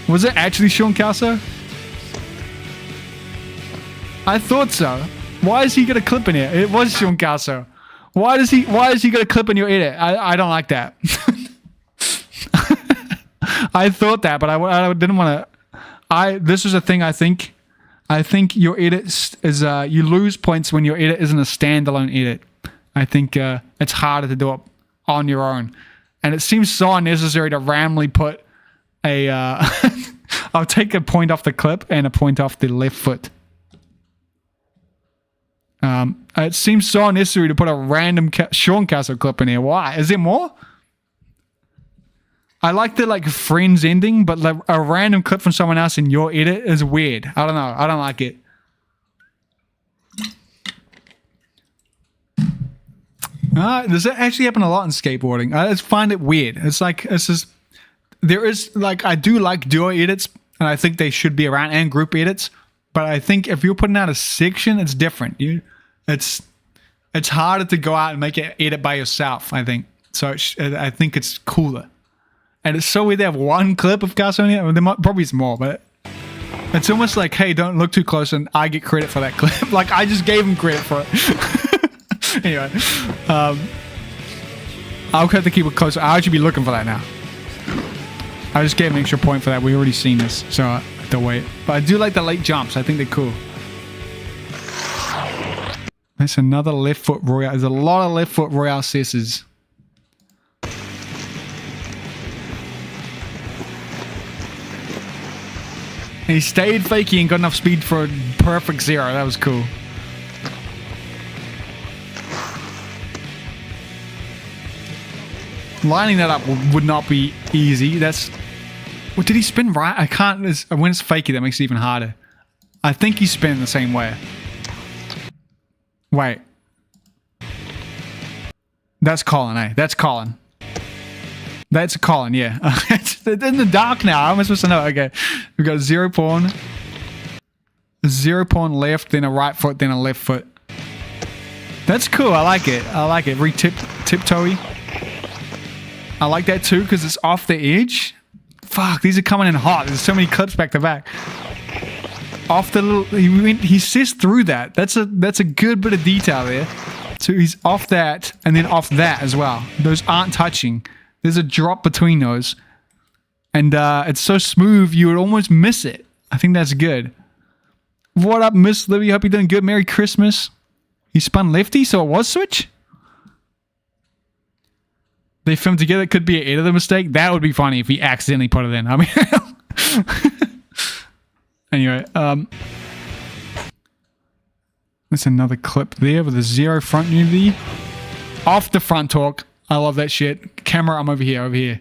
Was it actually Sean Kelso? I thought so. Why is he got a clip in here? It was Sean Kelso. Why does he got a clip in your edit? I don't like that. I thought that, but I didn't want to. This is a thing I think your edit is you lose points when your edit isn't a standalone edit. I think it's harder to do it on your own, and it seems so unnecessary to randomly put a. I'll take a point off the clip and a point off the left foot. It seems so unnecessary to put a random Sean Castle clip in here. Why? Is there more? I like the like friends ending, but like a random clip from someone else in your edit is weird. I don't know. I don't like it. Does that actually happen a lot in skateboarding? I just find it weird. It's just there is like I do like duo edits, and I think they should be around, and group edits. But I think if you're putting out a section, it's different. It's harder to go out and make an edit by yourself. I think so. I think it's cooler. And it's so weird they have one clip of Castle in here. I mean, there probably is more, but it's almost like, hey, don't look too close, and I get credit for that clip. Like I just gave him credit for it. Anyway, I'll have to keep it close. I'll actually be looking for that now. I just gave an extra point for that. We already seen this, so I have to wait. But I do like the late jumps. I think they're cool. That's another left foot royale. There's a lot of left foot royale cesses. And he stayed fakey and got enough speed for a perfect 0. That was cool. Lining that up would not be easy. That's... What, did he spin right? I can't... When it's fakey, that makes it even harder. I think he's spinning the same way. Wait. That's Colin, eh? That's Colin. That's Colin, yeah. It's in the dark now. How am I supposed to know? Okay. We've got 0 pawn. 0 pawn left, then a right foot, then a left foot. That's cool. I like it. I like it. Tiptoey. I like that too because it's off the edge. Fuck, these are coming in hot. There's so many clips back to back. Off the little... He says through that. That's a good bit of detail there. So he's off that and then off that as well. Those aren't touching. There's a drop between those. And it's so smooth, you would almost miss it. I think that's good. What up, Miss Libby? Hope you're doing good. Merry Christmas. He spun lefty, so it was switch? They filmed together. It could be an editor mistake. That would be funny if he accidentally put it in. I mean... Anyway, there's another clip there with a 0 front unity. Off the front torque. I love that shit. Camera, I'm over here.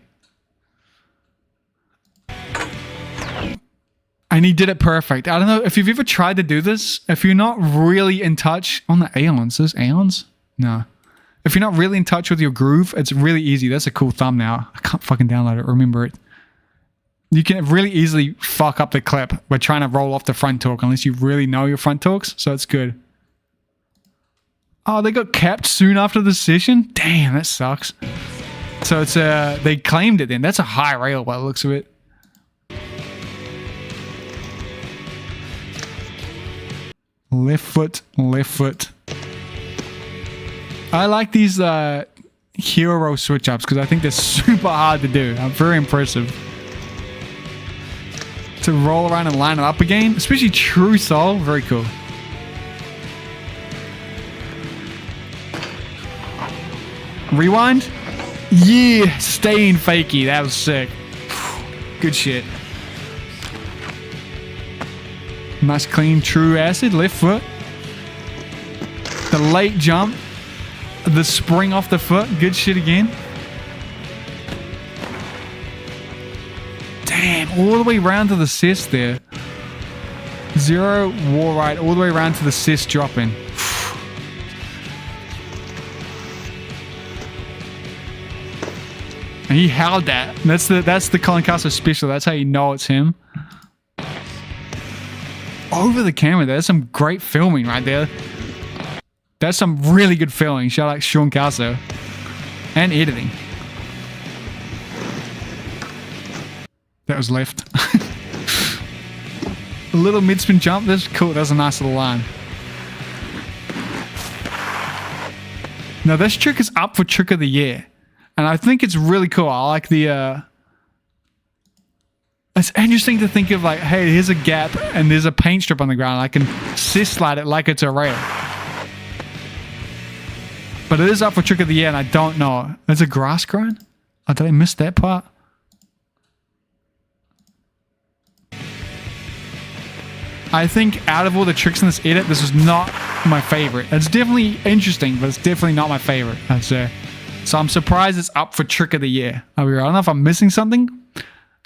And he did it perfect. I don't know if you've ever tried to do this. If you're not really in touch on the Aeons. There's Aeons? No. If you're not really in touch with your groove, it's really easy. That's a cool thumbnail. I can't fucking download it. Remember it. You can really easily fuck up the clip by trying to roll off the front torque unless you really know your front torques. So it's good. Oh, they got capped soon after the session? Damn, that sucks. So it's they claimed it then. That's a high rail by the looks of it. Left foot, left foot. I like these hero switch ups because I think they're super hard to do. Very impressive. To roll around and line it up again, especially True Soul, very cool. Rewind? Yeah, staying fakey. That was sick. Good shit. Nice clean true acid, left foot. The late jump. The spring off the foot. Good shit again. Damn, all the way around to the cess there. 0, war right, all the way around to the cess drop in. And he held that. That's the Colin Kelso special. That's how you know it's him. Over the camera, there's some great filming right there. That's some really good filming. Shout out Sean Kelso. And editing. That was left. A little mid-spin jump. That's cool. That's a nice little line. Now, this trick is up for trick of the year. And I think it's really cool. I like the... It's interesting to think of like, hey, here's a gap and there's a paint strip on the ground. I can cis slide it like it's a rail. But it is up for trick of the year and I don't know. There's a grass growing? Oh, did I miss that part? I think out of all the tricks in this edit, this is not my favorite. It's definitely interesting, but it's definitely not my favorite, I'd say. So I'm surprised it's up for trick of the year. I don't know if I'm missing something.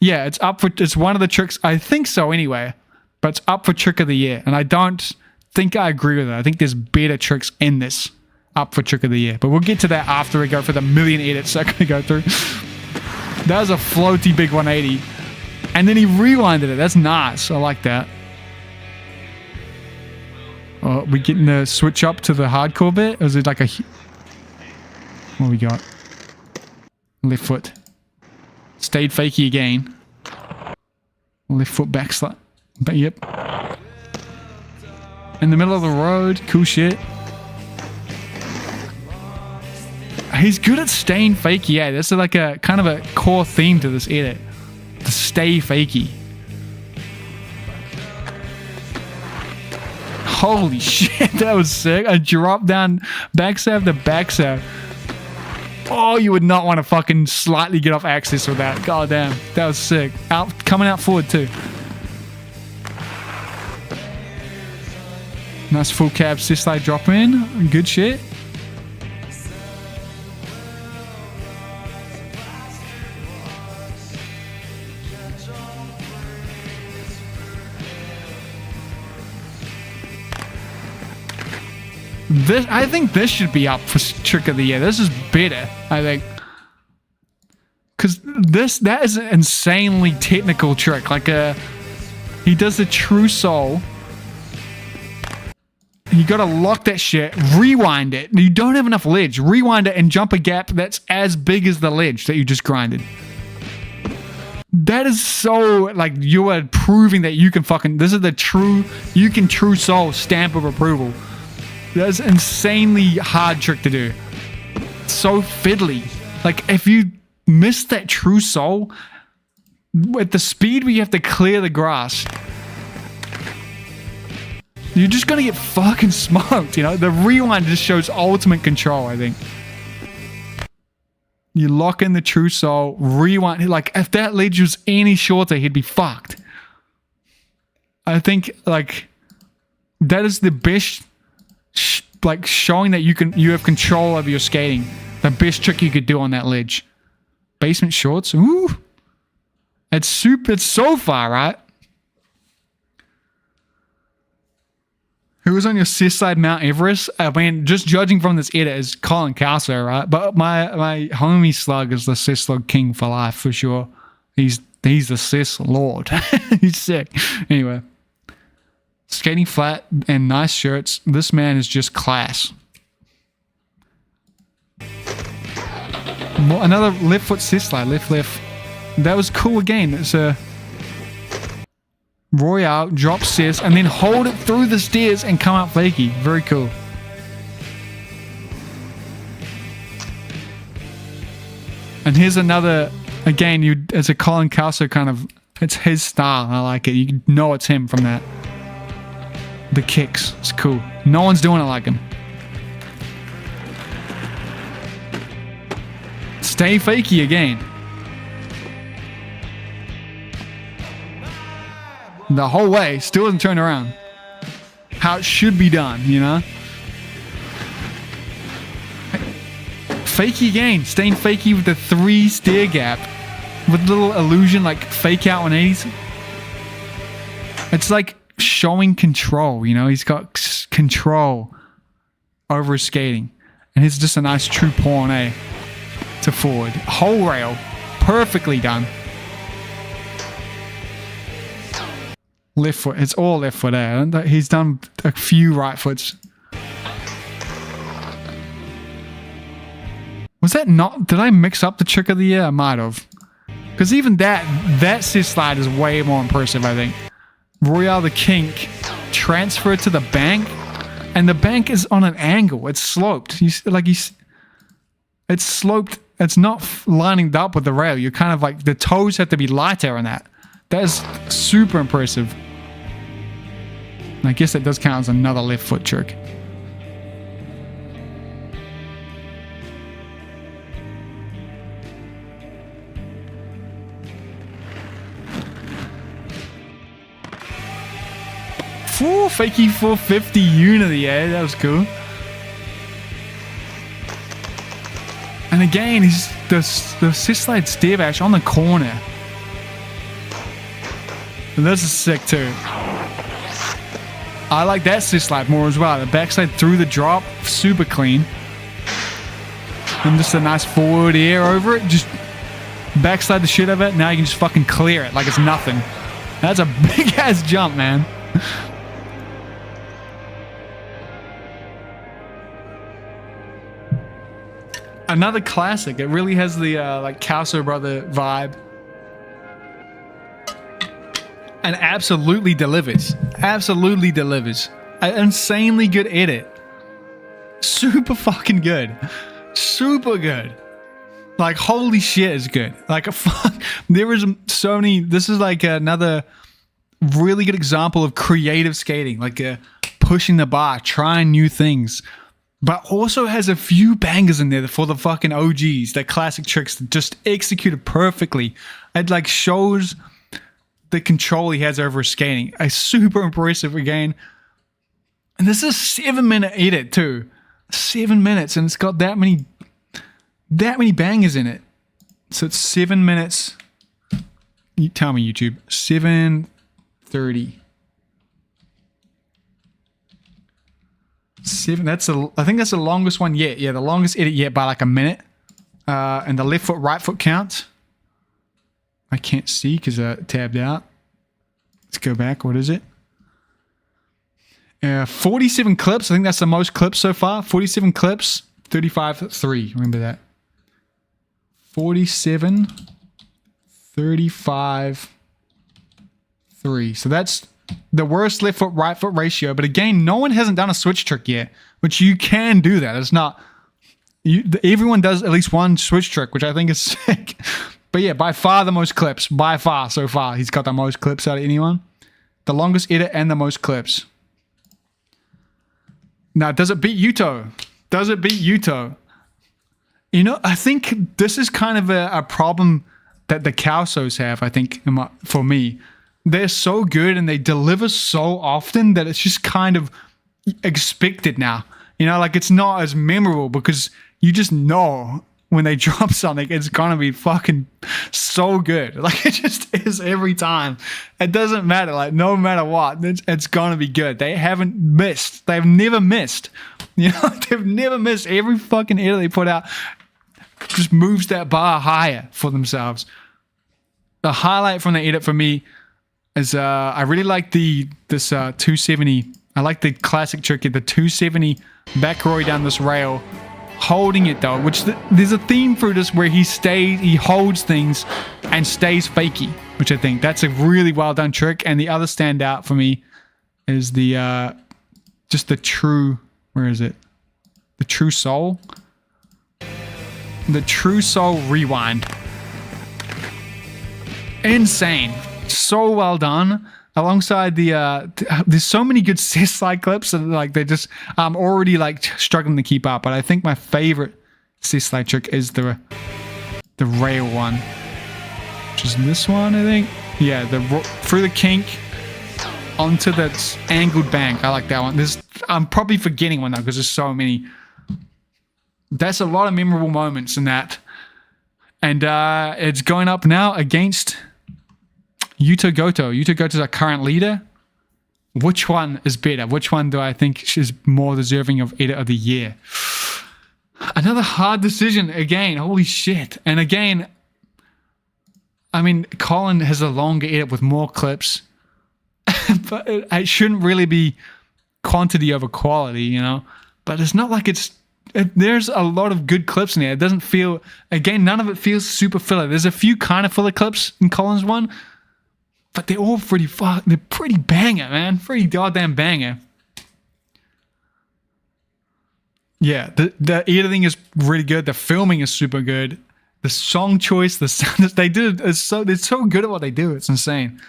Yeah, it's up for, it's one of the tricks. I think so anyway, but it's up for trick of the year. And I don't think I agree with it. I think there's better tricks in this up for trick of the year. But we'll get to that after we go for the million edits I'm going to go through. That was a floaty big 180. And then he rewinded it. That's nice. I like that. Oh, we getting the switch up to the hardcore bit? Or is it like a... What we got? Left foot. Stayed fakey again. Left foot backslide. But yep. In the middle of the road. Cool shit. He's good at staying fakey. Yeah, this is like a kind of a core theme to this edit. To stay fakey. Holy shit, that was sick. A drop down backstab to backstab. Oh, you would not want to fucking slightly get off axis with that. God damn, that was sick. Coming out forward too. Nice full cab cis slide drop in. Good shit. I think this should be up for trick of the year. This is better, I think. Because that is an insanely technical trick. Like he does the true soul. You gotta lock that shit, rewind it. You don't have enough ledge. Rewind it and jump a gap that's as big as the ledge that you just grinded. That is so, like, you are proving that you can fucking, this is the true, you can true soul stamp of approval. That's an insanely hard trick to do. So fiddly. Like, if you miss that true soul, at the speed where you have to clear the grass, you're just gonna get fucking smoked, you know? The rewind just shows ultimate control, I think. You lock in the true soul, rewind. Like, if that ledge was any shorter, he'd be fucked. I think, like, that is the best... like showing that you have control over your skating. The best trick you could do on that ledge. Basement shorts. Ooh. It's so far, right? Who was on your cis side Mount Everest? I mean, just judging from this edit is Colin Kelso, right? But my homie Slug is the cis slug king for life, for sure. He's the cis lord. He's sick. Anyway. Skating flat and nice shirts. This man is just class. Another left foot cis slide. Left. That was cool again. It's a Royale, drop cis, and then hold it through the stairs and come out flaky. Very cool. And here's another, again, it's a Colin Kelso kind of, it's his style. I like it. You know it's him from that. The kicks. It's cool. No one's doing it like him. Stay fakey again. The whole way. Still doesn't turn around. How it should be done, you know? Fakey again. Staying fakey with the 3 stair gap. With little illusion like fake out 180s. It's like showing control, you know? He's got control over his skating. And here's just a nice true pawn, to forward. Whole rail. Perfectly done. Left foot. It's all left foot there. He's done a few right foots. Was that not... Did I mix up the trick of the year? I might have. Because even that cis slide is way more impressive, I think. Royale the kink. Transfer to the bank. And the bank is on an angle. It's sloped. It's sloped. It's not lining up with the rail. You're kind of like, the toes have to be lighter on that. That is super impressive. And I guess that does count as another left foot trick. Fakey 450 unity, yeah, that was cool. And again, he's the assist slide stair bash on the corner. And this is sick too. I like that assist slide more as well. The backside through the drop, super clean. And just a nice forward air over it. Just backslide the shit of it. Now you can just fucking clear it like it's nothing. That's a big ass jump, man. Another classic. It really has the like Kelso brother vibe. And absolutely delivers. Absolutely delivers. An insanely good edit. Super fucking good. Super good. Like, holy shit is good. Like, a fuck. There is so many. This is like another really good example of creative skating. Like, pushing the bar, trying new things. But also has a few bangers in there for the fucking OGs. The classic tricks that just executed perfectly. It like shows the control he has over his skating. A super impressive again. And this is a 7-minute edit too. 7 minutes, and it's got that many bangers in it. So it's 7 minutes. You tell me, YouTube. 7:30. I think that's the longest one yet. Yeah, the longest edit yet by like a minute. And the left foot, right foot count. I can't see because I tabbed out. Let's go back. What is it? 47 clips. I think that's the most clips so far. 47 clips. 35-3. Remember that. 47, 35, 3. So that's the worst left foot, right foot ratio. But again, no one hasn't done a switch trick yet, which you can do that. It's not... everyone does at least one switch trick, which I think is sick. But yeah, by far the most clips. By far, so far. He's got the most clips out of anyone. The longest edit and the most clips. Now, does it beat Yuto? Does it beat Yuto? You know, I think this is kind of a problem that the Kelsos have, I think, for me. They're so good and they deliver so often that it's just kind of expected now. You know, like it's not as memorable because you just know when they drop something, it's gonna be fucking so good. Like it just is every time. It doesn't matter. Like no matter what, it's gonna be good. They haven't missed. They've never missed. You know, they've never missed. Every fucking edit they put out just moves that bar higher for themselves. The highlight from the edit for me is I really like this 270. I like the classic trick at the 270 back roy down this rail, holding it though, which there's a theme through this where he holds things and stays fakey, which I think that's a really well done trick. And the other standout for me is the just the true, where is it? The true soul. The true soul rewind. Insane. So well done. Alongside there's so many good slide clips and like they just I'm already like struggling to keep up. But I think my favorite slide trick is the rail one, which is this one, I think. Yeah, through the kink onto that angled bank. I like that one. I'm probably forgetting one though because there's so many. That's a lot of memorable moments in that, and it's going up now against Yuto Goto. Yuto Goto's our current leader. Which one is better? Which one do I think is more deserving of Edit of the Year? Another hard decision again. Holy shit. And again, I mean, Colin has a longer edit with more clips. But it shouldn't really be quantity over quality, you know? But it's not like there's a lot of good clips in there. It doesn't feel... Again, none of it feels super filler. There's a few kind of filler clips in Colin's one. But they're all they're pretty banger, man. Pretty goddamn banger. Yeah, the editing is really good. The filming is super good. The song choice, the sound they did is so they're so good at what they do. It's insane.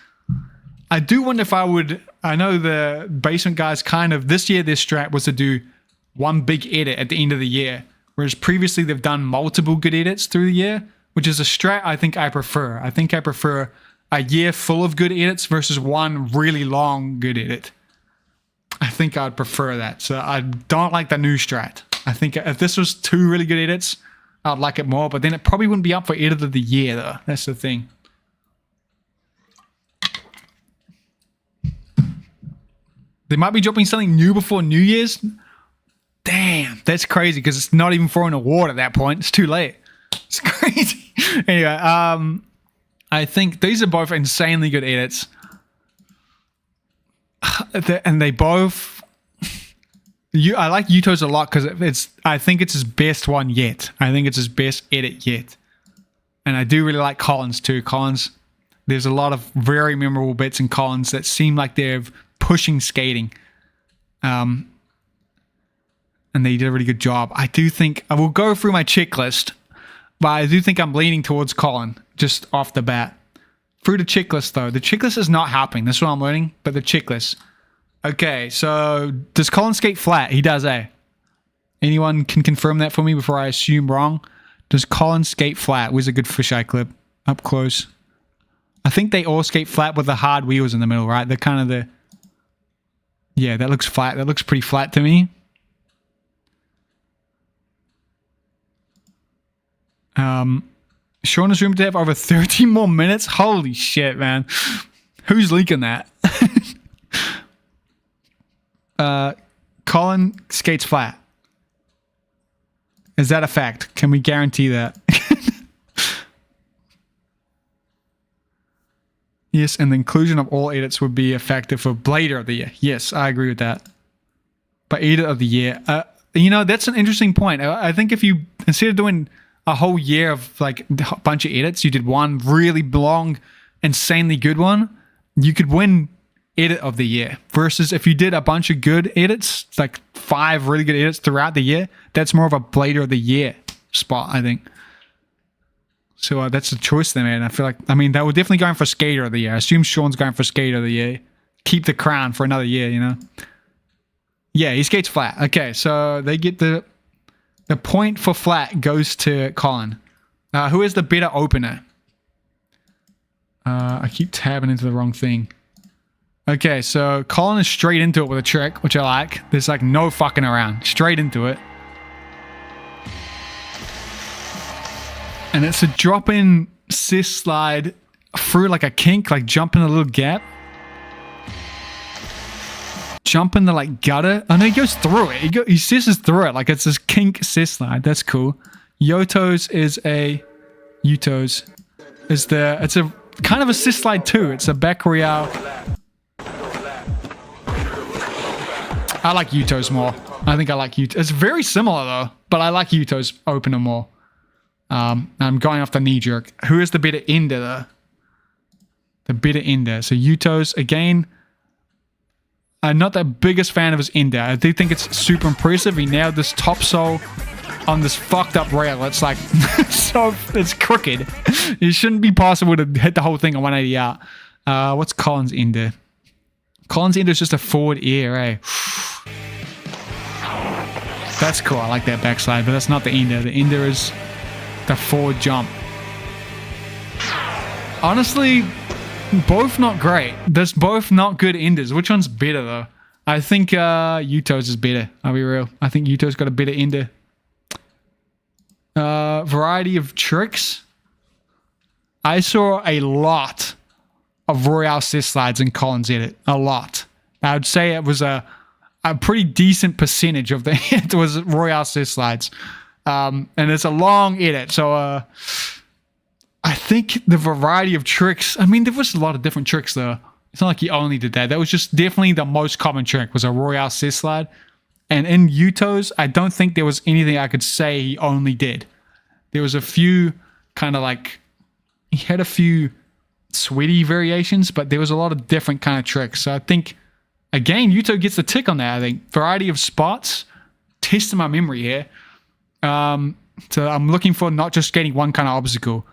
I do wonder if I would. I know the Basement guys kind of this year their strat was to do one big edit at the end of the year, whereas previously they've done multiple good edits through the year, which is a strat I think I prefer. I think I prefer a year full of good edits versus one really long good edit. I think I'd prefer that. So I don't like the new strat. I think if this was 2 really good edits, I'd like it more, but then it probably wouldn't be up for edit of the year though. That's the thing. They might be dropping something new before New Year's. Damn, that's crazy because it's not even for an award at that point. It's too late. It's crazy. Anyway, I think these are both insanely good edits. And they both... I like Yuto's a lot because I think it's his best one yet. I think it's his best edit yet. And I do really like Colin's too. Colin's, there's a lot of very memorable bits in Colin's that seem like they're pushing skating. And they did a really good job. I do think, I will go through my checklist, but I do think I'm leaning towards Colin just off the bat. Through the checklist though, the checklist is not helping. That's what I'm learning, but the checklist. Okay, so does Colin skate flat? He does, eh? Anyone can confirm that for me before I assume wrong? Does Colin skate flat? Where's a good fisheye clip? Up close. I think they all skate flat with the hard wheels in the middle, right? They're kind of the... Yeah, that looks flat. That looks pretty flat to me. Sean is rumored to have over 30 more minutes. Holy shit, man. Who's leaking that? Colin skates flat. Is that a fact? Can we guarantee that? Yes, and the inclusion of all edits would be effective for Blader of the Year. Yes, I agree with that. But edit of the year, you know, that's an interesting point. I think if you, instead of doing a whole year of like a bunch of edits, you did one really long, insanely good one, you could win edit of the year. Versus if you did a bunch of good edits, like 5 really good edits throughout the year, that's more of a Blader of the Year spot, I think. So that's a choice there, man. I feel like, I mean, that would definitely going for Skater of the Year. I assume Sean's going for Skater of the Year. Keep the crown for another year, you know? Yeah, he skates flat. Okay, so they get the point for flat goes to Colin. Who is the better opener? I keep tabbing into the wrong thing. Okay, so Colin is straight into it with a trick, which I like. There's like no fucking around. Straight into it. And it's a drop-in cis slide through like a kink, like jump in a little gap. Jump in the like gutter. Oh no, he goes through it. He sisses through it like it's this kink cis slide. That's cool. Yuto's is it's a kind of a cis slide too. It's a back royale. I like Yuto's more. I think I like Yuto. It's very similar though, but I like Yuto's opener more. I'm going off the knee jerk. Who is the better ender though? The better ender. So Yuto's again. I'm not the biggest fan of his ender. I do think it's super impressive. He nailed this top sole on this fucked up rail. It's like so it's crooked. It shouldn't be possible to hit the whole thing on 180 out. What's Colin's ender? Colin's ender is just a forward air, eh? That's cool. I like that backslide, but that's not the ender. The ender is the forward jump. Honestly, both not great. There's both not good enders. Which one's better though? I think Yuto's is better. I'll be real. I think Yuto's got a better ender. Variety of tricks. I saw a lot of Royale cis slides in Colin's edit. A lot. I would say it was a pretty decent percentage of the it was Royale cis slides. And it's a long edit, so I think the variety of tricks, I mean, there was a lot of different tricks though. It's not like he only did that. That was just definitely the most common trick was a Royale cis slide. And in Yuto's, I don't think there was anything I could say he only did. There was a few kind of like, he had a few sweaty variations, but there was a lot of different kind of tricks. So I think, again, Yuto gets the tick on that, I think. Variety of spots, testing my memory here. So I'm looking for not just getting one kind of obstacle.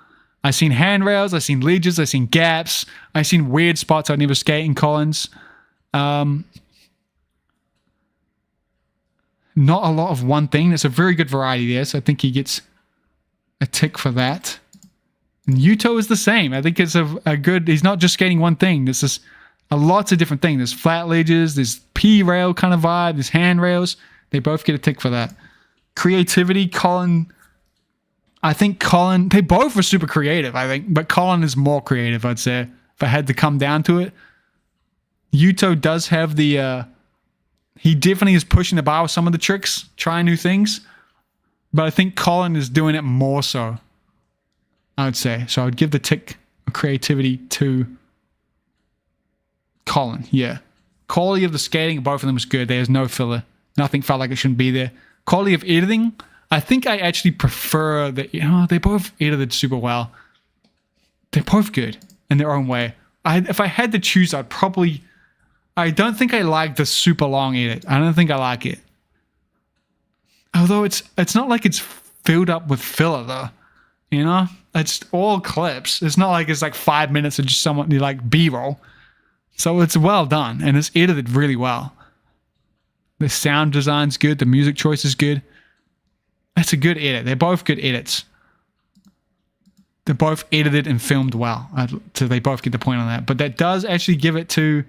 I've seen handrails, I've seen ledges, I've seen gaps, I've seen weird spots I'd never skate in Collins. Not a lot of one thing. There's a very good variety there, so I think he gets a tick for that. And Yuto is the same. I think it's a good... He's not just skating one thing. There's just lots of different things. There's flat ledges, there's P-rail kind of vibe, there's handrails. They both get a tick for that. Creativity, Colin... I think Colin... They both were super creative, I think. But Colin is more creative, I'd say, if I had to come down to it. Yuto does have the... he definitely is pushing the bar with some of the tricks, trying new things. But I think Colin is doing it more so, I would say. So I would give the tick of creativity to Colin, yeah. Quality of the skating, both of them was good. There's no filler. Nothing felt like it shouldn't be there. Quality of editing, I think I actually prefer that, they both edited super well. They're both good in their own way. If I had to choose, I'd probably... I don't think I like the super long edit. I don't think I like it. Although it's not like it's filled up with filler though. It's all clips. It's not like it's like 5 minutes of just someone like B-roll. So it's well done and it's edited really well. The sound design's good. The music choice is good. That's a good edit. They're both good edits. They're both edited and filmed well. So they both get the point on that. But that does actually give it to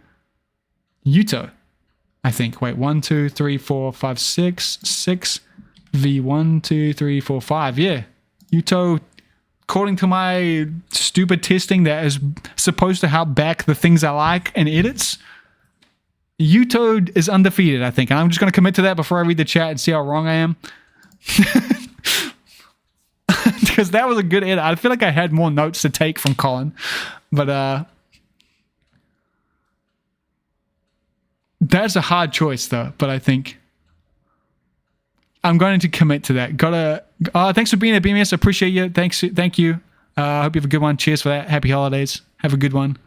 Yuto, I think. Wait, 1, 2, 3, 4, 5, 6 V 1, 2, 3, 4, 5. Yeah, Yuto, according to my stupid testing that is supposed to help back the things I like and edits, Yuto is undefeated, I think. And I'm just going to commit to that before I read the chat and see how wrong I am. Because that was a good edit. I feel like I had more notes to take from Colin, but that's a hard choice though. But I think I'm going to commit to that. Thanks for being at BMS. I appreciate you. Thank you. I hope you have a good one. Cheers for that. Happy holidays. Have a good one.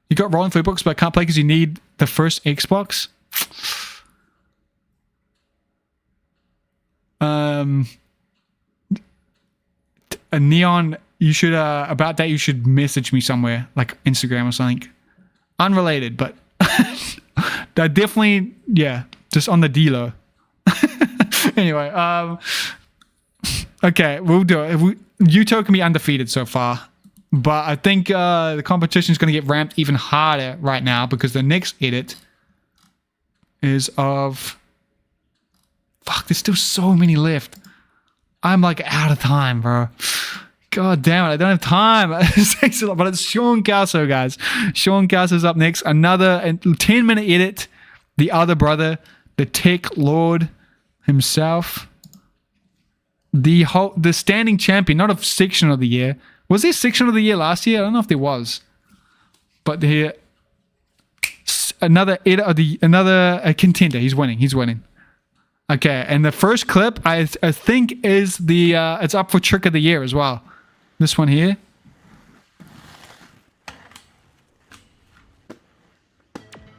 You got Rolling Flip books, but I can't play because you need the first Xbox. A Neon, you should about that you should message me somewhere, like Instagram or something. Unrelated, but that definitely, yeah, just on the D-Lo. Anyway, okay, we'll do it. Yuto can be undefeated so far, but I think the competition is going to get ramped even harder right now because the next edit is of... Fuck, there's still so many left. I'm like out of time, bro. God damn it, I don't have time. It takes a lot, but it's Sean Kelso, guys. Sean Kelso's up next. Another 10-minute edit. The other brother, the tech lord himself. The standing champion, not of section of the year. Was there section of the year last year? I don't know if there was. But here, another edit of a contender. He's winning. Okay, and the first clip I think is the it's up for trick of the year as well. This one here.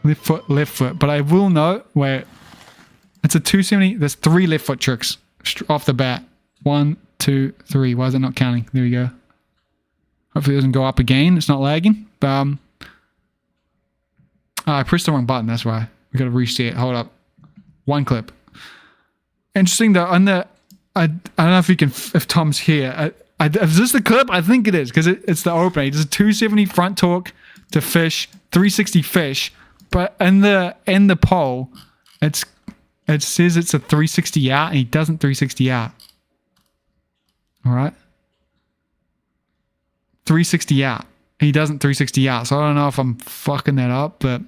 Left foot. But I will note where it's a 270. There's 3 left foot tricks off the bat. 1, 2, 3. Why is it not counting? There we go. Hopefully it doesn't go up again. It's not lagging. I pressed the wrong button. That's why. We got to reset. Hold up. One clip. Interesting though. On the, I don't know if Tom's here. Is this the clip? I think it is because it's the opener. He does a 270 front torque to fish, 360 fish, but in the poll, it says it's a 360 out, and he doesn't 360 out. All right, 360 out. He doesn't 360 out. So I don't know if I'm fucking that up, but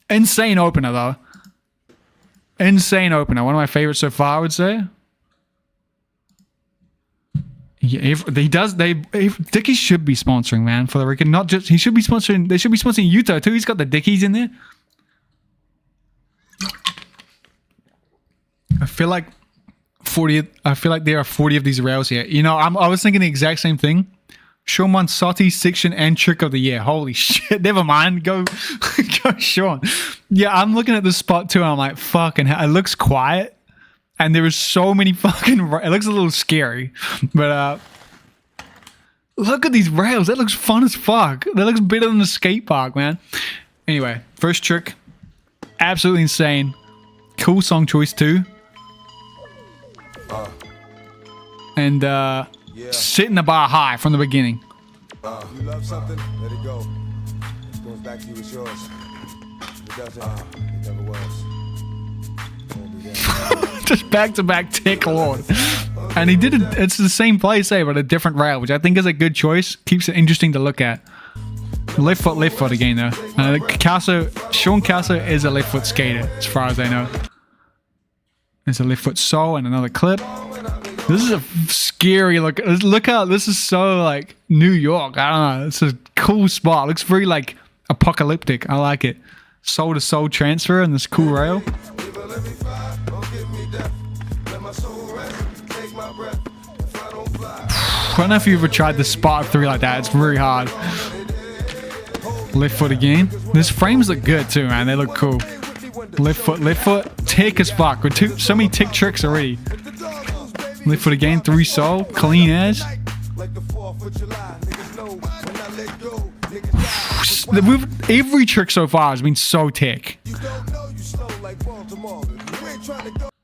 insane opener though. Insane opener. One of my favorites so far, I would say. Yeah, Dickies should be sponsoring, man, for the record. Not just, he should be sponsoring, they should be sponsoring Yuto too. He's got the Dickies in there. I feel like there are 40 of these rails here. I was thinking the exact same thing. Sean Monsotti section and trick of the year. Holy shit. Never mind. Go Sean. Yeah, I'm looking at this spot too, and I'm like, fucking hell. It looks quiet, and there is so many fucking... It looks a little scary, but look at these rails. That looks fun as fuck. That looks better than the skate park, man. Anyway, first trick. Absolutely insane. Cool song choice too. And setting the bar high from the beginning. You love something? Let it go. It goes back to you, it's yours. It doesn't. It never was. Don't do that. Just back-to-back tick lord. And he did it. It's the same place, but a different rail, which I think is a good choice. Keeps it interesting to look at. Left foot again, though. Sean Kelso is a left foot skater, as far as I know. There's a left foot sole and another clip. This is a scary look. Look how this is so like New York. I don't know. It's a cool spot. It looks very like apocalyptic. I like it. Soul to soul transfer and this cool rail. I don't know if you ever tried the spot 3 like that. It's very hard. Left foot again. These frames look good too, man. They look cool. Left foot. Tick as fuck. With so many tick tricks already. Left foot again. 3 soul. Clean as. Every trick so far has been so tick.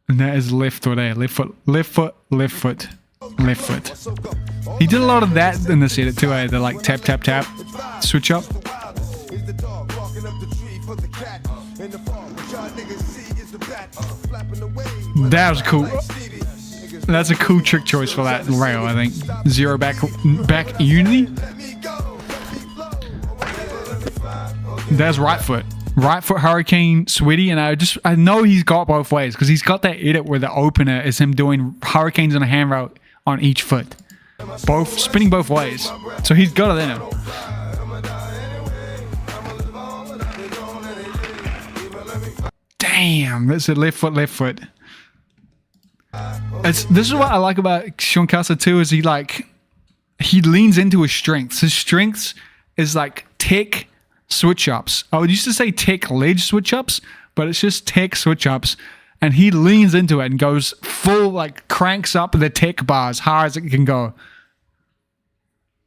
And that is left foot there. Left foot. Left foot. Left foot. Left foot. He did a lot of that in this edit too, The like tap, tap, tap. Switch up. That was cool. That's a cool trick choice for that rail, I think. 0 back unity. There's right foot. Right foot hurricane sweaty, and I know he's got both ways because he's got that edit where the opener is him doing hurricanes on a handrail on each foot. Both spinning both ways. So he's got it in him. Damn, that's a left foot. This is what I like about Sean Kelso too, is he leans into his strengths. His strengths is like tech switch ups. I would used to say tech ledge switch ups, but it's just tech switch ups. And he leans into it and goes full, like cranks up the tech bar as hard as it can go.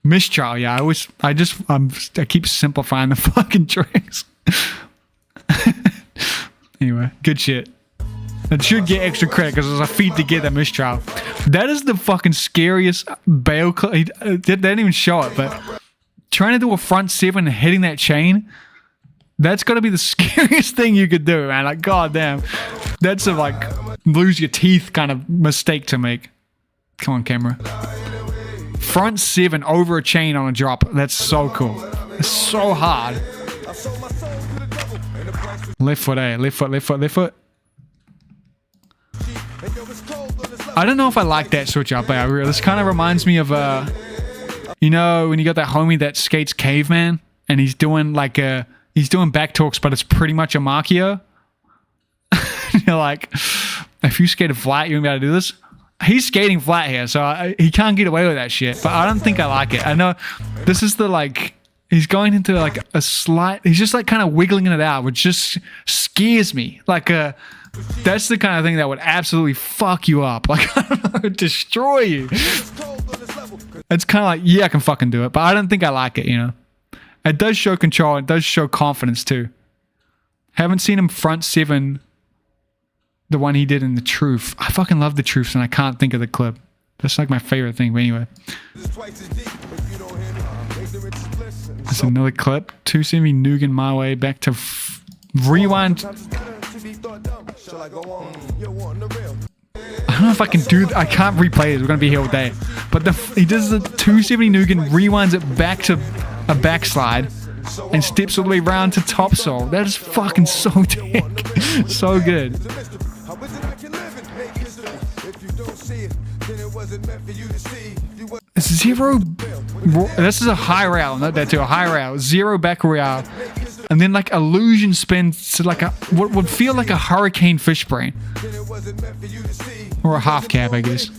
Mistrial, yeah. I keep simplifying the fucking tricks. Anyway, good shit. It should get extra credit because there's a feat to get that mistrial. That is the fucking scariest bail. They didn't even show it, but trying to do a front 7 and hitting that chain, that's got to be the scariest thing you could do, man. Like, goddamn. That's a, like, lose your teeth kind of mistake to make. Come on, camera. Front 7 over a chain on a drop. That's so cool. It's so hard. Left foot, left foot. I don't know if I like that switch up, but this kind of reminds me of, you know, when you got that homie that skates caveman, and he's doing like he's doing back talks, but it's pretty much a Markio. You're like, if you skated flat, you wouldn't be able to do this. He's skating flat here, so he can't get away with that shit. But I don't think I like it. I know this is the like, he's going into like a slight, he's just like kind of wiggling it out, which just scares me. Like that's the kind of thing that would absolutely fuck you up. Like, I don't know, destroy you. It's kind of like, yeah, I can fucking do it, but I don't think I like it, you know. It does show control. It does show confidence too. Haven't seen him front 7, the one he did in the Truth. I fucking love the Truths, and I can't think of the clip. That's like my favorite thing. But anyway, that's another clip. 270 Nugan my way back to rewind. I don't know if I can do. I can't replay it. We're gonna be here all day. But he does the 270 Nugan, rewinds it back to a backslide, and steps all the way around to top soul. That is fucking so tick. So good. It's 0. This is a high rail. Note that too. A high rail. 0 back rail. And then like illusion spins to like a what would feel like a hurricane fish brain. Or a half cab, I guess.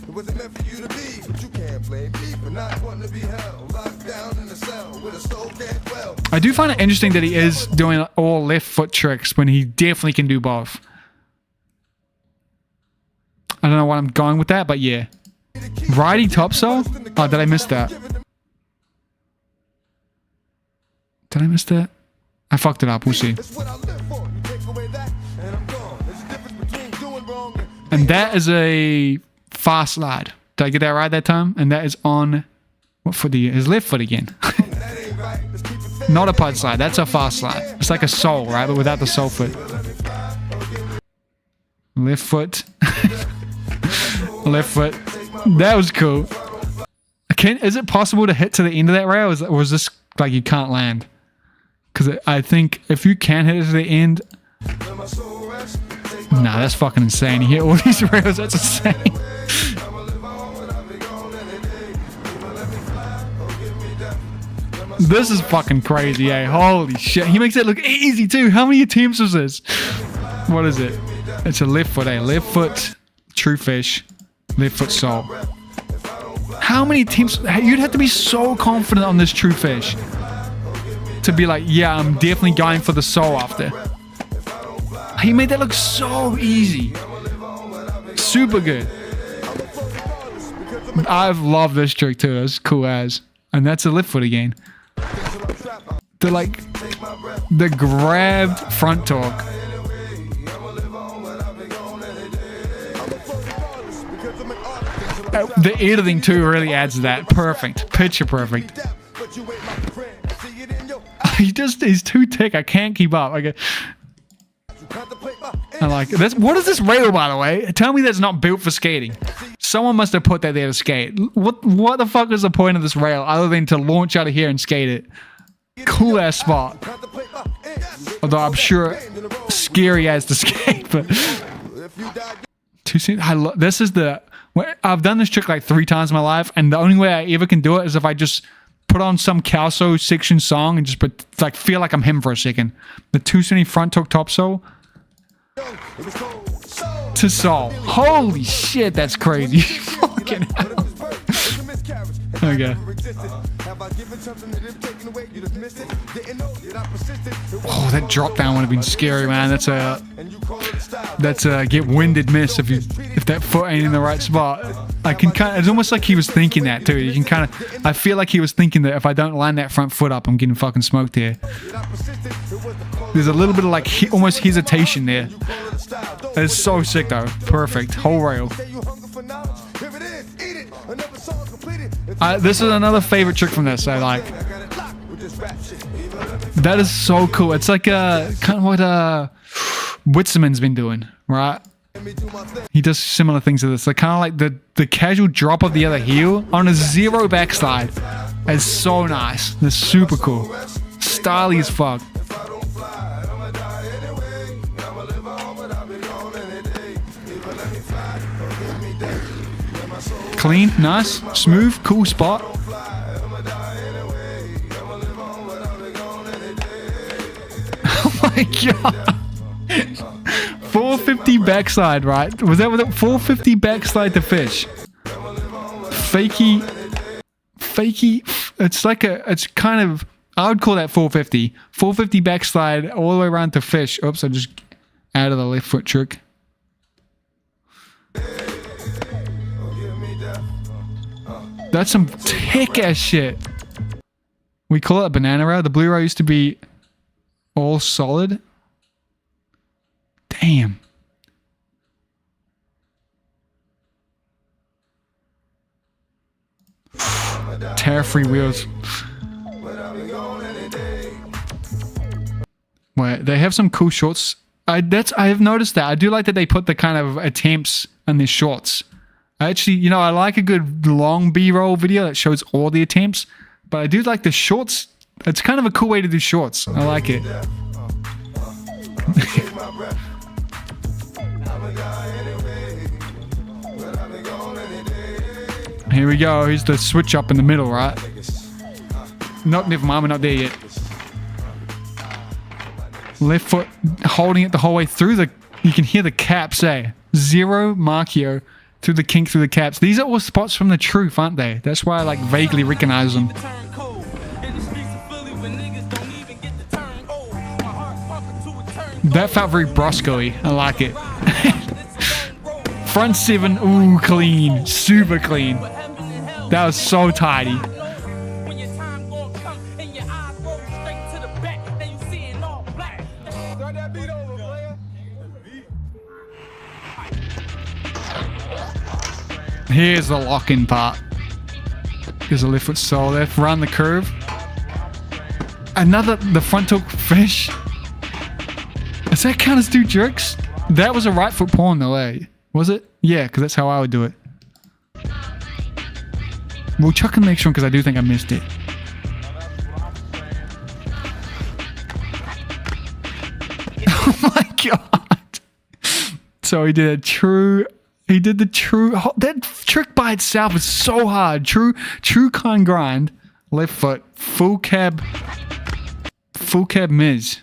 I do find it interesting that he is doing all left foot tricks when he definitely can do both. I don't know why I'm going with that, but yeah. Righty topsail? Oh, did I miss that? Did I miss that? I fucked it up. We'll see. And that is a fast slide. Did I get that right that time? And that is on what foot? His left foot again. Not a pud slide. That's a fast slide. It's like a sole, right? But without the sole foot. Left foot. Left foot. That was cool. Is it possible to hit to the end of that rail? Or is this like you can't land? Because I think if you can hit it to the end... Nah, that's fucking insane. You hit all these rails, that's insane. This is fucking crazy, eh? Holy shit. He makes it look easy too. How many attempts was this? What is it? It's a left foot, eh? Left foot, true fish. Left foot sole. How many attempts? You'd have to be so confident on this true fish to be like, yeah, I'm definitely going for the sole after. He made that look so easy. Super good. I've loved this trick too. That's cool as. And that's a left foot again. The grabbed front torque. The editing too really adds to that. Perfect. Picture perfect. He's too thick. I can't keep up. I like this. What is this rail, by the way? Tell me that's not built for skating. Someone must have put that there to skate. What the fuck is the point of this rail other than to launch out of here and skate it? Cool ass spot. Although I'm sure scary as to skate, but too soon. This is the. I've done this trick like 3 times in my life, and the only way I ever can do it is if I just put on some Kelso section song and just feel like I'm him for a second. The 270 front torque topsail to sole. Holy shit, that's crazy. Fucking hell. Okay. Oh, that drop down would have been scary, man. That's a get winded miss if that foot ain't in the right spot. I can it's almost like he was thinking that too. You can I feel like he was thinking that if I don't line that front foot up, I'm getting fucking smoked here. There's a little bit of like almost hesitation there. It's so sick though. Perfect. Whole rail. This is another favorite trick from this. I like. That is so cool. It's like kind of what Witzemann's been doing, right? He does similar things to this. Like kind of like the casual drop of the other heel on a 0 backslide. It's so nice. It's super cool. Stylish as fuck. Clean, nice, smooth, cool spot. Oh my god. 450 backslide, right? Was that with it? 450 backslide to fish. Fakey. It's kind of, I would call that 450. 450 backslide all the way around to fish. Oops, I just out of the left foot trick. That's some thick ass shit. We call it a banana rail. The blue rail used to be all solid. Damn. Tear-free wheels. Wait, they have some cool shorts. I have noticed that. I do like that they put the kind of attempts on their shorts. Actually, I like a good long B-roll video that shows all the attempts, but I do like the shorts. It's kind of a cool way to do shorts. I like it. Here we go. Here's the switch up in the middle, right? Never mind. We're not there yet. Left foot holding it the whole way through the... You can hear the caps, eh? Zero Marchio through the kink through the caps. These are all spots from the truth, aren't they? That's why I like vaguely recognize them. That felt very Broskow-y. I like it. Front 7, ooh, clean. Super clean. That was so tidy. Here's the lock-in part. There's a left foot sole left. Run the curve. Another, the front hook fish. Does that count as 2 jerks? That was a right foot pawn though, eh? Was it? Yeah, because that's how I would do it. We'll chuck in the next one because I do think I missed it. Oh my god. So he did a true... He did the true... That trick by itself is so hard. True kind grind. Left foot. Full cab MUSE.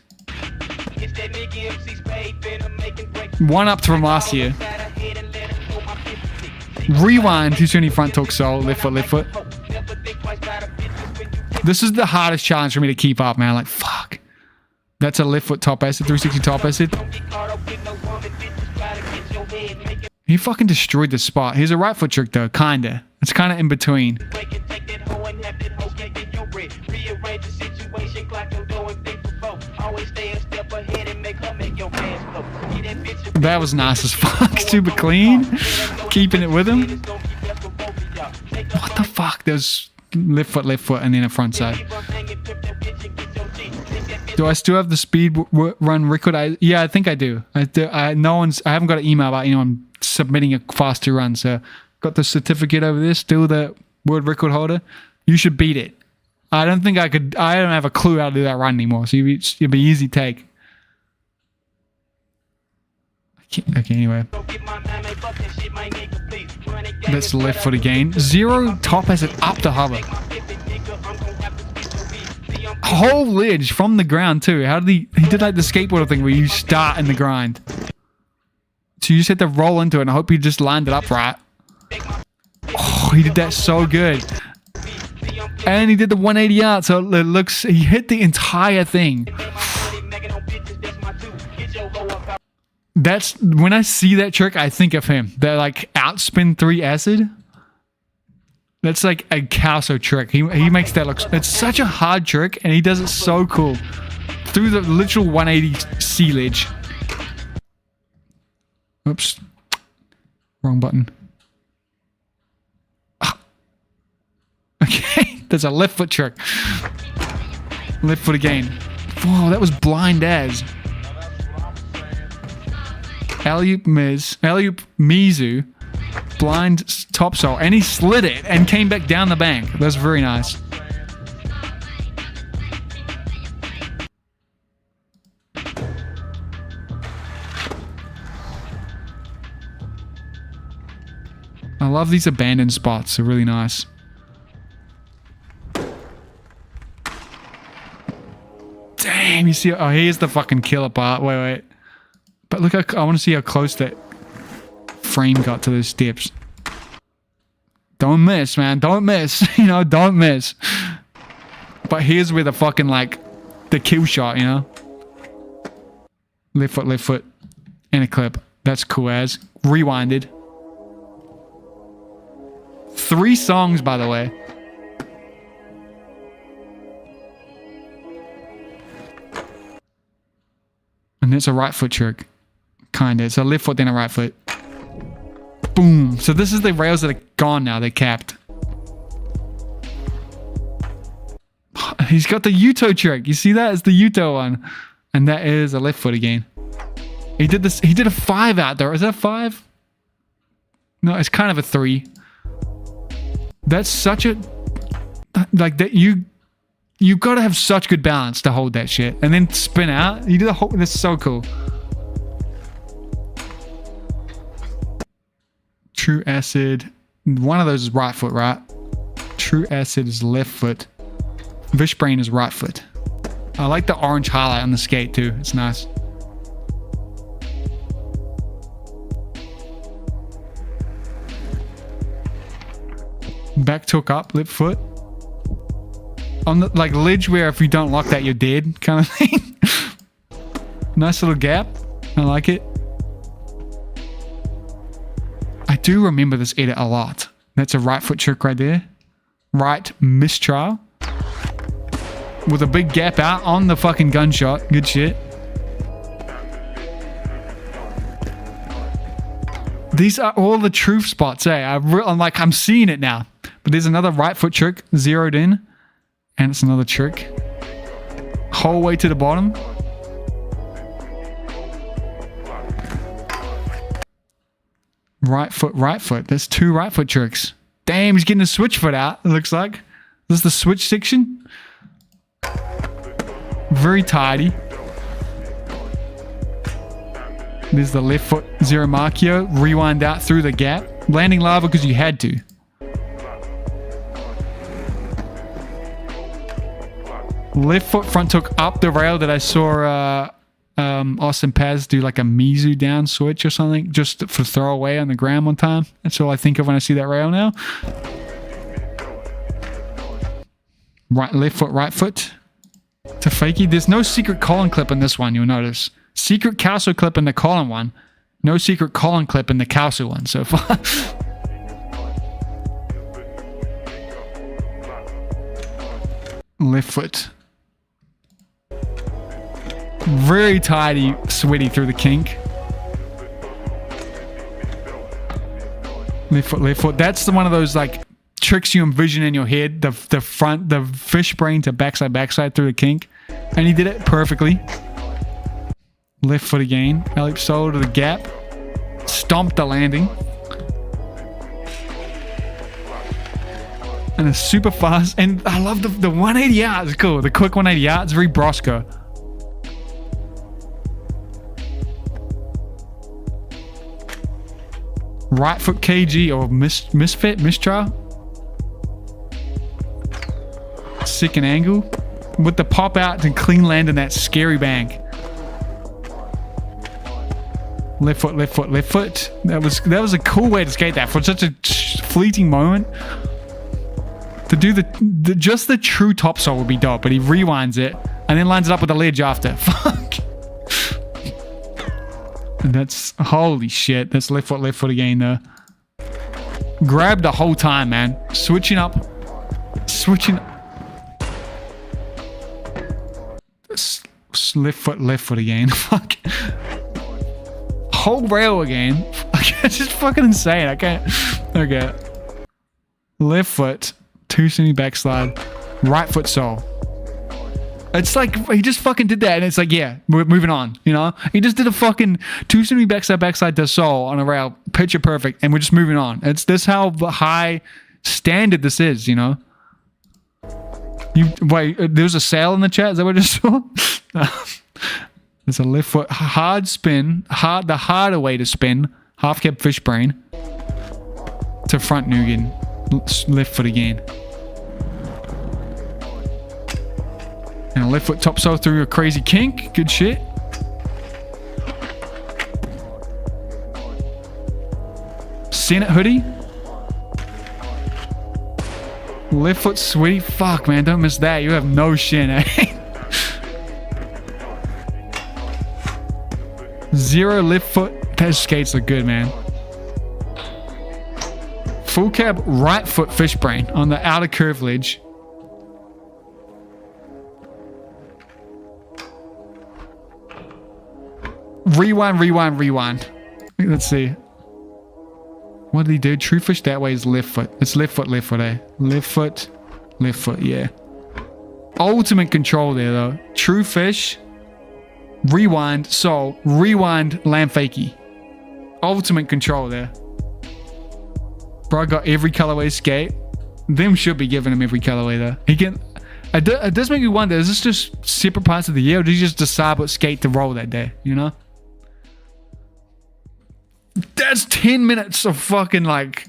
One up from last year. Rewind. 270 front hook sole. Left foot, left foot. This is the hardest challenge for me to keep up, man. Like, fuck. That's a left foot top acid. 360 top acid. He fucking destroyed the spot. Here's a right foot trick though, kinda. It's kinda in between. That was nice as fuck. Super clean. Keeping it with him. What the fuck? There's left foot, and then a front side. Do I still have the speed run record? Yeah, I think I do. I haven't got an email about anyone submitting a faster run, so got the certificate over there, still the world record holder. You should beat it. I don't think I could. I don't have a clue how to do that run anymore, so it'd be easy take. Okay, anyway. That's left foot again. 0 top as it up to hover. Whole ledge from the ground too. How did he did like the skateboarder thing where you start in the grind. So you just had to roll into it and I hope you just lined it up right. Oh, he did that so good. And he did the 180 out, so it looks, he hit the entire thing. That's, when I see that trick, I think of him. That like outspin 3 acid. That's like a Kelso trick. He makes that look, it's such a hard trick and he does it so cool. Through the literal 180 C ledge. Oops. Wrong button. Ah. Okay, there's a left foot trick. Left foot again. Whoa, that was blind as. Alley-oop MUSE. Alley-oop Mizu. Blind top sole. And he slid it and came back down the bank. That's very nice. I love these abandoned spots. They're really nice. Damn, you see? Oh, here's the fucking killer part. Wait. But look, I want to see how close that frame got to those steps. Don't miss, man. Don't miss. You know, don't miss. But here's where the fucking, like, the kill shot, you know? Left foot. And a clip. That's cool as. Rewinded. 3 songs, by the way. And it's a right foot trick. Kinda. It's a left foot, then a right foot. Boom. So this is the rails that are gone now. They're capped. He's got the Yuto trick. You see that? It's the Yuto one. And that is a left foot again. He did this. He did a 5 out there. Is that a 5? No, it's kind of a 3. That's such a... Like, that you've got to have such good balance to hold that shit. And then spin out. You do the whole... That's so cool. True acid. One of those is right foot, right? True acid is left foot. Vishbrain is right foot. I like the orange highlight on the skate too. It's nice. Back took up, lip foot. On the like ledge where if you don't lock that you're dead kind of thing. Nice little gap. I like it. I do remember this edit a lot. That's a right foot trick right there. Right mistrial. With a big gap out on the fucking gunshot. Good shit. These are all the truth spots, eh? I'm seeing it now. But there's another right foot trick zeroed in. And it's another trick. Whole way to the bottom. Right foot, right foot. There's 2 right foot tricks. Damn, he's getting a switch foot out, it looks like. This is the switch section. Very tidy. There's the left foot zero marchio. Rewind out through the gap. Landing lava because you had to. Left foot front hook up the rail that I saw Austin Paz do like a MUSE down switch or something just for throwaway on the ground one time. That's all I think of when I see that rail now. Left foot, right foot to fakie. There's no secret Colin clip in this one, you'll notice. Secret Kelso clip in the Colin one. No secret Colin clip in the Kelso one so far. Left foot. Very tidy, sweaty through the kink. Left foot. That's one of those like tricks you envision in your head. The front, the fish brain to backside through the kink. And he did it perfectly. Left foot again. Ellipse solo to the gap. Stomped the landing. And it's super fast. And I love the 180 out. It's cool. The quick 180 out. It's very Broskow. Right foot KG or mistrial. Second angle. With the pop out to clean land in that scary bank. Left foot, left foot, left foot. That was a cool way to skate that for such a fleeting moment. To do just the true topsoil would be dope, but he rewinds it and then lines it up with the ledge after. Fuck. And that's holy shit. That's left foot again though. Grab the whole time, man. Switching up. Left foot again. Fuck. Whole rail again. It's just fucking insane. I can't. Okay. Left foot. 270 backslide. Right foot sole. It's like he just fucking did that and it's like, yeah, we're moving on, you know? He just did a fucking 270 backside to sole on a rail. Picture perfect. And we're just moving on. This how high standard this is, you know? Wait, there's a sale in the chat? Is that what I just saw? There's a left foot. Hard spin. The harder way to spin. Half cab fish brain. To front Nugan. Left foot again. And a left foot topsoil through a crazy kink. Good shit. Senate hoodie. Left foot sweetie. Fuck, man. Don't miss that. You have no shin, eh? Zero left foot. Those skates look good, man. Full cab right foot fish brain on the outer curve ledge. Rewind. Let's see. What did he do? True fish that way is left foot. It's left foot, eh? Left foot, yeah. Ultimate control there, though. True fish. Rewind, so rewind, lamb fakie. Ultimate control there. Bro got every colorway skate. Them should be giving him every colorway, though. He can... It does make me wonder, is this just separate parts of the year, or did he just decide what skate to roll that day, you know? That's 10 minutes of fucking like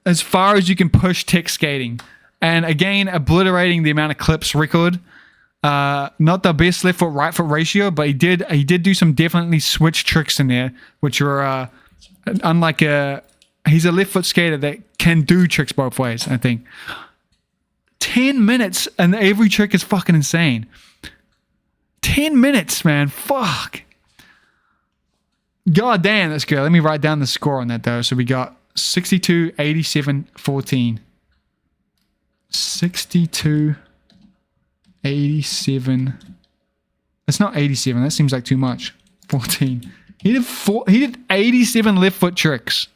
as far as you can push tech skating. And again, obliterating the amount of clips record. Not the best left foot right foot ratio, but he did do some definitely switch tricks in there, which are unlike he's a left foot skater that can do tricks both ways, I think. 10 minutes and every trick is fucking insane. 10 minutes, man. Fuck. God damn, that's good. Let me write down the score on that though. So we got 62, 87, 14. 62, 87. That's not 87. That seems like too much. 14. He did 87 left foot tricks.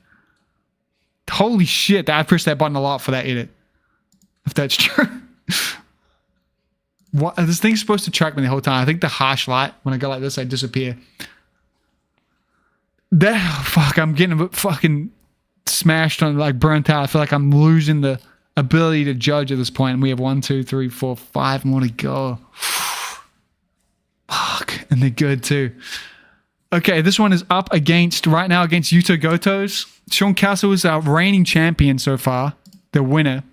Holy shit. I pressed that button a lot for that edit. If that's true. What? This thing's supposed to track me the whole time. I think the harsh light, when I go like this, I disappear. Fuck, I'm getting a bit fucking smashed on, like burnt out. I feel like I'm losing the ability to judge at this point. And we have 1, 2, 3, 4, 5 more to go. Fuck, and they're good too. Okay, this one is up against right now against Yuto Gotos. Sean Castle is our reigning champion so far, the winner.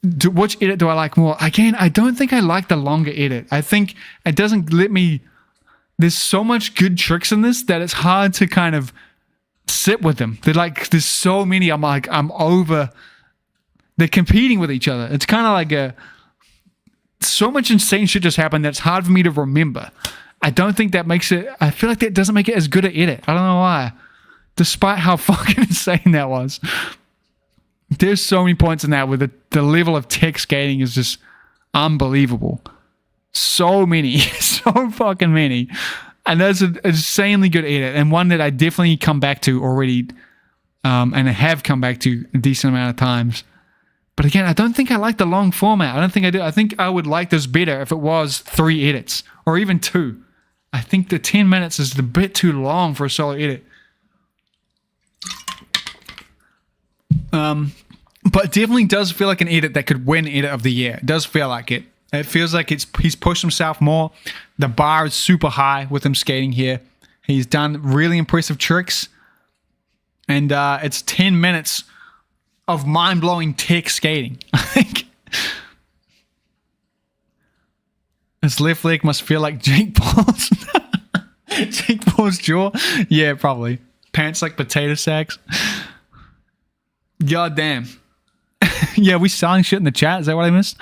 Which edit do I like more? Again, I don't think I like the longer edit. I think it doesn't let me. There's so much good tricks in this that it's hard to kind of sit with them. They're like, there's so many. I'm like, I'm over. They're competing with each other. It's kind of like so much insane shit just happened that's hard for me to remember. I don't think that makes it. I feel like that doesn't make it as good an edit. I don't know why. Despite how fucking insane that was. There's so many points in that where the level of tech skating is just unbelievable. So many. So fucking many. And that's an insanely good edit. And one that I definitely come back to already. And I have come back to a decent amount of times. But again, I don't think I like the long format. I don't think I do. I think I would like this better if it was 3 edits. Or even 2. I think the 10 minutes is a bit too long for a solo edit. But it definitely does feel like an edit that could win edit of the year. It does feel like it. It feels like he's pushed himself more. The bar is super high with him skating here. He's done really impressive tricks. And it's 10 minutes of mind-blowing tech skating. I think his left leg must feel like Jake Paul's. Jake Paul's jaw? Yeah, probably. Pants like potato sacks. God damn. Yeah, we selling shit in the chat. Is that what I missed?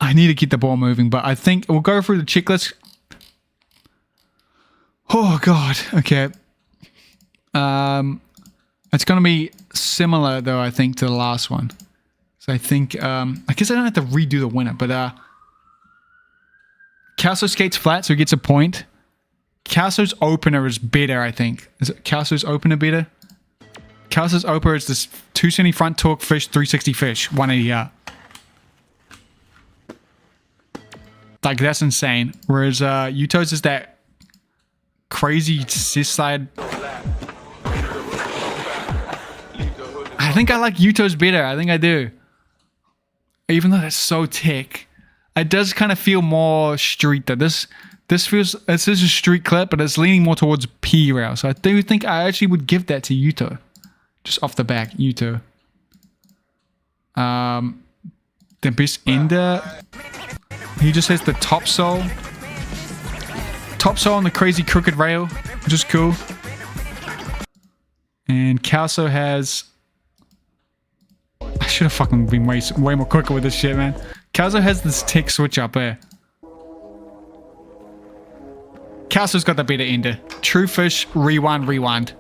I need to keep the ball moving, but I think we'll go through the checklist. Oh god. Okay. It's gonna be similar though, I think, to the last one. So I think I guess I don't have to redo the winner, but Kelso skates flat, so he gets a point. Kelso's opener is better, I think. Is it Kelso's opener better? Kelso's opener is this 270 front torque fish, 360 fish, 180 up. Like, that's insane. Whereas Yuto's is that crazy cis side. I think I like Yuto's better. I think I do. Even though that's so tech. It does kind of feel more street though. This is a street clip, but it's leaning more towards P rail. So I do think I actually would give that to Yuto. Just off the back, Yuto. The best ender. He just has the top sole. Top sole on the crazy crooked rail, which is cool. And Kelso has. I should have fucking been way more quicker with this shit, man. Kelso has this tech switch up there. Kelso's got the better ender. True fish, rewind.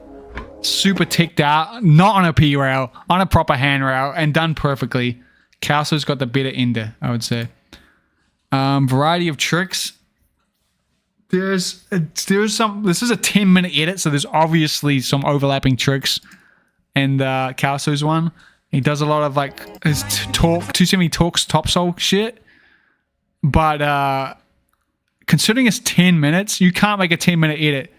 Super ticked out, not on a P rail, on a proper hand rail, and done perfectly. Kelso's got the better ender, I would say. Variety of tricks. There's some. This is a 10-minute edit, so there's obviously some overlapping tricks. And Kelso's one, he does a lot of like his 270 torques topsole shit. But considering it's 10 minutes, you can't make a 10-minute edit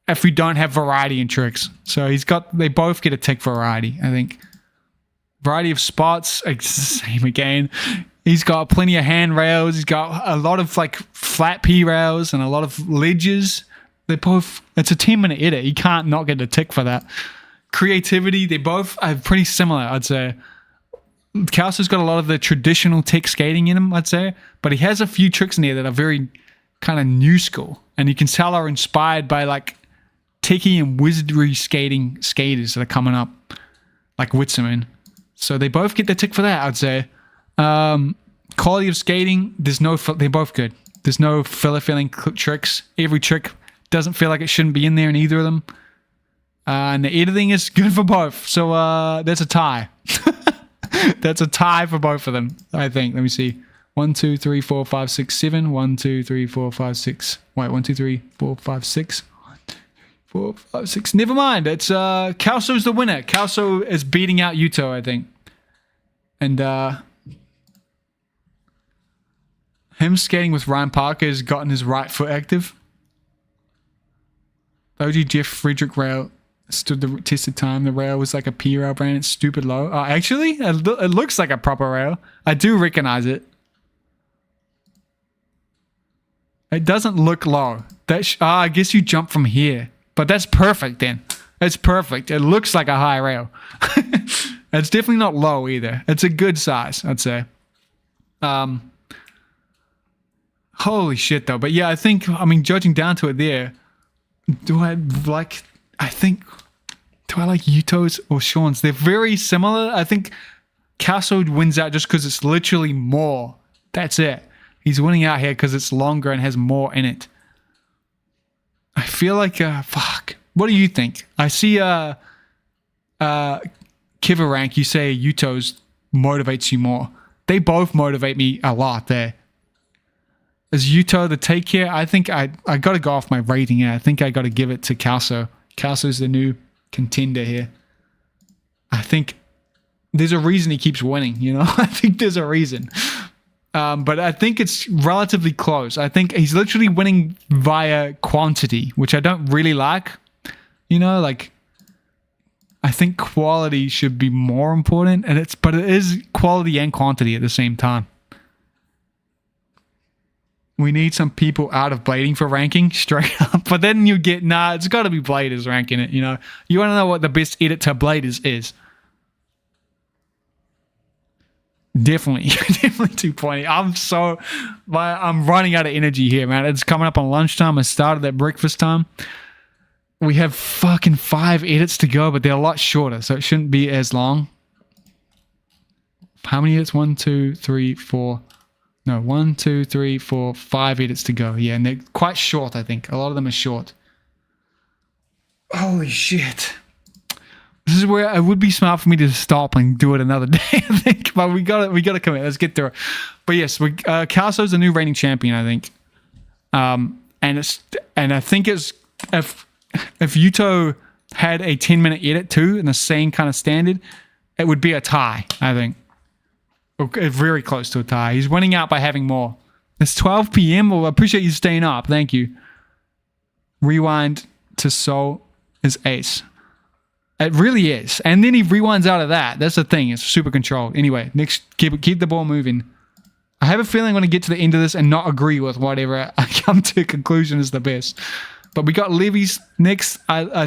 if we don't have variety in tricks. So they both get a tick for variety, I think. Variety of spots, it's the same again. He's got plenty of hand rails. He's got a lot of like flat P rails and a lot of ledges. It's a 10-minute edit. You can't not get a tick for that. Creativity, they both are pretty similar, I'd say. Kelso's got a lot of the traditional tech skating in him, I'd say, but he has a few tricks in there that are very kind of new school, and you can tell are inspired by like techie and wizardry skaters that are coming up, like Witzemann. So they both get the tick for that, I'd say. Quality of skating, they're both good. There's no filler feeling tricks. Every trick doesn't feel like it shouldn't be in there in either of them. And the editing is good for both. So that's a tie. That's a tie for both of them, I think. Let me see. 1, 2, 3, 4, 5, 6, 7. 1, 2, 3, 4, 5, 6. Wait, 1, 2, 3, 4, 5, 6. 1, 2, 4, 5, 6. Never mind. It's Kelso's the winner. Kelso is beating out Yuto, I think. And him skating with Ryan Parker has gotten his right foot active. OG Jeff Frederick rail stood the test of time. The rail was like a P rail brand. It's stupid low. Oh, actually, it looks like a proper rail. I do recognize it. It doesn't look low. I guess you jump from here. But that's perfect then. It's perfect. It looks like a high rail. It's definitely not low either. It's a good size, I'd say. Holy shit though. But yeah, I mean, judging down to it there, do I like Yuto's or Sean's? They're very similar. I think Kelso wins out just because it's literally more. That's it. He's winning out here because it's longer and has more in it. I feel like, fuck. What do you think? I see Kivarank, you say Yuto's motivates you more. They both motivate me a lot there. Is Yuto the take here? I think I got to go off my rating here. I think I got to give it to Kelso. Kelso's the new contender here. I think there's a reason he keeps winning, you know? I think there's a reason. But I think it's relatively close. I think he's literally winning via quantity, which I don't really like. You know, like, I think quality should be more important, but it is quality and quantity at the same time. We need some people out of blading for ranking, straight up. But then you get, it's got to be bladers ranking it, you know. You want to know what the best edit to bladers is. Definitely 220. I'm running out of energy here, man. It's coming up on lunchtime. I started at breakfast time. We have fucking 5 edits to go, but they're a lot shorter, so it shouldn't be as long. How many edits? 1, 2, 3, 4. No, 1, 2, 3, 4, 5 edits to go. Yeah, and they're quite short, I think. A lot of them are short. Holy shit. This is where it would be smart for me to stop and do it another day, I think. But we gotta commit. Let's get through it. But yes, Kelso's the new reigning champion, I think. And I think it's if Yuto had a 10-minute edit too, in the same kind of standard, it would be a tie, I think. Very close to a tie. He's winning out by having more. It's 12 p.m. Well, I appreciate you staying up. Thank you. Rewind to Soul is ace. It really is. And then he rewinds out of that. That's the thing. It's super controlled. Anyway, next, keep the ball moving. I have a feeling I'm going to get to the end of this and not agree with whatever I come to a conclusion is the best. But we got Levy's next.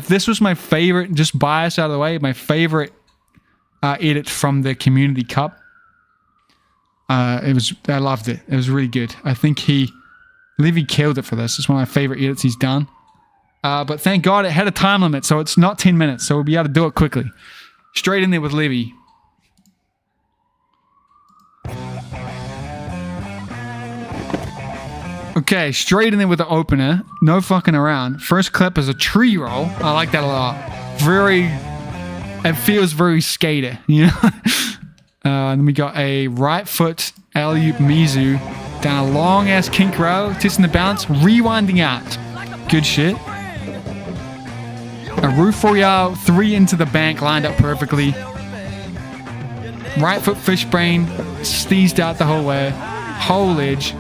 This was my favorite, just bias out of the way, my favorite edit from the Community Cup. I loved it. It was really good. I think Levy killed it for this. It's one of my favorite edits he's done. But thank God it had a time limit, so it's not 10 minutes, so we'll be able to do it quickly. Straight in there with Levy. Okay, straight in there with the opener. No fucking around. First clip is a tree roll. I like that a lot. It feels very skater, you know? And then we got a right foot alley-oop Mizu down a long-ass kink row, testing the bounce, rewinding out. Good shit. A roof royale, 3 into the bank, lined up perfectly. Right foot fish brain, steezed out the whole way. Whole edge.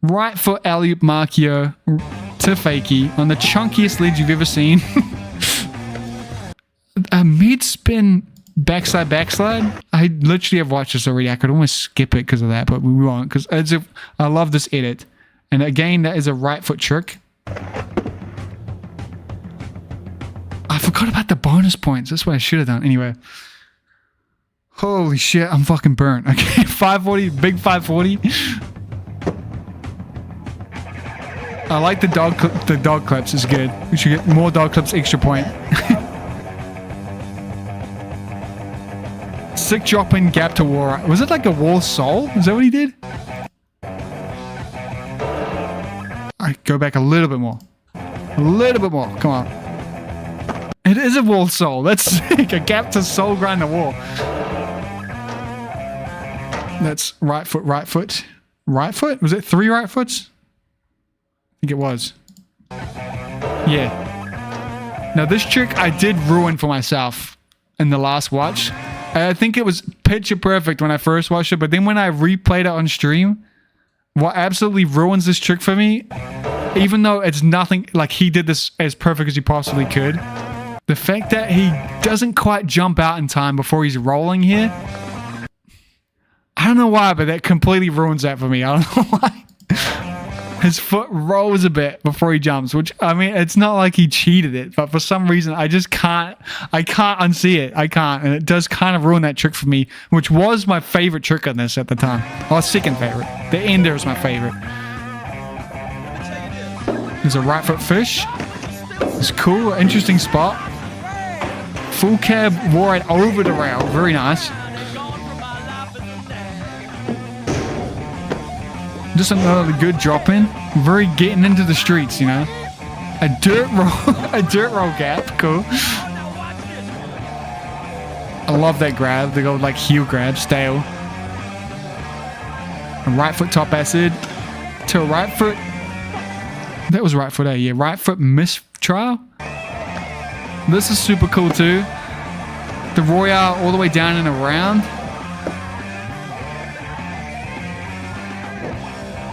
Right foot alley-oop Markio to fakie on the chunkiest ledge you've ever seen. A mid-spin backslide. I literally have watched this already. I could almost skip it because of that, but we won't, because I love this edit. And again, that is a right foot trick. I forgot about the bonus points. That's what I should have done. Anyway. Holy shit, I'm fucking burnt. Okay, 540, big 540. I like the dog clips is good. We should get more dog clips, extra point. Sick drop in gap to war. Was it like a wall soul? Is that what he did? Alright, go back a little bit more. A little bit more. Come on. It is a wall soul. That's sick. A gap to soul grind the wall. That's right foot, right foot. Right foot? Was it 3 right foots? I think it was. Yeah. Now this trick I did ruin for myself in the last watch. I think it was picture perfect when I first watched it, but then when I replayed it on stream, what absolutely ruins this trick for me, even though it's nothing, like he did this as perfect as he possibly could, the fact that he doesn't quite jump out in time before he's rolling here, I don't know why, but that completely ruins that for me. I don't know why. His foot rolls a bit before he jumps, which, I mean, it's not like he cheated it, but for some reason, I just can't unsee it. I can't, and it does kind of ruin that trick for me, which was my favorite trick on this at the time. Well, second favorite. The ender is my favorite. There's a right foot fish. It's cool, interesting spot. Full cab wide over the rail, very nice. Just another good drop in. Very getting into the streets, you know. A dirt roll gap, cool. I love that grab. They go like heel grab, stale. A right foot top acid to a right foot. That was right foot A, yeah. Right foot miss trial. This is super cool too. The Royale all the way down and around.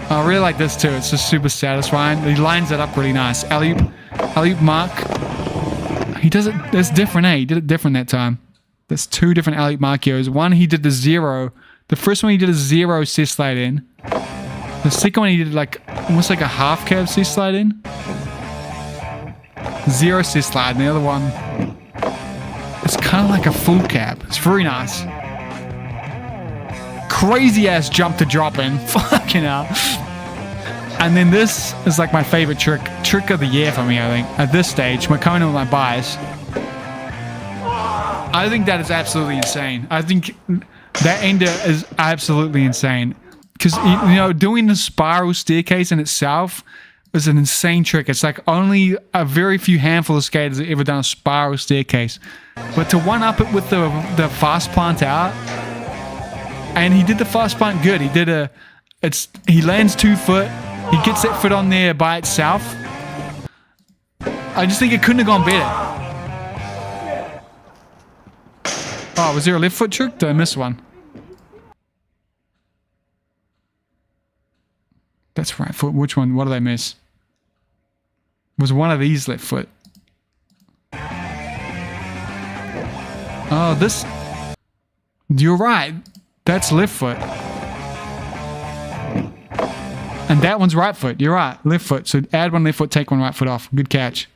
I really like this too. It's just super satisfying. He lines it up really nice. Alley-oop mark. He does it. That's different, eh? He did it different that time. There's 2 different alley-oop markios. One, he did the 0. The first one, he did a 0 C slide in. The second one, he did like almost like a half cab C slide in. 0 C slide. And the other one, it's kind of like a full cab. It's very nice. Crazy ass jump to drop in. Fucking hell. And then this is like my favorite trick of the year for me, I think. At this stage, we're coming in with my bias. I think that is absolutely insane. I think that ender is absolutely insane. Because, you know, doing the spiral staircase in itself is an insane trick. It's like only a very few handful of skaters have ever done a spiral staircase. But to one-up it with the fast plant out, and he did the fast plant good. He did he lands 2 foot. He gets that foot on there by itself. I just think it couldn't have gone better. Oh, was there a left foot trick? Did I miss one? That's right foot. Which one? What did I miss? Was one of these left foot? Oh, this. You're right. That's left foot. And that one's right foot. You're right. Left foot. So add 1 left foot, take 1 right foot off. Good catch.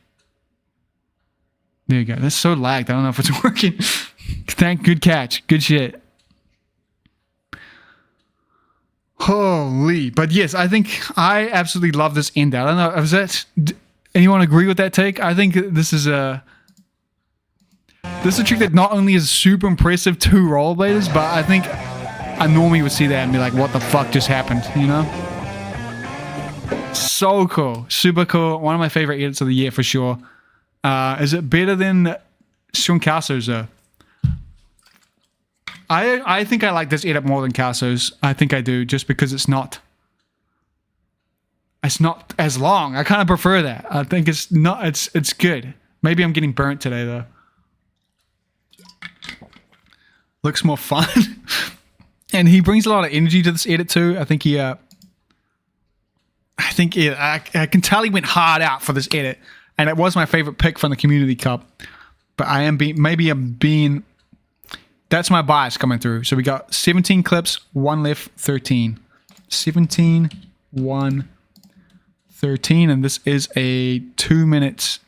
There you go. That's so lagged. I don't know if it's working. Good catch. Good shit. Holy. But yes, I think I absolutely love this end out. I don't know. Was that... Anyone agree with that take? I think this is a trick that not only is super impressive to rollerbladers, but I think a normie would see that and be like, what the fuck just happened, you know? So cool. Super cool. One of my favorite edits of the year for sure. Is it better than Sean Kelso's though? I think I like this edit more than Kelso's. I think I do, just because it's not as long. I kind of prefer that. I think it's good. Maybe I'm getting burnt today though. Looks more fun. And he brings a lot of energy to this edit too. I think I can tell he went hard out for this edit, and it was my favorite pick from the Community Cup. But that's my bias coming through. So we got 17 clips, 1 left, 13. 17, 1, 13, and this is a 2 minutes.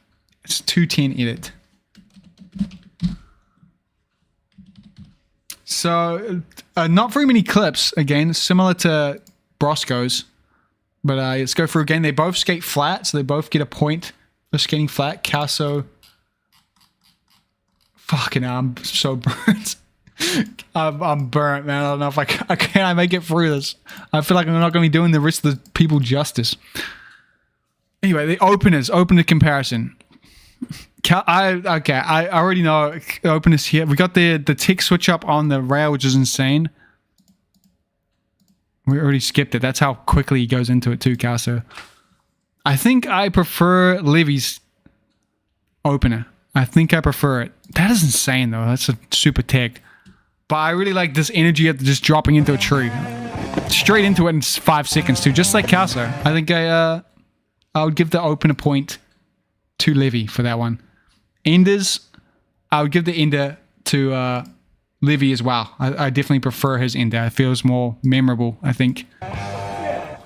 It's 2:10 edit. So, not very many clips, again, similar to Broskow's. But let's go through again. They both skate flat, so they both get a point for skating flat. Kelso. Fucking hell, I'm so burnt. I'm burnt, man. I don't know if can I make it through this. I feel like I'm not going to be doing the rest of the people justice. Anyway, the opener comparison. I already know the openers here. We got the tick switch up on the rail, which is insane. We already skipped it. That's how quickly he goes into it too, Kelso. I think I prefer Levy's opener. I think I prefer it. That is insane though. That's a super tick. But I really like this energy of just dropping into a tree. Straight into it in 5 seconds too, just like Kelso. I think I would give the opener point to Levy for that one. Enders, I would give the ender to Levy as well. I definitely prefer his ender. It feels more memorable, I think.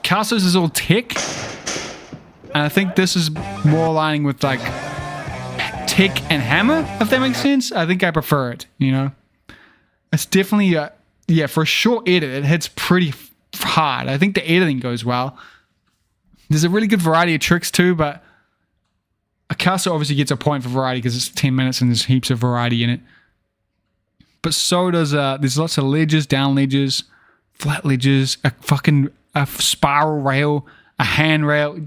Kelso's is all tick. And I think this is more aligning with like tick and hammer, if that makes sense. I think I prefer it, you know. It's definitely, yeah, for a short edit, it hits pretty hard. I think the editing goes well. There's a really good variety of tricks too, but Kelso obviously gets a point for variety because it's 10 minutes and there's heaps of variety in it. But so does, there's lots of ledges, down ledges, flat ledges, a spiral rail, a handrail,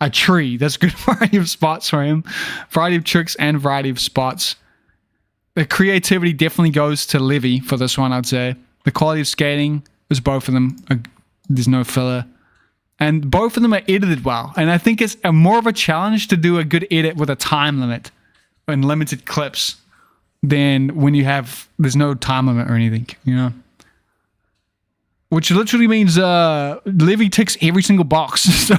a tree. That's a good variety of spots for him. Variety of tricks and variety of spots. The creativity definitely goes to Levy for this one, I'd say. The quality of skating is both of them. There's no filler. And both of them are edited well. And I think it's more of a challenge to do a good edit with a time limit and limited clips than when there's no time limit or anything, you know? Which literally means Levy ticks every single box. So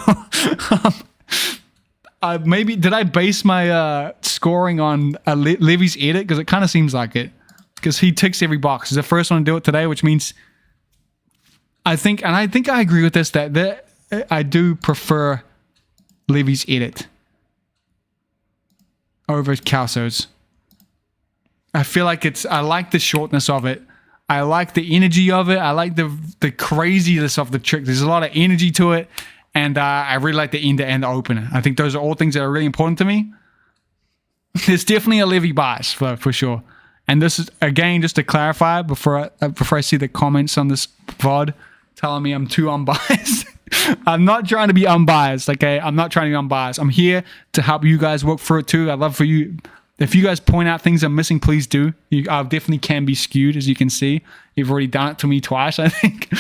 maybe did I base my scoring on Levy's edit? Because it kind of seems like it. Because he ticks every box. He's the first one to do it today, which means I think I agree with this, that I do prefer Levy's edit over Kelso's. I feel like I like the shortness of it. I like the energy of it. I like the craziness of the trick. There's a lot of energy to it. And I really like the ender and the opener. I think those are all things that are really important to me. There's definitely a Levy bias for sure. And this is, again, just to clarify before I see the comments on this VOD telling me I'm too unbiased. I'm not trying to be unbiased, okay? I'm not trying to be unbiased. I'm here to help you guys work through it too. I'd love for you, if you guys point out things I'm missing, please do. I definitely can be skewed, as you can see. You've already done it to me twice, I think.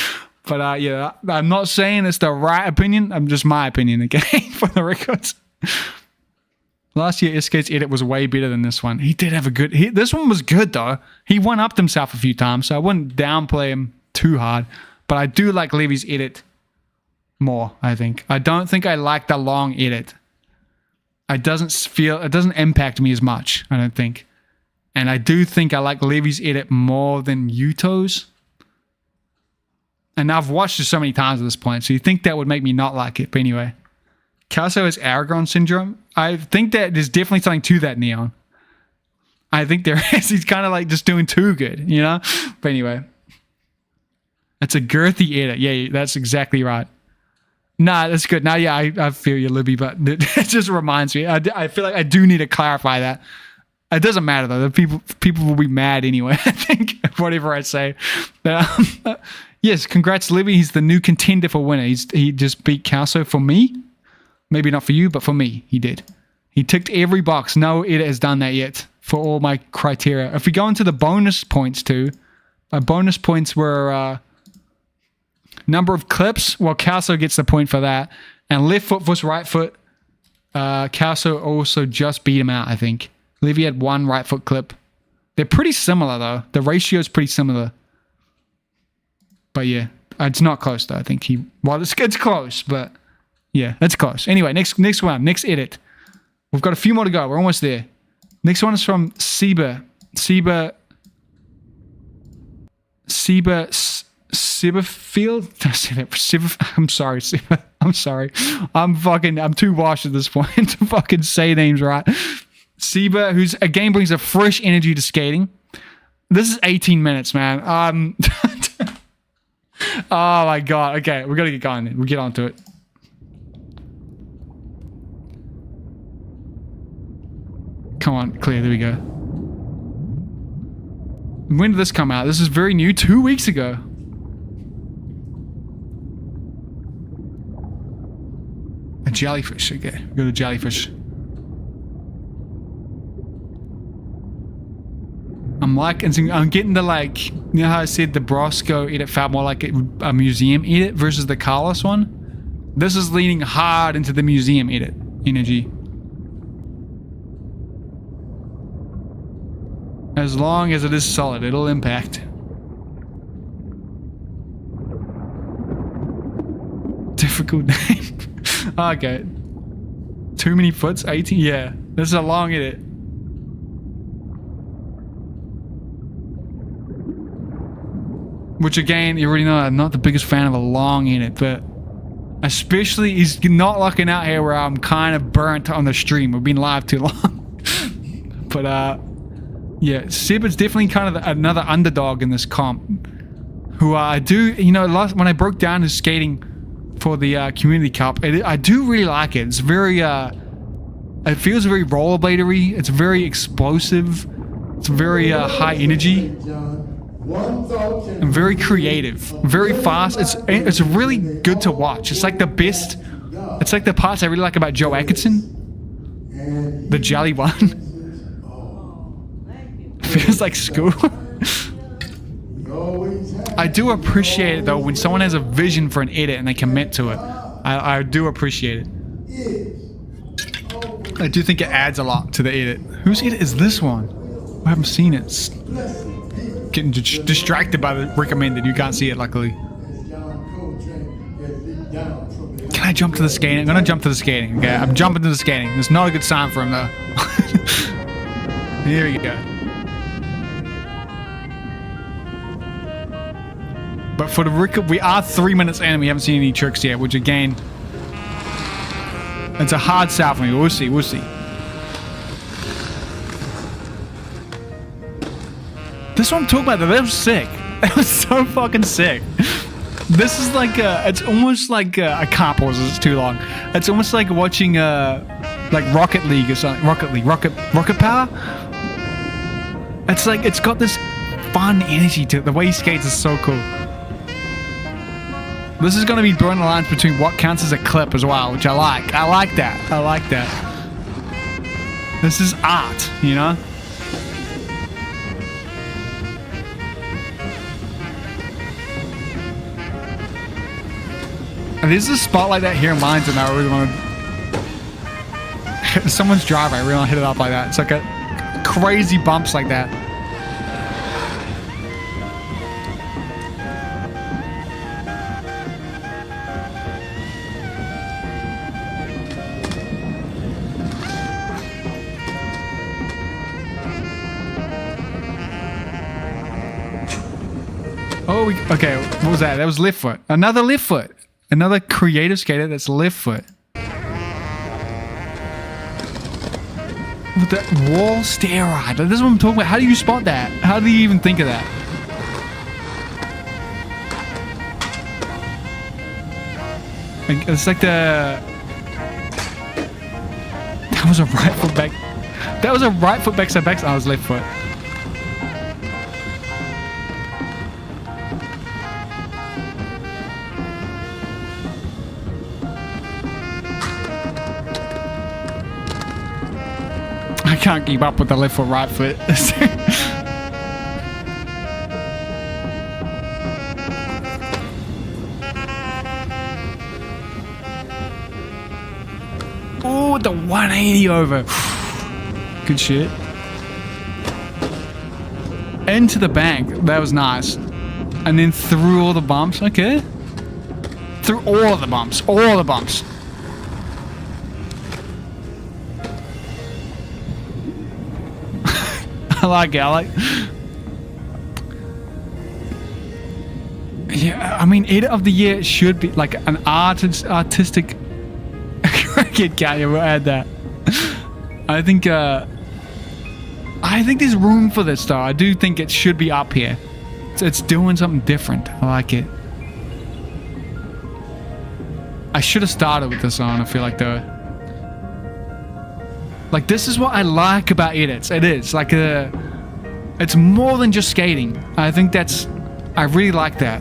But yeah, I'm not saying it's the right opinion. I'm just my opinion, okay? For the records. Last year, Iskate's edit was way better than this one. He did have a good... this one was good, though. He one-upped himself a few times, so I wouldn't downplay him too hard. But I do like Levy's edit more, I think. I don't think I like the long edit. It doesn't impact me as much, I don't think. And I do think I like Levy's edit more than Yuto's. And I've watched it so many times at this point, so you think that would make me not like it. But anyway, Kelso has Aragon syndrome. I think that there's definitely something to that, Neon. I think there is. He's kind of like just doing too good, you know? But anyway, it's a girthy edit. Yeah, that's exactly right. Nah, that's good. Nah, yeah, I feel you, Libby, but it just reminds me. I feel like I do need to clarify that. It doesn't matter, though. The people will be mad anyway, I think, whatever I say. Yes, congrats, Libby. He's the new contender for winner. He just beat Kelso for me. Maybe not for you, but for me, he did. He ticked every box. No edit has done that yet for all my criteria. If we go into the bonus points too, my bonus points were number of clips. Well, Kelso gets the point for that. And left foot versus right foot. Kelso also just beat him out, I think. Levy had one right foot clip. They're pretty similar, though. The ratio is pretty similar. But yeah, it's not close, though. I think it's close, but yeah, it's close. Anyway, next one, next edit. We've got a few more to go. We're almost there. Next one is from Seba. Seufferheld. I'm sorry, Seba. I'm sorry. I'm too washed at this point to fucking say names right. Seba, who's again brings a fresh energy to skating. This is 18 minutes, man. Oh my god. Okay, we gotta get going. We'll get on to it. Come on, clear. There we go. When did this come out? This is very new. 2 weeks ago. A jellyfish. Okay, we got a jellyfish. I'm getting the, like, you know how I said the Broskow edit felt more like a museum edit versus the Carlos one? This is leaning hard into the museum edit energy. As long as it is solid, it'll impact. Difficult name. Okay. Too many foots? 18? Yeah. This is a long edit. Which again, you already know I'm not the biggest fan of a long edit, but especially he's not lucking out here where I'm kind of burnt on the stream. We've been live too long. But yeah, Seba's definitely kind of another underdog in this comp. Who I do, you know, when I broke down his skating for the Community Cup, I do really like it. It's very, it feels very rollerbladery. It's very explosive. It's very high energy. And very creative, very fast. It's really good to watch. It's like the best. It's like the parts I really like about Joe Atkinson, the jelly one. Feels like school. I do appreciate it though when someone has a vision for an edit and they commit to it. I do appreciate it. I do think it adds a lot to the edit. Whose edit is this one? I haven't seen it. Getting distracted by the recommended. You can't see it, luckily. Can I jump to the skating? I'm gonna jump to the skating. Okay, I'm jumping to the skating. It's not a good sign for him though. Here we go. But for the we are 3 minutes in and we haven't seen any tricks yet, which again, it's a hard sell for me. We'll see. We'll see. This one I'm talking about, that was sick. That was so fucking sick. This is like it's almost like I can't pause this, it's too long. It's almost like watching like Rocket League or something. Rocket Power. It's like it's got this fun energy to it. The way he skates is so cool. This is gonna be blurring the lines between what counts as a clip as well, which I like. I like that. I like that. This is art, you know? And there's a spot like that here in Lions and I really want to... Someone's driveway, I really want to hit it up like that. It's like a crazy bumps like that. Oh, okay, what was that? That was left foot. Another left foot. Another creative skater that's left foot. With that wall stair ride. This is what I'm talking about. How do you spot that? How do you even think of that? It's like the... That was a right foot back. That was a right foot backside back. Oh, it was left foot. I can't keep up with the left foot, right foot. Oh, the 180 over. Good shit. Into the bank. That was nice. And then through all the bumps. Okay. Through all of the bumps. All the bumps. I like it. I like. Yeah, I mean, edit of the year should be like an artistic. Cricket cat. Yeah, we'll add that. I think. I think there's room for this though. I do think it should be up here. It's doing something different. I like it. I should have started with this on, I feel like though. Like this is what I like about edits. It is like it's more than just skating. I think I really like that.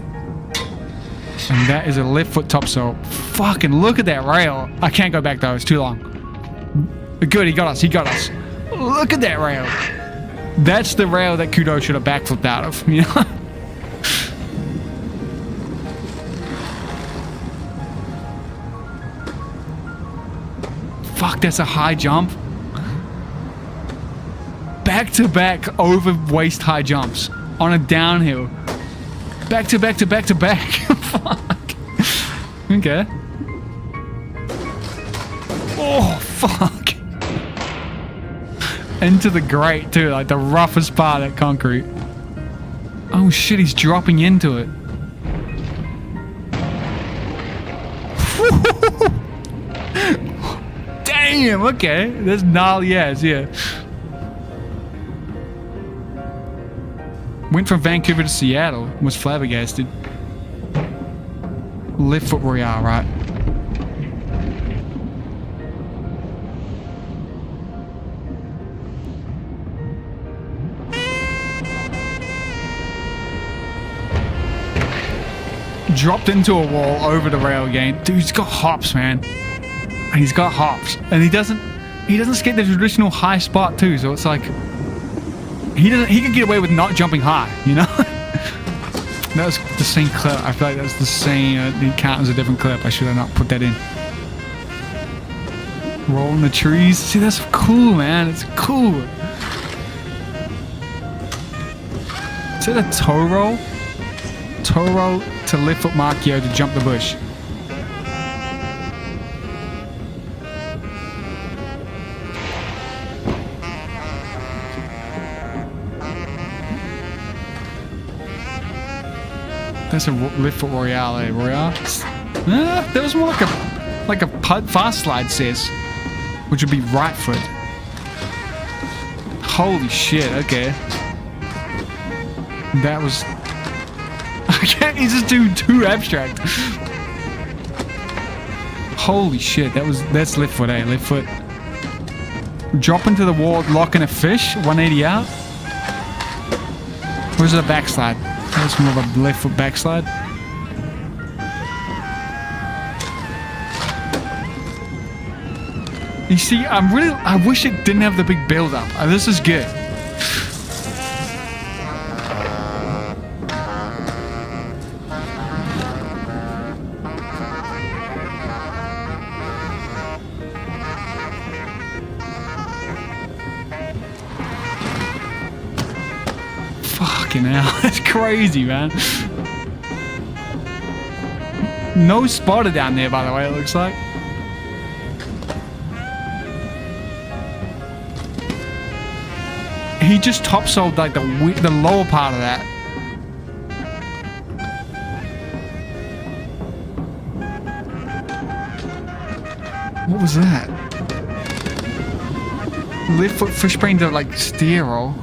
And that is a left foot topsail. Fucking look at that rail. I can't go back though, it's too long. Good, he got us, he got us. Look at that rail. That's the rail that Kudo should have backflipped out of, you know? Fuck, that's a high jump. Back to back over waist high jumps on a downhill. Back to back to back to back. Fuck. Okay. Oh, fuck. Into the grate too, like the roughest part of that concrete. Oh shit, he's dropping into it. Damn, okay. That's gnarly ass, yeah. Went from Vancouver to Seattle, was flabbergasted. Left foot Royale, right? Dropped into a wall over the rail again. Dude, he's got hops, man. He's got hops. And he doesn't skate the traditional high spot too, so it's like he could get away with not jumping high, you know? That was the same clip. I feel like that was the same. It counts as a different clip. I should have not put that in. Rolling the trees. See, that's cool, man. It's cool. Is that a toe roll? Toe roll to left foot Markio to jump the bush. That's a left foot Royale, eh? Royale? That was more like a fast slide says, which would be right foot. Holy shit, okay. That was... I can't, he's just doing too abstract. Holy shit, that's left foot, eh? Left foot. Drop into the wall, locking a fish, 180 out. Or is it a backslide? That's more of a left foot backslide. You see, I wish it didn't have the big build up. This is good. Fucking hell, that's crazy, man. No spotter down there, by the way, it looks like. He just topsoiled like the lower part of that. What was that? Left foot fish brain to like steer roll.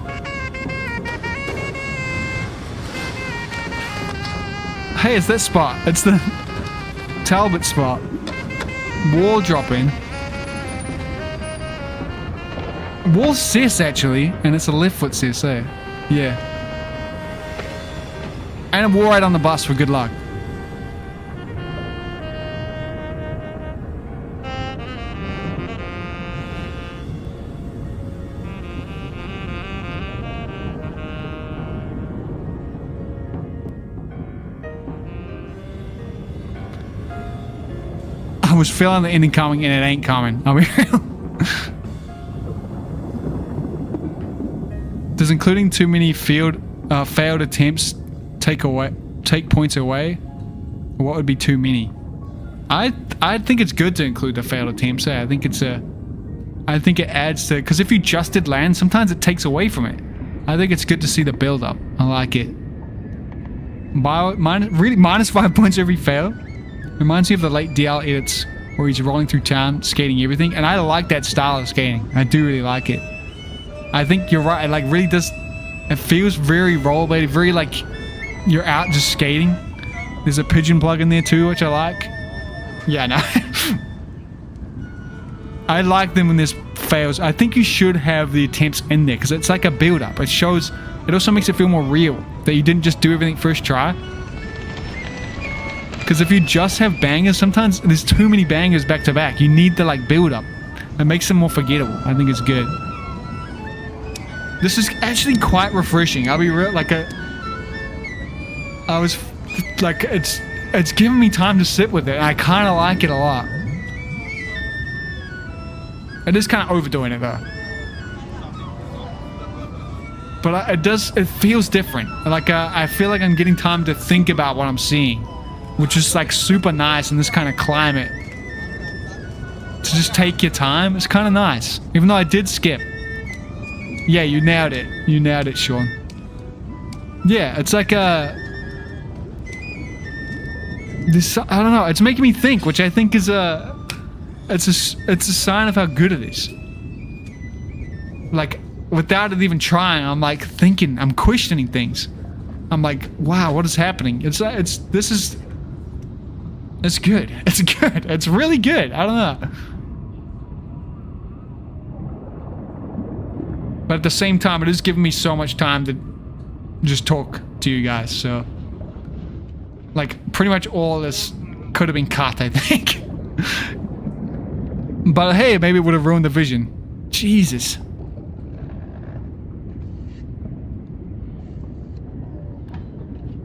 Hey, it's that spot. It's the Talbot spot. Wall dropping. Wall cis actually, and it's a left foot cis, eh? Yeah. And a wall right on the bus for good luck. I was feeling the ending coming and it ain't coming. Are we real? Does including too many failed attempts take points away? What would be too many? I think it's good to include the failed attempts. I think it adds to, because if you just did land, sometimes it takes away from it. I think it's good to see the build up. I like it. Really minus 5 points every fail. Reminds me of the late DL edits where he's rolling through town, skating everything, and I like that style of skating. I do really like it. I think you're right. It like really does. It feels very rollerbladed, very like you're out just skating. There's a pigeon plug in there too, which I like. Yeah, no. I like them when this fails. I think you should have the attempts in there because it's like a build-up. It shows. It also makes it feel more real that you didn't just do everything first try. Because if you just have bangers, sometimes there's too many bangers back to back. You need the like build-up. It makes them more forgettable. I think it's good. This is actually quite refreshing. I'll be real. Like I was like, it's giving me time to sit with it. And I kind of like it a lot. It is kind of overdoing it though. But it feels different. Like I feel like I'm getting time to think about what I'm seeing, which is like super nice in this kind of climate. To just take your time, it's kind of nice. Even though I did skip. Yeah, you nailed it. You nailed it, Sean. Yeah, it's like this. I don't know. It's making me think, which I think is it's a sign of how good it is. Like without it even trying, I'm like thinking, I'm questioning things. I'm like, wow, what is happening? It's good. It's good. It's really good. I don't know. But at the same time, it is giving me so much time to just talk to you guys. So, like, pretty much all of this could have been cut, I think. But hey, maybe it would have ruined the vision. Jesus.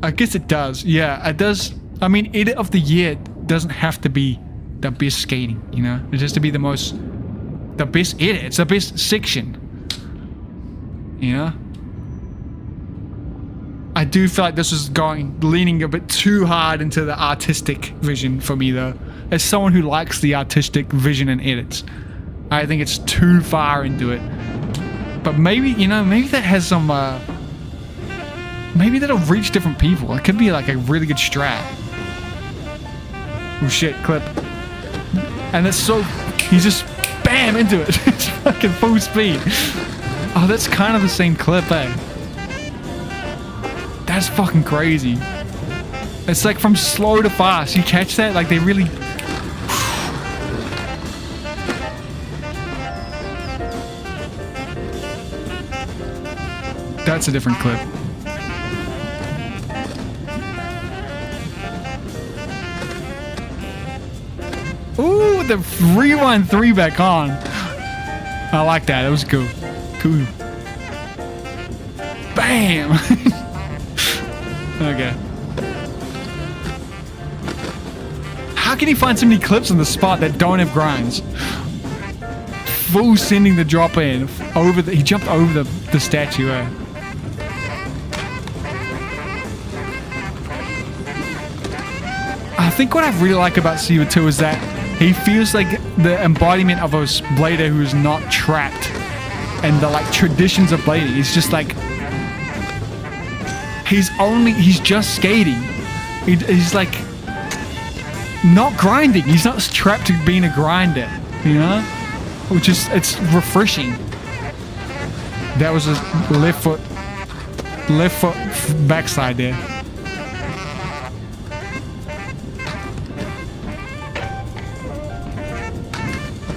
I guess it does. Yeah, it does. I mean, edit of the year doesn't have to be the best skating, you know? It has to be the best edit. It's the best section. You know? I do feel like this is leaning a bit too hard into the artistic vision for me though. As someone who likes the artistic vision and edits, I think it's too far into it. But maybe, you know, maybe that has some, maybe that'll reach different people. It could be like a really good strat. Oh shit, clip. And it's so, he's just bam into it. It's fucking full speed. Oh, that's kind of the same clip, eh? That's fucking crazy. It's like from slow to fast. You catch that? Like they really... That's a different clip. Ooh, the rewind 3 back on. I like that. It was cool. Cool. Bam! Okay. How can he find so many clips on the spot that don't have grinds? Full sending the drop in over the. He jumped over the statue. I think what I really like about Seba too is that he feels like the embodiment of a blader who is not trapped in the like traditions of blading. He's just like he's just skating. He's like not grinding. He's not trapped to being a grinder, you know? Which is, it's refreshing. That was a left foot backside there.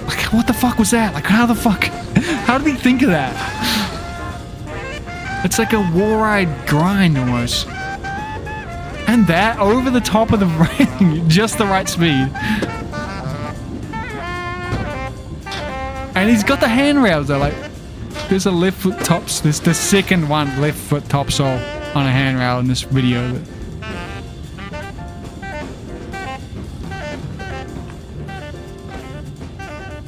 Like, what the fuck was that? Like, how did he think of that? It's like a war ride grind almost. And that over the top of the ring, just the right speed. And he's got the handrails though, like there's a left foot tops, there's the second one left foot topsail on a handrail in this video.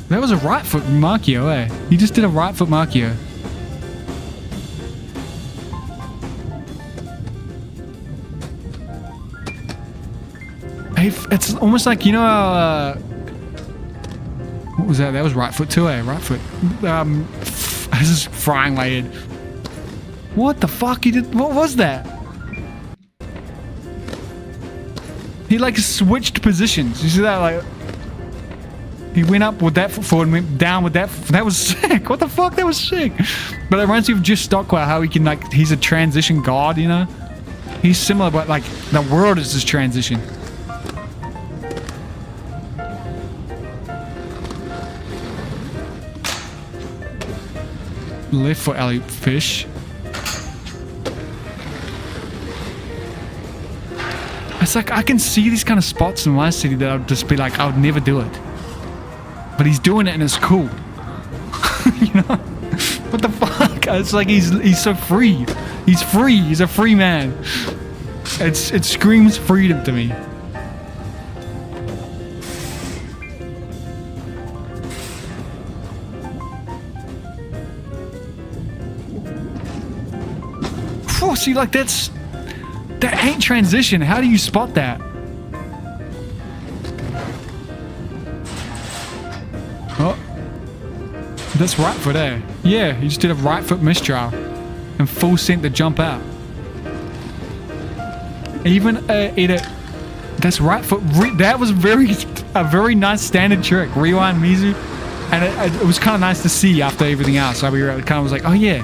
That was a right foot Marchio, eh? He just did a right foot Marchio. It's almost like, you know how, what was that? That was right foot too, eh? Right foot. This is frying my head. What the fuck? He did, what was that? He like switched positions. You see that? Like, He went up with that foot forward and went down with that. That was sick. What the fuck? That was sick. But it reminds me of just Stockwell, how he can, like, he's a transition god, you know? He's similar, but, like, the world is his transition. Left foot alley fish. It's like, I can see these kind of spots in my city that I'd just be like, I would never do it. But he's doing it and it's cool. You know? What the fuck? It's like he's so free. He's free. He's a free man. It screams freedom to me. Phew, see, like that ain't transition. How do you spot that? Oh, that's right foot there. Yeah, he just did a right foot mistrial and full sent to jump out. Even edit. That's right foot. That was a very nice standard trick. Rewind MUSE, and it was kind of nice to see after everything else. I kind of was like, oh yeah.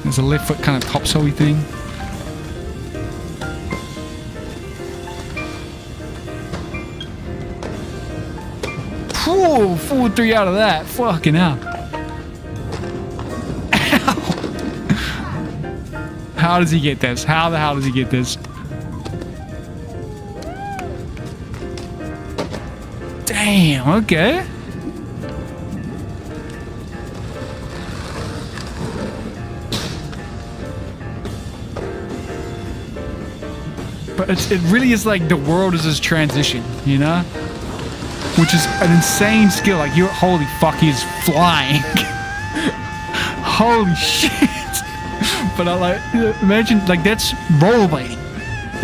There's a left foot kind of topsoy thing. Whoa, 4-3 out of that. Fucking hell. Ow. How does he get this? How the hell does he get this? Damn, okay. But it really is like the world is his transition, you know? Which is an insane skill. Like, holy fuck, he's flying. Holy shit. But I like, imagine, like, that's rollerblading.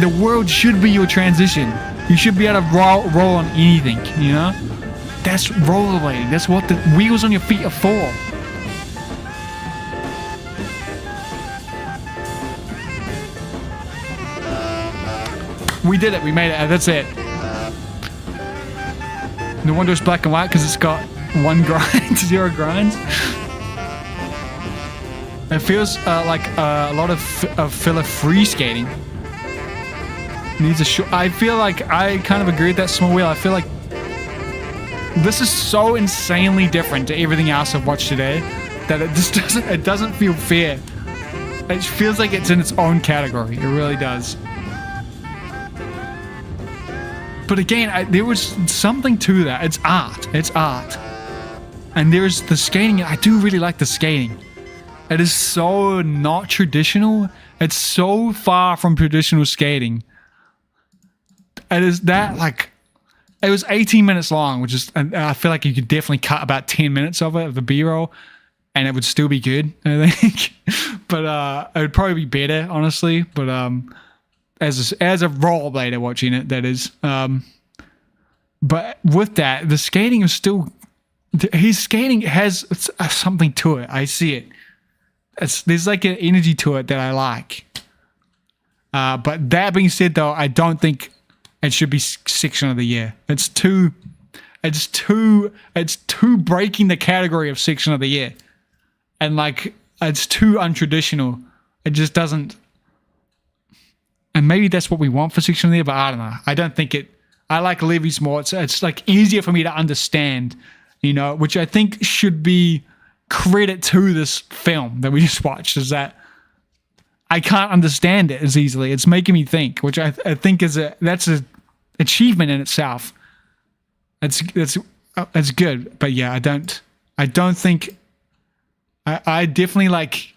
The world should be your transition. You should be able to roll on anything, you know? That's rollerblading. That's what the wheels on your feet are for. We did it. We made it. That's it. No wonder it's black and white, because it's got 1 grind, 0 grinds. It feels like a lot of filler free skating. Needs a short. I feel like I kind of agree with that small wheel. I feel like this is so insanely different to everything else I've watched today that it just doesn't feel fair. It feels like it's in its own category. It really does. But again, there was something to that. It's art. It's art. And there's the skating. I do really like the skating. It is so not traditional. It's so far from traditional skating. It is that, like, it was 18 minutes long, which is, I feel like you could definitely cut about 10 minutes of it, of the B-roll, and it would still be good, I think. But it would probably be better, honestly. But as a rollerblader watching it, that is. But with that, the skating is still, his skating has something to it. I see it. There's like an energy to it that I like. But that being said, though, I don't think it should be section of the year. It's too breaking the category of section of the year. And like, it's too untraditional. It just doesn't. And maybe that's what we want for section of the year, but I don't know. I don't think it. I like Levy's more. It's like easier for me to understand, you know, which I think should be credit to this film that we just watched, is that I can't understand it as easily. It's making me think, which I think that's an achievement in itself. It's good, but yeah, I don't think. I definitely like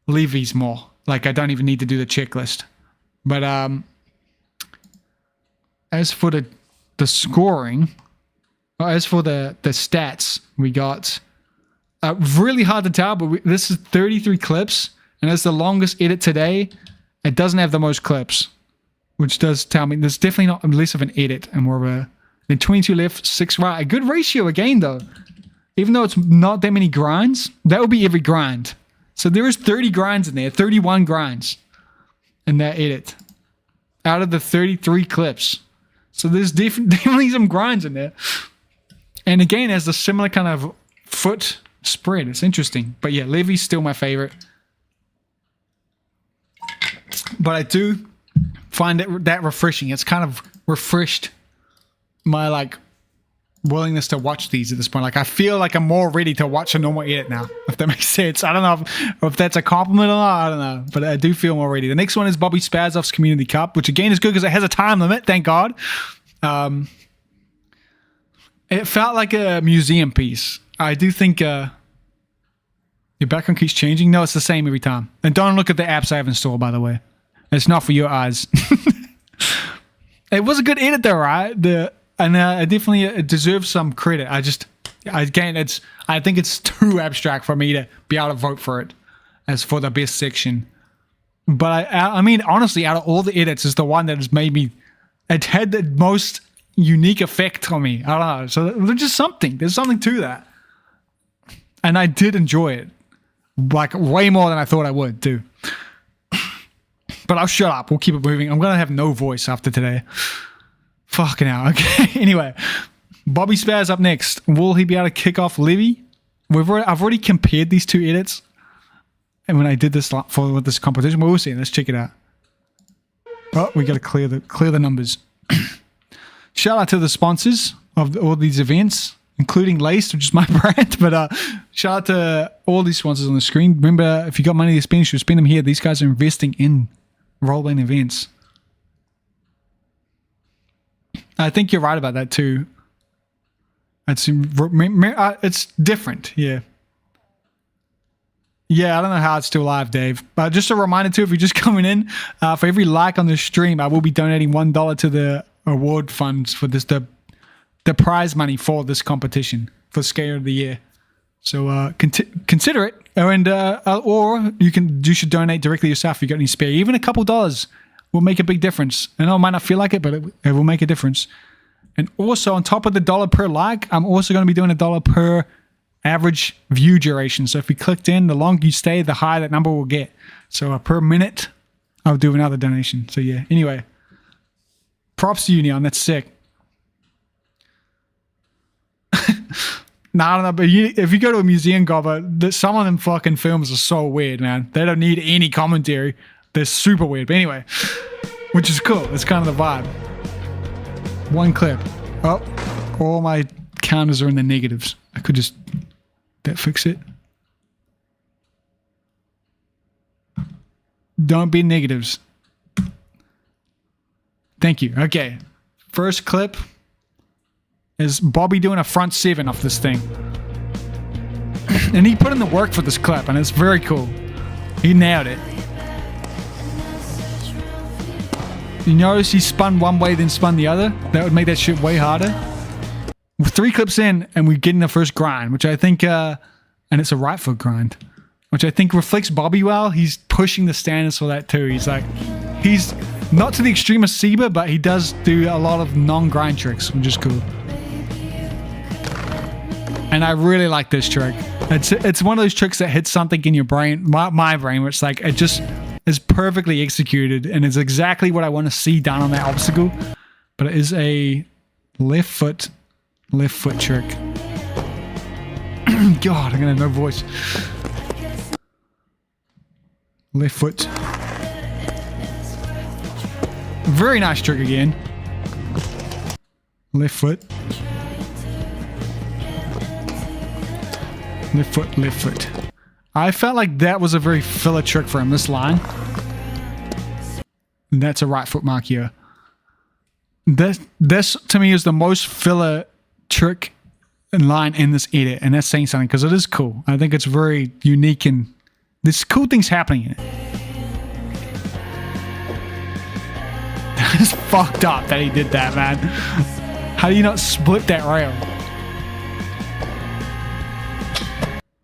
Levy's more. Like, I don't even need to do the checklist. But as for the scoring, as for the stats, we got really hard to tell, but this is 33 clips, and it's the longest edit today. It doesn't have the most clips, which does tell me there's definitely not less of an edit and more of a. Then 22 left, 6 right. A good ratio again, though. Even though it's not that many grinds, that would be every grind. So there is 30 grinds in there, 31 grinds in that edit out of the 33 clips. So there's definitely some grinds in there. And again, has the similar kind of foot spread. It's interesting. But yeah, Levy's still my favorite. But I do find it that refreshing. It's kind of refreshed my like willingness to watch these at this point. Like I feel like I'm more ready to watch a normal edit now, if that makes sense. I don't know if that's a compliment or not. I don't know, but I do feel more ready. The next one is Bobby Spassov's Community Cup, which again is good because it has a time limit. Thank God. It felt like a museum piece. I do think your background keeps changing. No, it's the same every time. And don't look at the apps I have installed, by the way. It's not for your eyes. It was a good edit though, right? I definitely it deserves some credit. I think it's too abstract for me to be able to vote for it as for the best section. But I mean, honestly, out of all the edits, it's the one that has made me. It had the most unique effect on me. I don't know. So there's just something. There's something to that, and I did enjoy it, like way more than I thought I would too. But I'll shut up. We'll keep it moving. I'm gonna have no voice after today. Fucking hell. Okay. Anyway, Bobby Spaz up next. Will he be able to kick off Levi? I've already compared these two edits, and when I did this for this competition, we'll see. Let's check it out. Oh, we got to clear the numbers. Shout out to the sponsors of all these events, including Laced, which is my brand. But shout out to all these sponsors on the screen. Remember, if you got money to spend, you should spend them here. These guys are investing in rollerblading events. I think you're right about that too. It's different, yeah. Yeah, I don't know how it's still live, Dave. But just a reminder too, if you're just coming in, for every like on this stream, I will be donating $1 to the award funds for this, the prize money for this competition for Skater of the Year. So consider it, and or you should donate directly yourself if you got any spare. Even a couple dollars will make a big difference. I know it might not feel like it, but it will make a difference. And also, on top of the $1 per like, I'm also going to be doing $1 per average view duration. So if you clicked in, the longer you stay, the higher that number will get. So per minute, I'll do another donation. So yeah, anyway. Props to you, Neon. That's sick. Nah, I don't know, but if you go to a museum, Gobber, some of them fucking films are so weird, man. They don't need any commentary. They're super weird. But anyway, which is cool. It's kind of the vibe. One clip. Oh, all my counters are in the negatives. I could just... that fix it? Don't be negatives. Thank you. Okay. First clip is Bobby doing a front 7 off this thing. And he put in the work for this clip, and it's very cool. He nailed it. You notice he spun one way, then spun the other? That would make that shit way harder. We're 3 clips in, and we're getting the first grind, which I think, and it's a right foot grind, which I think reflects Bobby well. He's pushing the standards for that too. He's not to the extreme of Seba, but he does do a lot of non-grind tricks, which is cool. And I really like this trick. It's one of those tricks that hits something in your brain, my brain, where it's like, it just is perfectly executed and is exactly what I want to see done on that obstacle. But it is a left foot trick. God, I'm gonna have no voice. Left foot. Very nice trick again. Left foot. Left foot, left foot. I felt like that was a very filler trick for him, this line. And that's a right foot mark here. This to me is the most filler trick and line in this edit, and that's saying something because it is cool. I think it's very unique and there's cool things happening in it. That is fucked up that he did that, man. How do you not split that rail?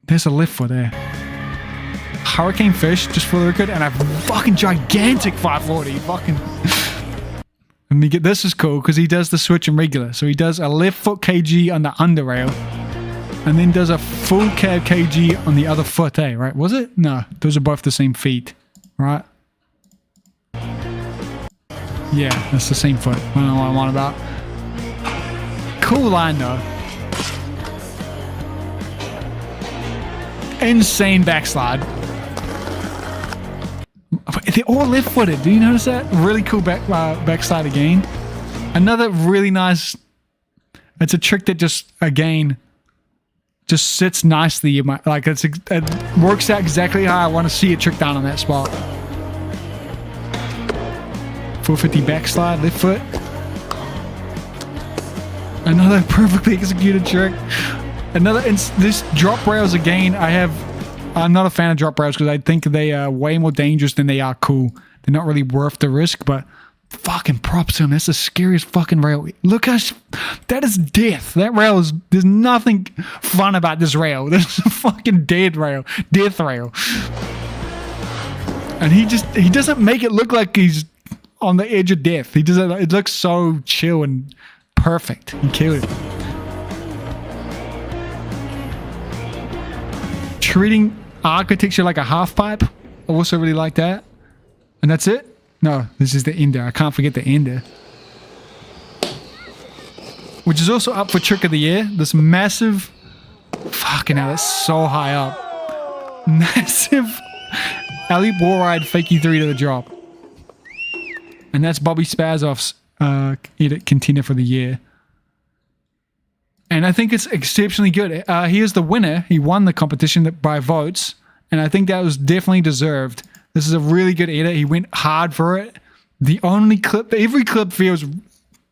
There's a lift for there. Hurricane fish, just for the record, and a fucking gigantic 540. Fucking. Let me get this is cool because he does the switch in regular. So he does a left foot kg on the under rail, and then does a full cab kg on the other foot. Eh, right? Was it? No, those are both the same feet, right? Yeah, that's the same foot. I don't know what I'm on about. Cool line though. insane backslide. They're all left-footed. Do you notice that? Really cool backslide again. Another really nice. It's a trick that just again just sits nicely in my, like it works out exactly how I want to see a trick done on that spot. 450 backslide, left foot. Another perfectly executed trick. Another, this drop rails again, I'm not a fan of drop rails because I think they are way more dangerous than they are cool. They're not really worth the risk, but fucking props to him. That's the scariest fucking rail. Look how, that is death. That rail is, there's nothing fun about this rail. This is a fucking death rail. And he doesn't make it look like he's on the edge of death. He doesn't, it looks so chill and perfect. He killed it. Treating architecture like a half pipe. I also really like that. And that's it? No, this is the ender. I can't forget the ender. Which is also up for trick of the year. This massive, fucking hell, that's so high up. Massive alley wall ride fakey 3 to the drop. And that's Bobby Spassov's edit contender for the year. And I think it's exceptionally good. He is the winner. He won the competition by votes. And I think that was definitely deserved. This is a really good edit. He went hard for it. The only clip, every clip feels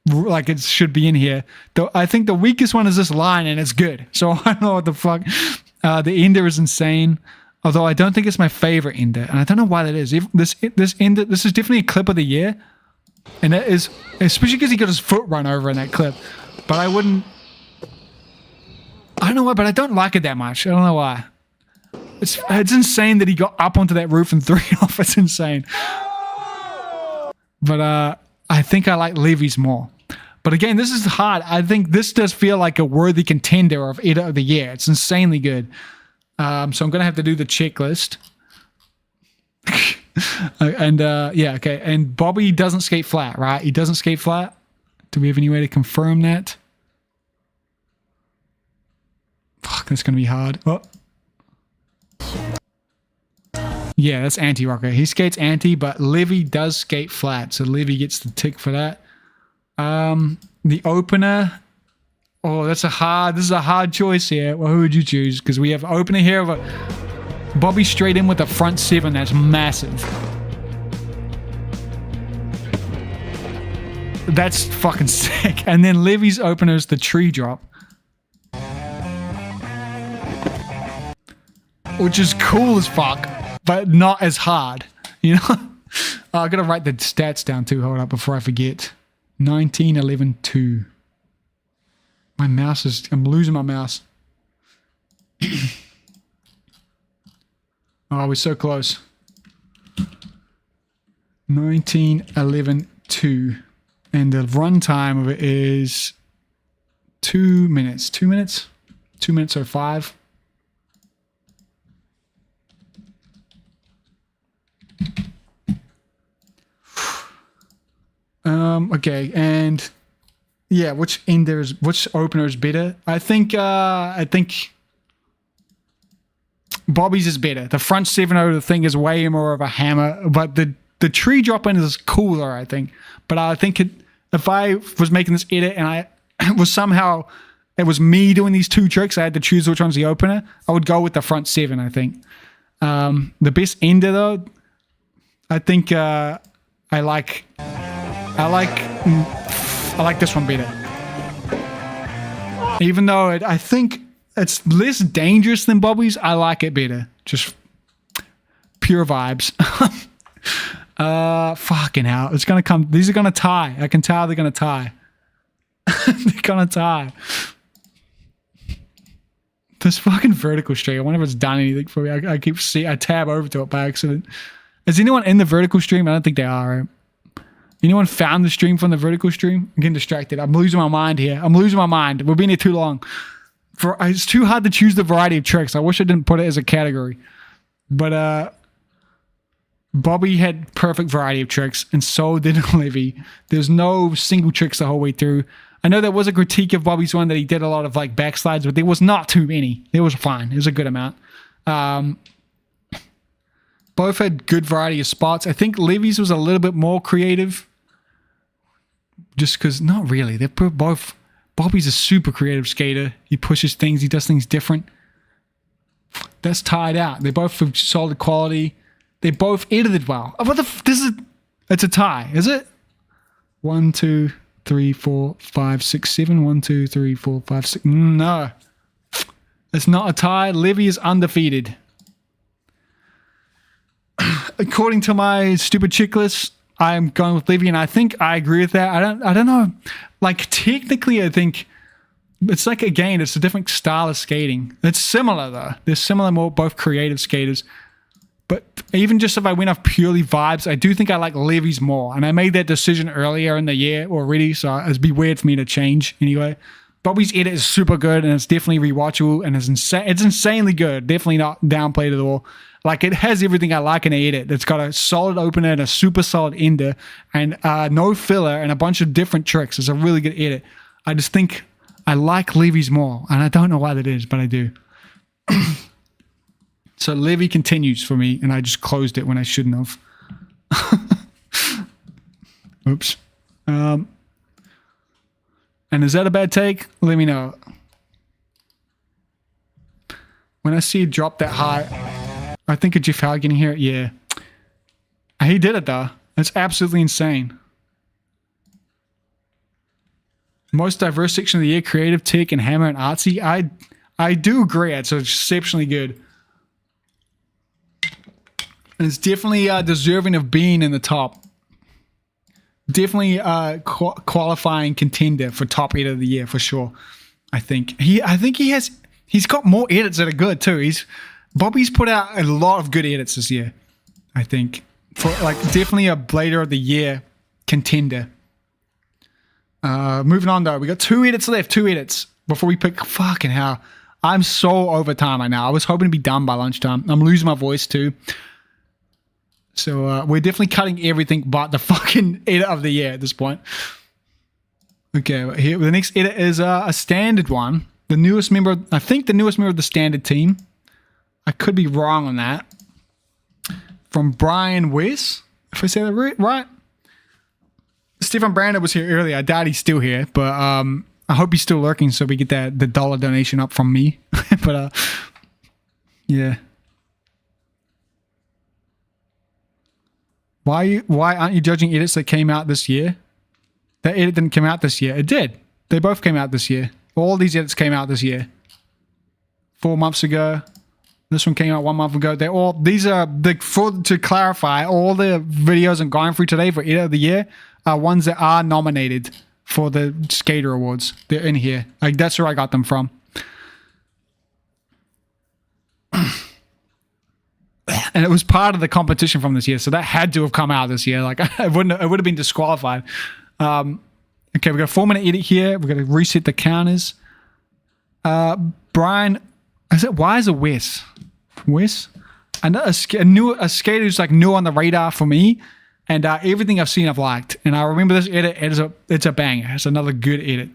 like it should be in here. Though I think the weakest one is this line, and it's good. So I don't know what the fuck. The ender is insane. Although I don't think it's my favorite ender. And I don't know why that is. This ender, this is definitely a clip of the year. And that is, especially because he got his foot run over in that clip. But I don't know why, but I don't like it that much. I don't know why. It's insane that he got up onto that roof and threw it off. It's insane. But I think I like Levy's more. But again, this is hard. I think this does feel like a worthy contender of edit of the year. It's insanely good. So I'm going to have to do the checklist. Yeah, okay. And Bobby doesn't skate flat, right? He doesn't skate flat. Do we have any way to confirm that? Fuck, that's going to be hard. Oh. Yeah, that's anti-rocker. He skates anti, but Levy does skate flat. So Levy gets the tick for that. The opener. Oh, this is a hard choice here. Well, who would you choose? Because we have opener here of a Bobby straight in with a front 7. That's massive. That's fucking sick. And then Levy's opener is the tree drop. Which is cool as fuck, but not as hard, you know? I gotta write the stats down too. Hold up before I forget. 19, 11, 2. My mouse is, I'm losing my mouse. Oh, we're so close. 19, 11, 2. And the run time of it is 2 minutes. 2 minutes? 2 minutes or 5. Okay, and yeah, which opener is better? I think Bobby's is better. The front 7-0 thing is way more of a hammer, but the tree drop in is cooler, I think. But I think if I was making this edit and it was me doing these two tricks, I had to choose which one's the opener, I would go with the front 7, I think. The best ender though, I think I like this one better. Even though I think it's less dangerous than Bobby's, I like it better. Just pure vibes. Fucking hell. It's gonna come. These are gonna tie. I can tell they're gonna tie. They're gonna tie. This fucking vertical stream. I wonder if it's done anything for me. I tab over to it by accident. Is anyone in the vertical stream? I don't think they are. Right? Anyone found the stream from the vertical stream? I'm getting distracted. I'm losing my mind here. I'm losing my mind. We've been here too long. It's too hard to choose the variety of tricks. I wish I didn't put it as a category. But Bobby had perfect variety of tricks, and so did Levy. There's no single tricks the whole way through. I know there was a critique of Bobby's one that he did a lot of like backslides, but there was not too many. It was fine. It was a good amount. Both had good variety of spots. I think Levy's was a little bit more creative. Just because, not really. They're both... Bobi's a super creative skater. He pushes things. He does things different. That's tied out. They both have solid quality. They both edited well. Oh, what the... It's a tie, is it? 1, 2, 3, 4, 5, 6, 7. 1, 2, 3, 4, 5, 6. No. It's not a tie. Levy is undefeated. According to my stupid checklist, I'm going with Levy, and I think I agree with that. I don't know. Like, technically, I think it's like, again, it's a different style of skating. It's similar, though. They're similar, more both creative skaters. But even just if I went off purely vibes, I do think I like Levy's more. And I made that decision earlier in the year already, so it'd be weird for me to change anyway. Bobi's edit is super good, and it's definitely rewatchable, and it's insanely good. Definitely not downplayed at all. Like, it has everything I like in an edit. It's got a solid opener and a super solid ender, and no filler and a bunch of different tricks. It's a really good edit. I just think I like Levy's more, and I don't know why that is, but I do. So Levy continues for me, and I just closed it when I shouldn't have. Oops. And is that a bad take? Let me know. When I see it drop that high, I think of Jeff Howard getting here. Yeah. He did it, though. It's absolutely insane. Most diverse section of the year, creative, tech, and hammer and artsy. I do agree. It's exceptionally good. And it's definitely deserving of being in the top. Definitely qualifying contender for top edit of the year for sure. I think he's got more edits that are good too. Bobi's put out a lot of good edits this year. I think for like definitely a Blader of the Year contender. Moving on though, we got 2 edits left. 2 edits before we pick. Fucking hell, I'm so over time right now. I was hoping to be done by lunchtime. I'm losing my voice too. So we're definitely cutting everything but the fucking edit of the year at this point. Okay, here the next edit is a standard one. The newest member, I think the newest member of the standard team. I could be wrong on that. From Brian Weis, if I say that right. Stefan Branda was here earlier. I doubt he's still here, but I hope he's still lurking so we get the dollar donation up from me. But yeah. Why aren't you judging edits that came out this year? That edit didn't come out this year. It did. They both came out this year. All these edits came out this year. 4 months ago. This one came out 1 month ago. To clarify, all the videos I'm going through today for edit of the year are ones that are nominated for the Skater Awards. They're in here. Like, that's where I got them from. And it was part of the competition from this year, so that had to have come out this year. Like, it would have been disqualified. Okay, we got a 4-minute edit here. We're gonna reset the counters. Brian, is it Wise or Wes? Wes? A skater who's like new on the radar for me, and everything I've seen I've liked. And I remember this edit. It's a banger. It's another good edit.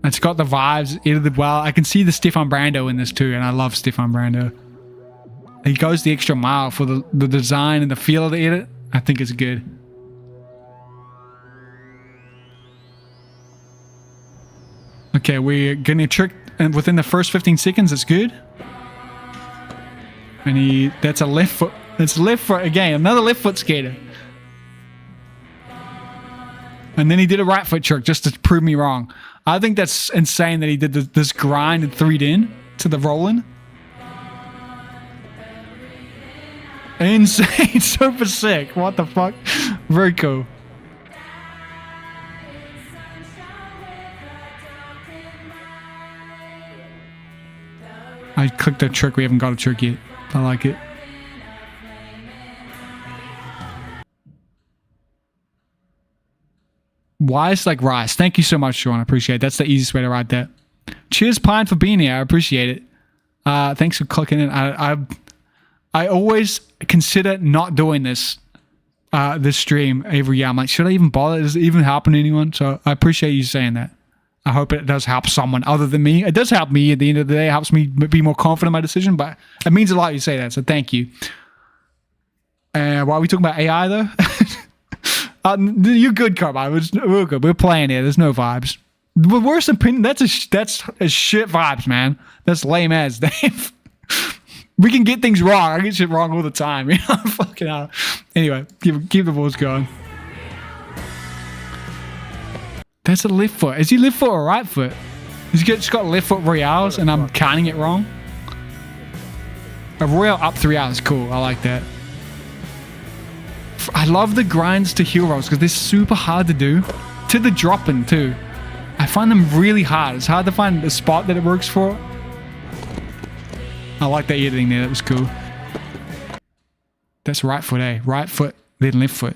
It's got the vibes, edited well. I can see the Stefan Brando in this too, and I love Stefan Brando. He goes the extra mile for the design and the feel of the edit. I think it's good. Okay, we're getting a trick, and within the first 15 seconds, it's good. And that's a left foot. It's left foot again, another left foot skater. And then he did a right foot trick just to prove me wrong. I think that's insane that he did this grind and 3'd in to the rolling. Insane, super sick. What the fuck? Very cool. I clicked a trick. We haven't got a trick yet. I like it. Wise like rice. Thank you so much, Sean. I appreciate it. That's the easiest way to write that. Cheers, Pine, for being here. I appreciate it. Thanks for clicking in. I always consider not doing this stream every year. I'm like, should I even bother? Does it even happen to anyone? So I appreciate you saying that. I hope it does help someone other than me. It does help me at the end of the day. It helps me be more confident in my decision, but it means a lot you say that, so thank you. Why are we talking about AI, though? You're good, Carbide. We're good. We're playing here. There's no vibes. The worst opinion, that's a shit vibes, man. That's lame as, Dave. We can get things wrong. I get shit wrong all the time. You know, fucking hell. Anyway, keep the balls going. That's a left foot. Is he left foot or right foot? He's just got left foot royales and I'm counting it wrong. A royale up 3 hours. Cool. I like that. I love the grinds to heel rolls because they're super hard to do. To the drop-in too. I find them really hard. It's hard to find a spot that it works for. I like that editing there. That was cool. That's right foot, eh? Right foot, then left foot.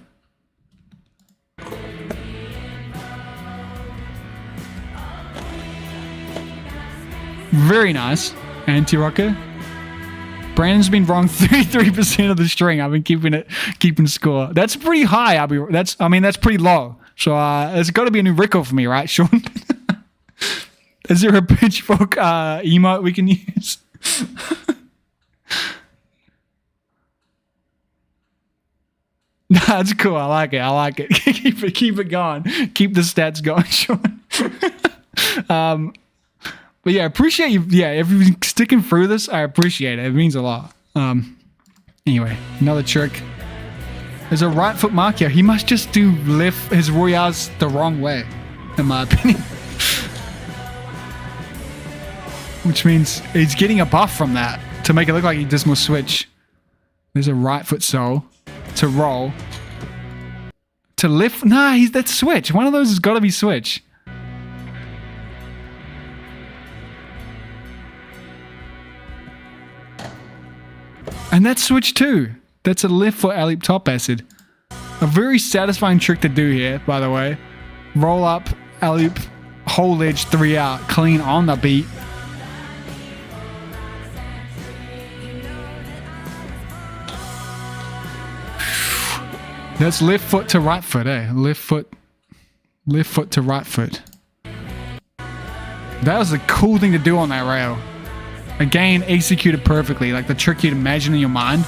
Very nice. Anti-rocker. Brandon's been wrong 33% of the string. I've been keeping score. That's pretty high. That's pretty low. So it's got to be a new record for me, right, Sean? Is there a pitchfork emote we can use? That's cool. I like it. keep it going. Keep the stats going, Sean. But yeah, appreciate you. Yeah, if you're sticking through this, I appreciate it. It means a lot. Anyway, another trick. There's a right foot mark here. He must just do lift his royales the wrong way, in my opinion. Which means he's getting a buff from that to make it look like he just must switch. There's a right foot sole to roll to lift. Nah, that's switch. One of those has got to be switch. And that's switch too. That's a left foot alley top acid. A very satisfying trick to do here, by the way. Roll up, alley whole edge 3 out, clean on the beat. That's left foot to right foot, eh? Left foot to right foot. That was a cool thing to do on that rail. Again, executed perfectly, like the trick you'd imagine in your mind.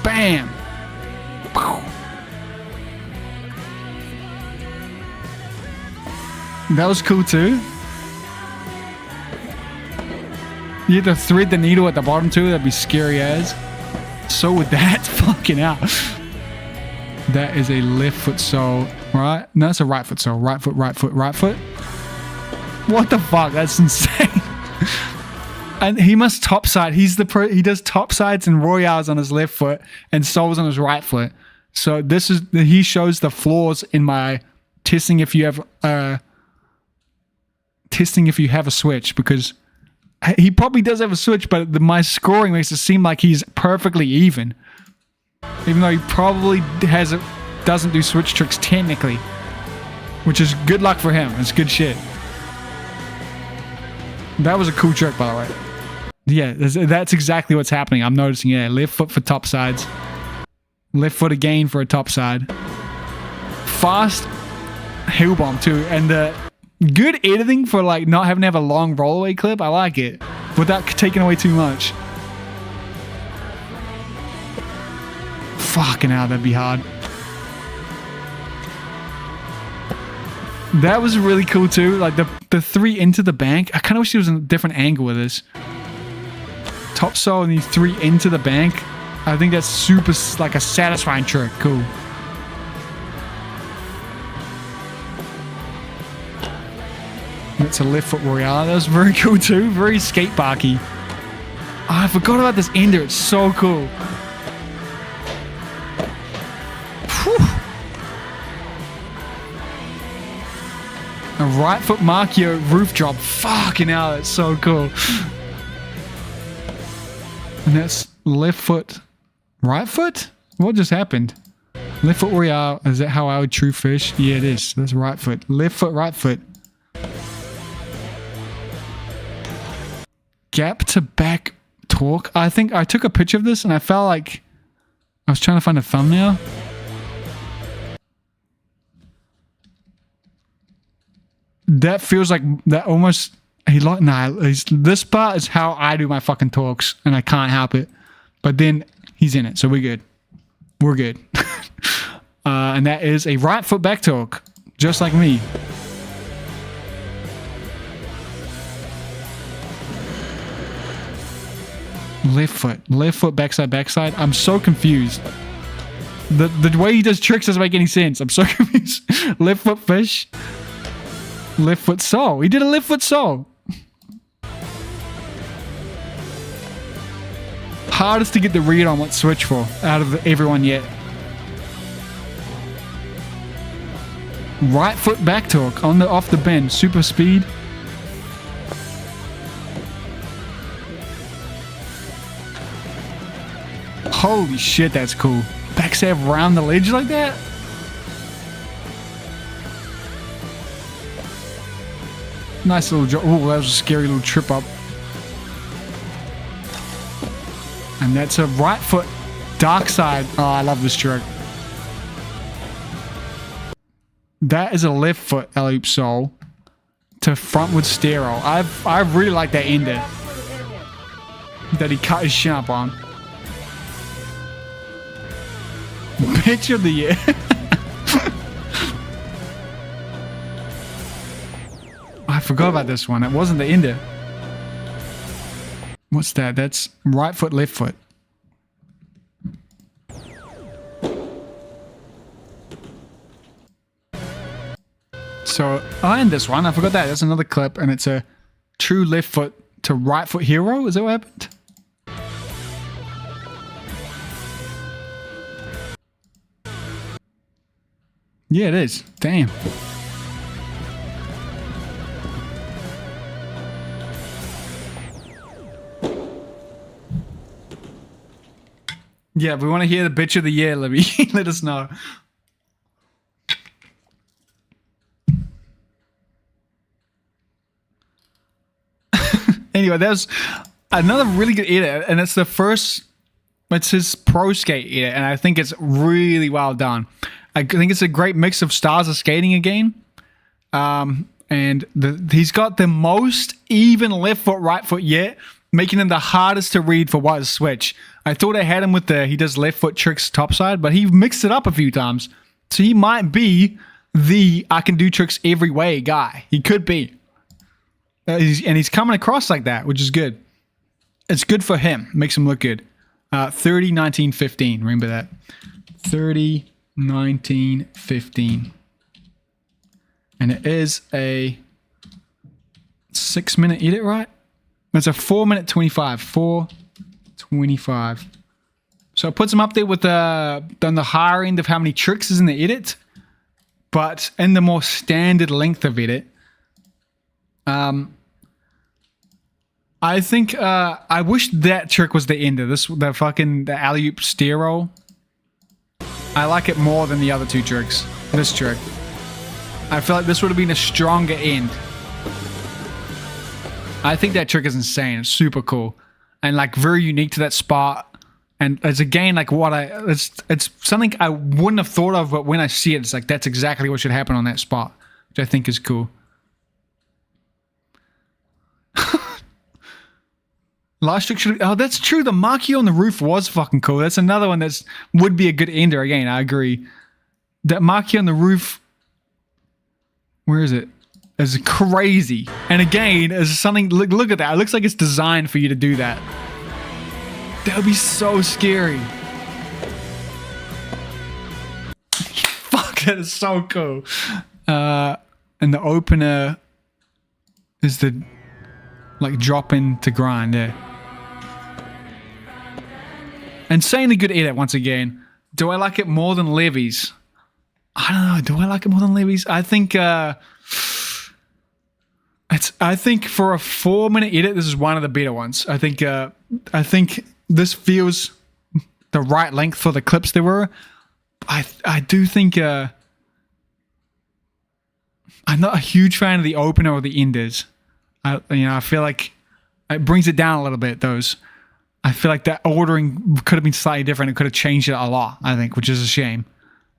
Bam! That was cool too. You had to thread the needle at the bottom too, that'd be scary as. So would that, fucking out. That is a left foot sole, right? No, that's a right foot sole. Right foot, right foot, right foot. What the fuck? That's insane. And he must topside. He does topsides and royales on his left foot and soles on his right foot. So he shows the flaws in my testing if you have a switch, because he probably does have a switch, but my scoring makes it seem like he's perfectly even. Even though he probably doesn't do switch tricks technically, which is good luck for him. It's good shit. That was a cool trick, by the way. Yeah, that's exactly what's happening. I'm noticing, yeah, left foot for top sides. Left foot again for a top side. Fast heel bomb too. And the good editing for like not having to have a long rollaway clip. I like it. Without taking away too much. Fucking hell, that'd be hard. That was really cool too. Like the 3 into the bank. I kind of wish there was a different angle with this. Top sole and the 3 into the bank. I think that's super, like a satisfying trick. Cool. That's a left foot royale. That was very cool too. Very skate parky. Oh, I forgot about this ender. It's so cool. A right foot Markio roof drop. Fucking hell, that's so cool. And that's left foot, right foot? What just happened? Left foot royale. Is that how I would true fish? Yeah, it is. That's right foot. Left foot, right foot. Gap to back torque. I think I took a picture of this and I felt like I was trying to find a thumbnail. that feels like that almost. This part is how I do my fucking talks, and I can't help it. But then he's in it, so we're good. We're good. And that is a right foot back talk, just like me. Left foot, backside. I'm so confused. The way he does tricks doesn't make any sense. I'm so confused. Left foot fish. Left foot soul. He did a left foot soul. Hardest to get the read on what switch for out of everyone yet. Right foot back torque on the off the bend. Super speed. Holy shit, that's cool. Backstab around the ledge like that? Nice little drop. Oh, that was a scary little trip up. And that's a right foot dark side. Oh, I love this trick. That is a left foot alley-oop soul to frontward stair roll. I really like that ender that he cut his shin up on. Bitch of the year. I forgot about this one. It wasn't the ender. What's that? That's right foot, left foot. So I end this one. I forgot that. That's another clip, and it's a true left foot to right foot hero. Is that what happened? Yeah, it is. Damn. Yeah, if we want to hear the bitch of the year, Libby, let us know. Anyway, there's another really good edit, and it's the first, it's his pro skate edit, and I think it's really well done. I think it's a great mix of styles of skating again. And he's got the most even left foot, right foot yet, making him the hardest to read for what is switch. I thought I had him with he does left foot tricks topside, but he mixed it up a few times. So he might be the I can do tricks every way guy. He could be. He's coming across like that, which is good. It's good for him. Makes him look good. 30, 19, 15. Remember that. 30, 19, 15. And it is a 6-minute edit, right? It's a 4-minute 25. 4:25. So it puts him up there with on the higher end of how many tricks is in the edit, but in the more standard length of edit. I think I wish that trick was the ender. The alley-oop steer roll. I like it more than the other two tricks. This trick. I feel like this would have been a stronger end. I think that trick is insane. It's super cool. And like very unique to that spot. And it's again like it's something I wouldn't have thought of, but when I see it, it's like that's exactly what should happen on that spot. Which I think is cool. Last trick should. Oh, that's true. The marquee on the roof was fucking cool. That's another one would be a good ender. Again, I agree. That marquee on the roof. Where is it? Is crazy. And again, is something. Look at that. It looks like it's designed for you to do that. That would be so scary. Fuck, that is so cool. And the opener is the like drop in to grind there. Insanely good edit once again. Do I like it more than Levy's? I don't know. Do I like it more than Levy's? I think I think for a 4-minute edit, this is one of the better ones. I think this feels the right length for the clips there were. I do think I'm not a huge fan of the opener or the enders. I feel like it brings it down a little bit. I feel like that ordering could have been slightly different. It could have changed it a lot, I think, which is a shame.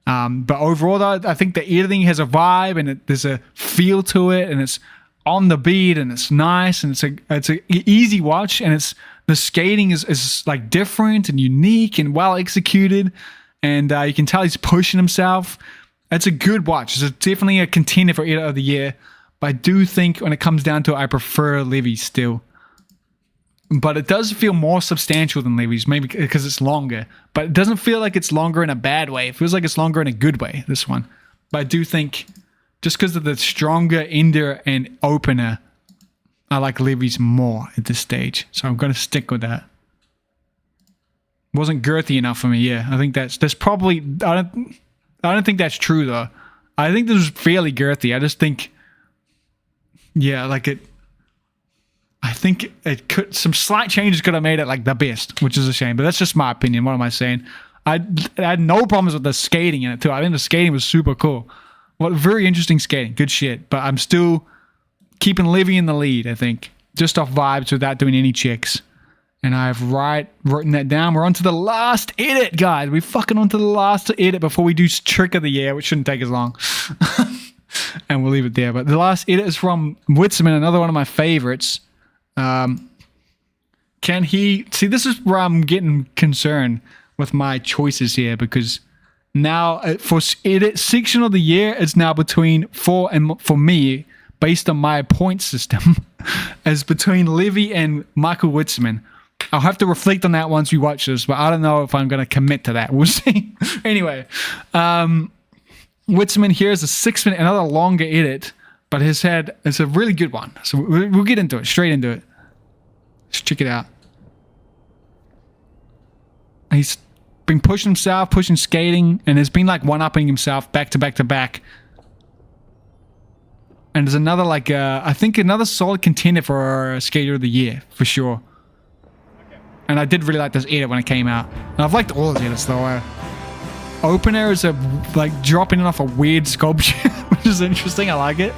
But overall, though, I think the editing has a vibe and there's a feel to it, and it's on the beat and it's nice and it's a easy watch, and the skating is like different and unique and well executed, and you can tell he's pushing himself. It's a good watch. It's definitely a contender for Edit of the Year, but I do think when it comes down to it, I prefer Levi still. But it does feel more substantial than Levi's, maybe because it's longer. But it doesn't feel like it's longer in a bad way. It feels like it's longer in a good way, this one. But I do think, just because of the stronger ender and opener, I like Levi's more at this stage. So I'm going to stick with that. Wasn't girthy enough for me, yeah. I think that's probably... I don't think that's true, though. I think this was fairly girthy. I just think... Yeah, like it... I think it could, some slight changes could have made it like the best, which is a shame. But that's just my opinion. What am I saying? I had no problems with the skating in it too. I think the skating was super cool. Well, very interesting skating, good shit. But I'm still keeping Levi in the lead. I think just off vibes without doing any checks. And I've written that down. We're on to the last edit, guys. We're fucking on to the last edit before we do Trick of the Year, which shouldn't take as long. And we'll leave it there. But the last edit is from Witzemann, another one of my favorites. Can he see? This is where I'm getting concerned with my choices here, because now for edit section of the year, it's now between for me, based on my point system, is between Levi and Michael Witzemann. I'll have to reflect on that once we watch this, but I don't know if I'm going to commit to that. We'll see. Anyway, Witzemann here is a 6 minute, another longer edit. But it's a really good one. So we'll get into it, straight into it. Let's check it out. He's been pushing himself, pushing skating, and has been like one-upping himself back to back to back. And there's another like, I think another solid contender for Skater of the Year, for sure. And I did really like this edit when it came out. And I've liked all his edits though. Opener is like dropping off a weird sculpture, which is interesting. I like it.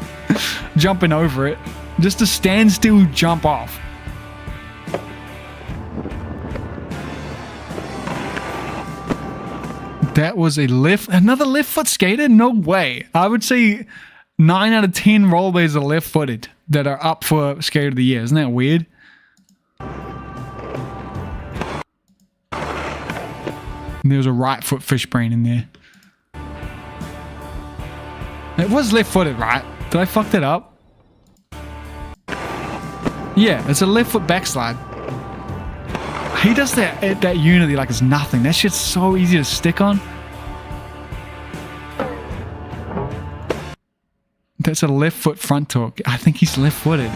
Jumping over it. Just a standstill jump off. That was another left foot skater? No way. I would say 9 out of 10 rollerblades are left footed that are up for Skater of the Year. Isn't that weird? And there was a right foot fish brain in there. It was left footed, right? Did I fuck that up? Yeah, it's a left foot backslide. He does that unity like it's nothing. That shit's so easy to stick on. That's a left foot front torque. I think he's left footed.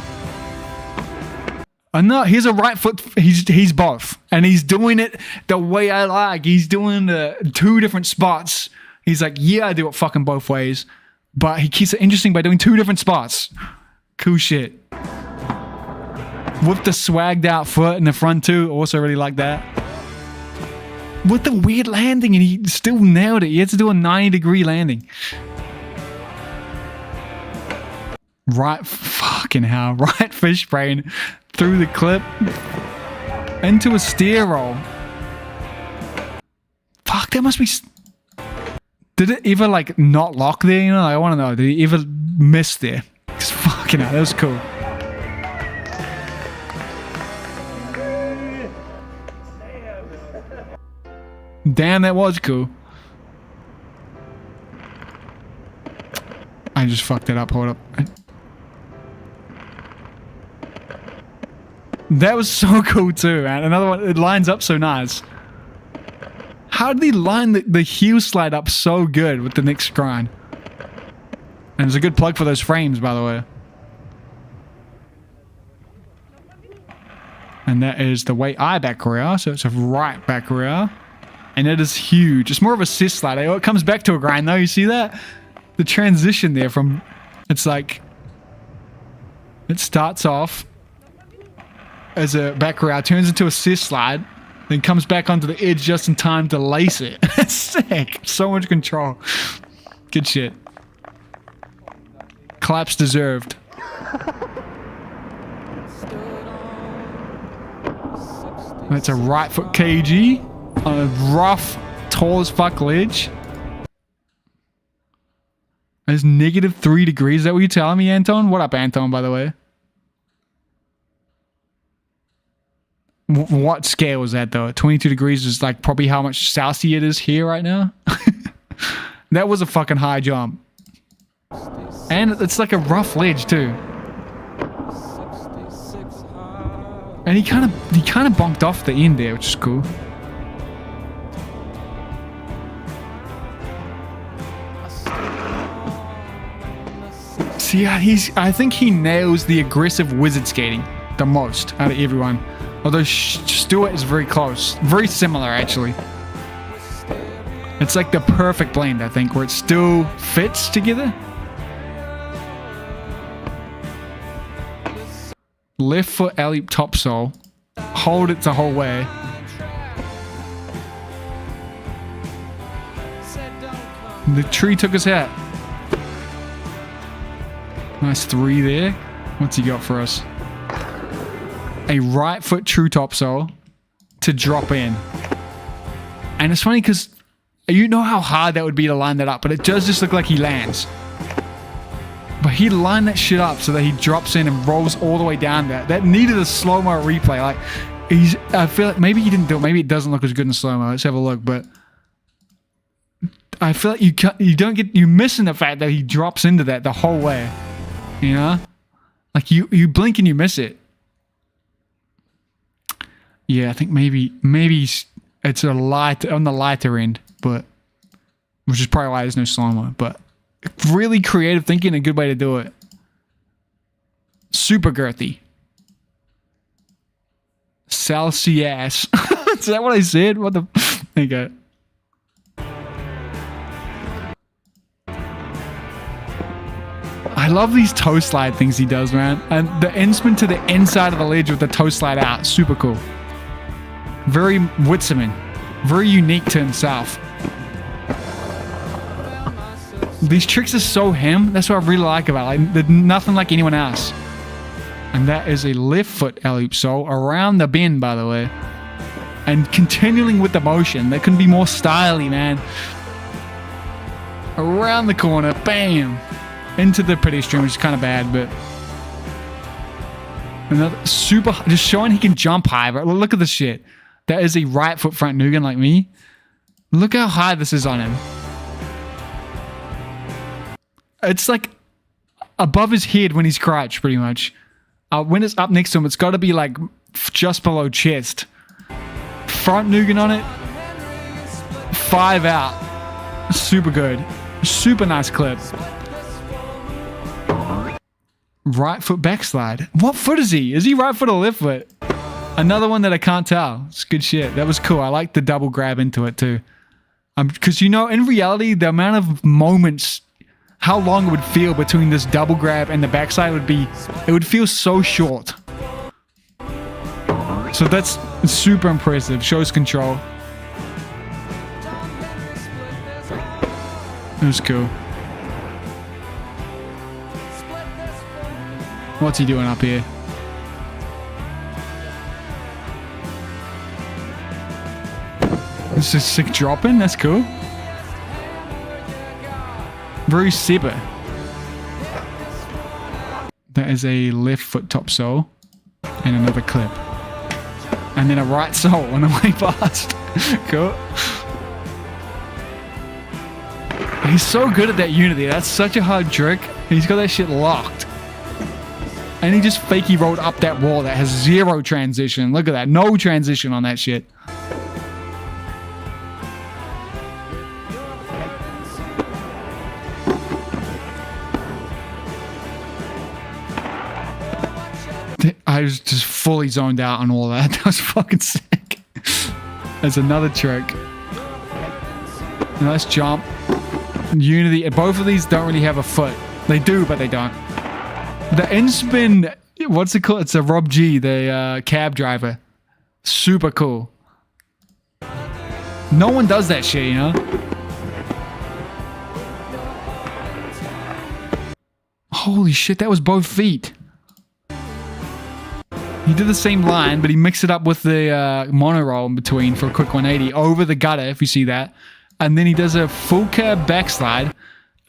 No, he's a right foot. He's both, and he's doing it the way I like. He's doing the 2 different spots. He's like, yeah, I do it fucking both ways, but he keeps it interesting by doing 2 different spots. Cool shit. With the swagged out foot in the front too. Also really like that. With the weird landing, and he still nailed it. He had to do a 90-degree landing. Right, fucking hell. Right fish brain through the clip into a steer roll. Fuck, that must be... Did it ever like not lock there? You know, I want to know. Did he ever miss there? Because fucking hell, that was cool. Damn, that was cool. I just fucked it up. Hold up. That was so cool too, man. Another one. It lines up so nice. How did he line the heel slide up so good with the next grind? And it's a good plug for those frames, by the way. And that is the way I back rear. So it's a right back rear. And it is huge. It's more of a cis slide. Oh, it comes back to a grind though. You see that? The transition there from... It's like... It starts off as a back rear, turns into a cis slide, then comes back onto the edge just in time to lace it. It's sick. So much control. Good shit. Claps deserved. That's a right foot KG on a rough, tall as fuck ledge. It's -3 degrees. Is that what you're telling me, Anton? What up, Anton, by the way? What scale is that, though? 22 degrees is like probably how much Celsius it is here right now. That was a fucking high jump. And it's like a rough ledge, too. And he kind of bonked off the end there, which is cool. See, I think he nails the aggressive wizard skating the most out of everyone. Although Stuart is very close. Very similar, actually. It's like the perfect blend, I think, where it still fits together. Left foot alley top sole. Hold it the whole way. The tree took his hat. Nice 3 there. What's he got for us? A right foot true topsail to drop in. And it's funny because you know how hard that would be to line that up, but it does just look like he lands. But he lined that shit up so that he drops in and rolls all the way down there. That needed a slow-mo replay. Like, I feel like maybe he didn't do it. Maybe it doesn't look as good in slow-mo. Let's have a look. But I feel like you're missing the fact that he drops into that the whole way. You know? Like, you blink and you miss it. Yeah, I think maybe it's a light on the lighter end, but which is probably why there's no slow-mo. But really creative thinking, a good way to do it. Super girthy. Celsius. Is that what I said? What the? Okay. I love these toe slide things he does, man. And the end spin to the inside of the ledge with the toe slide out. Super cool. Very Witzemann. Very unique to himself. These tricks are so him. That's what I really like about it. Like, they're nothing like anyone else. And that is a left foot alley-oop sole around the bend, by the way. And continuing with the motion. That couldn't be more stylish, man. Around the corner. Bam. Into the Prestream, which is kind of bad, but another super, just showing he can jump high. But look at this shit. That is a right foot front Nugan like me. Look how high this is on him. It's like above his head when he's crouched, pretty much. When it's up next to him, it's got to be like just below chest. Front Nugan on it. 5 out. Super good. Super nice clip. Right foot backslide. What foot is he? Is he right foot or left foot? Another one that I can't tell. It's good shit. That was cool. I like the double grab into it too. Because, you know, in reality, the amount of moments, how long it would feel between this double grab and the backside would be, it would feel so short. So that's super impressive. Shows control. It was cool. What's he doing up here? This is sick dropping. That's cool. Very Seba. That is a left foot top sole. And another clip. And then a right sole on the way past. Cool. He's so good at that unity. That's such a hard trick. He's got that shit locked. And he just fakey rolled up that wall that has 0 transition. Look at that. No transition on that shit. I was just fully zoned out on all that. That was fucking sick. There's another trick. Nice jump. Unity. Both of these don't really have a foot. They do, but they don't. The end spin, what's it called? It's a Rob G, the cab driver. Super cool. No one does that shit, you know? Holy shit, that was both feet. He did the same line, but he mixed it up with the monorail in between for a quick 180 over the gutter, if you see that. And then he does a full cab backslide.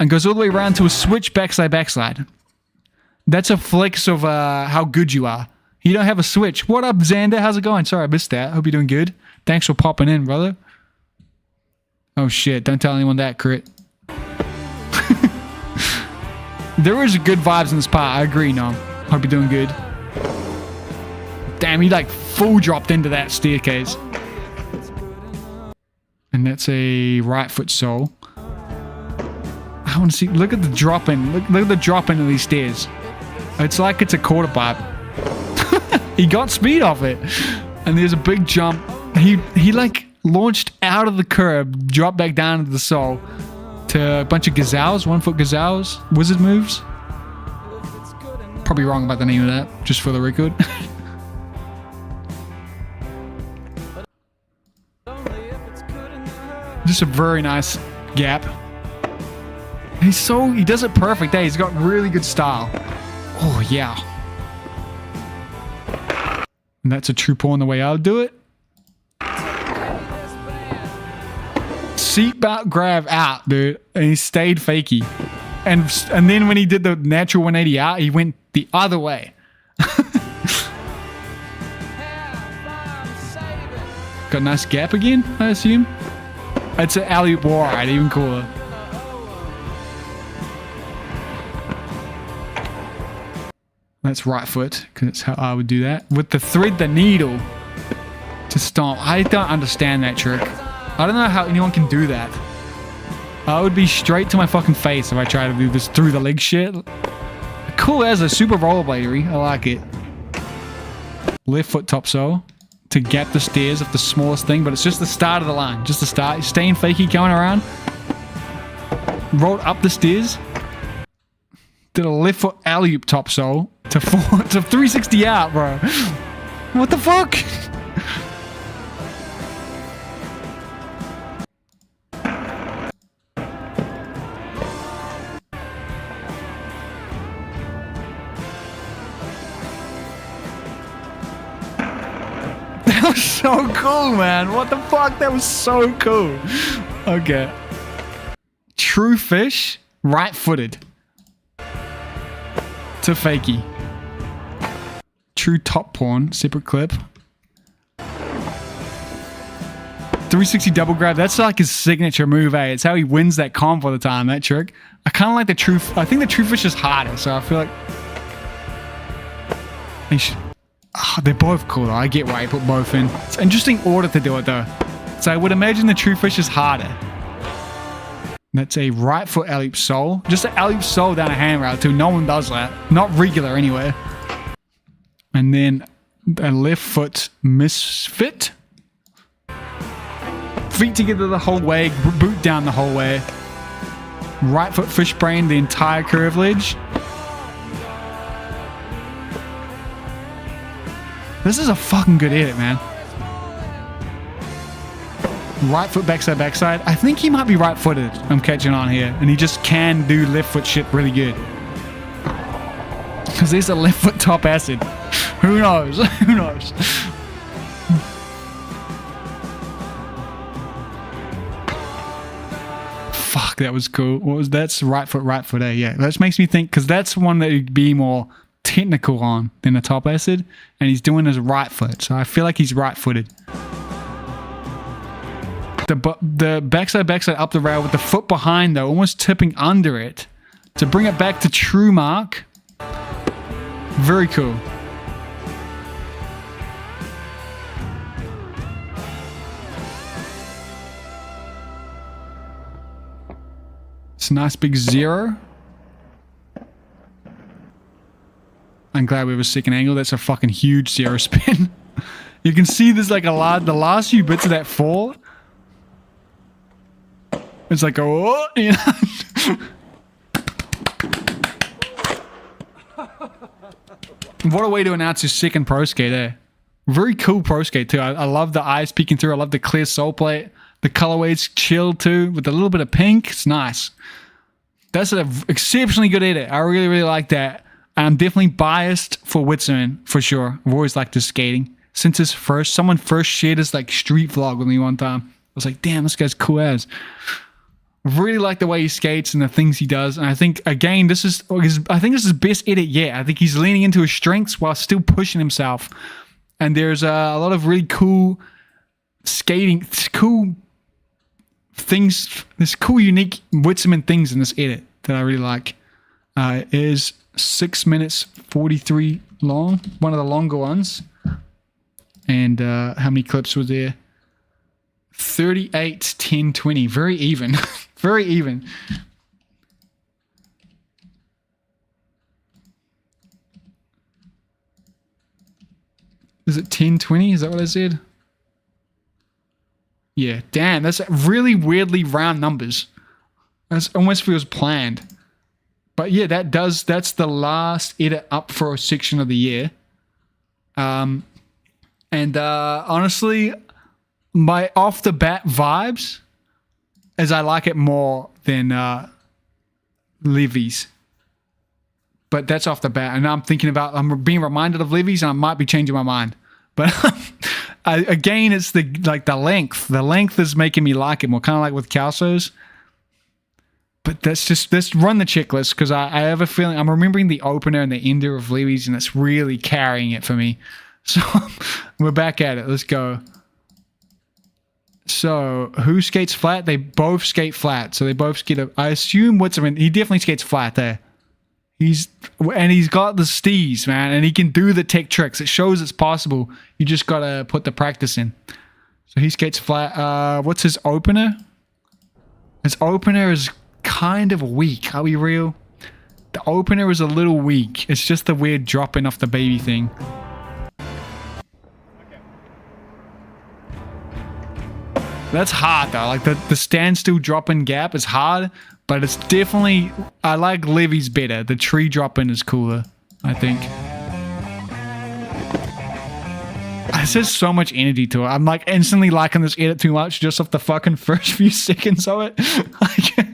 and goes all the way around to a switch backslide. That's a flex of how good you are. You don't have a switch. What up, Xander? How's it going? Sorry, I missed that. Hope you're doing good. Thanks for popping in, brother. Oh shit, don't tell anyone that, crit. There is good vibes in this part. I agree, Nom. Hope you're doing good. Damn, he like full dropped into that staircase. And that's a right foot sole. I want to see. Look at the drop in. Look at the drop into these stairs. It's like it's a quarter pipe. He got speed off it. And there's a big jump. He like launched out of the curb, dropped back down into the sole to a bunch of gazelles, 1 foot gazelles, wizard moves. Probably wrong about the name of that, just for the record. Just a very nice gap. He does it perfect. Hey, he's got really good style. Oh yeah. And that's a true pull on the way out. Do it. Seatbelt grab out, dude. And he stayed fakey. And then when he did the natural 180 out, he went the other way. Got a nice gap again, I assume. It's an alley-oop war, right? Even cooler. That's right foot, because that's how I would do that. With the thread the needle to stomp. I don't understand that trick. I don't know how anyone can do that. I would be straight to my fucking face if I tried to do this through the leg shit. Cool as a super rollerbladery. I like it. Left foot top sole to gap the stairs of the smallest thing, but it's just the start of the line. Just the start. Staying fakey, going around. Rolled up the stairs. Did a left foot alley-oop top sole to 360 out, bro. What the fuck? That was so cool, man. What the fuck? That was so cool. Okay. True fish, right-footed. To fakie. True top pawn, separate clip. 360 double grab. That's like his signature move, eh? It's how he wins that comp all the time, that trick. I kind of like the true... I think the true fish is harder, so I feel like... He should... Oh, they're both cool, though. I get why you put both in. It's an interesting order to do it, though. So I would imagine the true fish is harder. That's a right foot alley-oop sole. Just an alley-oop sole down a handrail, too. No one does that. Not regular, anyway. And then a left foot misfit. Feet together the whole way. Boot down the whole way. Right foot fish brain the entire curve ledge. This is a fucking good edit, man. Right foot backside. I think he might be right footed. I'm catching on here. And he just can do left foot shit really good. Because there's a left foot top acid. Who knows? Who knows? Fuck, that was cool. What was that's right foot, eh? Yeah, that makes me think, because that's one that would be more technical on than a top acid. And he's doing his right foot. So I feel like he's right footed. The backside up the rail with the foot behind, though, almost tipping under it to bring it back to true mark. Very cool. It's a nice big zero. I'm glad we have a second angle. That's a fucking huge zero spin. You can see there's like the last few bits of that fall. It's like, oh, you know? What a way to announce your second pro skate, eh? Very cool pro skate, too. I love the eyes peeking through. I love the clear sole plate. The colorway's chill, too, with a little bit of pink. It's nice. That's an exceptionally good edit. I really, really like that. I'm definitely biased for Witzemann, for sure. I've always liked his skating. Since someone first shared his like street vlog with me one time. I was like, damn, this guy's cool as. Really like the way he skates and the things he does. And I think, again, this is his best edit yet. I think he's leaning into his strengths while still pushing himself. And there's a lot of really cool skating, cool things, there's cool, unique Witzemann things in this edit that I really like. It is 6 minutes 43 long, one of the longer ones. And how many clips were there? 38, 10, 20. Very even. Very even. Is it 10, 20? Is that what I said? Yeah, damn. That's really weirdly round numbers. That almost feels planned. But yeah, that's the last edit up for a section of the year. And honestly, my off the bat vibes is I like it more than Levi's. But that's off the bat. And I'm being reminded of Levi's and I might be changing my mind. But again, it's the length. The length is making me like it more, kind of like with Kelso's. But let's run the checklist because I have a feeling I'm remembering the opener and the ender of Levi's and it's really carrying it for me. So we're back at it. Let's go. So who skates flat? They both skate flat. So they both skate up. I assume Witzemann, he definitely skates flat there. He's got the steez, man, and he can do the tech tricks. It shows it's possible. You just gotta put the practice in. So he skates flat. What's his opener? His opener is kind of weak. Are we real? The opener is a little weak. It's just the weird dropping off the baby thing. That's hard though. Like the standstill dropping gap is hard, but it's definitely, I like Levi's better. The tree dropping is cooler, I think. This has so much energy to it. I'm like instantly liking this edit too much just off the fucking first few seconds of it. I can't.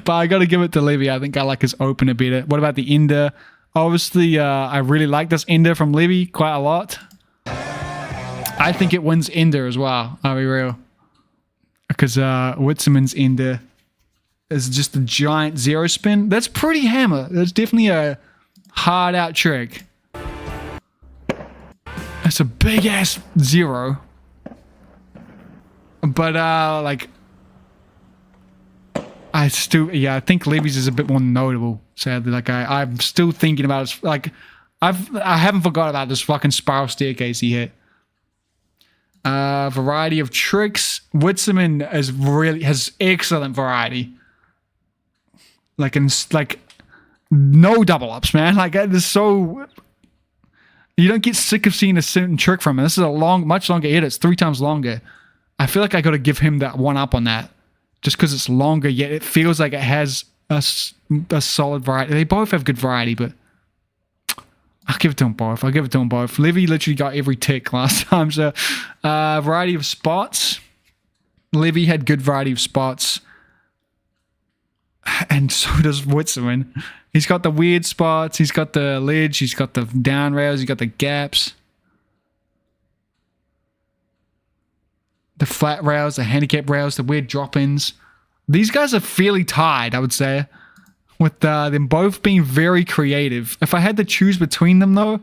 But I gotta give it to Levi. I think I like his opener better. What about the ender? Obviously, I really like this ender from Levi quite a lot. I think it wins ender as well. I'll be real. Because Witzemann's ender is just a giant zero spin. That's pretty hammer. That's definitely a hard out trick. That's a big ass zero. But like I think Levi's is a bit more notable, sadly. Like I'm still thinking about it. Like I haven't forgot about this fucking spiral staircase he hit. Variety of tricks. Witzemann has excellent variety. Like no double ups, man. Like it's so you don't get sick of seeing a certain trick from it. This is a much longer edit. It's 3 times longer. I feel like I got to give him that one up on that, just because it's longer. Yet it feels like it has a solid variety. They both have good variety, but I'll give it to them both. Levi literally got every tick last time. So, variety of spots. Levi had good variety of spots. And so does Witzemann. He's got the weird spots. He's got the ledge. He's got the down rails. He's got the gaps. The flat rails, the handicap rails, the weird drop-ins. These guys are fairly tied, I would say. With them both being very creative. If I had to choose between them, though,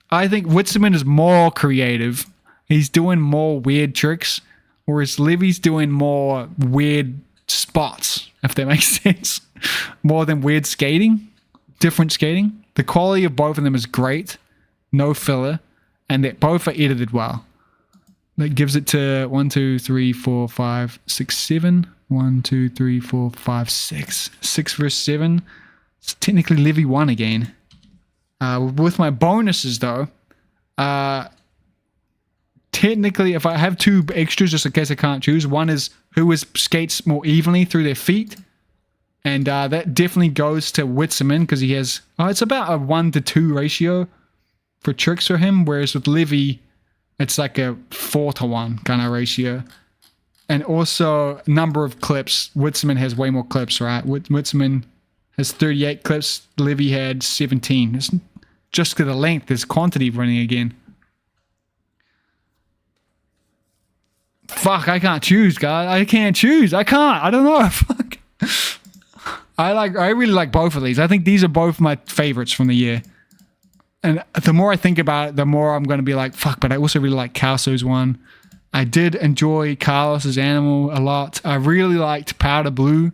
I think Witzemann is more creative. He's doing more weird tricks, whereas Levi's doing more weird spots, if that makes sense. More than weird skating. Different skating. The quality of both of them is great. No filler. And they both are edited well. That gives it to 1, 2, 3, 4, 5, 6, 7. 1, 2, 3, 4, 5, 6. 6 versus 7. It's technically Levi won again. With my bonuses, though, technically, if I have 2 extras, just in case I can't choose, one is who skates more evenly through their feet. And that definitely goes to Witzemann because he has... it's about a 1-to-2 ratio for tricks for him, whereas with Levi, it's like a 4-to-1 kind of ratio. And also, number of clips. Witzemann has way more clips, right? Witzemann has 38 clips. Levi had 17. It's just because of the length, there's quantity running again. Fuck, I can't choose, guys. I can't choose. I can't. I don't know. Fuck. I really like both of these. I think these are both my favorites from the year. And the more I think about it, the more I'm going to be like, fuck, but I also really like Kelso's one. I did enjoy Carlos's Animal a lot. I really liked Powder Blue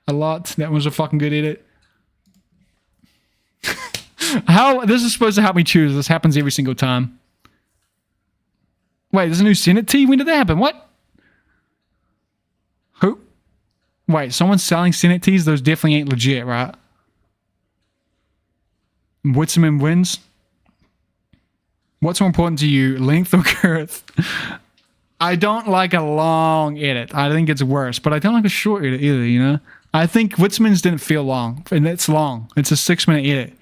a lot. That was a fucking good edit. How this is supposed to help me choose. This happens every single time. Wait, there's a new Senate tee? When did that happen? What? Who? Wait, someone's selling Senate tees? Those definitely ain't legit, right? Witzemann wins. What's more important to you, length or girth? I don't like a long edit. I think it's worse, but I don't like a short edit either, you know? I think Witzemann's didn't feel long, and it's long. It's a 6-minute edit.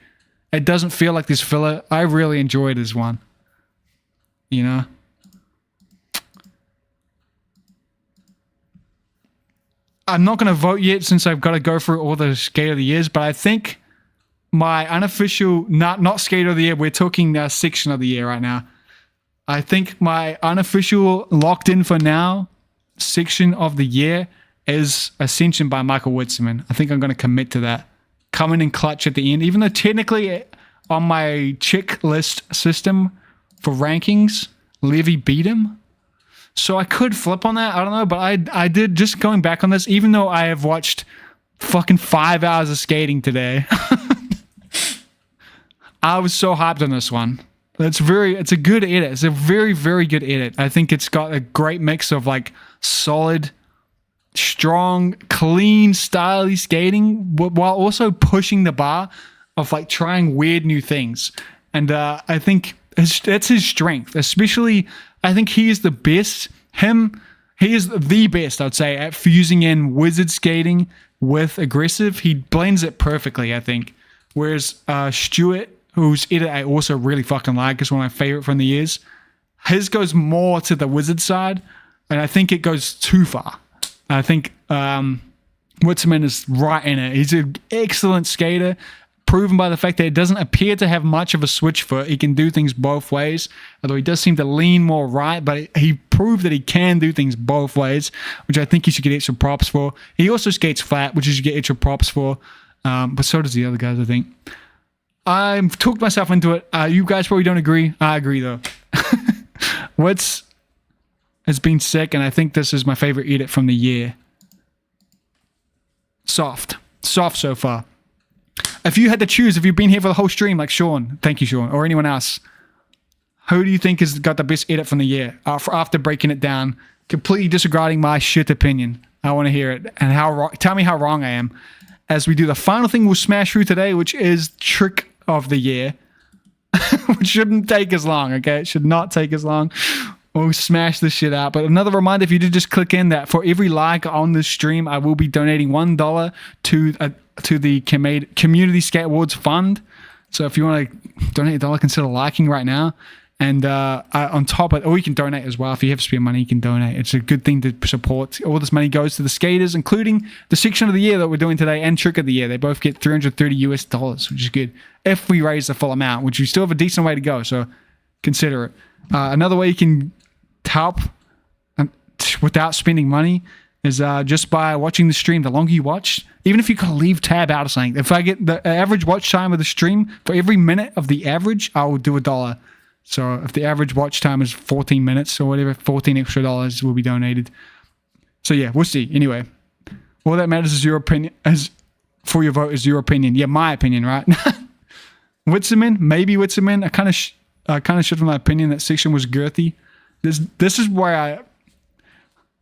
It doesn't feel like this filler. I really enjoyed this one. You know? I'm not going to vote yet since I've got to go through all the Skate of the Years, but I think my unofficial, not Skate of the Year, we're talking Section of the Year right now. I think my unofficial, locked in for now, Section of the Year is Ascension by Michael Witzemann. I think I'm going to commit to that. Coming in clutch at the end, even though technically on my checklist system for rankings, Levi beat him. So I could flip on that. I don't know, but I did, just going back on this, even though I have watched fucking 5 hours of skating today. I was so hyped on this one. It's a good edit. It's a very, very good edit. I think it's got a great mix of like solid, strong, clean, stylish skating while also pushing the bar of like trying weird new things. And I think that's his strength. Especially, I think he is the best. He is the best, I'd say, at fusing in wizard skating with aggressive. He blends it perfectly, I think. Whereas Stuart, whose edit I also really fucking like, is one of my favorite from the years. His goes more to the wizard side, and I think it goes too far. I think Witzemann is right in it. He's an excellent skater, proven by the fact that it doesn't appear to have much of a switch foot. He can do things both ways, although he does seem to lean more right, but he proved that he can do things both ways, which I think he should get extra props for. He also skates flat, which he should get extra props for, but so does the other guys, I think. I've talked myself into it. You guys probably don't agree. I agree, though. What's has been sick, and I think this is my favorite edit from the year. Soft so far. If you had to choose, if you've been here for the whole stream, like Sean, thank you, Sean, or anyone else, who do you think has got the best edit from the year? After breaking it down, completely disregarding my shit opinion, I want to hear it, and tell me how wrong I am. As we do the final thing we'll smash through today, which is Trick of the Year, which shouldn't take as long, okay? It should not take as long. We'll smash this shit out. But another reminder, if you did just click in, that for every like on this stream, I will be donating $1 to the Community Skate Awards Fund. So if you want to donate $1, consider liking right now. And on top of it, or you can donate as well. If you have spare money, you can donate. It's a good thing to support. All this money goes to the skaters, including the Section of the Year that we're doing today and Trick of the Year. They both get $330 US, which is good. If we raise the full amount, which we still have a decent way to go. So consider it. Another way you can help without spending money is just by watching the stream. The longer you watch, even if you can leave tab out of something. If I get the average watch time of the stream, for every minute of the average, I will do $1. So if the average watch time is 14 minutes or whatever, $14 extra will be donated. So yeah, we'll see. Anyway, all that matters is your opinion. For your vote is your opinion. Yeah, my opinion, right? Witzemann, maybe Witzemann. I kind of shifted my opinion that Section was girthy. This is where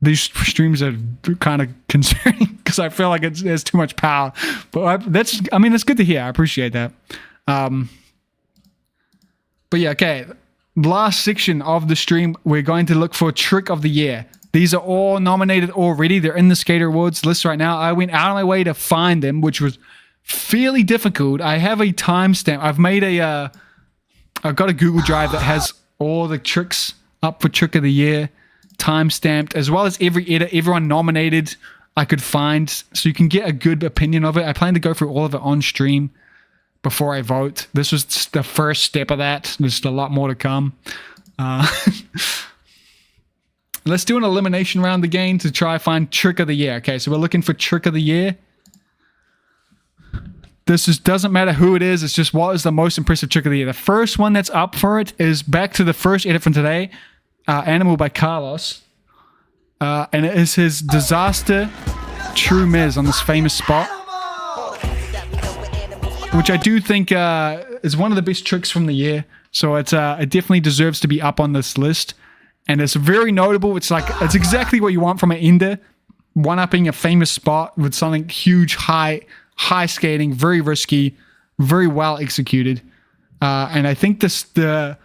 these streams are kind of concerning because I feel like there's too much power. But that's good to hear. I appreciate that. But yeah, okay. Last section of the stream, we're going to look for Trick of the Year. These are all nominated already. They're in the Skater Awards list right now. I went out of my way to find them, which was fairly difficult. I have a timestamp. I've got a Google Drive that has all the tricks up for Trick of the Year, timestamped, as well as every edit, everyone nominated I could find, so you can get a good opinion of it. I plan to go through all of it on stream before I vote. This was the first step of that. There's a lot more to come. let's do an elimination round again to try find trick of the year. Okay, so we're looking for trick of the year. This doesn't matter who it is. It's just what is the most impressive trick of the year. The first one that's up for it is back to the first edit from today. Animal by Carlos. And it is his disaster true miz on this famous spot. Which I do think is one of the best tricks from the year. So it definitely deserves to be up on this list. And it's very notable. It's exactly what you want from an ender. One-upping a famous spot with something huge, high skating, very risky, very well executed. And I think the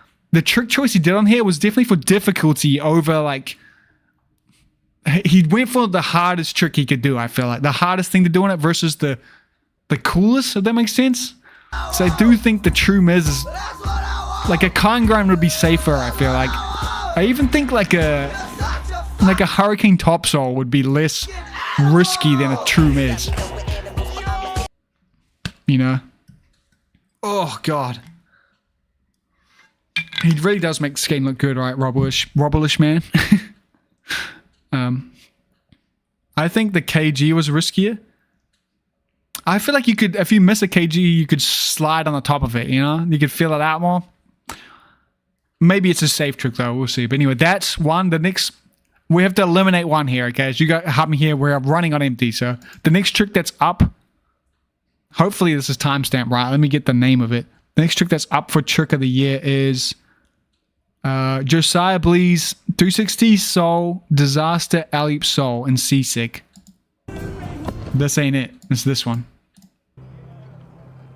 trick choice he did on here was definitely for difficulty over like... He went for the hardest trick he could do, I feel like. The hardest thing to do on it versus the coolest, if that makes sense. So I do think the true miz is... Like a con grind would be safer, I feel like. I even think like a hurricane topsoil would be less risky than a true miz. You know? Oh, God. He really does make skating look good, right? Robberish man. I think the KG was riskier. I feel like you could, if you miss a KG, you could slide on the top of it, you know? You could feel it out more. Maybe it's a safe trick, though. We'll see. But anyway, that's one. The next... We have to eliminate one here, okay? As you got help me here, we're running on empty. So the next trick that's up... Hopefully this is timestamped right. Let me get the name of it. The next trick that's up for trick of the year is... Josiah Blee's 360 Soul, Disaster, Alley Soul, and Seasick. This ain't it. It's this one.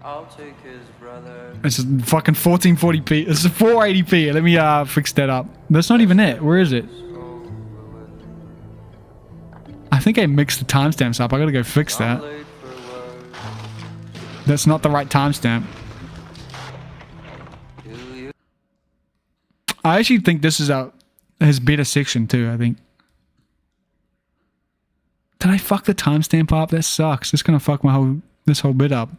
I'll take his brother. It's fucking 1440p. It's 480p. Let me fix that up. That's not even it. Where is it? I think I mixed the timestamps up. I gotta go fix that. That's not the right timestamp. I actually think this is his better section too, I think. Did I fuck the timestamp up? That sucks. It's gonna fuck this whole bit up.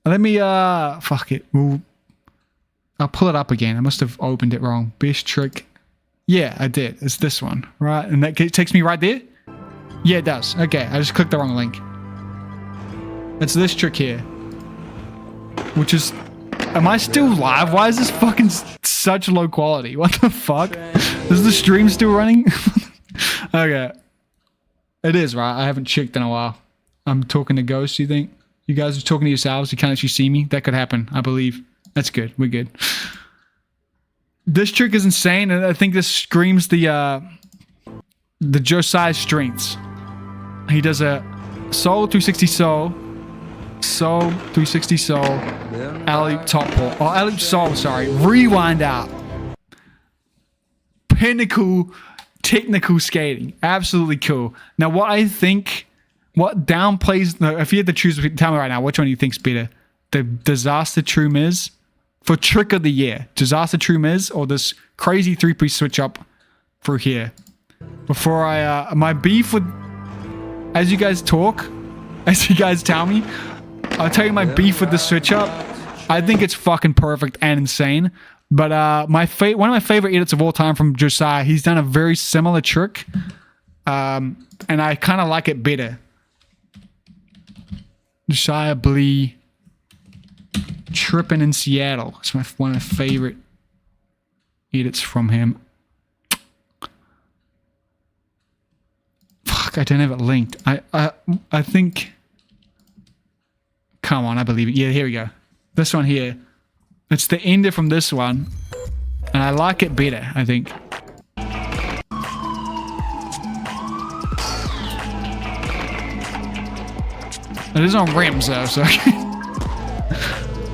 Let me fuck it. I'll pull it up again. I must have opened it wrong. Best trick. Yeah, I did. It's this one, right? And that takes me right there? Yeah, it does. Okay, I just clicked the wrong link. It's this trick here. Which is... Am I still live? Why is this fucking such low quality? What the fuck? Is the stream still running? Okay. It is, right? I haven't checked in a while. I'm talking to ghosts, you think? You guys are talking to yourselves? You can't actually see me? That could happen, I believe. That's good. We're good. This trick is insane, and I think this screams the Josiah strengths. He does a Soul 360 Soul, Soul 360 Soul, alley top pull. Oh, alley Soul, sorry. Rewind out. Pinnacle technical skating. Absolutely cool. Now, what I think, what downplays, if you had to choose, tell me right now, which one do you think's better? The Disaster True Miz for trick of the year. Disaster True Miz or this crazy three-piece switch up for here. Before my beef with, as you guys talk, as you guys tell me, I'll tell you my beef with the switch up. I think it's fucking perfect and insane. But one of my favorite edits of all time from Josiah, he's done a very similar trick. And I kind of like it better. Josiah Blee Tripping in Seattle. It's one of my favorite edits from him. Fuck, I don't have it linked. I think... Come on, I believe it. Yeah, here we go. This one here. It's the ender from this one. And I like it better, I think. It is on rims though, so...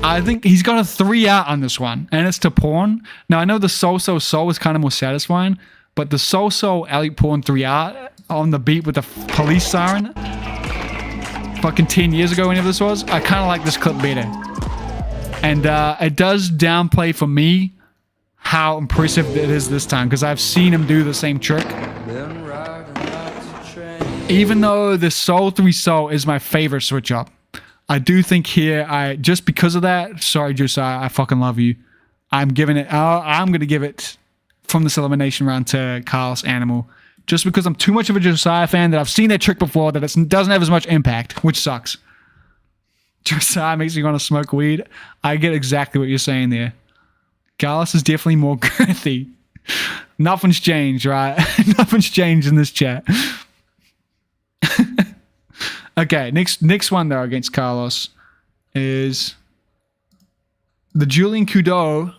I think he's got a 3 out on this one. And it's to pawn. Now, I know the Soul is kind of more satisfying. But the Soul alley pawn 3 out on the beat with the police siren. Fucking 10 years ago, whenever this was. I kind of like this clip better. And it does downplay for me how impressive it is this time. Because I've seen him do the same trick. Even though the Soul 3 Soul is my favorite switch up. I do think here, just because of that, sorry Josiah, I fucking love you. I'm giving it, I'm going to give it from this elimination round to Carlos Animal. Just because I'm too much of a Josiah fan that I've seen that trick before that it doesn't have as much impact, which sucks. Josiah makes me want to smoke weed. I get exactly what you're saying there. Carlos is definitely more girthy. Nothing's changed, right? Nothing's changed in this chat. Okay, next one though against Carlos is the Julian Kudo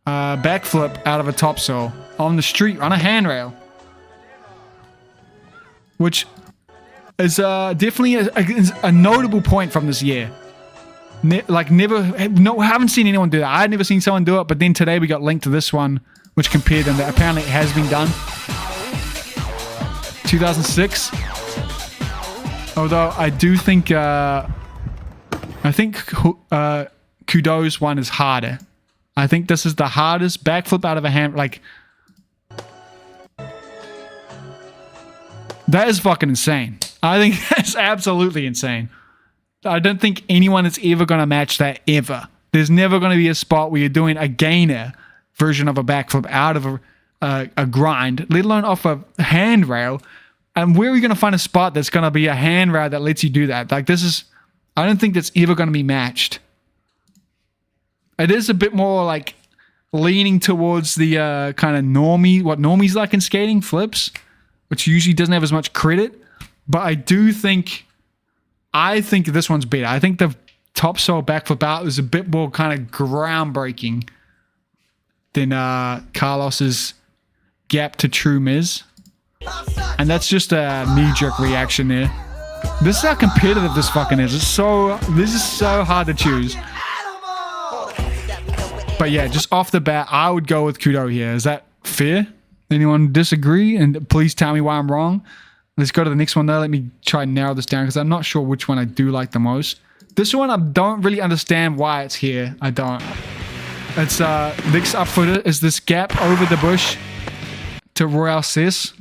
backflip out of a topsail on the street on a handrail, which is definitely a notable point from this year. Haven't seen anyone do that. I had never seen someone do it, but then today we got linked to this one, which compared them that apparently it has been done. 2006. Although I do think Kudo's one is harder. I think this is the hardest backflip out of a hand. Like, that is fucking insane. I think that's absolutely insane. I don't think anyone is ever going to match that ever. There's never going to be a spot where you're doing a gainer version of a backflip out of a grind, let alone off a handrail. And where are you going to find a spot that's going to be a handrail that lets you do that? Like, this is, I don't think that's ever going to be matched. It is a bit more like leaning towards the kind of what normies like in skating, flips, which usually doesn't have as much credit. But I think this one's better. I think the topsail backflip out is a bit more kind of groundbreaking than Carlos's gap to true Miz. And that's just a knee-jerk reaction there. This is how competitive this fucking is. This is so hard to choose. But yeah, just off the bat, I would go with Kudo here. Is that fair? Anyone disagree? And please tell me why I'm wrong. Let's go to the next one though. Let me try and narrow this down because I'm not sure which one I do like the most. This one, I don't really understand why it's here. I don't. It's next up footer is this gap over the bush to Royale Cess.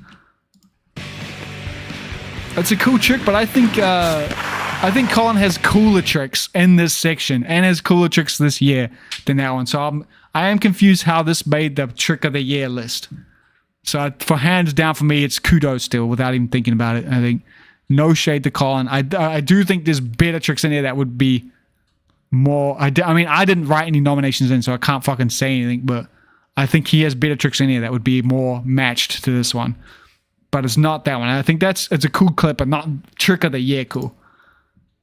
It's a cool trick, but I think Colin has cooler tricks in this section and has cooler tricks this year than that one. So I am confused how this made the trick of the year list. So for hands down for me, it's Kudo still without even thinking about it. I think no shade to Colin. I do think there's better tricks in there that would be more. I mean, I didn't write any nominations in, so I can't fucking say anything. But I think he has better tricks in here that would be more matched to this one. But it's not that one. I think it's a cool clip, but not trick of the year cool.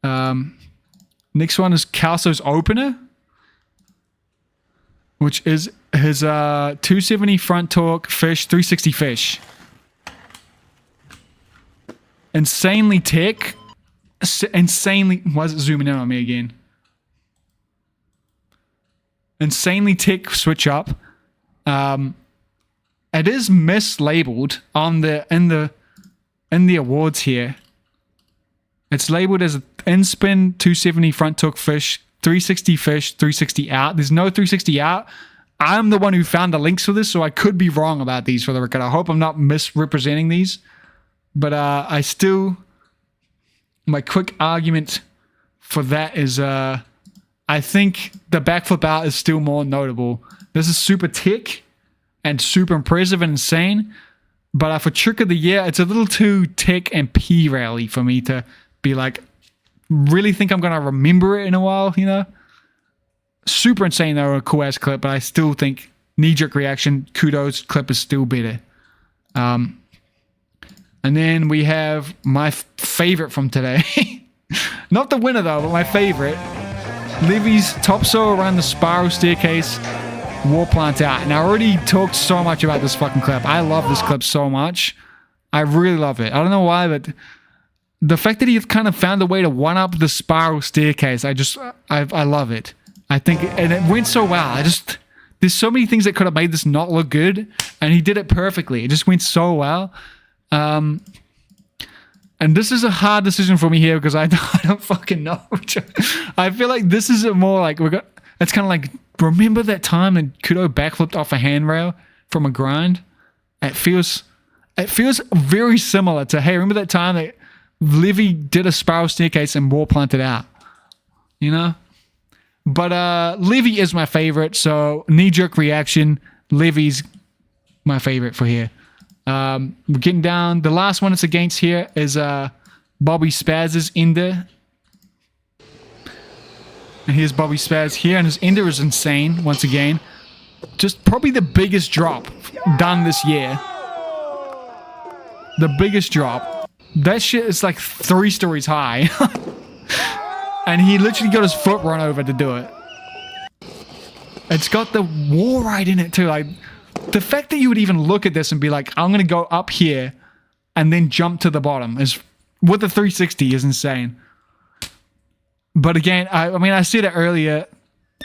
Next one is Kelso's opener, which is his 270 front torque fish, 360 fish. Insanely tech. Insanely... Why is it zooming in on me again? Insanely tech switch up. It is mislabeled on in the awards here. It's labeled as in spin 270 front torque fish, 360 fish, 360 out. There's no 360 out. I'm the one who found the links for this, so I could be wrong about these for the record. I hope I'm not misrepresenting these. But my quick argument for that is I think the backflip out is still more notable. This is super tech and super impressive and insane. But for trick of the year, it's a little too tech and P-rally for me to be like, really think I'm going to remember it in a while, you know? Super insane though, a cool ass clip, but I still think knee-jerk reaction, Kudo's clip is still better. And then we have my favorite from today. Not the winner though, but my favorite. Levy's topsail around the spiral staircase, wall plant out. And I already talked so much about this fucking clip. I love this clip so much. I really love it. I don't know why, but the fact that he kind of found a way to one-up the spiral staircase, I love it. I think, and it went so well. There's so many things that could have made this not look good, and he did it perfectly. It just went so well. And this is a hard decision for me here because I don't fucking know. I feel like this is a more like it's kind of like, remember that time that Kudo backflipped off a handrail from a grind? It feels very similar to, hey, remember that time that Levy did a spiral staircase and wall planted out? You know? But Levi is my favorite, so knee-jerk reaction. Levi's my favorite for here. We're getting down. The last one it's against here is Bobi Spaz's Ender. And here's Bobi Spaz here, and his Ender is insane once again. Just probably the biggest drop done this year. The biggest drop. That shit is like 3 stories high. And he literally got his foot run over to do it. It's got the war ride in it too. Like, the fact that you would even look at this and be like, I'm going to go up here and then jump to the bottom is, with the 360, is insane. But again, I mean, I said it earlier.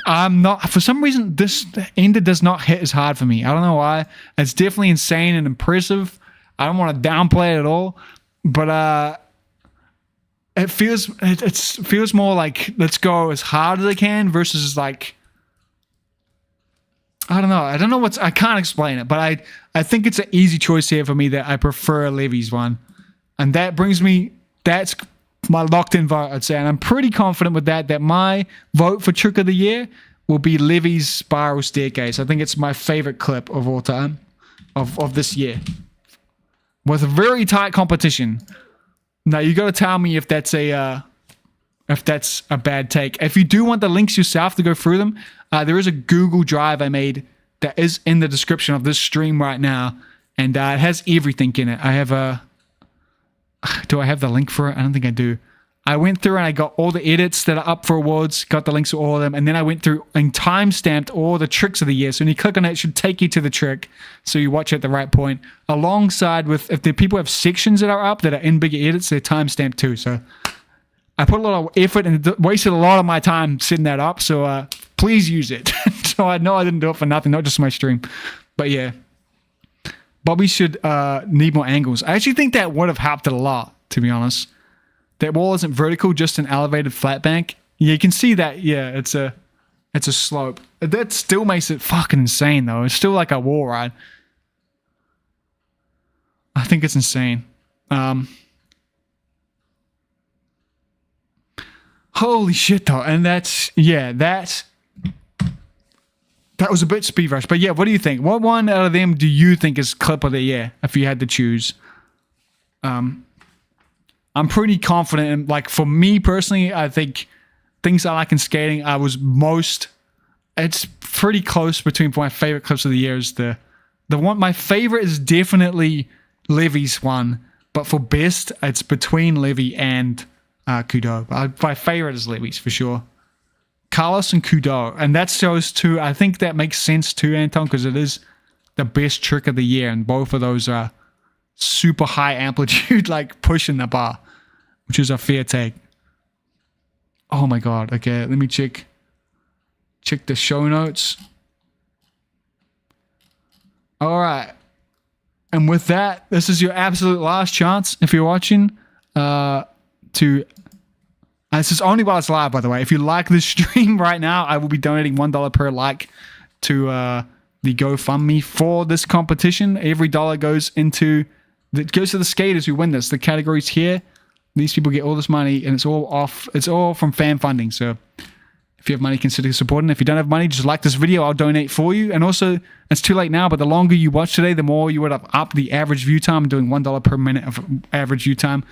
I'm not, for some reason, this Ender does not hit as hard for me. I don't know why. It's definitely insane and impressive. I don't want to downplay it at all. But it feels more like, let's go as hard as I can versus like, I don't know. I can't explain it, but I think it's an easy choice here for me that I prefer Levi's one. And that brings me, that's my locked in vote, I'd say. And I'm pretty confident with that my vote for Trick of the Year will be Levi's Spiral Staircase. I think it's my favorite clip of all time, of this year. With a very tight competition. Now, you got to tell me if that's a bad take. If you do want the links yourself to go through them, there is a Google Drive I made that is in the description of this stream right now, and it has everything in it. I have a... Do I have the link for it? I don't think I do. I went through and I got all the edits that are up for awards, got the links to all of them, and then I went through and time-stamped all the tricks of the year. So when you click on it, it should take you to the trick, so you watch it at the right point. Alongside with, if the people have sections that are up that are in bigger edits, they're time-stamped too. So I put a lot of effort and wasted a lot of my time setting that up, so please use it. So I know I didn't do it for nothing, not just my stream. But yeah. Bobi should need more angles. I actually think that would have helped it a lot, to be honest. That wall isn't vertical, just an elevated flat bank. Yeah, you can see that. Yeah, it's a slope. That still makes it fucking insane, though. It's still like a wall ride. I think it's insane. Holy shit, though. And that's, yeah, that was a bit speed rush. But yeah, what do you think? What one out of them do you think is clip of the year, if you had to choose? I'm pretty confident in, like, for me personally, I think things I like in skating, it's pretty close between my favorite clips of the year is the one. My favorite is definitely Levi's one, but for best, it's between Levi and Kudo. My favorite is Levi's for sure. Carlos and Kudo, and that shows too. I think that makes sense too, Anton, because it is the best trick of the year, and both of those are super high amplitude, like pushing the bar, which is a fair take. Oh my god. Okay, let me check the show notes. All right, and with that, this is your absolute last chance if you're watching to. This is only while it's live, by the way. If you like this stream right now, I will be donating $1 per like to the GoFundMe for this competition. Every dollar goes to the skaters who win this. The categories here, these people get all this money, and it's all from fan funding. So if you have money, consider supporting. If you don't have money, just like this video. I'll donate for you. And also, it's too late now, but the longer you watch today, the more you would have upped the average view time. I'm doing $1 per minute of average view time.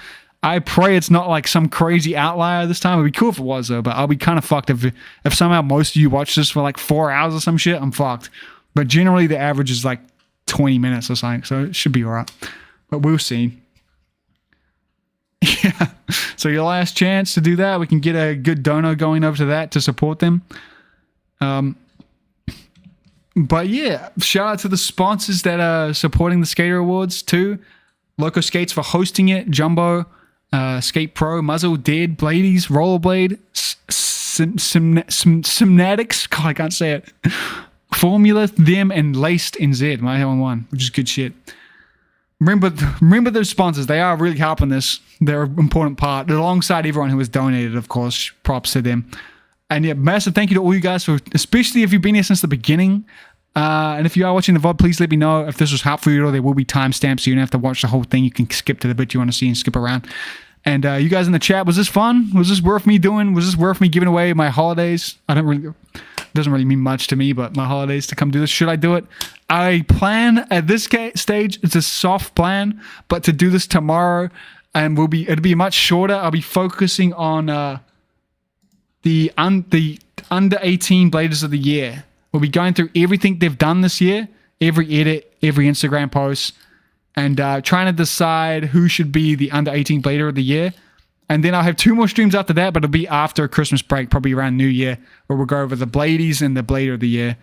I pray it's not like some crazy outlier this time. It'd be cool if it was, though, but I'll be kind of fucked if somehow most of you watch this for like 4 hours or some shit. I'm fucked. But generally, the average is like 20 minutes or something, so it should be all right. But we'll see. Yeah. So your last chance to do that, we can get a good dono going over to that to support them. But yeah, shout out to the sponsors that are supporting the Skater Awards too. Loco Skates for hosting it. Jumbo. Skate Pro, Muzzle, Dead, Bladies, Rollerblade, Simnatics, God, I can't say it. Formula, Them, and Laced NZ, my own one, which is good shit. Remember those sponsors. They are really helping this. They're an important part, alongside everyone who has donated, of course. Props to them. And yeah, massive thank you to all you guys, especially if you've been here since the beginning. And if you are watching the VOD, please let me know if this was helpful for you, or there will be timestamps, so you don't have to watch the whole thing. You can skip to the bit you want to see and skip around. And you guys in the chat, was this fun? Was this worth me doing? Was this worth me giving away my holidays? Doesn't really mean much to me, but my holidays to come do this. Should I do it? I plan at this stage, it's a soft plan, but to do this tomorrow, and it'll be much shorter. I'll be focusing on the under 18 Bladers of the year. We'll be going through everything they've done this year, every edit, every Instagram post, and trying to decide who should be the under 18 Blader of the year. And then I'll have 2 more streams after that, but it'll be after Christmas break, probably around New Year, where we'll go over the Bladies and the Blader of the year.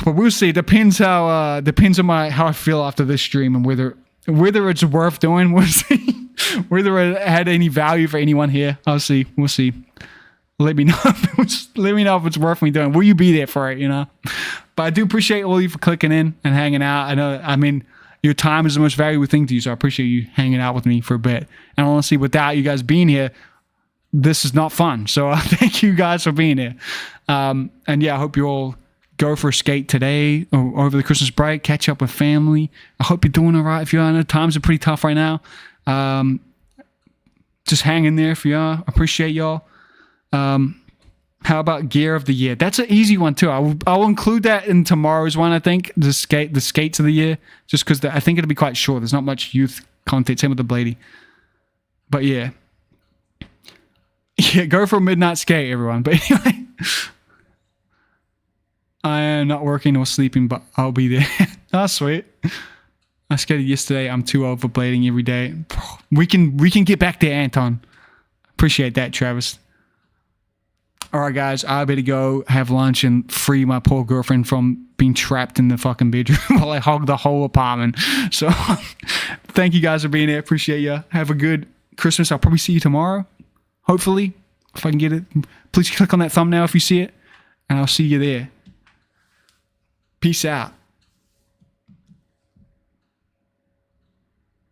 But we'll see. Depends on how I feel after this stream and whether it's worth doing. We'll see. Whether it had any value for anyone here. I'll see. We'll see. Let me know if it's worth me doing. Will you be there for it? But I do appreciate all of you for clicking in and hanging out. I mean, your time is the most valuable thing to you, so I appreciate you hanging out with me for a bit. And honestly, without you guys being here, this is not fun. So thank you guys for being here. And yeah, I hope you all go for a skate today or over the Christmas break, catch up with family. I hope you're doing all right. If you are, I know times are pretty tough right now. Just hang in there if you are. I appreciate y'all. How about gear of the year? That's an easy one too. I'll include that in tomorrow's one. I think the skates of the year, just because I think it'll be quite short. There's not much youth content. Same with the Blady. But yeah, go for a midnight skate, everyone. But anyway, I am not working or sleeping, but I'll be there. Oh, sweet. I skated yesterday. I'm too old for blading every day. We can get back there, Anton. Appreciate that, Travis. All right, guys, I better go have lunch and free my poor girlfriend from being trapped in the fucking bedroom while I hog the whole apartment. So thank you guys for being here. Appreciate you. Have a good Christmas. I'll probably see you tomorrow, hopefully, if I can get it. Please click on that thumbnail if you see it, and I'll see you there. Peace out.